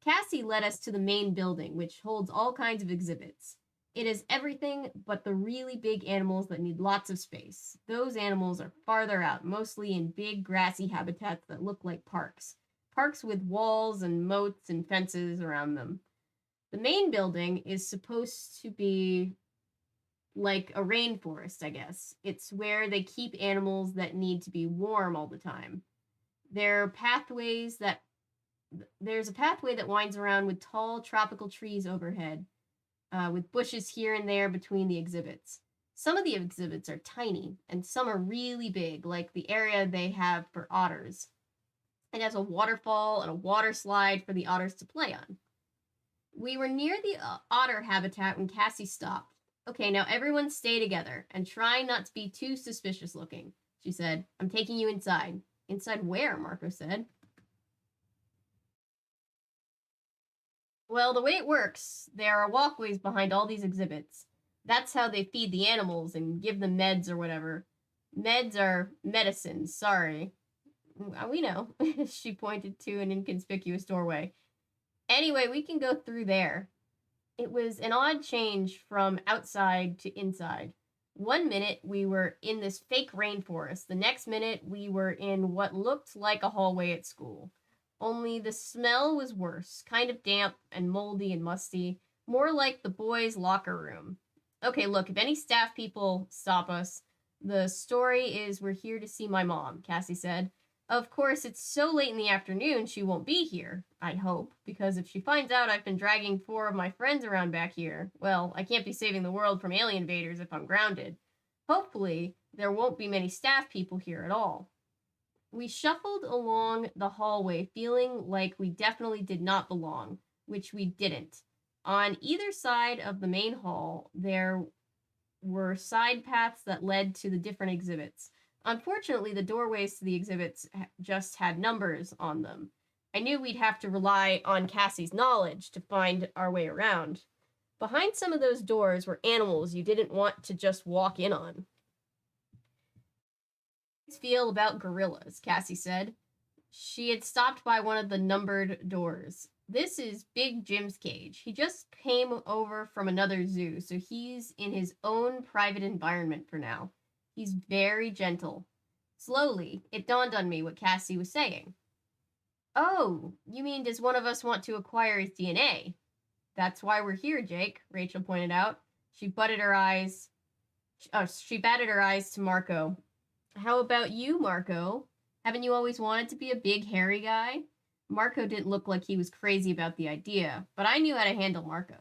Cassie led us to the main building, which holds all kinds of exhibits. It is everything but the really big animals that need lots of space. Those animals are farther out, mostly in big grassy habitats that look like parks. Parks with walls and moats and fences around them. The main building is supposed to be like a rainforest, I guess. It's where they keep animals that need to be warm all the time. There's a pathway that winds around with tall tropical trees overhead, with bushes here and there between the exhibits. Some of the exhibits are tiny, and some are really big, like the area they have for otters. It has a waterfall and a water slide for the otters to play on. We were near the otter habitat when Cassie stopped. Okay, now everyone stay together and try not to be too suspicious looking, she said. I'm taking you inside. Inside where? Marco said. Well, the way it works, there are walkways behind all these exhibits. That's how they feed the animals and give them meds or whatever. Meds are medicines, sorry. We know. She pointed to an inconspicuous doorway. Anyway, we can go through there. It was an odd change from outside to inside. 1 minute we were in this fake rainforest. The next minute we were in what looked like a hallway at school. Only the smell was worse, kind of damp and moldy and musty, more like the boys' locker room. Okay, look, if any staff people stop us, the story is we're here to see my mom, Cassie said. Of course, it's so late in the afternoon she won't be here, I hope, because if she finds out I've been dragging 4 of my friends around back here, well, I can't be saving the world from alien invaders if I'm grounded. Hopefully, there won't be many staff people here at all. We shuffled along the hallway feeling like we definitely did not belong, which we didn't. On either side of the main hall, there were side paths that led to the different exhibits. Unfortunately, the doorways to the exhibits just had numbers on them. I knew we'd have to rely on Cassie's knowledge to find our way around. Behind some of those doors were animals you didn't want to just walk in on. Feel about gorillas, Cassie said. She had stopped by one of the numbered doors. This is Big Jim's cage. He just came over from another zoo, so he's in his own private environment for now. He's very gentle. Slowly, it dawned on me what Cassie was saying. Oh, you mean does one of us want to acquire his DNA? That's why we're here, Jake, Rachel pointed out. She batted her eyes to Marco. How about you, Marco? Haven't you always wanted to be a big, hairy guy? Marco didn't look like he was crazy about the idea, but I knew how to handle Marco.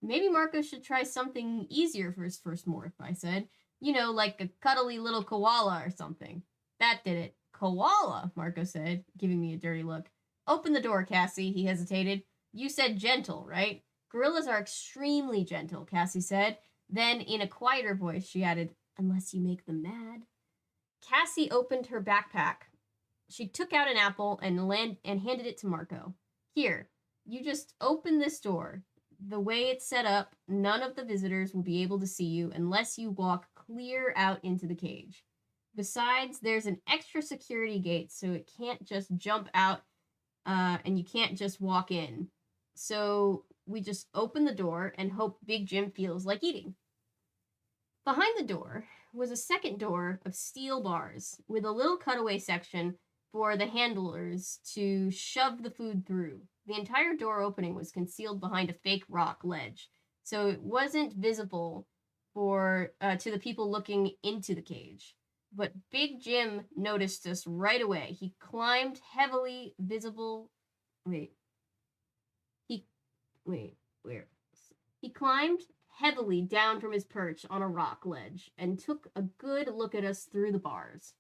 Maybe Marco should try something easier for his first morph, I said. You know, like a cuddly little koala or something. That did it. Koala, Marco said, giving me a dirty look. Open the door, Cassie, he hesitated. You said gentle, right? Gorillas are extremely gentle, Cassie said. Then, in a quieter voice, she added, unless you make them mad. Cassie opened her backpack. She took out an apple and handed it to Marco. Here, you just open this door. The way it's set up, none of the visitors will be able to see you unless you walk clear out into the cage. Besides, there's an extra security gate, so it can't just jump out and you can't just walk in. So we just open the door and hope Big Jim feels like eating. Behind the door was a second door of steel bars with a little cutaway section for the handlers to shove the food through. The entire door opening was concealed behind a fake rock ledge, so it wasn't visible to the people looking into the cage. But Big Jim noticed us right away. He climbed heavily visible. He climbed heavily down from his perch on a rock ledge and took a good look at us through the bars.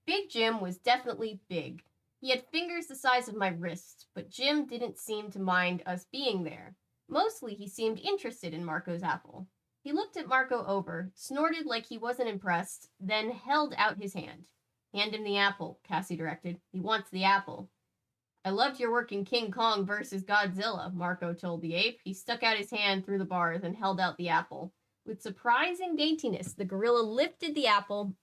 Big Jim was definitely big. He had fingers the size of my wrist, but Jim didn't seem to mind us being there. Mostly he seemed interested in Marco's apple. He looked at Marco over, snorted like he wasn't impressed, then held out his hand. Hand him the apple, Cassie directed. He wants the apple. I loved your work in King Kong versus Godzilla, Marco told the ape. He stuck out his hand through the bars and held out the apple. With surprising daintiness, the gorilla lifted the apple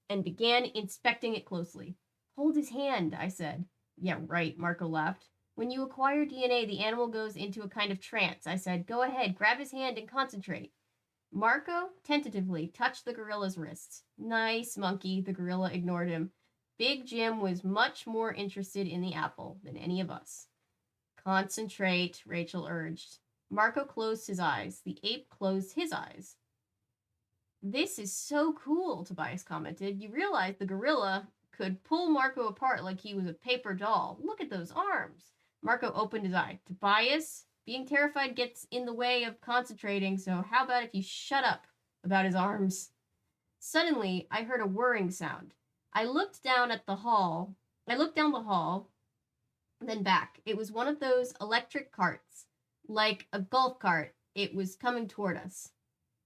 and began inspecting it closely. Hold his hand, I said. Yeah, right, Marco laughed. When you acquire DNA, the animal goes into a kind of trance, I said. Go ahead, grab his hand and concentrate. Marco tentatively touched the gorilla's wrists. Nice, monkey, the gorilla ignored him. Big Jim was much more interested in the apple than any of us. Concentrate, Rachel urged. Marco closed his eyes. The ape closed his eyes. This is so cool, Tobias commented. You realize the gorilla could pull Marco apart like he was a paper doll. Look at those arms. Marco opened his eye. Tobias, being terrified gets in the way of concentrating, so how about if you shut up about his arms? Suddenly, I heard a whirring sound. I looked down the hall, then back. It was one of those electric carts, like a golf cart. It was coming toward us.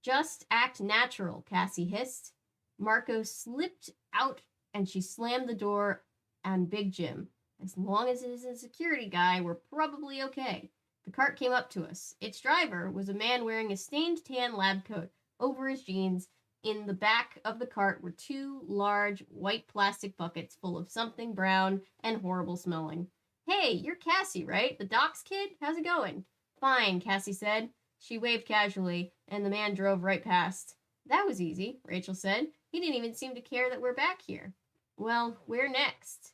Just act natural, Cassie hissed. Marco slipped out and she slammed the door on Big Jim. As long as it isn't a security guy, we're probably okay. The cart came up to us. Its driver was a man wearing a stained tan lab coat over his jeans. In the back of the cart were two large white plastic buckets full of something brown and horrible smelling. Hey, you're Cassie, right? The doc's kid? How's it going? Fine, Cassie said. She waved casually, and the man drove right past. That was easy, Rachel said. He didn't even seem to care that we're back here. Well, where next?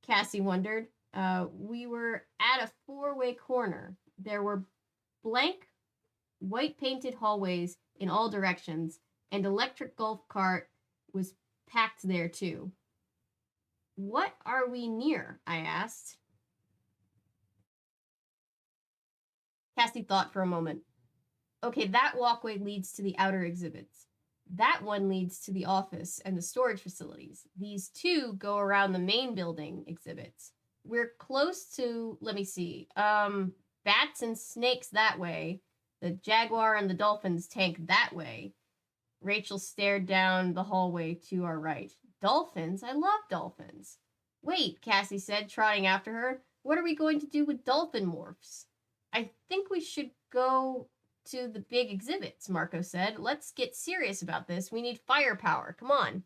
Cassie wondered. We were at a four-way corner. There were blank, white-painted hallways in all directions, and electric golf cart was packed there, too. What are we near? I asked. Cassie thought for a moment. Okay, that walkway leads to the outer exhibits. That one leads to the office and the storage facilities. These two go around the main building exhibits. We're close to, let me see, bats and snakes that way. The jaguar and the dolphins tank that way. Rachel stared down the hallway to our right. Dolphins? I love dolphins. Wait, Cassie said, trotting after her. What are we going to do with dolphin morphs? I think we should go to the big exhibits, Marco said. Let's get serious about this. We need firepower. Come on.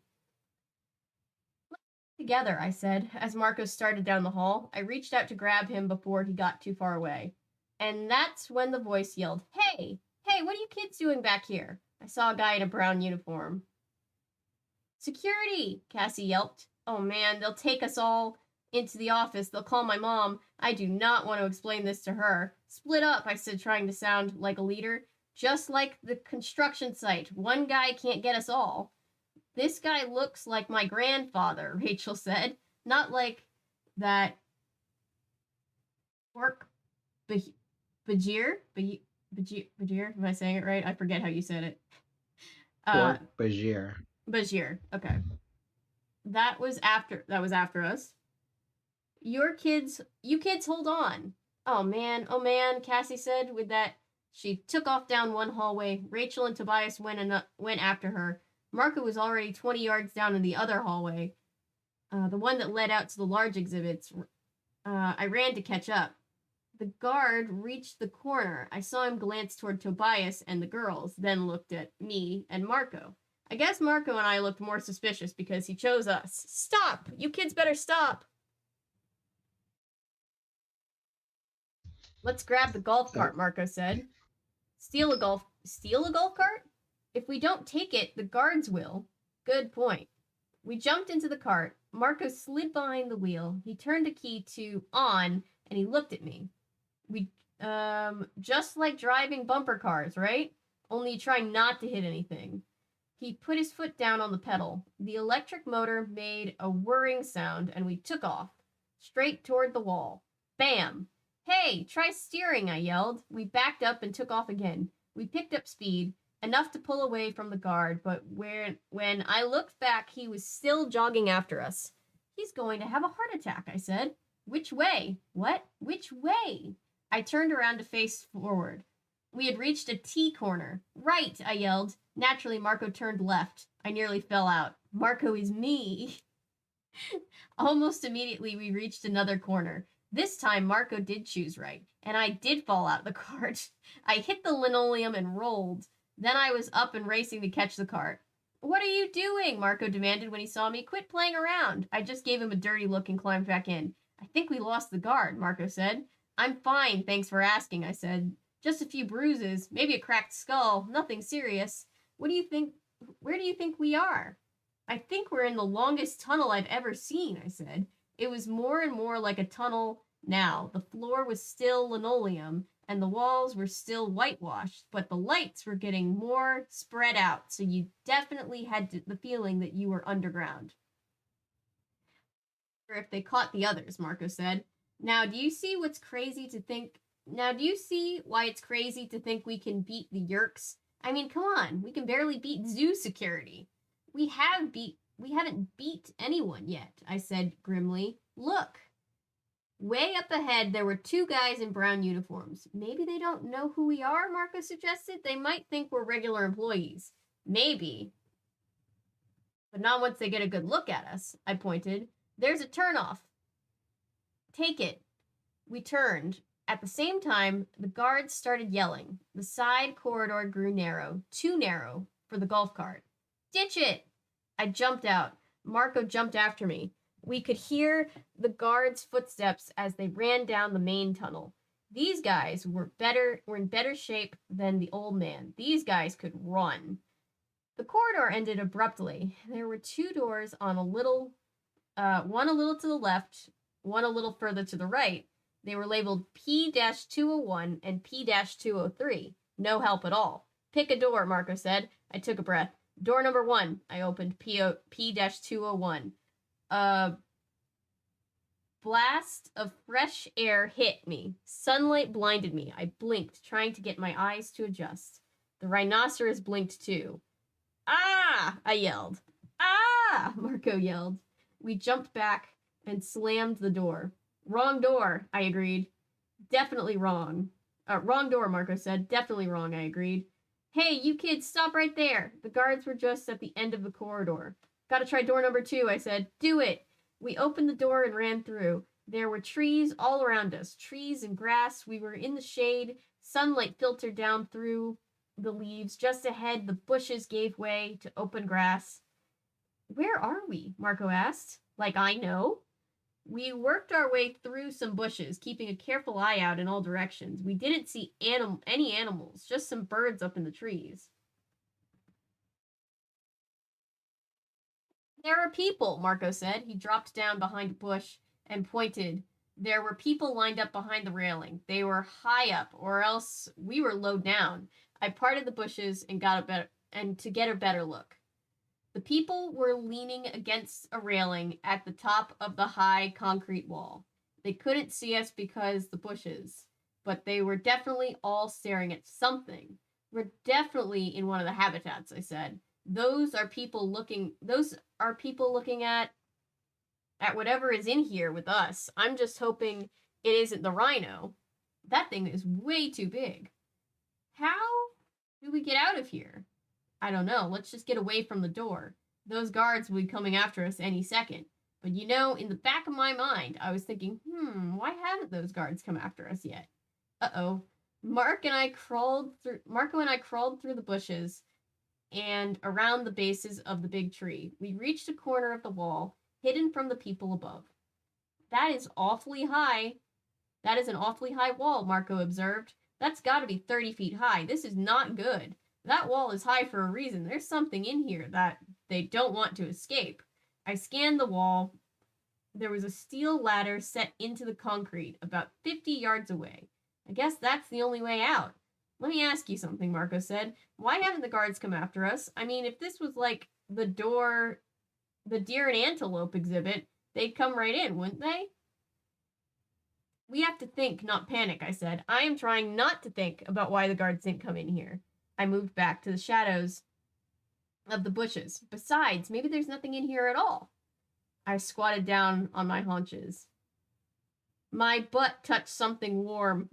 Together, I said, as Marco started down the hall. I reached out to grab him before he got too far away. And that's when the voice yelled, Hey, what are you kids doing back here? I saw a guy in a brown uniform. Security, Cassie yelped. Oh man, they'll take us all into the office. They'll call my mom. I do not want to explain this to her. Split up, I said, trying to sound like a leader. Just like the construction site. One guy can't get us all. This guy looks like my grandfather, Rachel said. Not like that pork bajir? Bajir? Am I saying it right? I forget how you said it. Pork bajir. Bajir. Okay. That was after us. You kids hold on. Oh man, Cassie said with that. She took off down one hallway. Rachel and Tobias went after her. Marco was already 20 yards down in the other hallway, the one that led out to the large exhibits. I ran to catch up. The guard reached the corner. I saw him glance toward Tobias and the girls, then looked at me and Marco. I guess Marco and I looked more suspicious because he chose us. Stop! You kids better stop! Let's grab the golf cart, Marco said. Steal a golf cart? If we don't take it, the guards will. Good point. We jumped into the cart. Marco slid behind the wheel. He turned the key to on, and he looked at me. We, just like driving bumper cars, right? Only trying not to hit anything. He put his foot down on the pedal. The electric motor made a whirring sound, and we took off, straight toward the wall. Bam! Hey, try steering, I yelled. We backed up and took off again. We picked up speed, enough to pull away from the guard, but when I looked back, he was still jogging after us. He's going to have a heart attack, I said. Which way? What? Which way? I turned around to face forward. We had reached a T-corner. Right, I yelled. Naturally, Marco turned left. I nearly fell out. Marco is me. Almost immediately, we reached another corner. This time, Marco did choose right, and I did fall out of the cart. I hit the linoleum and rolled. Then I was up and racing to catch the cart. What are you doing? Marco demanded when he saw me. Quit playing around. I just gave him a dirty look and climbed back in. I think we lost the guard, Marco said. I'm fine, thanks for asking, I said. Just a few bruises, maybe a cracked skull, nothing serious. What do you think? Where do you think we are? I think we're in the longest tunnel I've ever seen, I said. It was more and more like a tunnel now. The floor was still linoleum, and the walls were still whitewashed, but the lights were getting more spread out, so you definitely had the feeling that you were underground. Or if they caught the others, Marco said. Now, do you see why it's crazy to think we can beat the Yerks? I mean, come on, we can barely beat zoo security. We haven't beat anyone yet, I said grimly. Look. Way up ahead, there were 2 guys in brown uniforms. Maybe they don't know who we are, Marco suggested. They might think we're regular employees. Maybe. But not once they get a good look at us, I pointed. There's a turnoff. Take it. We turned. At the same time, the guards started yelling. The side corridor grew narrow, too narrow for the golf cart. Ditch it! I jumped out. Marco jumped after me. We could hear the guards' footsteps as they ran down the main tunnel. These guys were in better shape than the old man. These guys could run. The corridor ended abruptly. There were 2 doors on one a little to the left, one a little further to the right. They were labeled P-201 and P-203. No help at all. Pick a door, Marco said. I took a breath. Door number 1. I opened P-201. A blast of fresh air hit me. Sunlight blinded me. I blinked, trying to get my eyes to adjust. The rhinoceros blinked too. Ah! I yelled. Ah! Marco yelled. We jumped back and slammed the door. Wrong door, I agreed. Definitely wrong. Wrong door, Marco said. Definitely wrong, I agreed. Hey, you kids, stop right there. The guards were just at the end of the corridor. Gotta try door number 2, I said. Do it. We opened the door and ran through. There were trees all around us, trees and grass. We were in the shade. Sunlight filtered down through the leaves. Just ahead, the bushes gave way to open grass. Where are we? Marco asked. Like I know. We worked our way through some bushes, keeping a careful eye out in all directions. We didn't see any animals, just some birds up in the trees. There are people, Marco said. He dropped down behind a bush and pointed. There were people lined up behind the railing. They were high up, or else we were low down. I parted the bushes and to get a better look. The people were leaning against a railing at the top of the high concrete wall. They couldn't see us because the bushes, but they were definitely all staring at something. We're definitely in one of the habitats, I said. Those are people looking at whatever is in here with us. I'm just hoping it isn't the rhino. That thing is way too big. How do we get out of here? I don't know. Let's just get away from the door. Those guards will be coming after us any second. But you know, in the back of my mind, I was thinking, why haven't those guards come after us yet? Uh-oh. Marco and I crawled through the bushes and around the bases of the big tree. We reached a corner of the wall, hidden from the people above. That is awfully high. That is an awfully high wall, Marco observed. That's got to be 30 feet high. This is not good. That wall is high for a reason. There's something in here that they don't want to escape. I scanned the wall. There was a steel ladder set into the concrete about 50 yards away. I guess that's the only way out. Let me ask you something, Marco said. Why haven't the guards come after us? I mean, if this was like the deer and antelope exhibit, they'd come right in, wouldn't they? We have to think, not panic, I said. I am trying not to think about why the guards didn't come in here. I moved back to the shadows of the bushes. Besides, maybe there's nothing in here at all. I squatted down on my haunches. My butt touched something warm.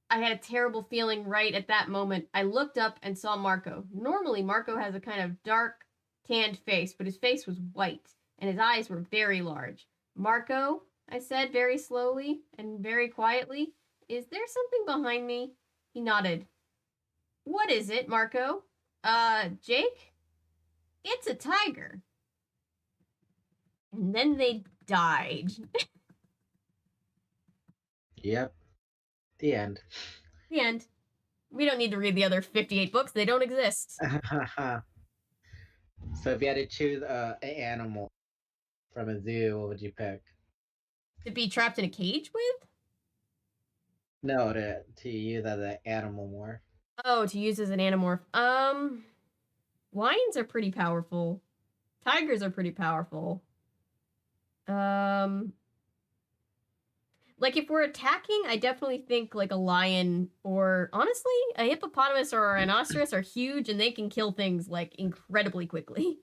I had a terrible feeling right at that moment. I looked up and saw Marco. Normally, Marco has a kind of dark, tanned face, but his face was white, and his eyes were very large. Marco, I said very slowly and very quietly, is there something behind me? He nodded. What is it, Marco? Jake? It's a tiger. And then they died. Yep. The end. The end. We don't need to read the other 58 books. They don't exist. So if you had to choose an animal from a zoo, what would you pick? To be trapped in a cage with? No, to use as an animal morph. Oh, to use as an animorph. Lions are pretty powerful. Tigers are pretty powerful. Like if we're attacking, I definitely think like a lion or honestly, a hippopotamus or a rhinoceros are huge and they can kill things like incredibly quickly.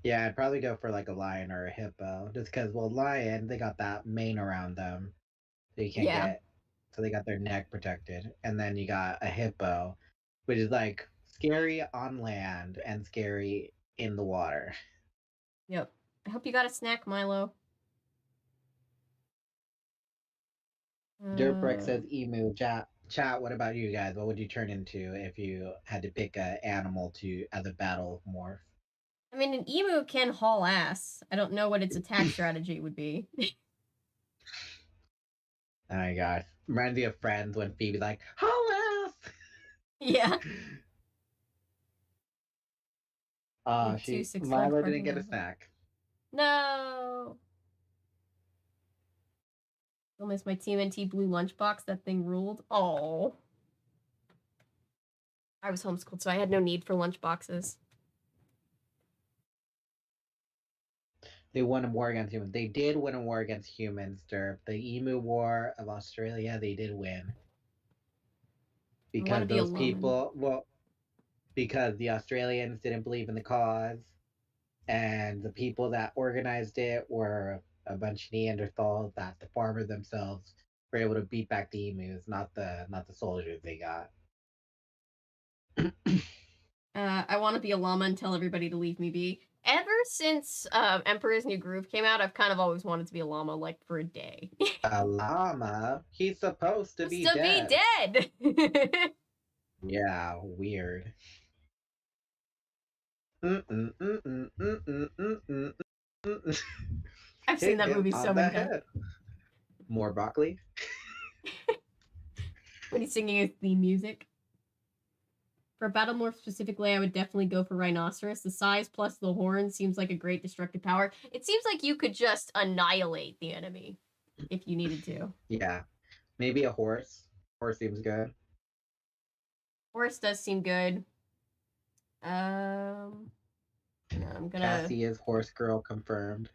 Yeah, I'd probably go for like a lion or a hippo, just because, well, lion, they got that mane around them, so you can't Yeah. get, so they got their neck protected, and then you got a hippo, which is like scary on land and scary in the water. Yep. I hope you got a snack, Milo. Dirtbrick says emu. Chat. What about you guys? What would you turn into if you had to pick an animal to as a battle morph? I mean, an emu can haul ass. I don't know what its attack strategy would be. Oh my gosh. Reminds me of Friends when Phoebe's like, haul ass! Yeah. Oh, Two 6 lunch Milo didn't parking get a lot. snack. No. Still miss my TMNT blue lunchbox. That thing ruled. Oh. I was homeschooled, so I had no need for lunchboxes. They won a war against humans. They did win a war against humans, Derp. The Emu War of Australia, they did win. Because those people, well, because the Australians didn't believe in the cause, and the people that organized it were a bunch of Neanderthals that the farmers themselves were able to beat back the emus, not the soldiers they got. I want to be a llama and tell everybody to leave me be. Ever since Emperor's New Groove came out, I've kind of always wanted to be a llama, like, for a day. A llama? He's supposed to be dead. Yeah, weird. I've seen that movie so many times. More broccoli? When he's singing his theme music. For a battle morph specifically, I would definitely go for rhinoceros. The size plus the horn seems like a great destructive power. It seems like you could just annihilate the enemy if you needed to. Yeah. Maybe a horse. Horse seems good. Horse does seem good. I'm gonna... Cassie is horse girl confirmed.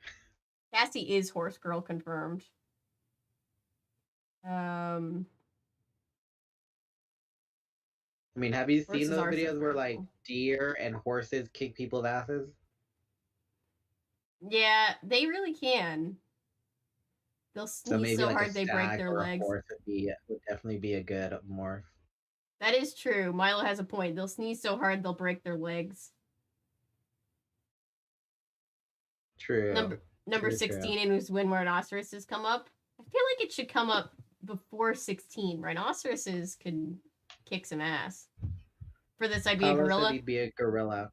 Cassie is horse girl confirmed. I mean, have you seen those videos where like deer and horses kick people's asses? Yeah, they really can. They'll sneeze so hard they break their legs. A horse would definitely be a good morph. That is true. Milo has a point. They'll sneeze so hard they'll break their legs. True. Number 16 is when rhinoceroses come up. I feel like it should come up before 16. Rhinoceroses can kick some ass. For this, I'd be a gorilla. He'd be a gorilla.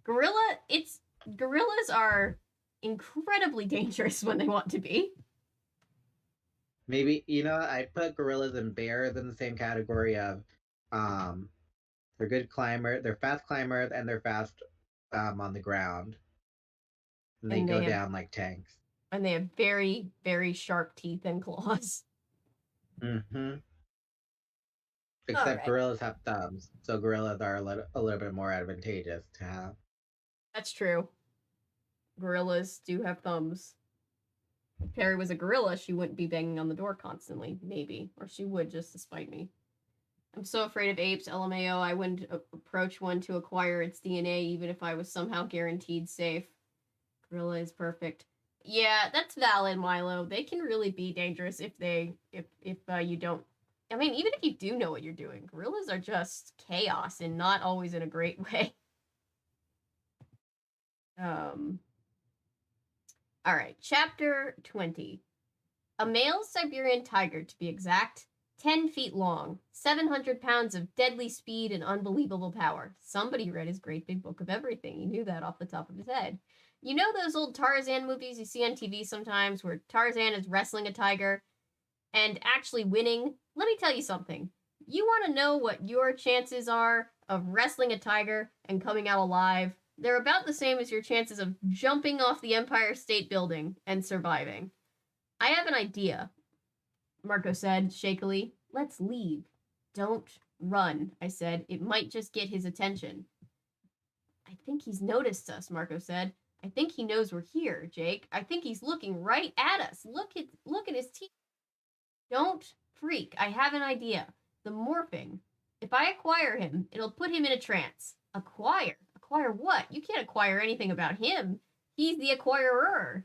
Gorillas are incredibly dangerous when they want to be. Maybe, I'd put gorillas and bears in the same category of they're good climbers, they're fast climbers, and they're fast on the ground. And they go down like tanks. And they have very, very sharp teeth and claws. Mm-hmm. Except gorillas have thumbs, so gorillas are a little bit more advantageous to have. That's true. Gorillas do have thumbs. If Perry was a gorilla, she wouldn't be banging on the door constantly, maybe. Or she would, just to spite me. I'm so afraid of apes, LMAO, I wouldn't approach one to acquire its DNA, even if I was somehow guaranteed safe. Gorilla is perfect. Yeah, that's valid, Milo. They can really be dangerous if you don't... I mean, even if you do know what you're doing, gorillas are just chaos and not always in a great way. Alright, chapter 20. A male Siberian tiger, to be exact, 10 feet long, 700 pounds of deadly speed and unbelievable power. Somebody read his great big book of everything. He knew that off the top of his head. You know those old Tarzan movies you see on TV sometimes where Tarzan is wrestling a tiger and actually winning? Let me tell you something. You want to know what your chances are of wrestling a tiger and coming out alive? They're about the same as your chances of jumping off the Empire State Building and surviving. I have an idea, Marco said shakily. Let's leave. Don't run, I said. It might just get his attention. I think he's noticed us, Marco said. I think he knows we're here, Jake. I think he's looking right at us. Look at his teeth. Don't freak. I have an idea. The morphing. If I acquire him, it'll put him in a trance. Acquire? Acquire what? You can't acquire anything about him. He's the acquirer.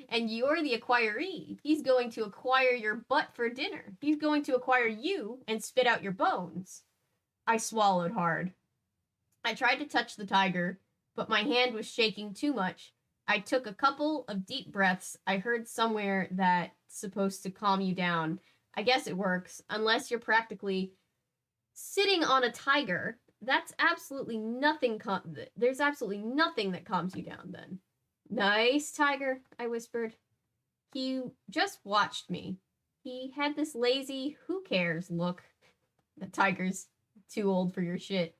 And you're the acquiree. He's going to acquire your butt for dinner. He's going to acquire you and spit out your bones. I swallowed hard. I tried to touch the tiger, but my hand was shaking too much. I took a couple of deep breaths. I heard somewhere that's supposed to calm you down. I guess it works, unless you're practically sitting on a tiger. That's absolutely nothing. There's absolutely nothing that calms you down then. Nice tiger, I whispered. He just watched me. He had this lazy, who cares look. The tiger's too old for your shit.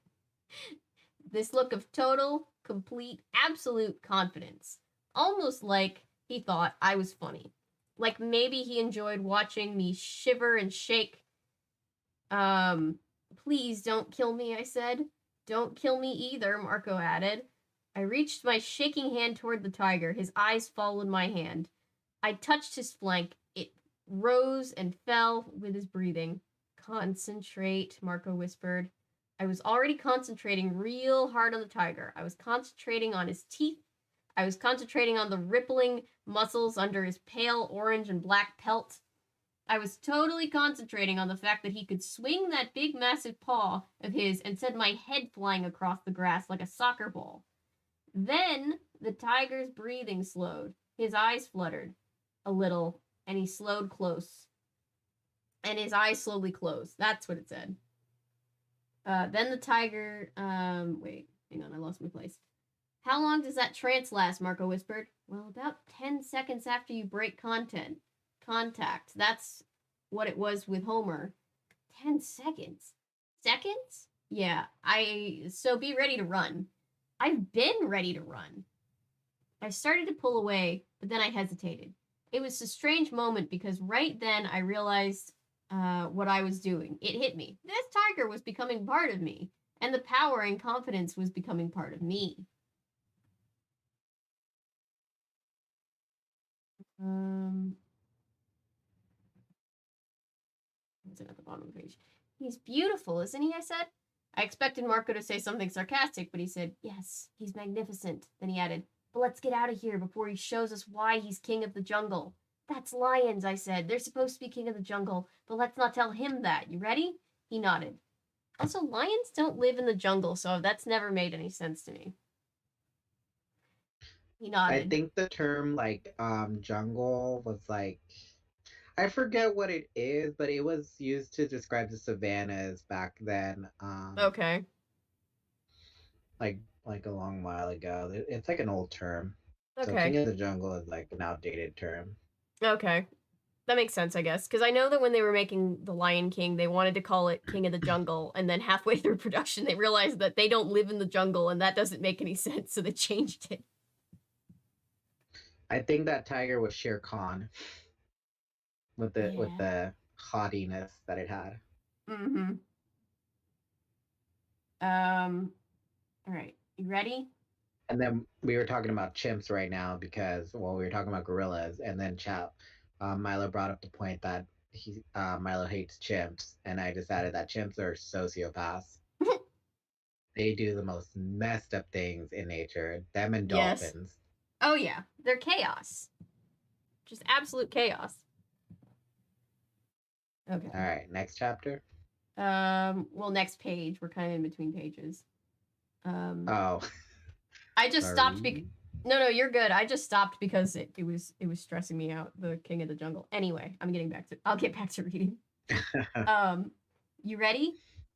This look of total, complete, absolute confidence. Almost like he thought I was funny. Like maybe he enjoyed watching me shiver and shake. Please don't kill me, I said. Don't kill me either, Marco added. I reached my shaking hand toward the tiger. His eyes followed my hand. I touched his flank. It rose and fell with his breathing. Concentrate, Marco whispered. I was already concentrating real hard on the tiger. I was concentrating on his teeth. I was concentrating on the rippling muscles under his pale orange and black pelt. I was totally concentrating on the fact that he could swing that big massive paw of his and send my head flying across the grass like a soccer ball. Then the tiger's breathing slowed. His eyes fluttered a little, and he slowed close. And his eyes slowly closed. That's what it said. Then the tiger, wait, hang on, I lost my place. How long does that trance last? Marco whispered. Well, about 10 seconds after you break contact. That's what it was with Homer. 10 seconds. Seconds? Yeah, so be ready to run. I've been ready to run. I started to pull away, but then I hesitated. It was a strange moment because right then I realized what I was doing. It hit me. This tiger was becoming part of me, and the power and confidence was becoming part of me. It's at the bottom of the page. He's beautiful, isn't he? I said. I expected Marco to say something sarcastic, but he said, yes, he's magnificent. Then he added, but let's get out of here before he shows us why he's king of the jungle. That's lions, I said. They're supposed to be king of the jungle, but let's not tell him that. You ready? He nodded. Also, lions don't live in the jungle, so that's never made any sense to me. He nodded. I think the term jungle was I forget what it is, but it was used to describe the savannas back then. Okay. Like a long while ago. It's like an old term. Okay. So king of the jungle is like an outdated term. Okay. That makes sense, I guess. Because I know that when they were making The Lion King, they wanted to call it King of the Jungle, and then halfway through production, they realized that they don't live in the jungle, and that doesn't make any sense, so they changed it. I think that tiger was Shere Khan. With the haughtiness that it had. Mm-hmm. All right. You ready? And then we were talking about chimps right now because, well, we were talking about gorillas, and then Milo brought up the point that Milo hates chimps, and I decided that chimps are sociopaths. They do the most messed up things in nature. Them and dolphins. Oh yeah, they're chaos. Just absolute chaos. Okay. All right, next chapter. Well, next page. We're kind of in between pages. Oh. I just stopped because no, you're good. I just stopped because it was stressing me out. The King of the Jungle. Anyway, I'll get back to reading. You ready?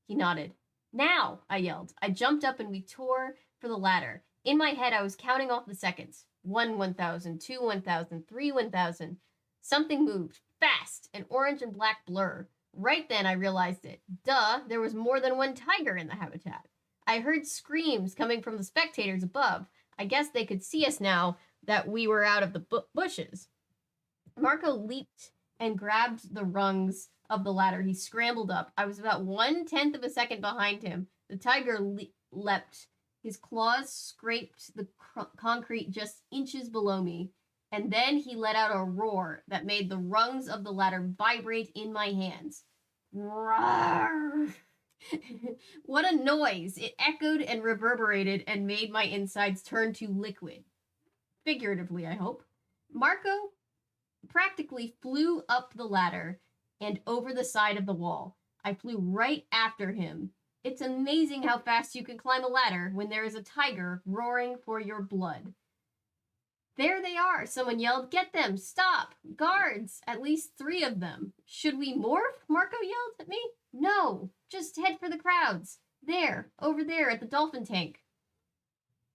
He nodded. Now, I yelled. I jumped up and we tore for the ladder. In my head, I was counting off the seconds. 1 1,000, 2 1,000, 3 1,000. Something moved fast, an orange and black blur. Right then, I realized it. Duh, there was more than one tiger in the habitat. I heard screams coming from the spectators above. I guess they could see us now that we were out of the bushes. Marco leaped and grabbed the rungs of the ladder. He scrambled up. I was about 1/10 of a second behind him. The tiger leapt. His claws scraped the concrete just inches below me. And then he let out a roar that made the rungs of the ladder vibrate in my hands. Roar! What a noise! It echoed and reverberated and made my insides turn to liquid. Figuratively, I hope. Marco practically flew up the ladder and over the side of the wall. I flew right after him. It's amazing how fast you can climb a ladder when there is a tiger roaring for your blood. There they are, someone yelled. Get them, stop, guards, at least 3 of them. Should we morph? Marco yelled at me. No, just head for the crowds. There, over there at the dolphin tank.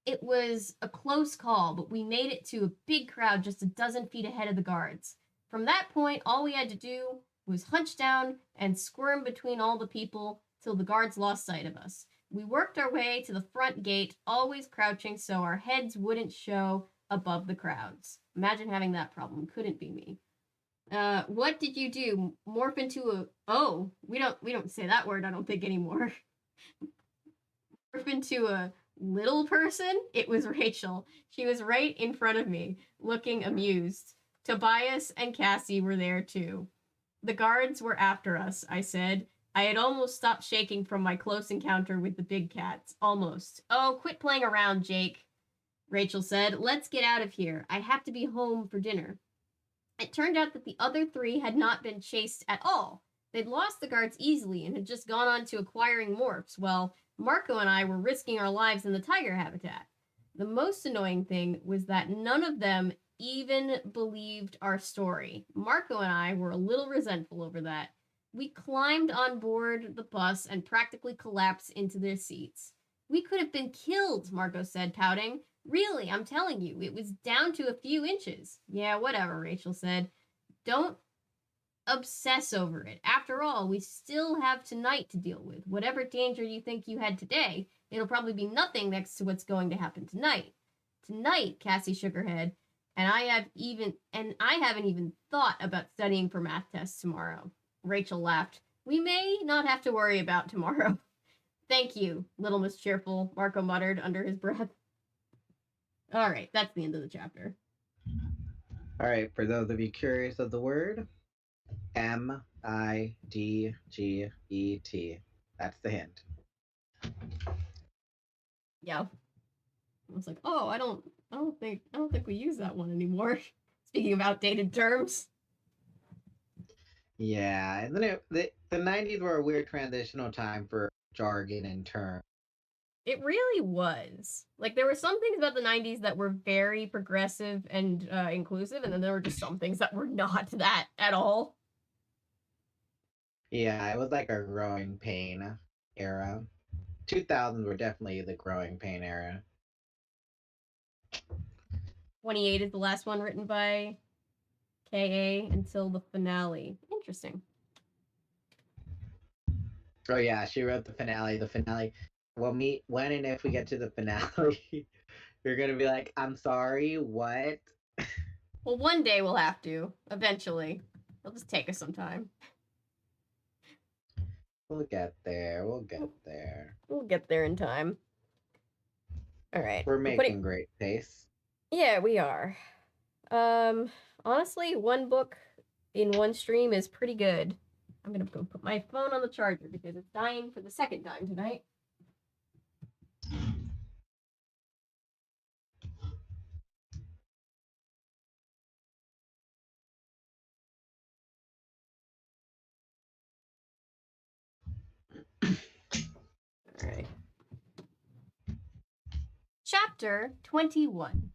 It was a close call, but we made it to a big crowd just a dozen feet ahead of the guards. From that point, all we had to do was hunch down and squirm between all the people till the guards lost sight of us. We worked our way to the front gate, always crouching so our heads wouldn't show above the crowds. Imagine having that problem. Couldn't be me. What did you do? Morph into a... Oh, we don't say that word, I don't think, anymore. Morph into a little person? It was Rachel. She was right in front of me, looking amused. Tobias and Cassie were there too. The guards were after us, I said. I had almost stopped shaking from my close encounter with the big cats. Almost. Oh, quit playing around, Jake, Rachel said. Let's get out of here. I have to be home for dinner. It turned out that the other 3 had not been chased at all. They'd lost the guards easily and had just gone on to acquiring morphs, while Marco and I were risking our lives in the tiger habitat. The most annoying thing was that none of them even believed our story. Marco and I were a little resentful over that. We climbed on board the bus and practically collapsed into their seats. We could have been killed, Marco said, pouting. Really, I'm telling you, it was down to a few inches. Yeah, whatever, Rachel said. Don't obsess over it. After all, we still have tonight to deal with. Whatever danger you think you had today, it'll probably be nothing next to what's going to happen tonight. Tonight, Cassie shook her head, and I haven't even thought about studying for math tests tomorrow. Rachel laughed. We may not have to worry about tomorrow. Thank you, little Miss Cheerful, Marco muttered under his breath. All right, that's the end of the chapter. All right, for those of you curious of the word, Midget. That's the hint. Yeah. I was like, oh, I don't think we use that one anymore. Speaking of outdated terms. Yeah, and then the 90s were a weird transitional time for jargon and terms. It really was. Like, there were some things about the 90s that were very progressive and inclusive, and then there were just some things that were not that at all. Yeah, it was like a growing pain era. 2000s were definitely the growing pain era. 28 is the last one written by K.A. until the finale. Interesting. Oh yeah, she wrote the finale. The finale. When and if we get to the finale, you're gonna be like, I'm sorry, what? Well, one day we'll have to. Eventually. It'll just take us some time. We'll get there. We'll get there. We'll get there in time. All right. We're making great pace. Yeah, we are. Honestly, one book in one stream is pretty good. I'm gonna go put my phone on the charger because it's dying for the second time tonight. All right. Chapter 21.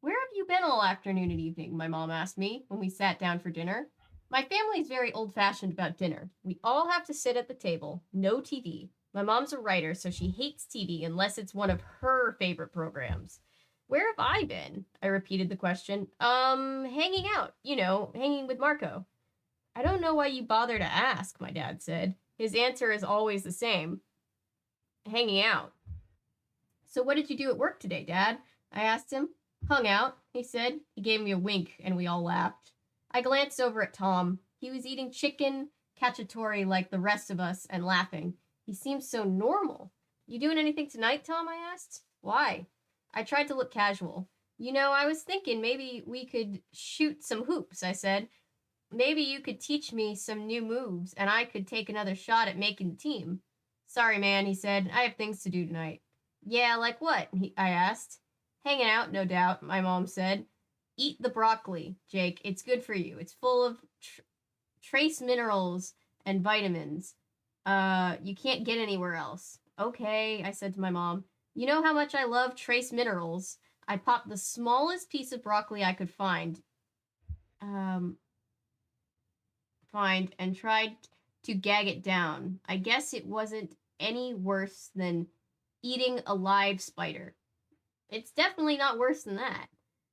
Where have you been all afternoon and evening? My mom asked me when we sat down for dinner. My family is very old-fashioned about dinner. We all have to sit at the table. No TV. My mom's a writer, so she hates TV unless it's one of her favorite programs. Where have I been? I repeated the question. Hanging out. You know, hanging with Marco. I don't know why you bother to ask, my dad said. His answer is always the same. Hanging out. So what did you do at work today, Dad? I asked him. Hung out, he said. He gave me a wink, and we all laughed. I glanced over at Tom. He was eating chicken cacciatore like the rest of us and laughing. He seemed so normal. You doing anything tonight, Tom? I asked. Why? I tried to look casual. You know, I was thinking maybe we could shoot some hoops, I said. Maybe you could teach me some new moves, and I could take another shot at making the team. Sorry, man, he said. I have things to do tonight. Yeah, like what? I asked. Hanging out, no doubt, my mom said. Eat the broccoli, Jake. It's good for you. It's full of trace minerals and vitamins. You can't get anywhere else. Okay, I said to my mom. You know how much I love trace minerals. I popped the smallest piece of broccoli I could find. And tried to gag it down. I guess it wasn't any worse than eating a live spider. It's definitely not worse than that.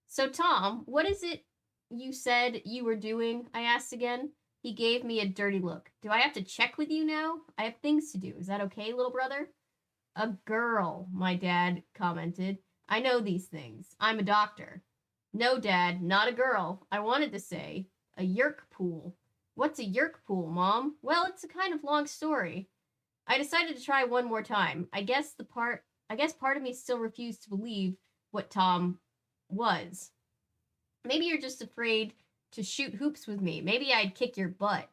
So, Tom, what is it you said you were doing? I asked again. He gave me a dirty look. Do I have to check with you now? I have things to do. Is that okay, little brother? A girl, my dad commented. I know these things. I'm a doctor. No, Dad, not a girl. I wanted to say a yerk pool. What's a yerk pool, Mom? Well, it's a kind of long story. I decided to try one more time. I guess part of me still refused to believe what Tom was. Maybe you're just afraid to shoot hoops with me. Maybe I'd kick your butt.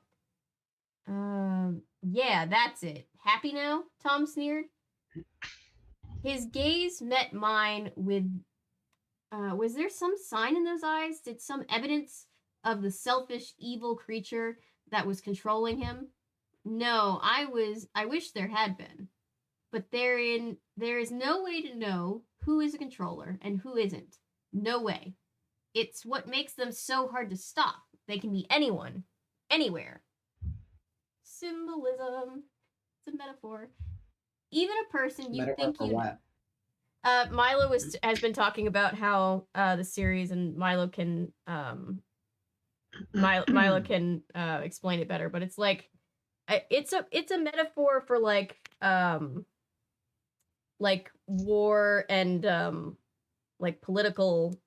Yeah, that's it. Happy now? Tom sneered. His gaze met mine with, was there some sign in those eyes? Did some evidence of the selfish, evil creature that was controlling him? No, I wish there had been. But there is no way to know who is a controller and who isn't. No way. It's what makes them so hard to stop. They can be anyone, anywhere. Symbolism. It's a metaphor. Even a person you think you know. Milo has been talking about how the series and Milo can explain it better, but it's like it's a metaphor for like war and like political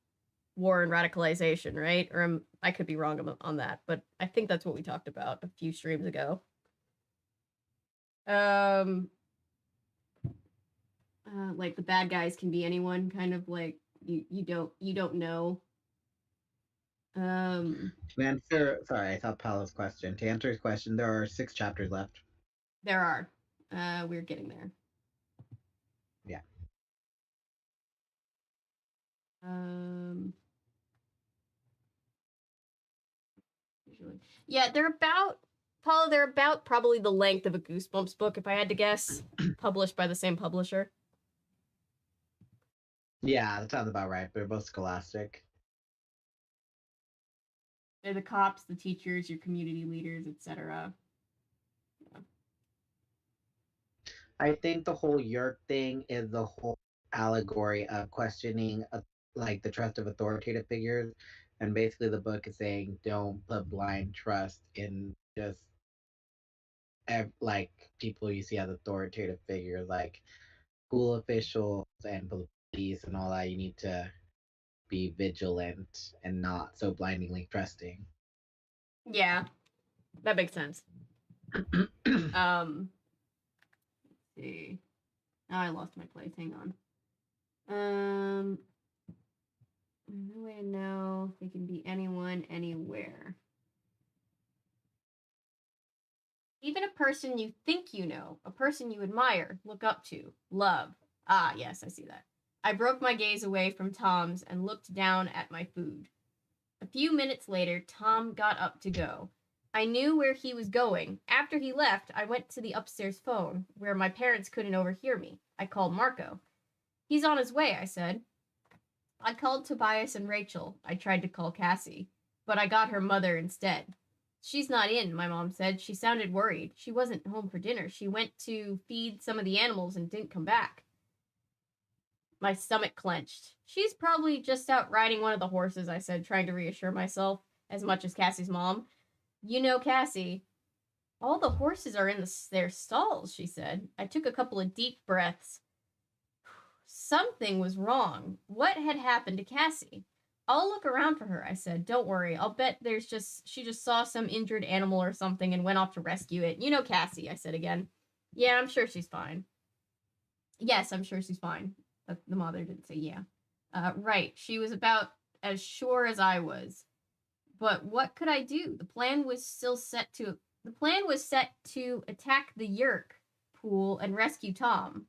war and radicalization, right? Or I could be wrong on that, but I think that's what we talked about a few streams ago. Like the bad guys can be anyone, kind of like you don't know. To answer, sorry, I thought Paolo's question. To answer his question, there are 6 chapters left. There are. We're getting there. Yeah. Usually. Yeah, they're about, Paula, they're about probably the length of a Goosebumps book, if I had to guess. Published by the same publisher. Yeah, that sounds about right. They're both scholastic. They're the cops, the teachers, your community leaders, etc. Yeah. I think the whole Yerk thing is the whole allegory of questioning like the trust of authoritative figures, and basically the book is saying don't put blind trust in just like people you see as authoritative figures, like school officials and police and all that. You need to be vigilant and not so blindingly trusting. Yeah, that makes sense. Let's see. Now I lost my place. Hang on. No way to know. They can be anyone, anywhere. Even a person you think you know, a person you admire, look up to, love. Ah, yes, I see that. I broke my gaze away from Tom's and looked down at my food. A few minutes later, Tom got up to go. I knew where he was going. After he left, I went to the upstairs phone, where my parents couldn't overhear me. I called Marco. He's on his way, I said. I called Tobias and Rachel. I tried to call Cassie, but I got her mother instead. She's not in, my mom said. She sounded worried. She wasn't home for dinner. She went to feed some of the animals and didn't come back. My stomach clenched. She's probably just out riding one of the horses, I said, trying to reassure myself, as much as Cassie's mom. You know, Cassie. All the horses are in their stalls, she said. I took a couple of deep breaths. Something was wrong. What had happened to Cassie? I'll look around for her, I said. Don't worry. I'll bet she just saw some injured animal or something and went off to rescue it. You know Cassie, I said again. Yeah, I'm sure she's fine. Yes, I'm sure she's fine. The mother didn't say yeah. Right. She was about as sure as I was. But what could I do? The plan was set to attack the Yerk pool and rescue Tom.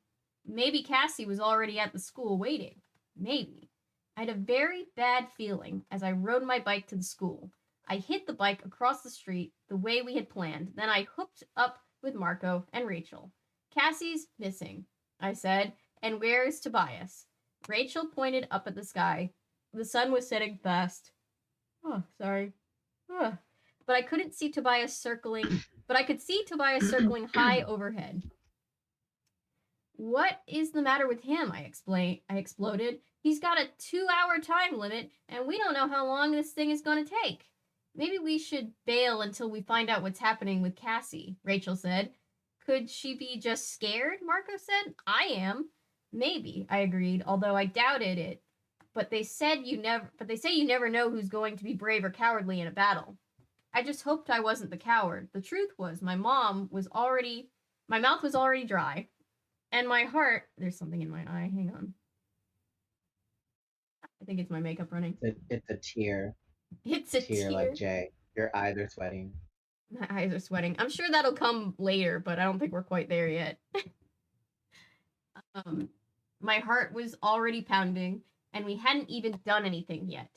Maybe Cassie was already at the school waiting. Maybe. I had a very bad feeling as I rode my bike to the school. I hit the bike across the street the way we had planned. Then I hooked up with Marco and Rachel. Cassie's missing, I said, and where is Tobias? Rachel pointed up at the sky. The sun was setting fast. Oh, sorry. But I couldn't see Tobias circling. But I could see Tobias circling high overhead. What is the matter with him? I exploded. He's got a 2-hour time limit, and we don't know how long this thing is going to take. Maybe we should bail until we find out what's happening with Cassie, Rachel said. Could she be just scared? Marco said. I am. Maybe, I agreed, although I doubted it. But they say you never know who's going to be brave or cowardly in a battle. I just hoped I wasn't the coward. The truth was my mouth was already dry. And my heart, there's something in my eye. Hang on. I think it's my makeup running. It's a tear. It's a tear. Like Jay. Your eyes are sweating. My eyes are sweating. I'm sure that'll come later, but I don't think we're quite there yet. My heart was already pounding, and we hadn't even done anything yet.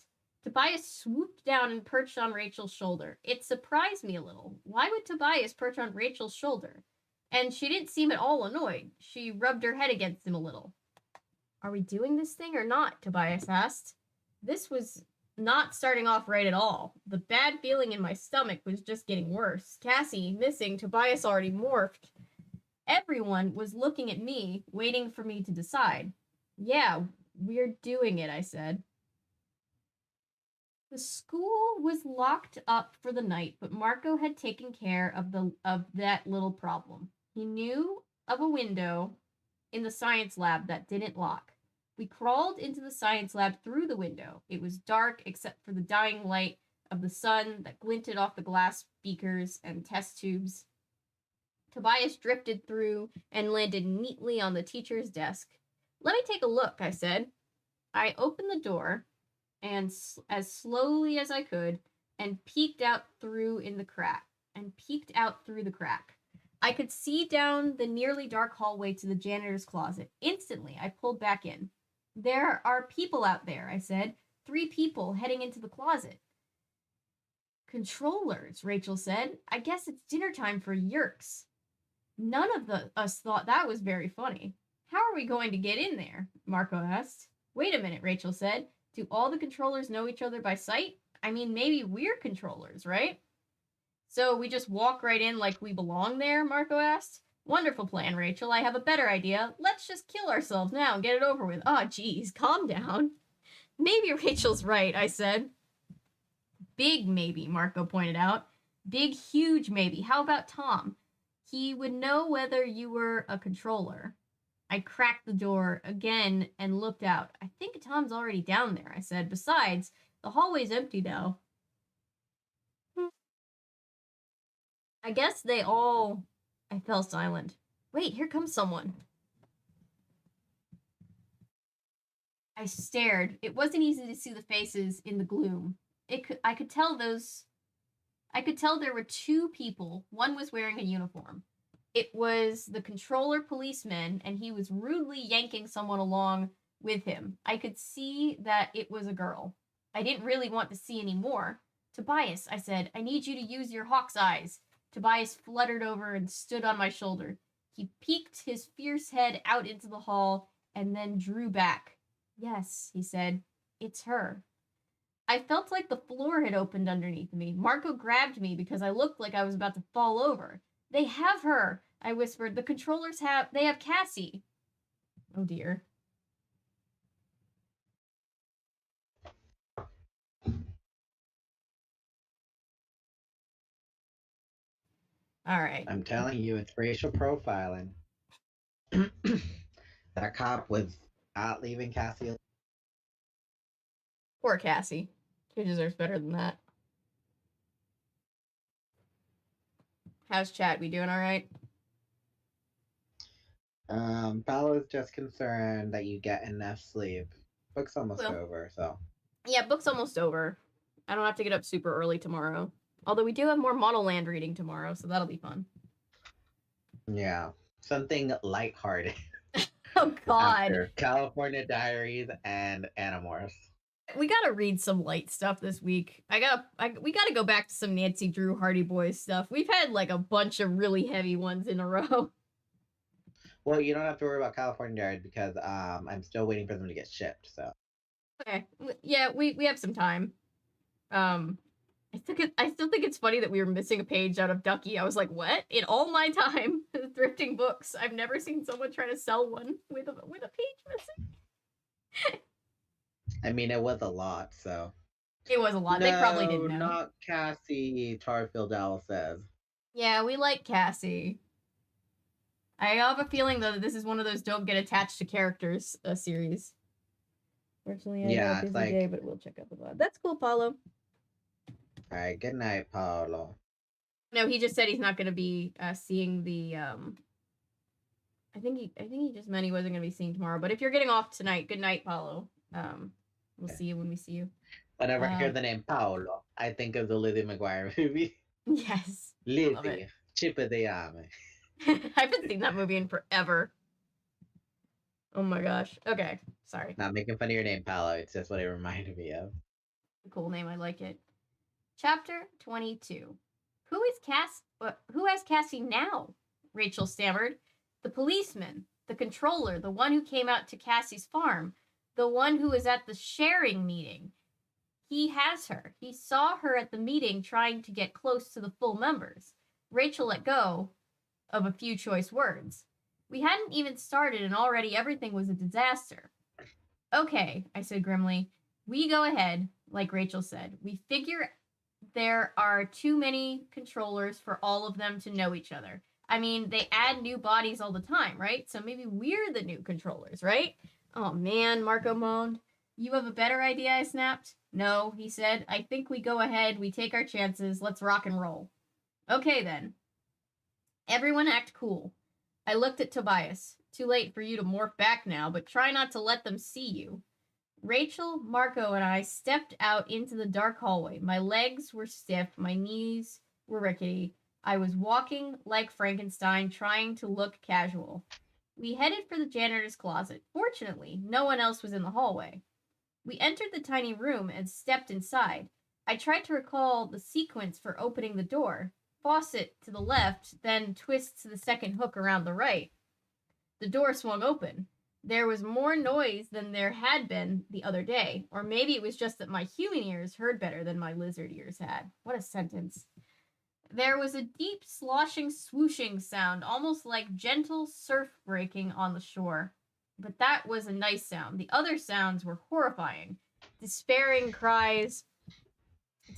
Tobias swooped down and perched on Rachel's shoulder. It surprised me a little. Why would Tobias perch on Rachel's shoulder? And she didn't seem at all annoyed. She rubbed her head against him a little. Are we doing this thing or not? Tobias asked. This was not starting off right at all. The bad feeling in my stomach was just getting worse. Cassie, missing, Tobias already morphed. Everyone was looking at me, waiting for me to decide. Yeah, we're doing it, I said. The school was locked up for the night, but Marco had taken care of that little problem. He knew of a window in the science lab that didn't lock. We crawled into the science lab through the window. It was dark except for the dying light of the sun that glinted off the glass beakers and test tubes. Tobias drifted through and landed neatly on the teacher's desk. Let me take a look, I said. I opened the door and as slowly as I could and peeked out through the crack. I could see down the nearly dark hallway to the janitor's closet. Instantly, I pulled back in. There are people out there, I said. 3 people heading into the closet. Controllers, Rachel said. I guess it's dinner time for Yerks. None of us thought that was very funny. How are we going to get in there? Marco asked. Wait a minute, Rachel said. Do all the controllers know each other by sight? I mean, maybe we're controllers, right? So we just walk right in like we belong there? Marco asked. Wonderful plan, Rachel. I have a better idea. Let's just kill ourselves now and get it over with. Oh, geez, calm down. Maybe Rachel's right, I said. Big maybe, Marco pointed out. Big, huge maybe. How about Tom? He would know whether you were a controller. I cracked the door again and looked out. I think Tom's already down there, I said. Besides, the hallway's empty now. I guess they all... I fell silent. Wait, here comes someone. I stared. It wasn't easy to see the faces in the gloom. I could tell there were 2 people. One was wearing a uniform. It was the controller policeman, and he was rudely yanking someone along with him. I could see that it was a girl. I didn't really want to see any more. Tobias, I said, I need you to use your hawk's eyes. Tobias fluttered over and stood on my shoulder. He peeked his fierce head out into the hall and then drew back. Yes, he said, it's her. I felt like the floor had opened underneath me. Marco grabbed me because I looked like I was about to fall over. They have her, I whispered. The controllers have Cassie. Oh dear. All right. I'm telling you, it's racial profiling. That cop was not leaving Cassie. Poor Cassie. She deserves better than that. How's chat? We doing all right? Bella's just concerned that you get enough sleep. Book's almost over, so. Yeah, book's almost over. I don't have to get up super early tomorrow. Although we do have more Model Land reading tomorrow, so that'll be fun. Yeah, something lighthearted. Oh, God. After California Diaries and Animorphs. We gotta read some light stuff this week. We gotta go back to some Nancy Drew Hardy Boys stuff. We've had like a bunch of really heavy ones in a row. Well, you don't have to worry about California Yard because I'm still waiting for them to get shipped. So Okay, yeah, we have some time. I still think it's funny that we were missing a page out of Ducky. I was like, what? In all my time thrifting books, I've never seen someone try to sell one with a page missing. I mean, it was a lot. So It was a lot. They probably didn't know. Not Cassie. Tarfield Dallas says. Yeah, we like Cassie. I have a feeling though that this is one of those don't get attached to characters series. Fortunately, I had a busy day, but we'll check out the VOD. That's cool, Paulo. All right, good night, Paulo. No, he just said he's not going to be seeing the. I think he just meant he wasn't going to be seeing tomorrow. But if you're getting off tonight, good night, Paulo. We'll see you when we see you. Whenever I hear the name Paulo, I think of the Lizzie McGuire movie. Yes. Lizzie, Chippa de Ame. I haven't seen that movie in forever. Oh my gosh. Okay, sorry. Not making fun of your name, Paulo. It's just what it reminded me of. Cool name, I like it. Chapter 22. Who has Cassie now? Rachel stammered. The policeman, the controller, the one who came out to Cassie's farm, the one who was at the sharing meeting. He has her. He saw her at the meeting trying to get close to the full members. Rachel let go of a few choice words. We hadn't even started and already everything was a disaster. Okay, I said grimly. We go ahead, like Rachel said. We figure there are too many controllers for all of them to know each other. I mean, they add new bodies all the time, right? So maybe we're the new controllers, right? Oh man, Marco moaned. You have a better idea, I snapped. No, he said. I think we go ahead, we take our chances, let's rock and roll. Okay then. Everyone act cool. I looked at Tobias. Too late for you to morph back now, but try not to let them see you. Rachel, Marco, and I stepped out into the dark hallway. My legs were stiff, my knees were rickety. I was walking like Frankenstein, trying to look casual. We headed for the janitor's closet. Fortunately, no one else was in the hallway. We entered the tiny room and stepped inside. I tried to recall the sequence for opening the door. Faucet to the left, then twist to the second hook around the right. The door swung open. There was more noise than there had been the other day, or maybe it was just that my human ears heard better than my lizard ears had. What a sentence. There was a deep, sloshing, swooshing sound, almost like gentle surf breaking on the shore. But that was a nice sound. The other sounds were horrifying. Despairing cries,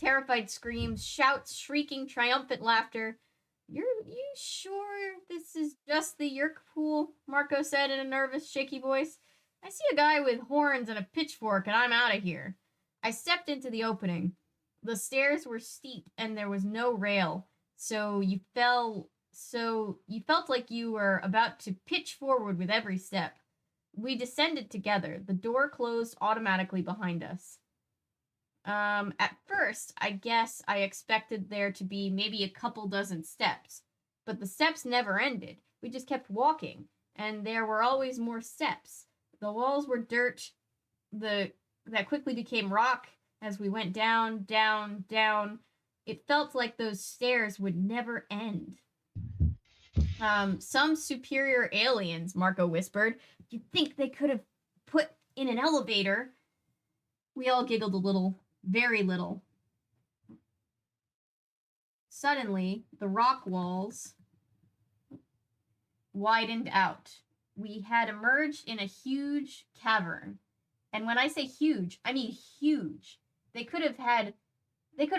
terrified screams, shouts, shrieking, triumphant laughter. You sure this is just the Yerk pool? Marco said in a nervous, shaky voice. I see a guy with horns and a pitchfork, and I'm out of here. I stepped into the opening. The stairs were steep, and there was no rail, so you felt like you were about to pitch forward with every step. We descended together. The door closed automatically behind us. At first, I guess I expected there to be maybe a couple dozen steps, but the steps never ended. We just kept walking, and there were always more steps. The walls were dirt that quickly became rock as we went down, down, down. It felt like those stairs would never end. Some superior aliens, Marco whispered. You'd think they could have put in an elevator. We all giggled a little. Very little. Suddenly, the rock walls widened out. We had emerged in a huge cavern. And when I say huge, I mean huge. They could have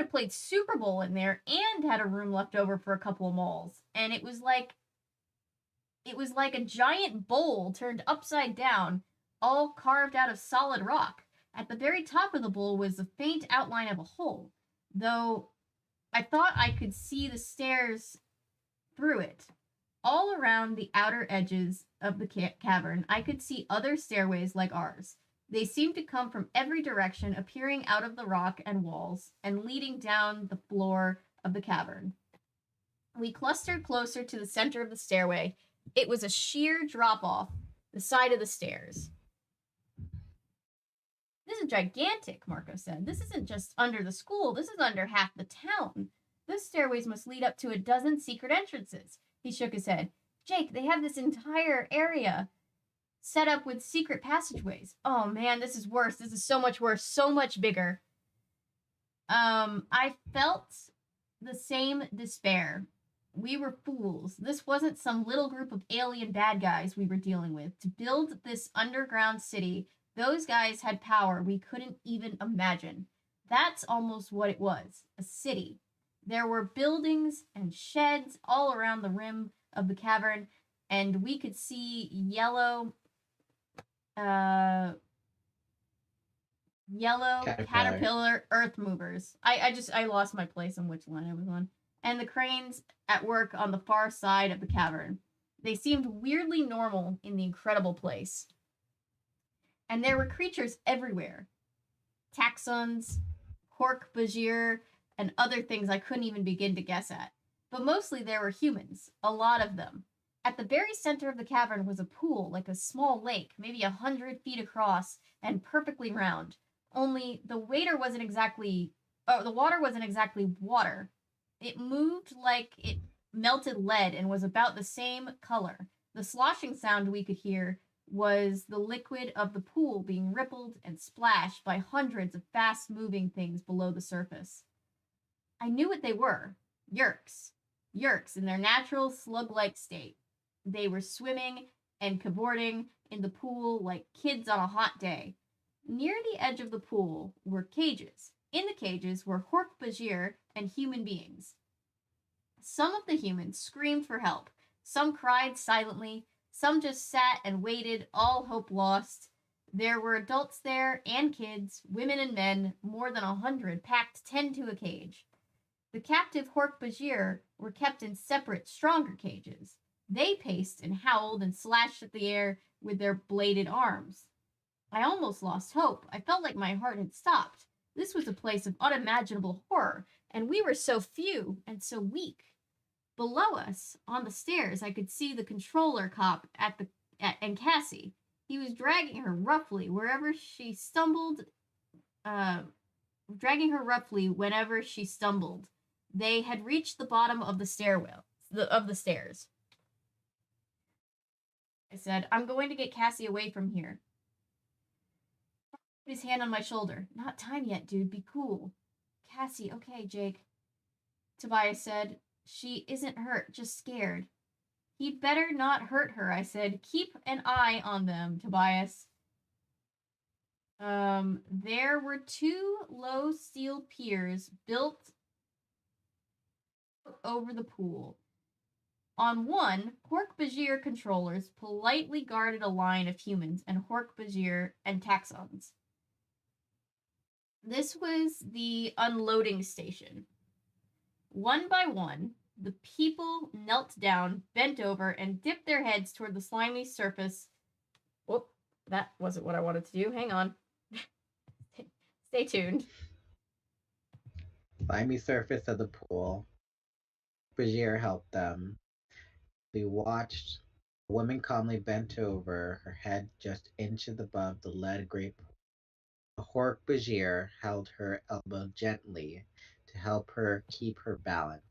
played Super Bowl in there and had a room left over for a couple of malls. And it was like a giant bowl turned upside down, all carved out of solid rock. At the very top of the bowl was the faint outline of a hole, though I thought I could see the stairs through it. All around the outer edges of the cavern, I could see other stairways like ours. They seemed to come from every direction, appearing out of the rock and walls, and leading down the floor of the cavern. We clustered closer to the center of the stairway. It was a sheer drop-off, the side of the stairs. This is gigantic, Marco said. This isn't just under the school. This is under half the town. Those stairways must lead up to a dozen secret entrances. He shook his head. Jake, they have this entire area set up with secret passageways. Oh man, this is worse. This is so much worse. So much bigger. I felt the same despair. We were fools. This wasn't some little group of alien bad guys we were dealing with. To build this underground city, those guys had power we couldn't even imagine. That's almost what it was, a city. There were buildings and sheds all around the rim of the cavern, and we could see yellow caterpillar earth movers. I lost my place on which line I was on. And the cranes at work on the far side of the cavern. They seemed weirdly normal in the incredible place. And there were creatures everywhere. Taxons, Hork-Bajir, and other things I couldn't even begin to guess at. But mostly there were humans, a lot of them. At the very center of the cavern was a pool, like a small lake, maybe 100 feet across, and perfectly round. Only the water wasn't exactly water. It moved like it melted lead and was about the same color. The sloshing sound we could hear was the liquid of the pool being rippled and splashed by hundreds of fast-moving things below the surface. I knew what they were. Yerks. Yerks in their natural slug-like state. They were swimming and cavorting in the pool like kids on a hot day. Near the edge of the pool were cages. In the cages were Hork-Bajir and human beings. Some of the humans screamed for help. Some cried silently. Some just sat and waited, all hope lost. There were adults there and kids, women and men, more than 100, packed 10 to a cage. The captive Hork-Bajir were kept in separate, stronger cages. They paced and howled and slashed at the air with their bladed arms. I almost lost hope. I felt like my heart had stopped. This was a place of unimaginable horror, and we were so few and so weak. Below us, on the stairs, I could see the controller cop and Cassie. He was dragging her roughly whenever she stumbled. Whenever she stumbled. They had reached the bottom of the stairs. I said, "I'm going to get Cassie away from here." He put his hand on my shoulder. "Not time yet, dude. Be cool." "Cassie, okay, Jake," Tobias said. "She isn't hurt, just scared." "He'd better not hurt her," I said. "Keep an eye on them, Tobias." There were 2 low steel piers built over the pool. On one, Hork-Bajir controllers politely guarded a line of humans and Hork-Bajir and Taxons. This was the unloading station. One by one, the people knelt down, bent over, and dipped their heads toward the slimy surface. Whoop, that wasn't what I wanted to do. Hang on. Stay tuned. Slimy surface of the pool. Bajir helped them. We watched. The woman calmly bent over, her head just inches above the lead gray pool. The Hork-Bajir held her elbow gently to help her keep her balance.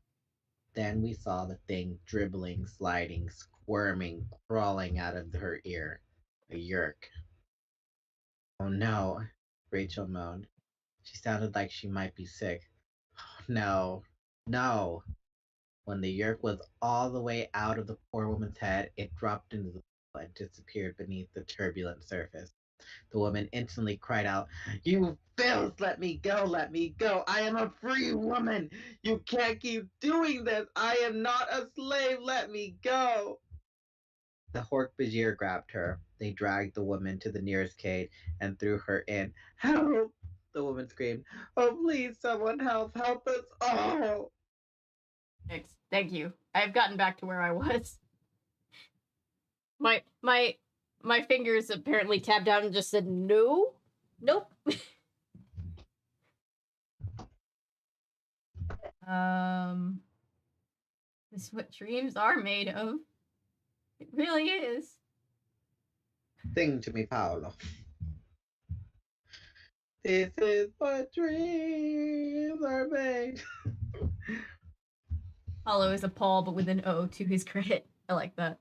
Then we saw the thing dribbling, sliding, squirming, crawling out of her ear. A yerk. "Oh no," Rachel moaned. She sounded like she might be sick. "Oh, no, no." When the yerk was all the way out of the poor woman's head, it dropped into the pool and disappeared beneath the turbulent surface. The woman instantly cried out, "You filth! Let me go! Let me go! I am a free woman! You can't keep doing this! I am not a slave! Let me go!" The Hork-Bajir grabbed her. They dragged the woman to the nearest cage and threw her in. "Help!" the woman screamed. "Oh, please, someone help! Help us all!" Thank you. I've gotten back to where I was. My fingers apparently tapped out and just said no. Nope. This is what dreams are made of. It really is. Sing to me, Paolo. This is what dreams are made. Hollow is a Paul, but with an O to his credit. I like that.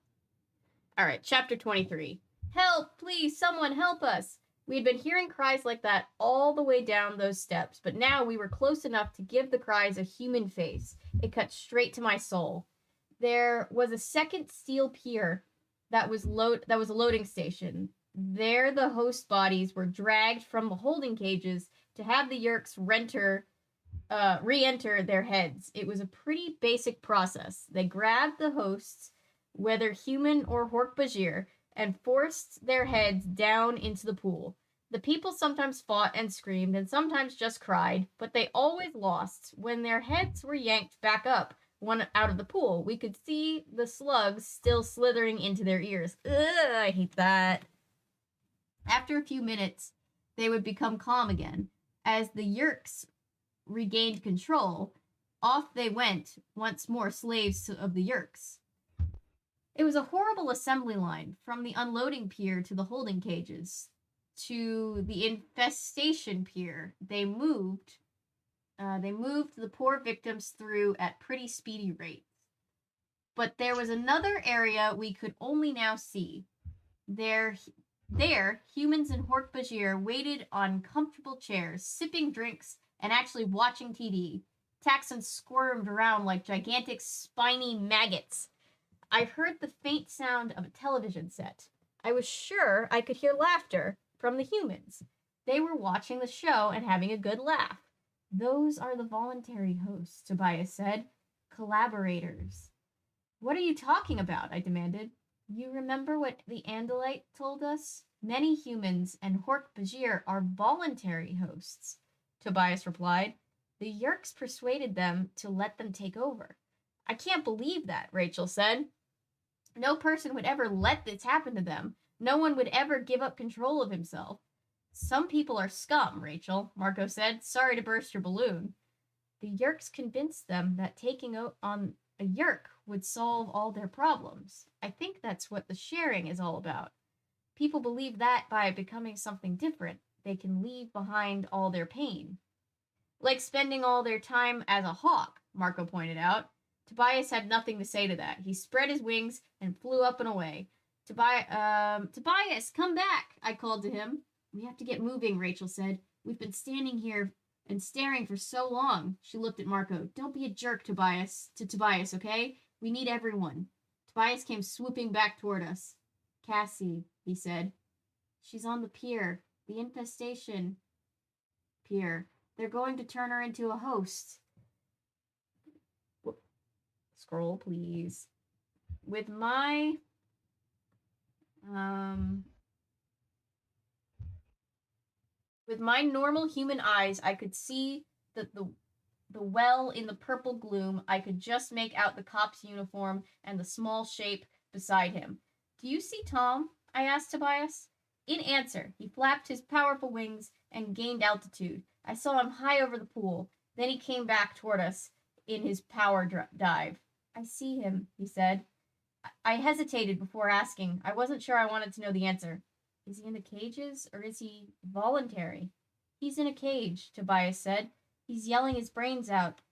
All right, chapter 23. Help, please, someone help us. We had been hearing cries like that all the way down those steps, but now we were close enough to give the cries a human face. It cut straight to my soul. There was a second steel pier that was a loading station. There the host bodies were dragged from the holding cages to have the Yerks re-enter their heads. It was a pretty basic process. They grabbed the hosts, whether human or Hork-Bajir, and forced their heads down into the pool. The people sometimes fought and screamed and sometimes just cried, but they always lost. When their heads were yanked back up, one out of the pool, we could see the slugs still slithering into their ears. Ugh, I hate that. After a few minutes, they would become calm again. As the Yerks regained control, off they went, once more slaves of the Yerks. It was a horrible assembly line, from the unloading pier to the holding cages, to the infestation pier. They moved the poor victims through at pretty speedy rates. But there was another area we could only now see. There, humans in Hork-Bajir waited on comfortable chairs, sipping drinks and actually watching TV. Taxons squirmed around like gigantic spiny maggots. I heard the faint sound of a television set. I was sure I could hear laughter from the humans. They were watching the show and having a good laugh. Those are the voluntary hosts, Tobias said. Collaborators. What are you talking about? I demanded. You remember what the Andalite told us? Many humans and Hork-Bajir are voluntary hosts, Tobias replied. The Yerks persuaded them to let them take over. I can't believe that, Rachel said. No person would ever let this happen to them. No one would ever give up control of himself. Some people are scum, Rachel, Marco said. Sorry to burst your balloon. The Yerks convinced them that taking on a Yerk would solve all their problems. I think that's what the sharing is all about. People believe that by becoming something different, they can leave behind all their pain. Like spending all their time as a hawk, Marco pointed out. Tobias had nothing to say to that. He spread his wings and flew up and away. Tobias, come back, I called to him. We have to get moving, Rachel said. We've been standing here and staring for so long. She looked at Marco. Don't be a jerk, Tobias, okay? We need everyone. Tobias came swooping back toward us. Cassie, he said. She's on the pier. The infestation pier. They're going to turn her into a host. Scroll, please. With my normal human eyes, I could see that the well in the purple gloom. I could just make out the cop's uniform and the small shape beside him. Do you see Tom? I asked Tobias. In answer, he flapped his powerful wings and gained altitude. I saw him high over the pool. Then he came back toward us in his power dive. I see him, he said. I hesitated before asking. I wasn't sure I wanted to know the answer. Is he in the cages, or is he voluntary? He's in a cage, Tobias said. He's yelling his brains out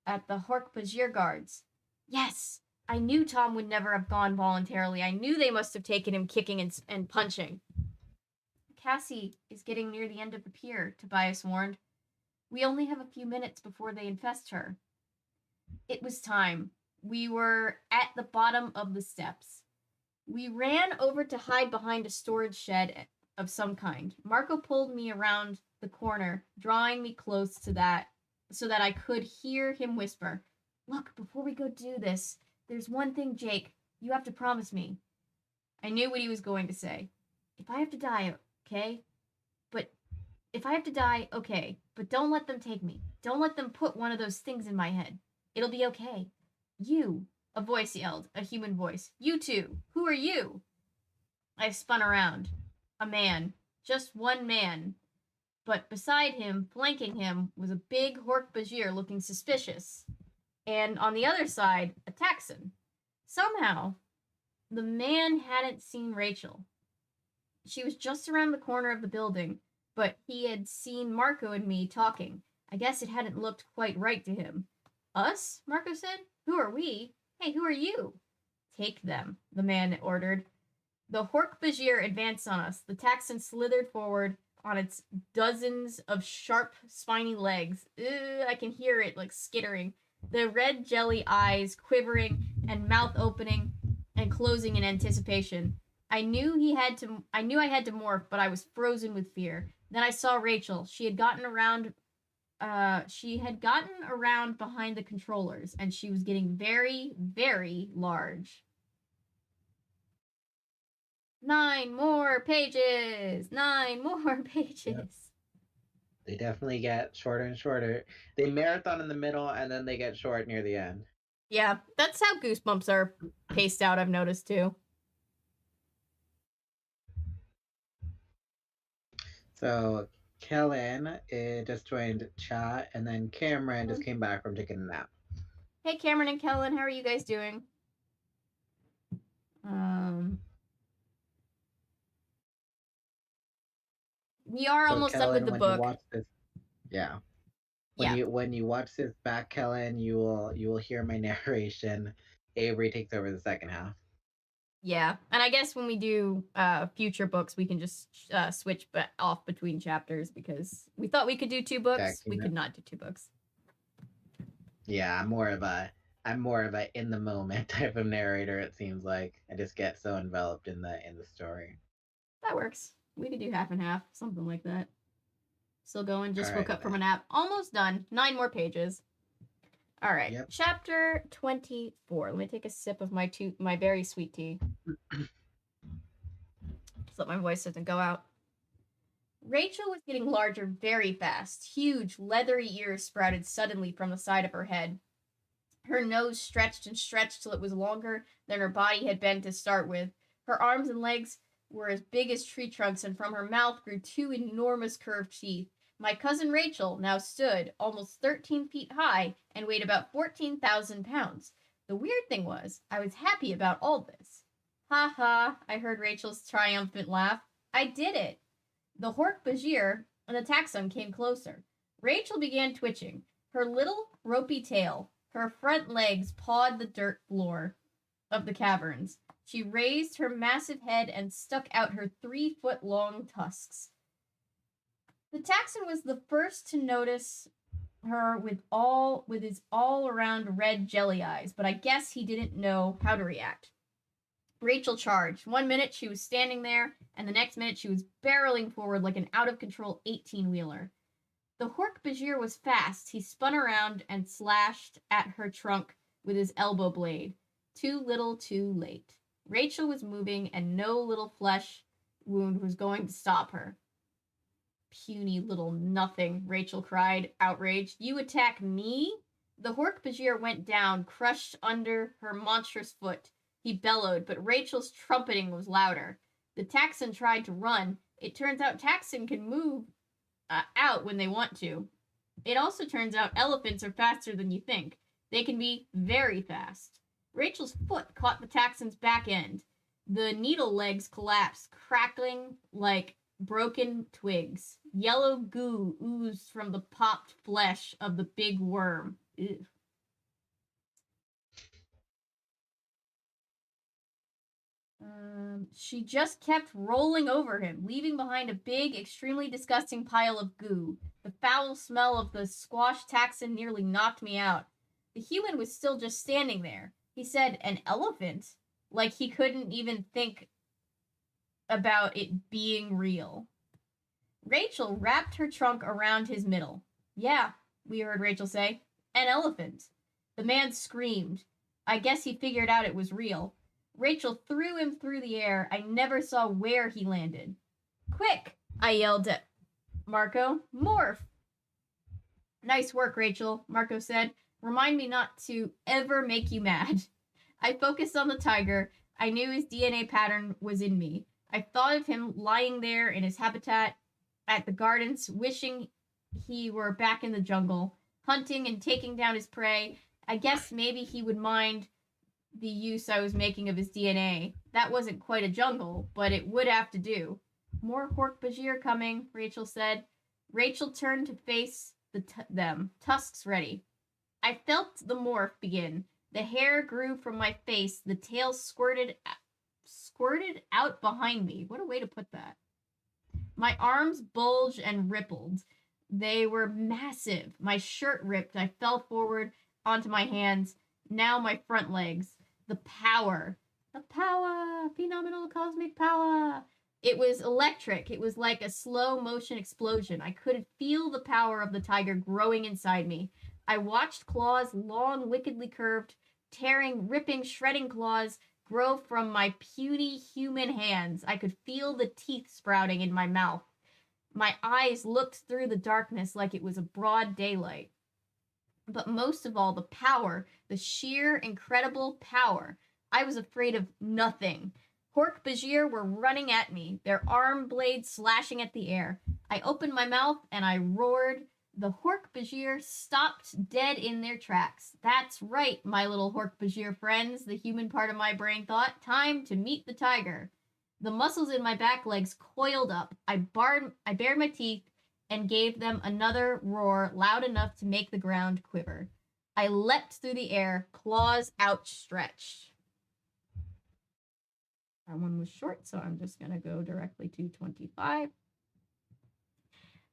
at the Hork-Bajir guards. Yes! I knew Tom would never have gone voluntarily. I knew they must have taken him kicking and punching. Cassie is getting near the end of the pier, Tobias warned. We only have a few minutes before they infest her. It was time. We were at the bottom of the steps. We ran over to hide behind a storage shed of some kind. Marco pulled me around the corner, drawing me close to that so that I could hear him whisper, Look, before we go do this, there's one thing, Jake. You have to promise me. I knew what he was going to say. If I have to die, okay? But don't let them take me. Don't let them put one of those things in my head. It'll be okay. You, a voice yelled, a human voice. You two, who are you? I spun around. A man. Just one man. But beside him, flanking him, was a big Hork-Bajir looking suspicious. And on the other side, a Taxon. Somehow, the man hadn't seen Rachel. She was just around the corner of the building, but he had seen Marco and me talking. I guess it hadn't looked quite right to him. Us? Marco said. Who are we? Hey, who are you? Take them, the man ordered. The Hork-Bajir advanced on us. The Taxon slithered forward on its dozens of sharp, spiny legs. I can hear it, like, skittering. The red jelly eyes quivering and mouth opening and closing in anticipation. I knew I had to morph, but I was frozen with fear. Then I saw Rachel. She had gotten around behind the controllers, and she was getting very, very large. 9 more pages! 9 more pages! Yep. They definitely get shorter and shorter. They marathon in the middle, and then they get short near the end. Yeah, that's how Goosebumps are paced out, I've noticed, too. So, Kellen just joined chat, and then Cameron just came back from taking a nap. Hey, Cameron and Kellen, how are you guys doing? We are almost Kellen, done with the book. You watch this, when you watch this back, Kellen, you will hear my narration. Avery takes over the second half. Yeah, and I guess when we do future books, we can just switch off between chapters, because we thought we could do 2 books. We could not do 2 books. Yeah, I'm more of a in the moment type of narrator. It seems like I just get so enveloped in the story. That works. We could do half and half, something like that. Still going. Just woke up from a nap. Almost done. 9 more pages. All right. Yep. Chapter 24. Let me take a sip of my very sweet tea. Just let my voice doesn't go out. Rachel was getting larger very fast. Huge, leathery ears sprouted suddenly from the side of her head. Her nose stretched and stretched till it was longer than her body had been to start with. Her arms and legs were as big as tree trunks, and from her mouth grew 2 enormous curved teeth. My cousin Rachel now stood almost 13 feet high and weighed about 14,000 pounds. The weird thing was, I was happy about all this. Ha ha, I heard Rachel's triumphant laugh. I did it. The Hork-Bajir and the Taxon came closer. Rachel began twitching. Her little ropey tail, her front legs pawed the dirt floor of the caverns. She raised her massive head and stuck out her 3-foot-long tusks. The Taxon was the first to notice her with his all-around red jelly eyes, but I guess he didn't know how to react. Rachel charged. 1 minute she was standing there, and the next minute she was barreling forward like an out-of-control 18-wheeler. The Hork-Bajir was fast. He spun around and slashed at her trunk with his elbow blade. Too little, too late. Rachel was moving, and no little flesh wound was going to stop her. Puny little nothing, Rachel cried, outraged. You attack me? The Hork-Bajir went down, crushed under her monstrous foot. He bellowed, but Rachel's trumpeting was louder. The Taxon tried to run. It turns out Taxon can move out when they want to. It also turns out elephants are faster than you think. They can be very fast. Rachel's foot caught the Taxon's back end. The needle legs collapsed, crackling like broken twigs. Yellow goo oozed from the popped flesh of the big worm. Ew. She just kept rolling over him, leaving behind a big, extremely disgusting pile of goo. The foul smell of the squashed Taxon nearly knocked me out. The human was still just standing there. He said, an elephant? Like he couldn't even think about it being real. Rachel wrapped her trunk around his middle. Yeah, we heard Rachel say. An elephant. The man screamed. I guess he figured out it was real. Rachel threw him through the air. I never saw where he landed. Quick, I yelled at Marco. Morph. Nice work, Rachel, Marco said. Remind me not to ever make you mad. I focused on the tiger. I knew his DNA pattern was in me. I thought of him lying there in his habitat at the gardens, wishing he were back in the jungle, hunting and taking down his prey. I guess maybe he would mind the use I was making of his DNA. That wasn't quite a jungle, but it would have to do. More Hork-Bajir coming, Rachel said. Rachel turned to face them, tusks ready. I felt the morph begin. The hair grew from my face. The tail squirted out behind me. What a way to put that. My arms bulged and rippled. They were massive. My shirt ripped. I fell forward onto my hands. Now my front legs. The power. The power. Phenomenal cosmic power. It was electric. It was like a slow motion explosion. I could feel the power of the tiger growing inside me. I watched claws, long, wickedly curved, tearing, ripping, shredding claws grow from my puny human hands. I could feel the teeth sprouting in my mouth. My eyes looked through the darkness like it was a broad daylight. But most of all, the power, the sheer, incredible power. I was afraid of nothing. Hork-Bajir were running at me, their arm blades slashing at the air. I opened my mouth and I roared. The Hork-Bajir stopped dead in their tracks. That's right, my little Hork-Bajir friends, the human part of my brain thought. Time to meet the tiger. The muscles in my back legs coiled up. I bared my teeth and gave them another roar loud enough to make the ground quiver. I leapt through the air, claws outstretched. That one was short, so I'm just going to go directly to 25.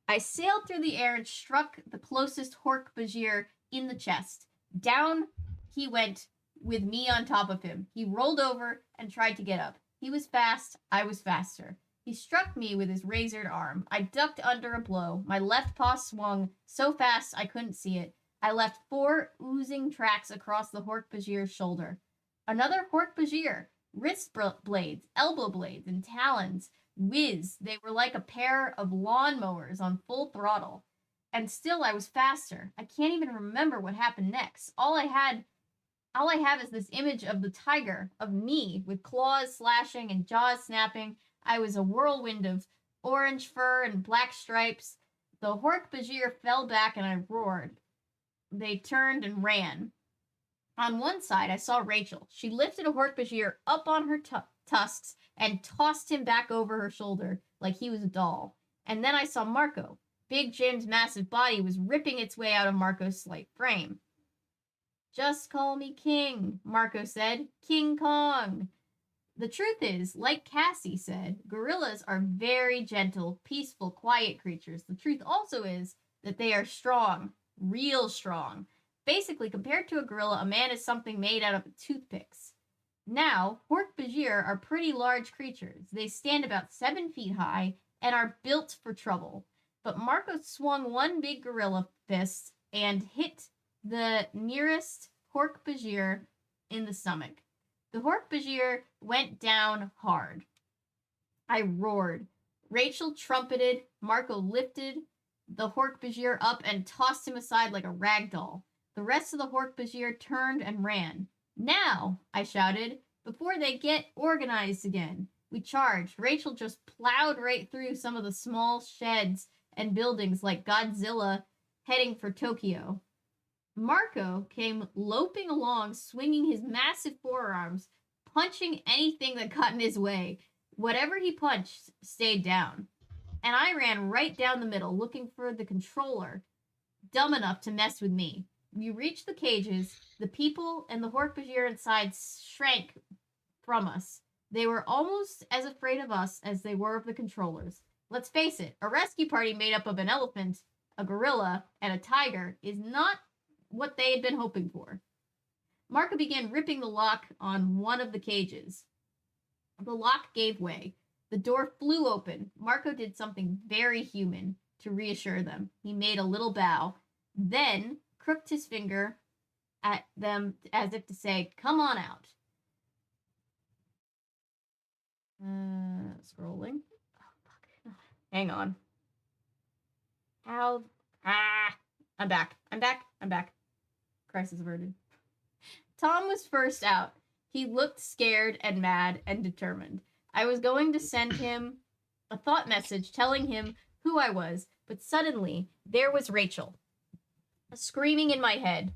I sailed through the air and struck the closest Hork-Bajir in the chest. Down he went with me on top of him. He rolled over and tried to get up. He was fast. I was faster. He struck me with his razored arm. I ducked under a blow. My left paw swung so fast I couldn't see it. I left 4 oozing tracks across the Hork-Bajir's shoulder. Another Hork-Bajir. Wrist blades, elbow blades, and talons whizzed. They were like a pair of lawnmowers on full throttle. And still I was faster. I can't even remember what happened next. All I have is this image of the tiger, of me, with claws slashing and jaws snapping. I was a whirlwind of orange fur and black stripes. The Hork-Bajir fell back and I roared. They turned and ran. On one side, I saw Rachel. She lifted a Hork-Bajir up on her tusks and tossed him back over her shoulder like he was a doll. And then I saw Marco. Big Jim's massive body was ripping its way out of Marco's slight frame. Just call me King, Marco said. King Kong. The truth is, like Cassie said, gorillas are very gentle, peaceful, quiet creatures. The truth also is that they are strong, real strong. Basically, compared to a gorilla, a man is something made out of toothpicks. Now, Hork-Bajir are pretty large creatures. They stand about 7 feet high and are built for trouble. But Marco swung one big gorilla fist and hit the nearest Hork-Bajir in the stomach. The Hork-Bajir went down hard. I roared. Rachel trumpeted. Marco lifted the Hork-Bajir up and tossed him aside like a rag doll. The rest of the Hork-Bajir turned and ran. Now, I shouted, before they get organized again. We charged. Rachel just plowed right through some of the small sheds and buildings like Godzilla heading for Tokyo. Marco came loping along, swinging his massive forearms, punching anything that got in his way. Whatever he punched stayed down. And I ran right down the middle, looking for the controller, dumb enough to mess with me. We reached the cages. The people and the Hork-Bajir inside shrank from us. They were almost as afraid of us as they were of the controllers. Let's face it, a rescue party made up of an elephant, a gorilla, and a tiger is not what they had been hoping for. Marco began ripping the lock on one of the cages. The lock gave way. The door flew open. Marco did something very human to reassure them. He made a little bow, then crooked his finger at them as if to say, come on out. Scrolling. Oh, fuck. Hang on. How? I'm back. Crisis averted. Tom was first out. He looked scared and mad and determined. I was going to send him a thought message telling him who I was, but suddenly there was Rachel, screaming in my head.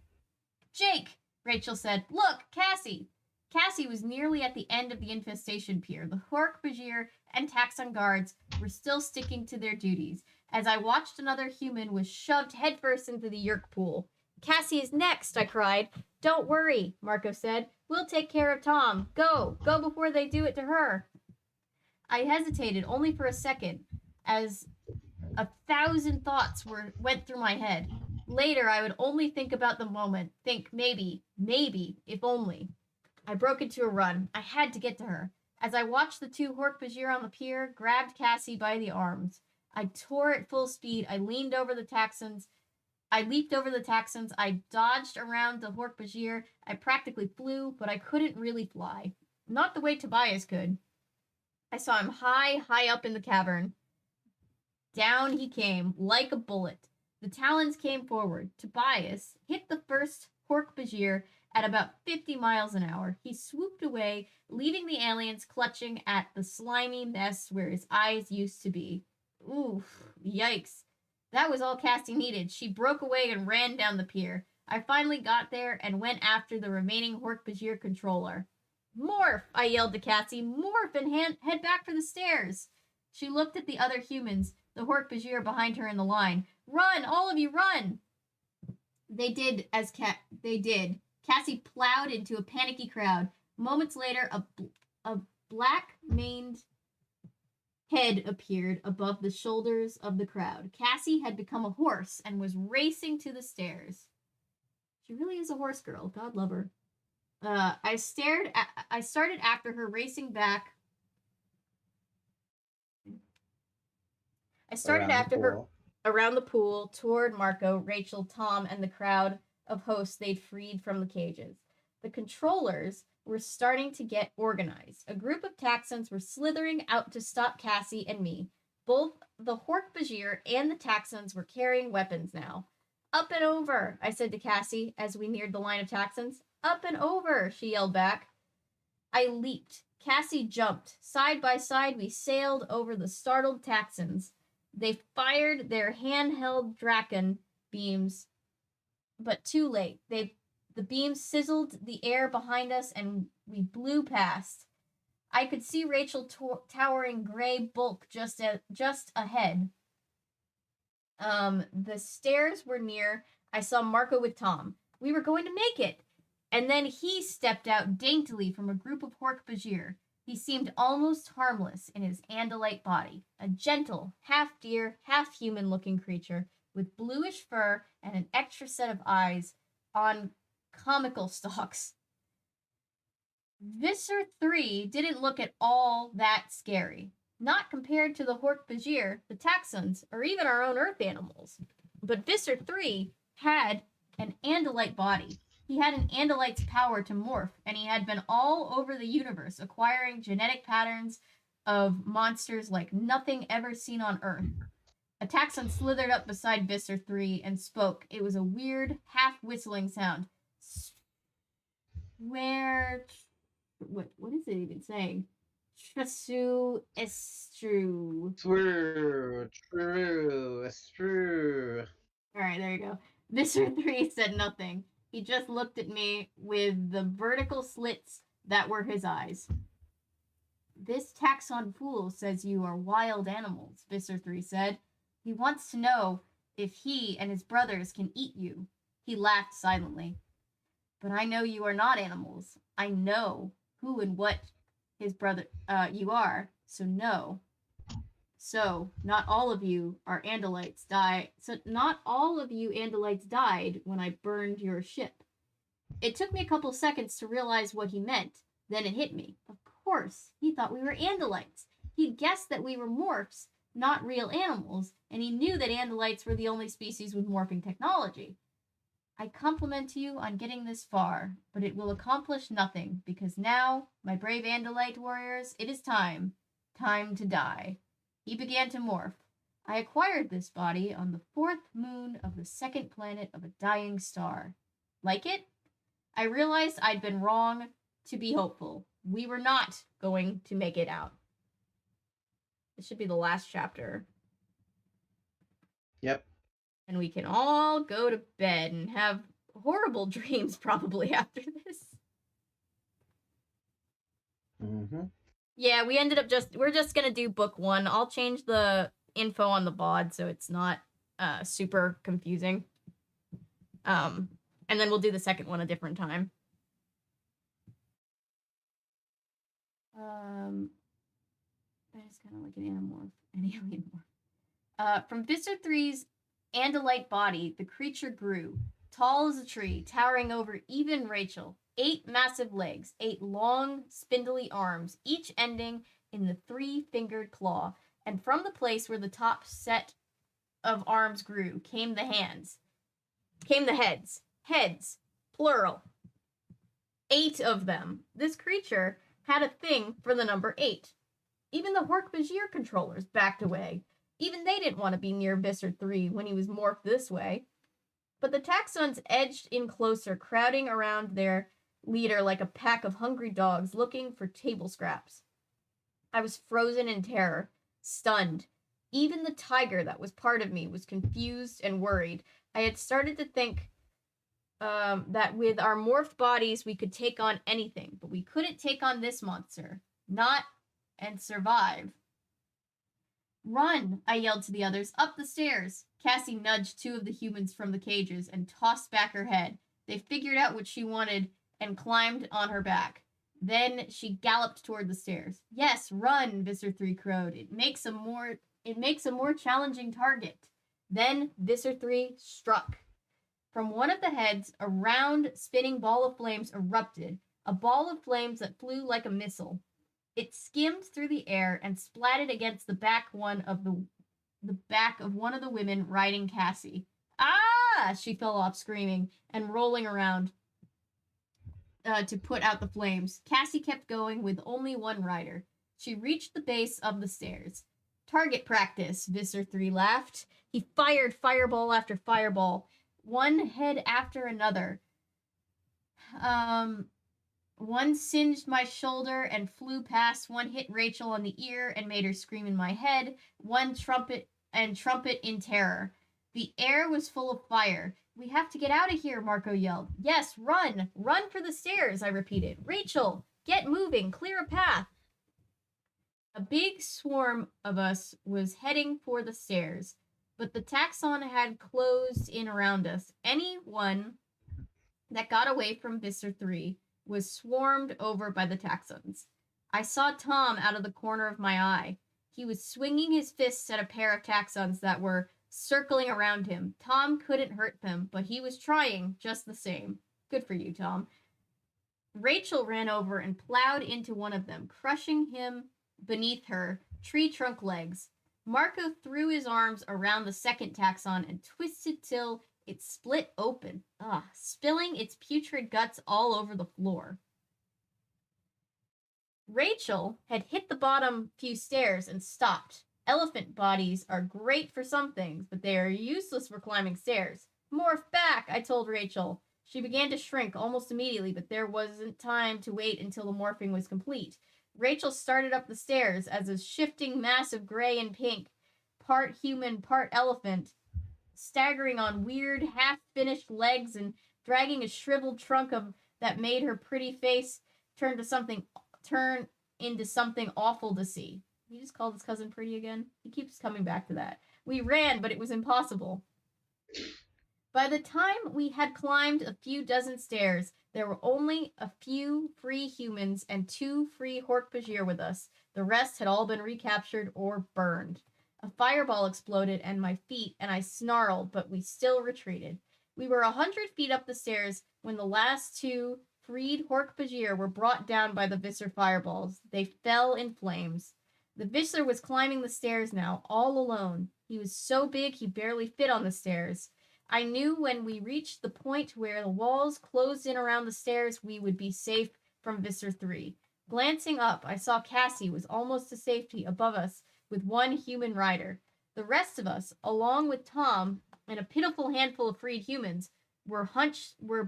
Jake, Rachel said, look, Cassie. Cassie was nearly at the end of the infestation pier. The Hork-Bajir and taxon guards were still sticking to their duties as I watched another human was shoved headfirst into the yerk pool. Cassie is next, I cried. Don't worry, Marco said. We'll take care of Tom. Go before they do it to her. I hesitated only for a second as 1,000 thoughts went through my head. Later, I would only think about the moment, think maybe, if only. I broke into a run. I had to get to her. As I watched the two Hork-Bajir on the pier, grabbed Cassie by the arms. I tore at full speed. I leaped over the taxons. I dodged around the Hork-Bajir. I practically flew, but I couldn't really fly. Not the way Tobias could. I saw him high up in the cavern. Down he came, like a bullet. The talons came forward. Tobias hit the first Hork-Bajir at about 50 miles an hour. He swooped away, leaving the aliens clutching at the slimy mess where his eyes used to be. Oof, yikes. That was all Cassie needed. She broke away and ran down the pier. I finally got there and went after the remaining Hork-Bajir controller. Morph, I yelled to Cassie. Morph and head back for the stairs. She looked at the other humans, the Hork-Bajir behind her in the line. Run, all of you, run! They did as they did. Cassie plowed into a panicky crowd. Moments later, a black-maned head appeared above the shoulders of the crowd. Cassie had become a horse and was racing to the stairs. She really is a horse girl. God love her. I started after her, racing back. I started after her around the pool toward Marco, Rachel, Tom, and the crowd of hosts they'd freed from the cages. The controllers were starting to get organized. A group of taxons were slithering out to stop Cassie and me. Both the Hork-Bajir and the taxons were carrying weapons now. Up and over, I said to Cassie as we neared the line of taxons. Up and over, she yelled back. I leaped. Cassie jumped. Side by side, we sailed over the startled taxons. They fired their handheld Draken beams, but too late. The beams sizzled the air behind us, and we blew past. I could see Rachel towering gray bulk just ahead. The stairs were near. I saw Marco with Tom. We were going to make it. And then he stepped out daintily from a group of Hork-Bajir. He seemed almost harmless in his Andalite body, a gentle, half-deer, half-human-looking creature with bluish fur and an extra set of eyes on comical stalks. Visser 3 didn't look at all that scary, not compared to the Hork-Bajir, the taxons, or even our own earth animals. But Visser 3 had an Andalite body. He had an Andalite's power to morph, and he had been all over the universe, acquiring genetic patterns of monsters like nothing ever seen on Earth. A taxon slithered up beside Visser 3 and spoke. It was a weird, half-whistling sound. What is it even saying? Trasu estru. True. Alright, there you go. Visser 3 said nothing. He just looked at me with the vertical slits that were his eyes. This taxon fool says you are wild animals, Visser 3 said. He wants to know if he and his brothers can eat you. He laughed silently. But I know you are not animals. I know who and what his brother you are, so no. So, not all of you Andalites died when I burned your ship. It took me a couple seconds to realize what he meant. Then it hit me. Of course, he thought we were Andalites. He'd guessed that we were morphs, not real animals, and he knew that Andalites were the only species with morphing technology. I compliment you on getting this far, but it will accomplish nothing, because now, my brave Andalite warriors, it is time. Time to die. He began to morph. I acquired this body on the 4th moon of the 2nd planet of a dying star. Like it? I realized I'd been wrong to be hopeful. We were not going to make it out. This should be the last chapter. Yep. And we can all go to bed and have horrible dreams probably after this. Mm-hmm. Yeah, we ended up we're just gonna do book 1. I'll change the info on the bod so it's not super confusing. And then we'll do the second one a different time. That is kind of like an animorph, an alien morph. From Visser 3's Andalite body, the creature grew, tall as a tree, towering over even Rachel. 8 massive legs, 8 long, spindly arms, each ending in the 3-fingered claw. And from the place where the top set of arms grew came the heads. Heads, plural. 8 of them. This creature had a thing for the number 8. Even the Hork-Bajir controllers backed away. Even they didn't want to be near Visser 3 when he was morphed this way. But the Taxons edged in closer, crowding around their leader like a pack of hungry dogs looking for table scraps. I was frozen in terror, stunned. Even the tiger that was part of me was confused and worried. I had started to think that with our morphed bodies we could take on anything, but we couldn't take on this monster. Not and survive. Run, I yelled to the others, up the stairs. Cassie nudged 2 of the humans from the cages and tossed back her head. They figured out what she wanted and climbed on her back. Then she galloped toward the stairs. Yes, run, Visser 3 crowed. It makes a more challenging target. Then Visser 3 struck. From one of the heads, a round, spinning ball of flames erupted, a ball of flames that flew like a missile. It skimmed through the air and splatted against the back of one of the women riding Cassie. Ah! She fell off screaming and rolling around to put out the flames. Cassie kept going with only one rider. She reached the base of the stairs. Target practice, Visser 3 laughed. He fired fireball after fireball, one head after another. One singed my shoulder and flew past. One hit Rachel on the ear and made her scream in my head. One trumpet in terror. The air was full of fire. We have to get out of here, Marco yelled. Yes, run! Run for the stairs, I repeated. Rachel, get moving, clear a path. A big swarm of us was heading for the stairs, but the taxon had closed in around us. Anyone that got away from Visser 3 was swarmed over by the taxons. I saw Tom out of the corner of my eye. He was swinging his fists at a pair of taxons that were circling around him. Tom couldn't hurt them, but he was trying just the same. Good for you, Tom. Rachel ran over and plowed into one of them, crushing him beneath her tree trunk legs. Marco threw his arms around the second taxon and twisted till it split open, spilling its putrid guts all over the floor. Rachel had hit the bottom few stairs and stopped. Elephant bodies are great for some things, but they are useless for climbing stairs. Morph back, I told Rachel. She began to shrink almost immediately, but there wasn't time to wait until the morphing was complete. Rachel started up the stairs as a shifting mass of gray and pink, part human, part elephant, staggering on weird, half-finished legs and dragging a shriveled trunk that made her pretty face turn into something awful to see. He just called his cousin pretty again? He keeps coming back to that. We ran, but it was impossible. By the time we had climbed a few dozen stairs, there were only a few free humans and 2 free Hork-Bajir with us. The rest had all been recaptured or burned. A fireball exploded at my feet, and I snarled, but we still retreated. We were 100 feet up the stairs when the last 2 freed Hork-Bajir were brought down by the Visser fireballs. They fell in flames. The Visser was climbing the stairs now, all alone. He was so big he barely fit on the stairs. I knew when we reached the point where the walls closed in around the stairs, we would be safe from Visser 3. Glancing up, I saw Cassie was almost to safety above us with 1 human rider. The rest of us, along with Tom and a pitiful handful of freed humans, were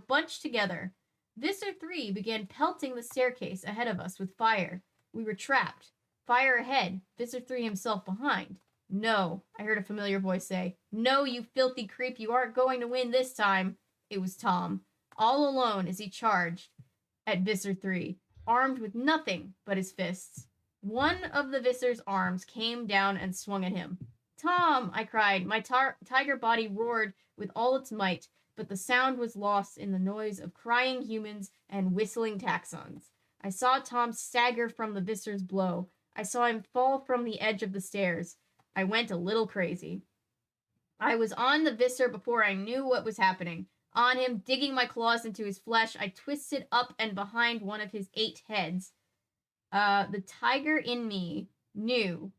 bunched together. Visser 3 began pelting the staircase ahead of us with fire. We were trapped. Fire ahead, Visser 3 himself behind. No, I heard a familiar voice say. No, you filthy creep, you aren't going to win this time. It was Tom, all alone as he charged at Visser 3, armed with nothing but his fists. One of the Visser's arms came down and swung at him. Tom! I cried. My tiger body roared with all its might, but the sound was lost in the noise of crying humans and whistling taxons. I saw Tom stagger from the Visser's blow. I saw him fall from the edge of the stairs. I went a little crazy. I was on the Visser before I knew what was happening. On him, digging my claws into his flesh, I twisted up and behind one of his 8 heads. The tiger in me knew.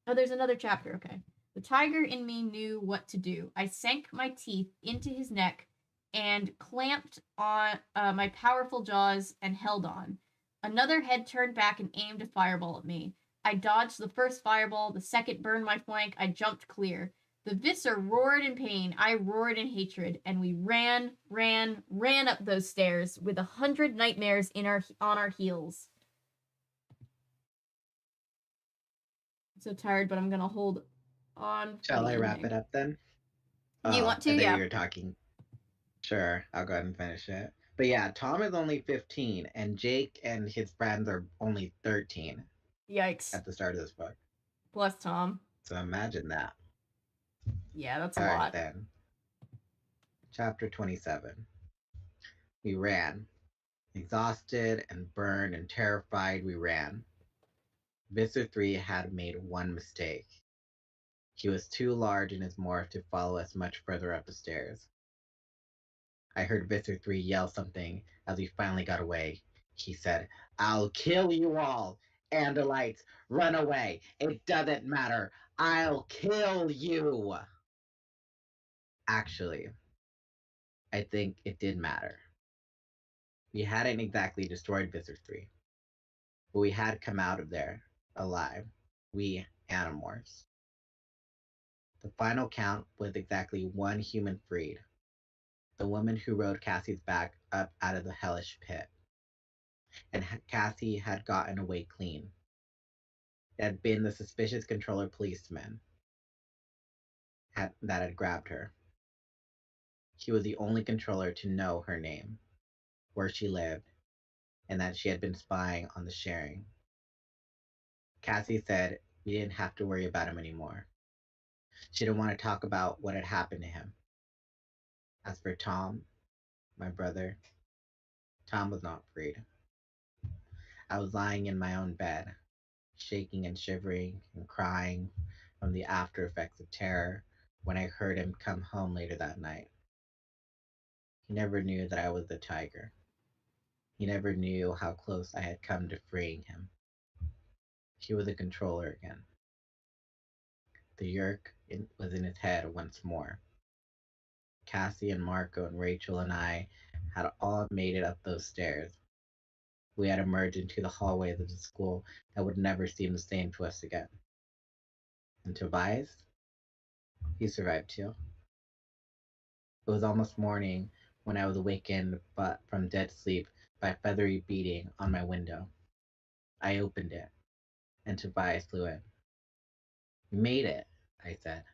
Oh, there's another chapter, okay. The tiger in me knew what to do. I sank my teeth into his neck and clamped on my powerful jaws and held on. Another head turned back and aimed a fireball at me. I dodged the first fireball, the second burned my flank, I jumped clear. The Visser roared in pain, I roared in hatred, and we ran up those stairs with 100 nightmares on our heels. I'm so tired, but I'm gonna hold on. Shall I wrap it up then? You want to? I thought Yeah. you were talking. Sure, I'll go ahead and finish it. But yeah, Tom is only 15, and Jake and his friends are only 13. Yikes. At the start of this book. Plus Tom. So imagine that. Yeah, that's a All lot. right, then. Chapter 27. We ran. Exhausted and burned and terrified, we ran. Visser 3 had made one mistake. He was too large in his morph to follow us much further up the stairs. I heard Visser 3 yell something as we finally got away. He said, "I'll kill you all! Andalites, run away! It doesn't matter! I'll kill you!" Actually, I think it did matter. We hadn't exactly destroyed Visser 3, but we had come out of there alive. We Animorphs. The final count was exactly 1 human freed. The woman who rode Cassie's back up out of the hellish pit. And Cassie had gotten away clean. It had been the suspicious controller policeman that had grabbed her. He was the only controller to know her name, where she lived, and that she had been spying on the sharing. Cassie said we didn't have to worry about him anymore. She didn't want to talk about what had happened to him. As for Tom, my brother, Tom was not freed. I was lying in my own bed, shaking and shivering and crying from the after effects of terror when I heard him come home later that night. He never knew that I was the tiger. He never knew how close I had come to freeing him. He was a controller again. The yerk was in his head once more. Cassie and Marco and Rachel and I had all made it up those stairs. We had emerged into the hallways of the school that would never seem the same to us again. And Tobias? He survived too. It was almost morning when I was awakened from dead sleep by a feathery beating on my window. I opened it, and Tobias flew in. "You made it," I said.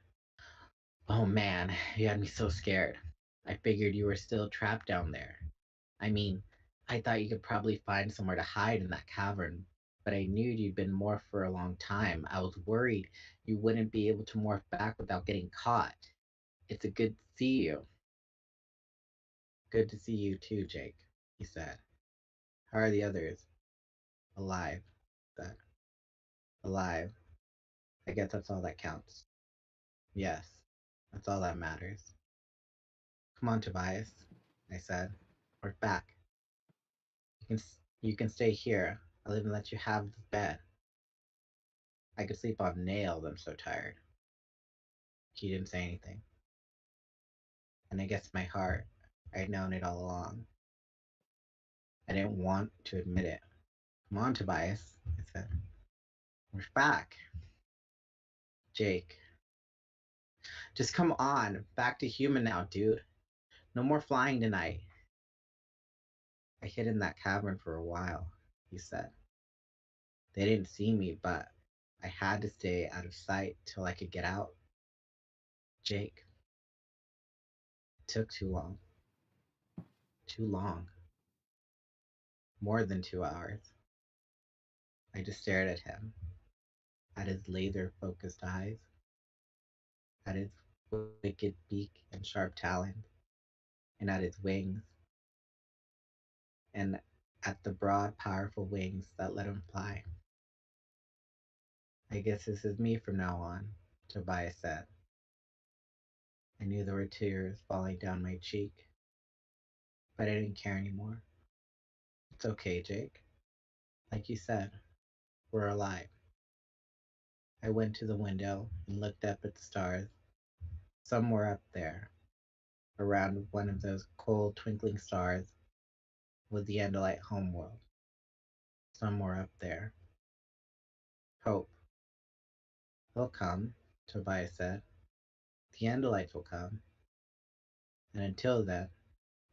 "Oh man, you had me so scared. I figured you were still trapped down there. I mean, I thought you could probably find somewhere to hide in that cavern, but I knew you'd been morphed for a long time. I was worried you wouldn't be able to morph back without getting caught. It's a good to see you." "Good to see you too, Jake," he said. "How are the others?" "Alive," I said. "Alive. I guess that's all that counts." "Yes, that's all that matters." "Come on, Tobias," I said. "We're back. You can stay here. I'll even let you have the bed. I could sleep on nails, I'm so tired." He didn't say anything. And I guess in my heart, I'd known it all along. I didn't want to admit it. "Come on, Tobias," I said. "We're back." "Jake. Just come on. Back to human now, dude. No more flying tonight." "I hid in that cavern for a while," he said. "They didn't see me, but I had to stay out of sight till I could get out. Jake. It took too long. Too long. More than 2 hours. I just stared at him, at his laser-focused eyes, at his wicked beak and sharp talons, and at his wings, and at the broad, powerful wings that let him fly. I guess this is me from now on, Tobias said. I knew there were tears falling down my cheek, but I didn't care anymore. It's okay, Jake. Like you said, we're alive. I went to the window and looked up at the stars. Somewhere up there, around one of those cold, twinkling stars, was the Andalite homeworld. Somewhere up there. Hope. They'll come, Tobias said. The Andalites will come. And until then,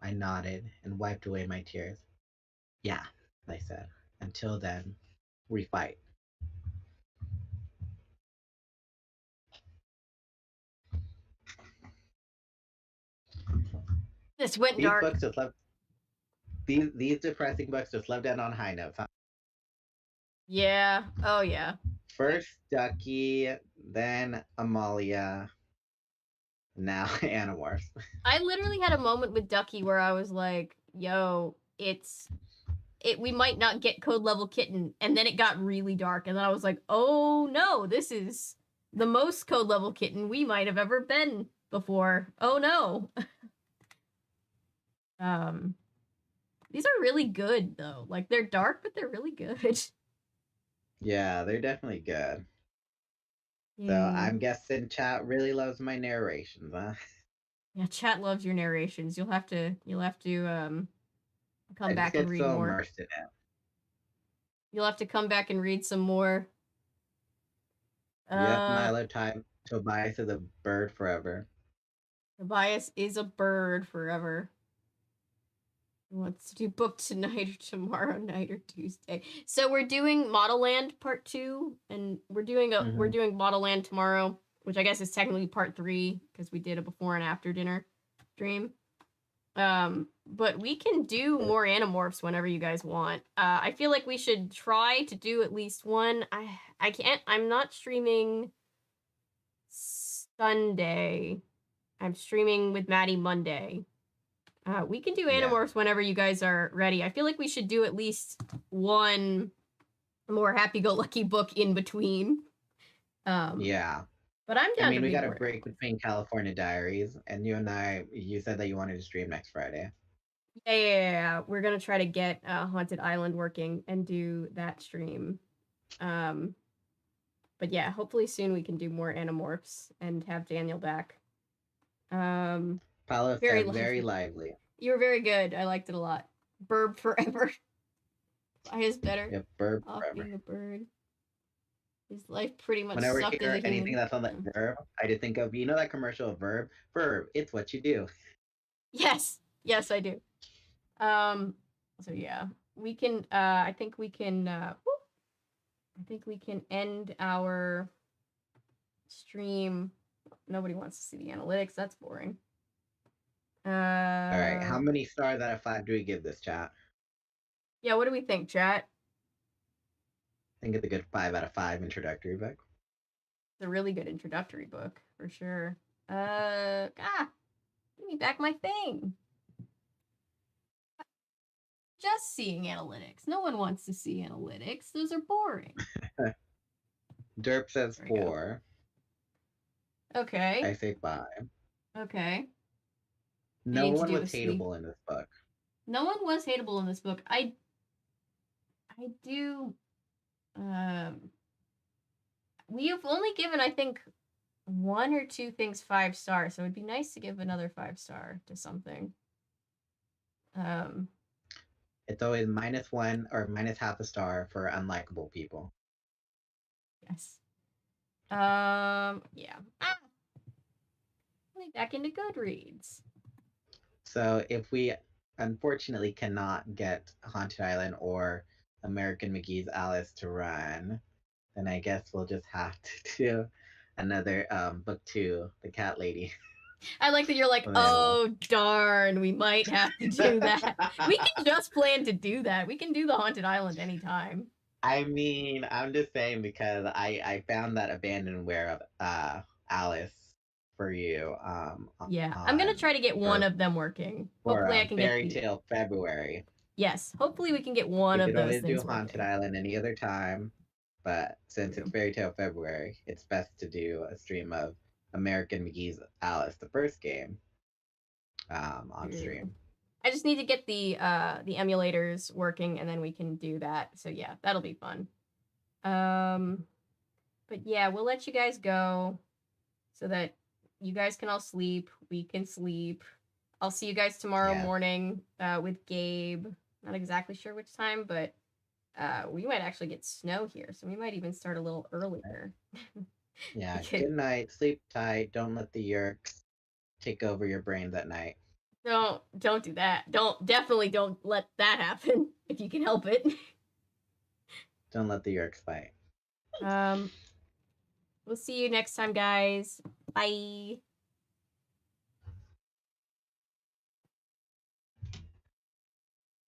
I nodded and wiped away my tears. Yeah, I said. Until then, we fight. This went These dark. books just left. These depressing books just left out on high notes. Huh? Yeah. Oh yeah. First Ducky, then Amalia, now Animorphs. I literally had a moment with Ducky where I was like, "Yo, we might not get code level kitten," and then it got really dark, and then I was like, "Oh no, this is the most code level kitten we might have ever been before. Oh no." These are really good though. Like they're dark, but they're really good. Yeah, they're definitely good. So I'm guessing chat really loves my narrations, huh? Yeah, chat loves your narrations. You'll have to come back and read so more. Immersed in it. You'll have to come back and read some more. Yep, Milo time. Tobias is a bird forever. Tobias is a bird forever. He wants to do book tonight or tomorrow night or Tuesday. So we're doing Model Land Part 2, and we're doing Model Land tomorrow, which I guess is technically Part 3 because we did a before and after dinner stream. But we can do more Animorphs whenever you guys want. I feel like we should try to do at least one. I can't. I'm not streaming Sunday. I'm streaming with Maddie Monday. We can do Animorphs whenever you guys are ready. I feel like we should do at least one more happy-go-lucky book in between. Yeah. But I'm down to we got a break between California Diaries, and you said that you wanted to stream next Friday. Yeah. We're going to try to get Haunted Island working and do that stream. But yeah, hopefully soon we can do more Animorphs and have Daniel back. Paulo said very lively. You were very good. I liked it a lot. Burb forever. Why is better? Yep, burb off forever. Being a bird. His life pretty much Whenever sucked I hear as a anything human. that's on that verb, I just think of that commercial of Verb. Verb, it's what you do. Yes, I do. So yeah, we can. I think we can end our stream. Nobody wants to see the analytics. That's boring. All right, how many stars out of 5 do we give this, chat? Yeah, what do we think, chat? I think it's a good 5 out of 5 introductory book. It's a really good introductory book for sure. Give me back my thing. Just seeing analytics. No one wants to see analytics. Those are boring. Derp says 4. Okay. I say 5. Okay. No one was hateable in this book. No one was hateable in this book. I do. We have only given, I think, 1 or 2 things 5 stars, so it'd be nice to give another 5-star to something. It's always -1 or -0.5 a star for unlikable people. Yes. Yeah. Back into Goodreads. So if we unfortunately cannot get Haunted Island or American McGee's Alice to run, then I guess we'll just have to do another book 2, The Cat Lady. I like that you're like, oh darn, we might have to do that. We can just plan to do that. We can do the Haunted Island anytime. I mean, I'm just saying because I found that abandonware of Alice for you Yeah, I'm gonna try to get one for of them working. for Hopefully, I can get Fairy the. Tale February. Yes, hopefully we can get one We of could those always do things Haunted working. Island any other time, but since True. it's Fairy Tale February, it's best to do a stream of American McGee's Alice, the first game, on True. stream. I just need to get the emulators working, and then we can do that. So yeah, that'll be fun. But yeah, we'll let you guys go so that you guys can all sleep. We can sleep. I'll see you guys tomorrow Yeah. morning with Gabe. Not exactly sure which time, but we might actually get snow here, so we might even start a little earlier. Yeah. Because- Good night. Sleep tight. Don't let the yerks take over your brains at night. Don't do that. Definitely don't let that happen if you can help it. Don't let the yerks fight. We'll see you next time, guys. Bye.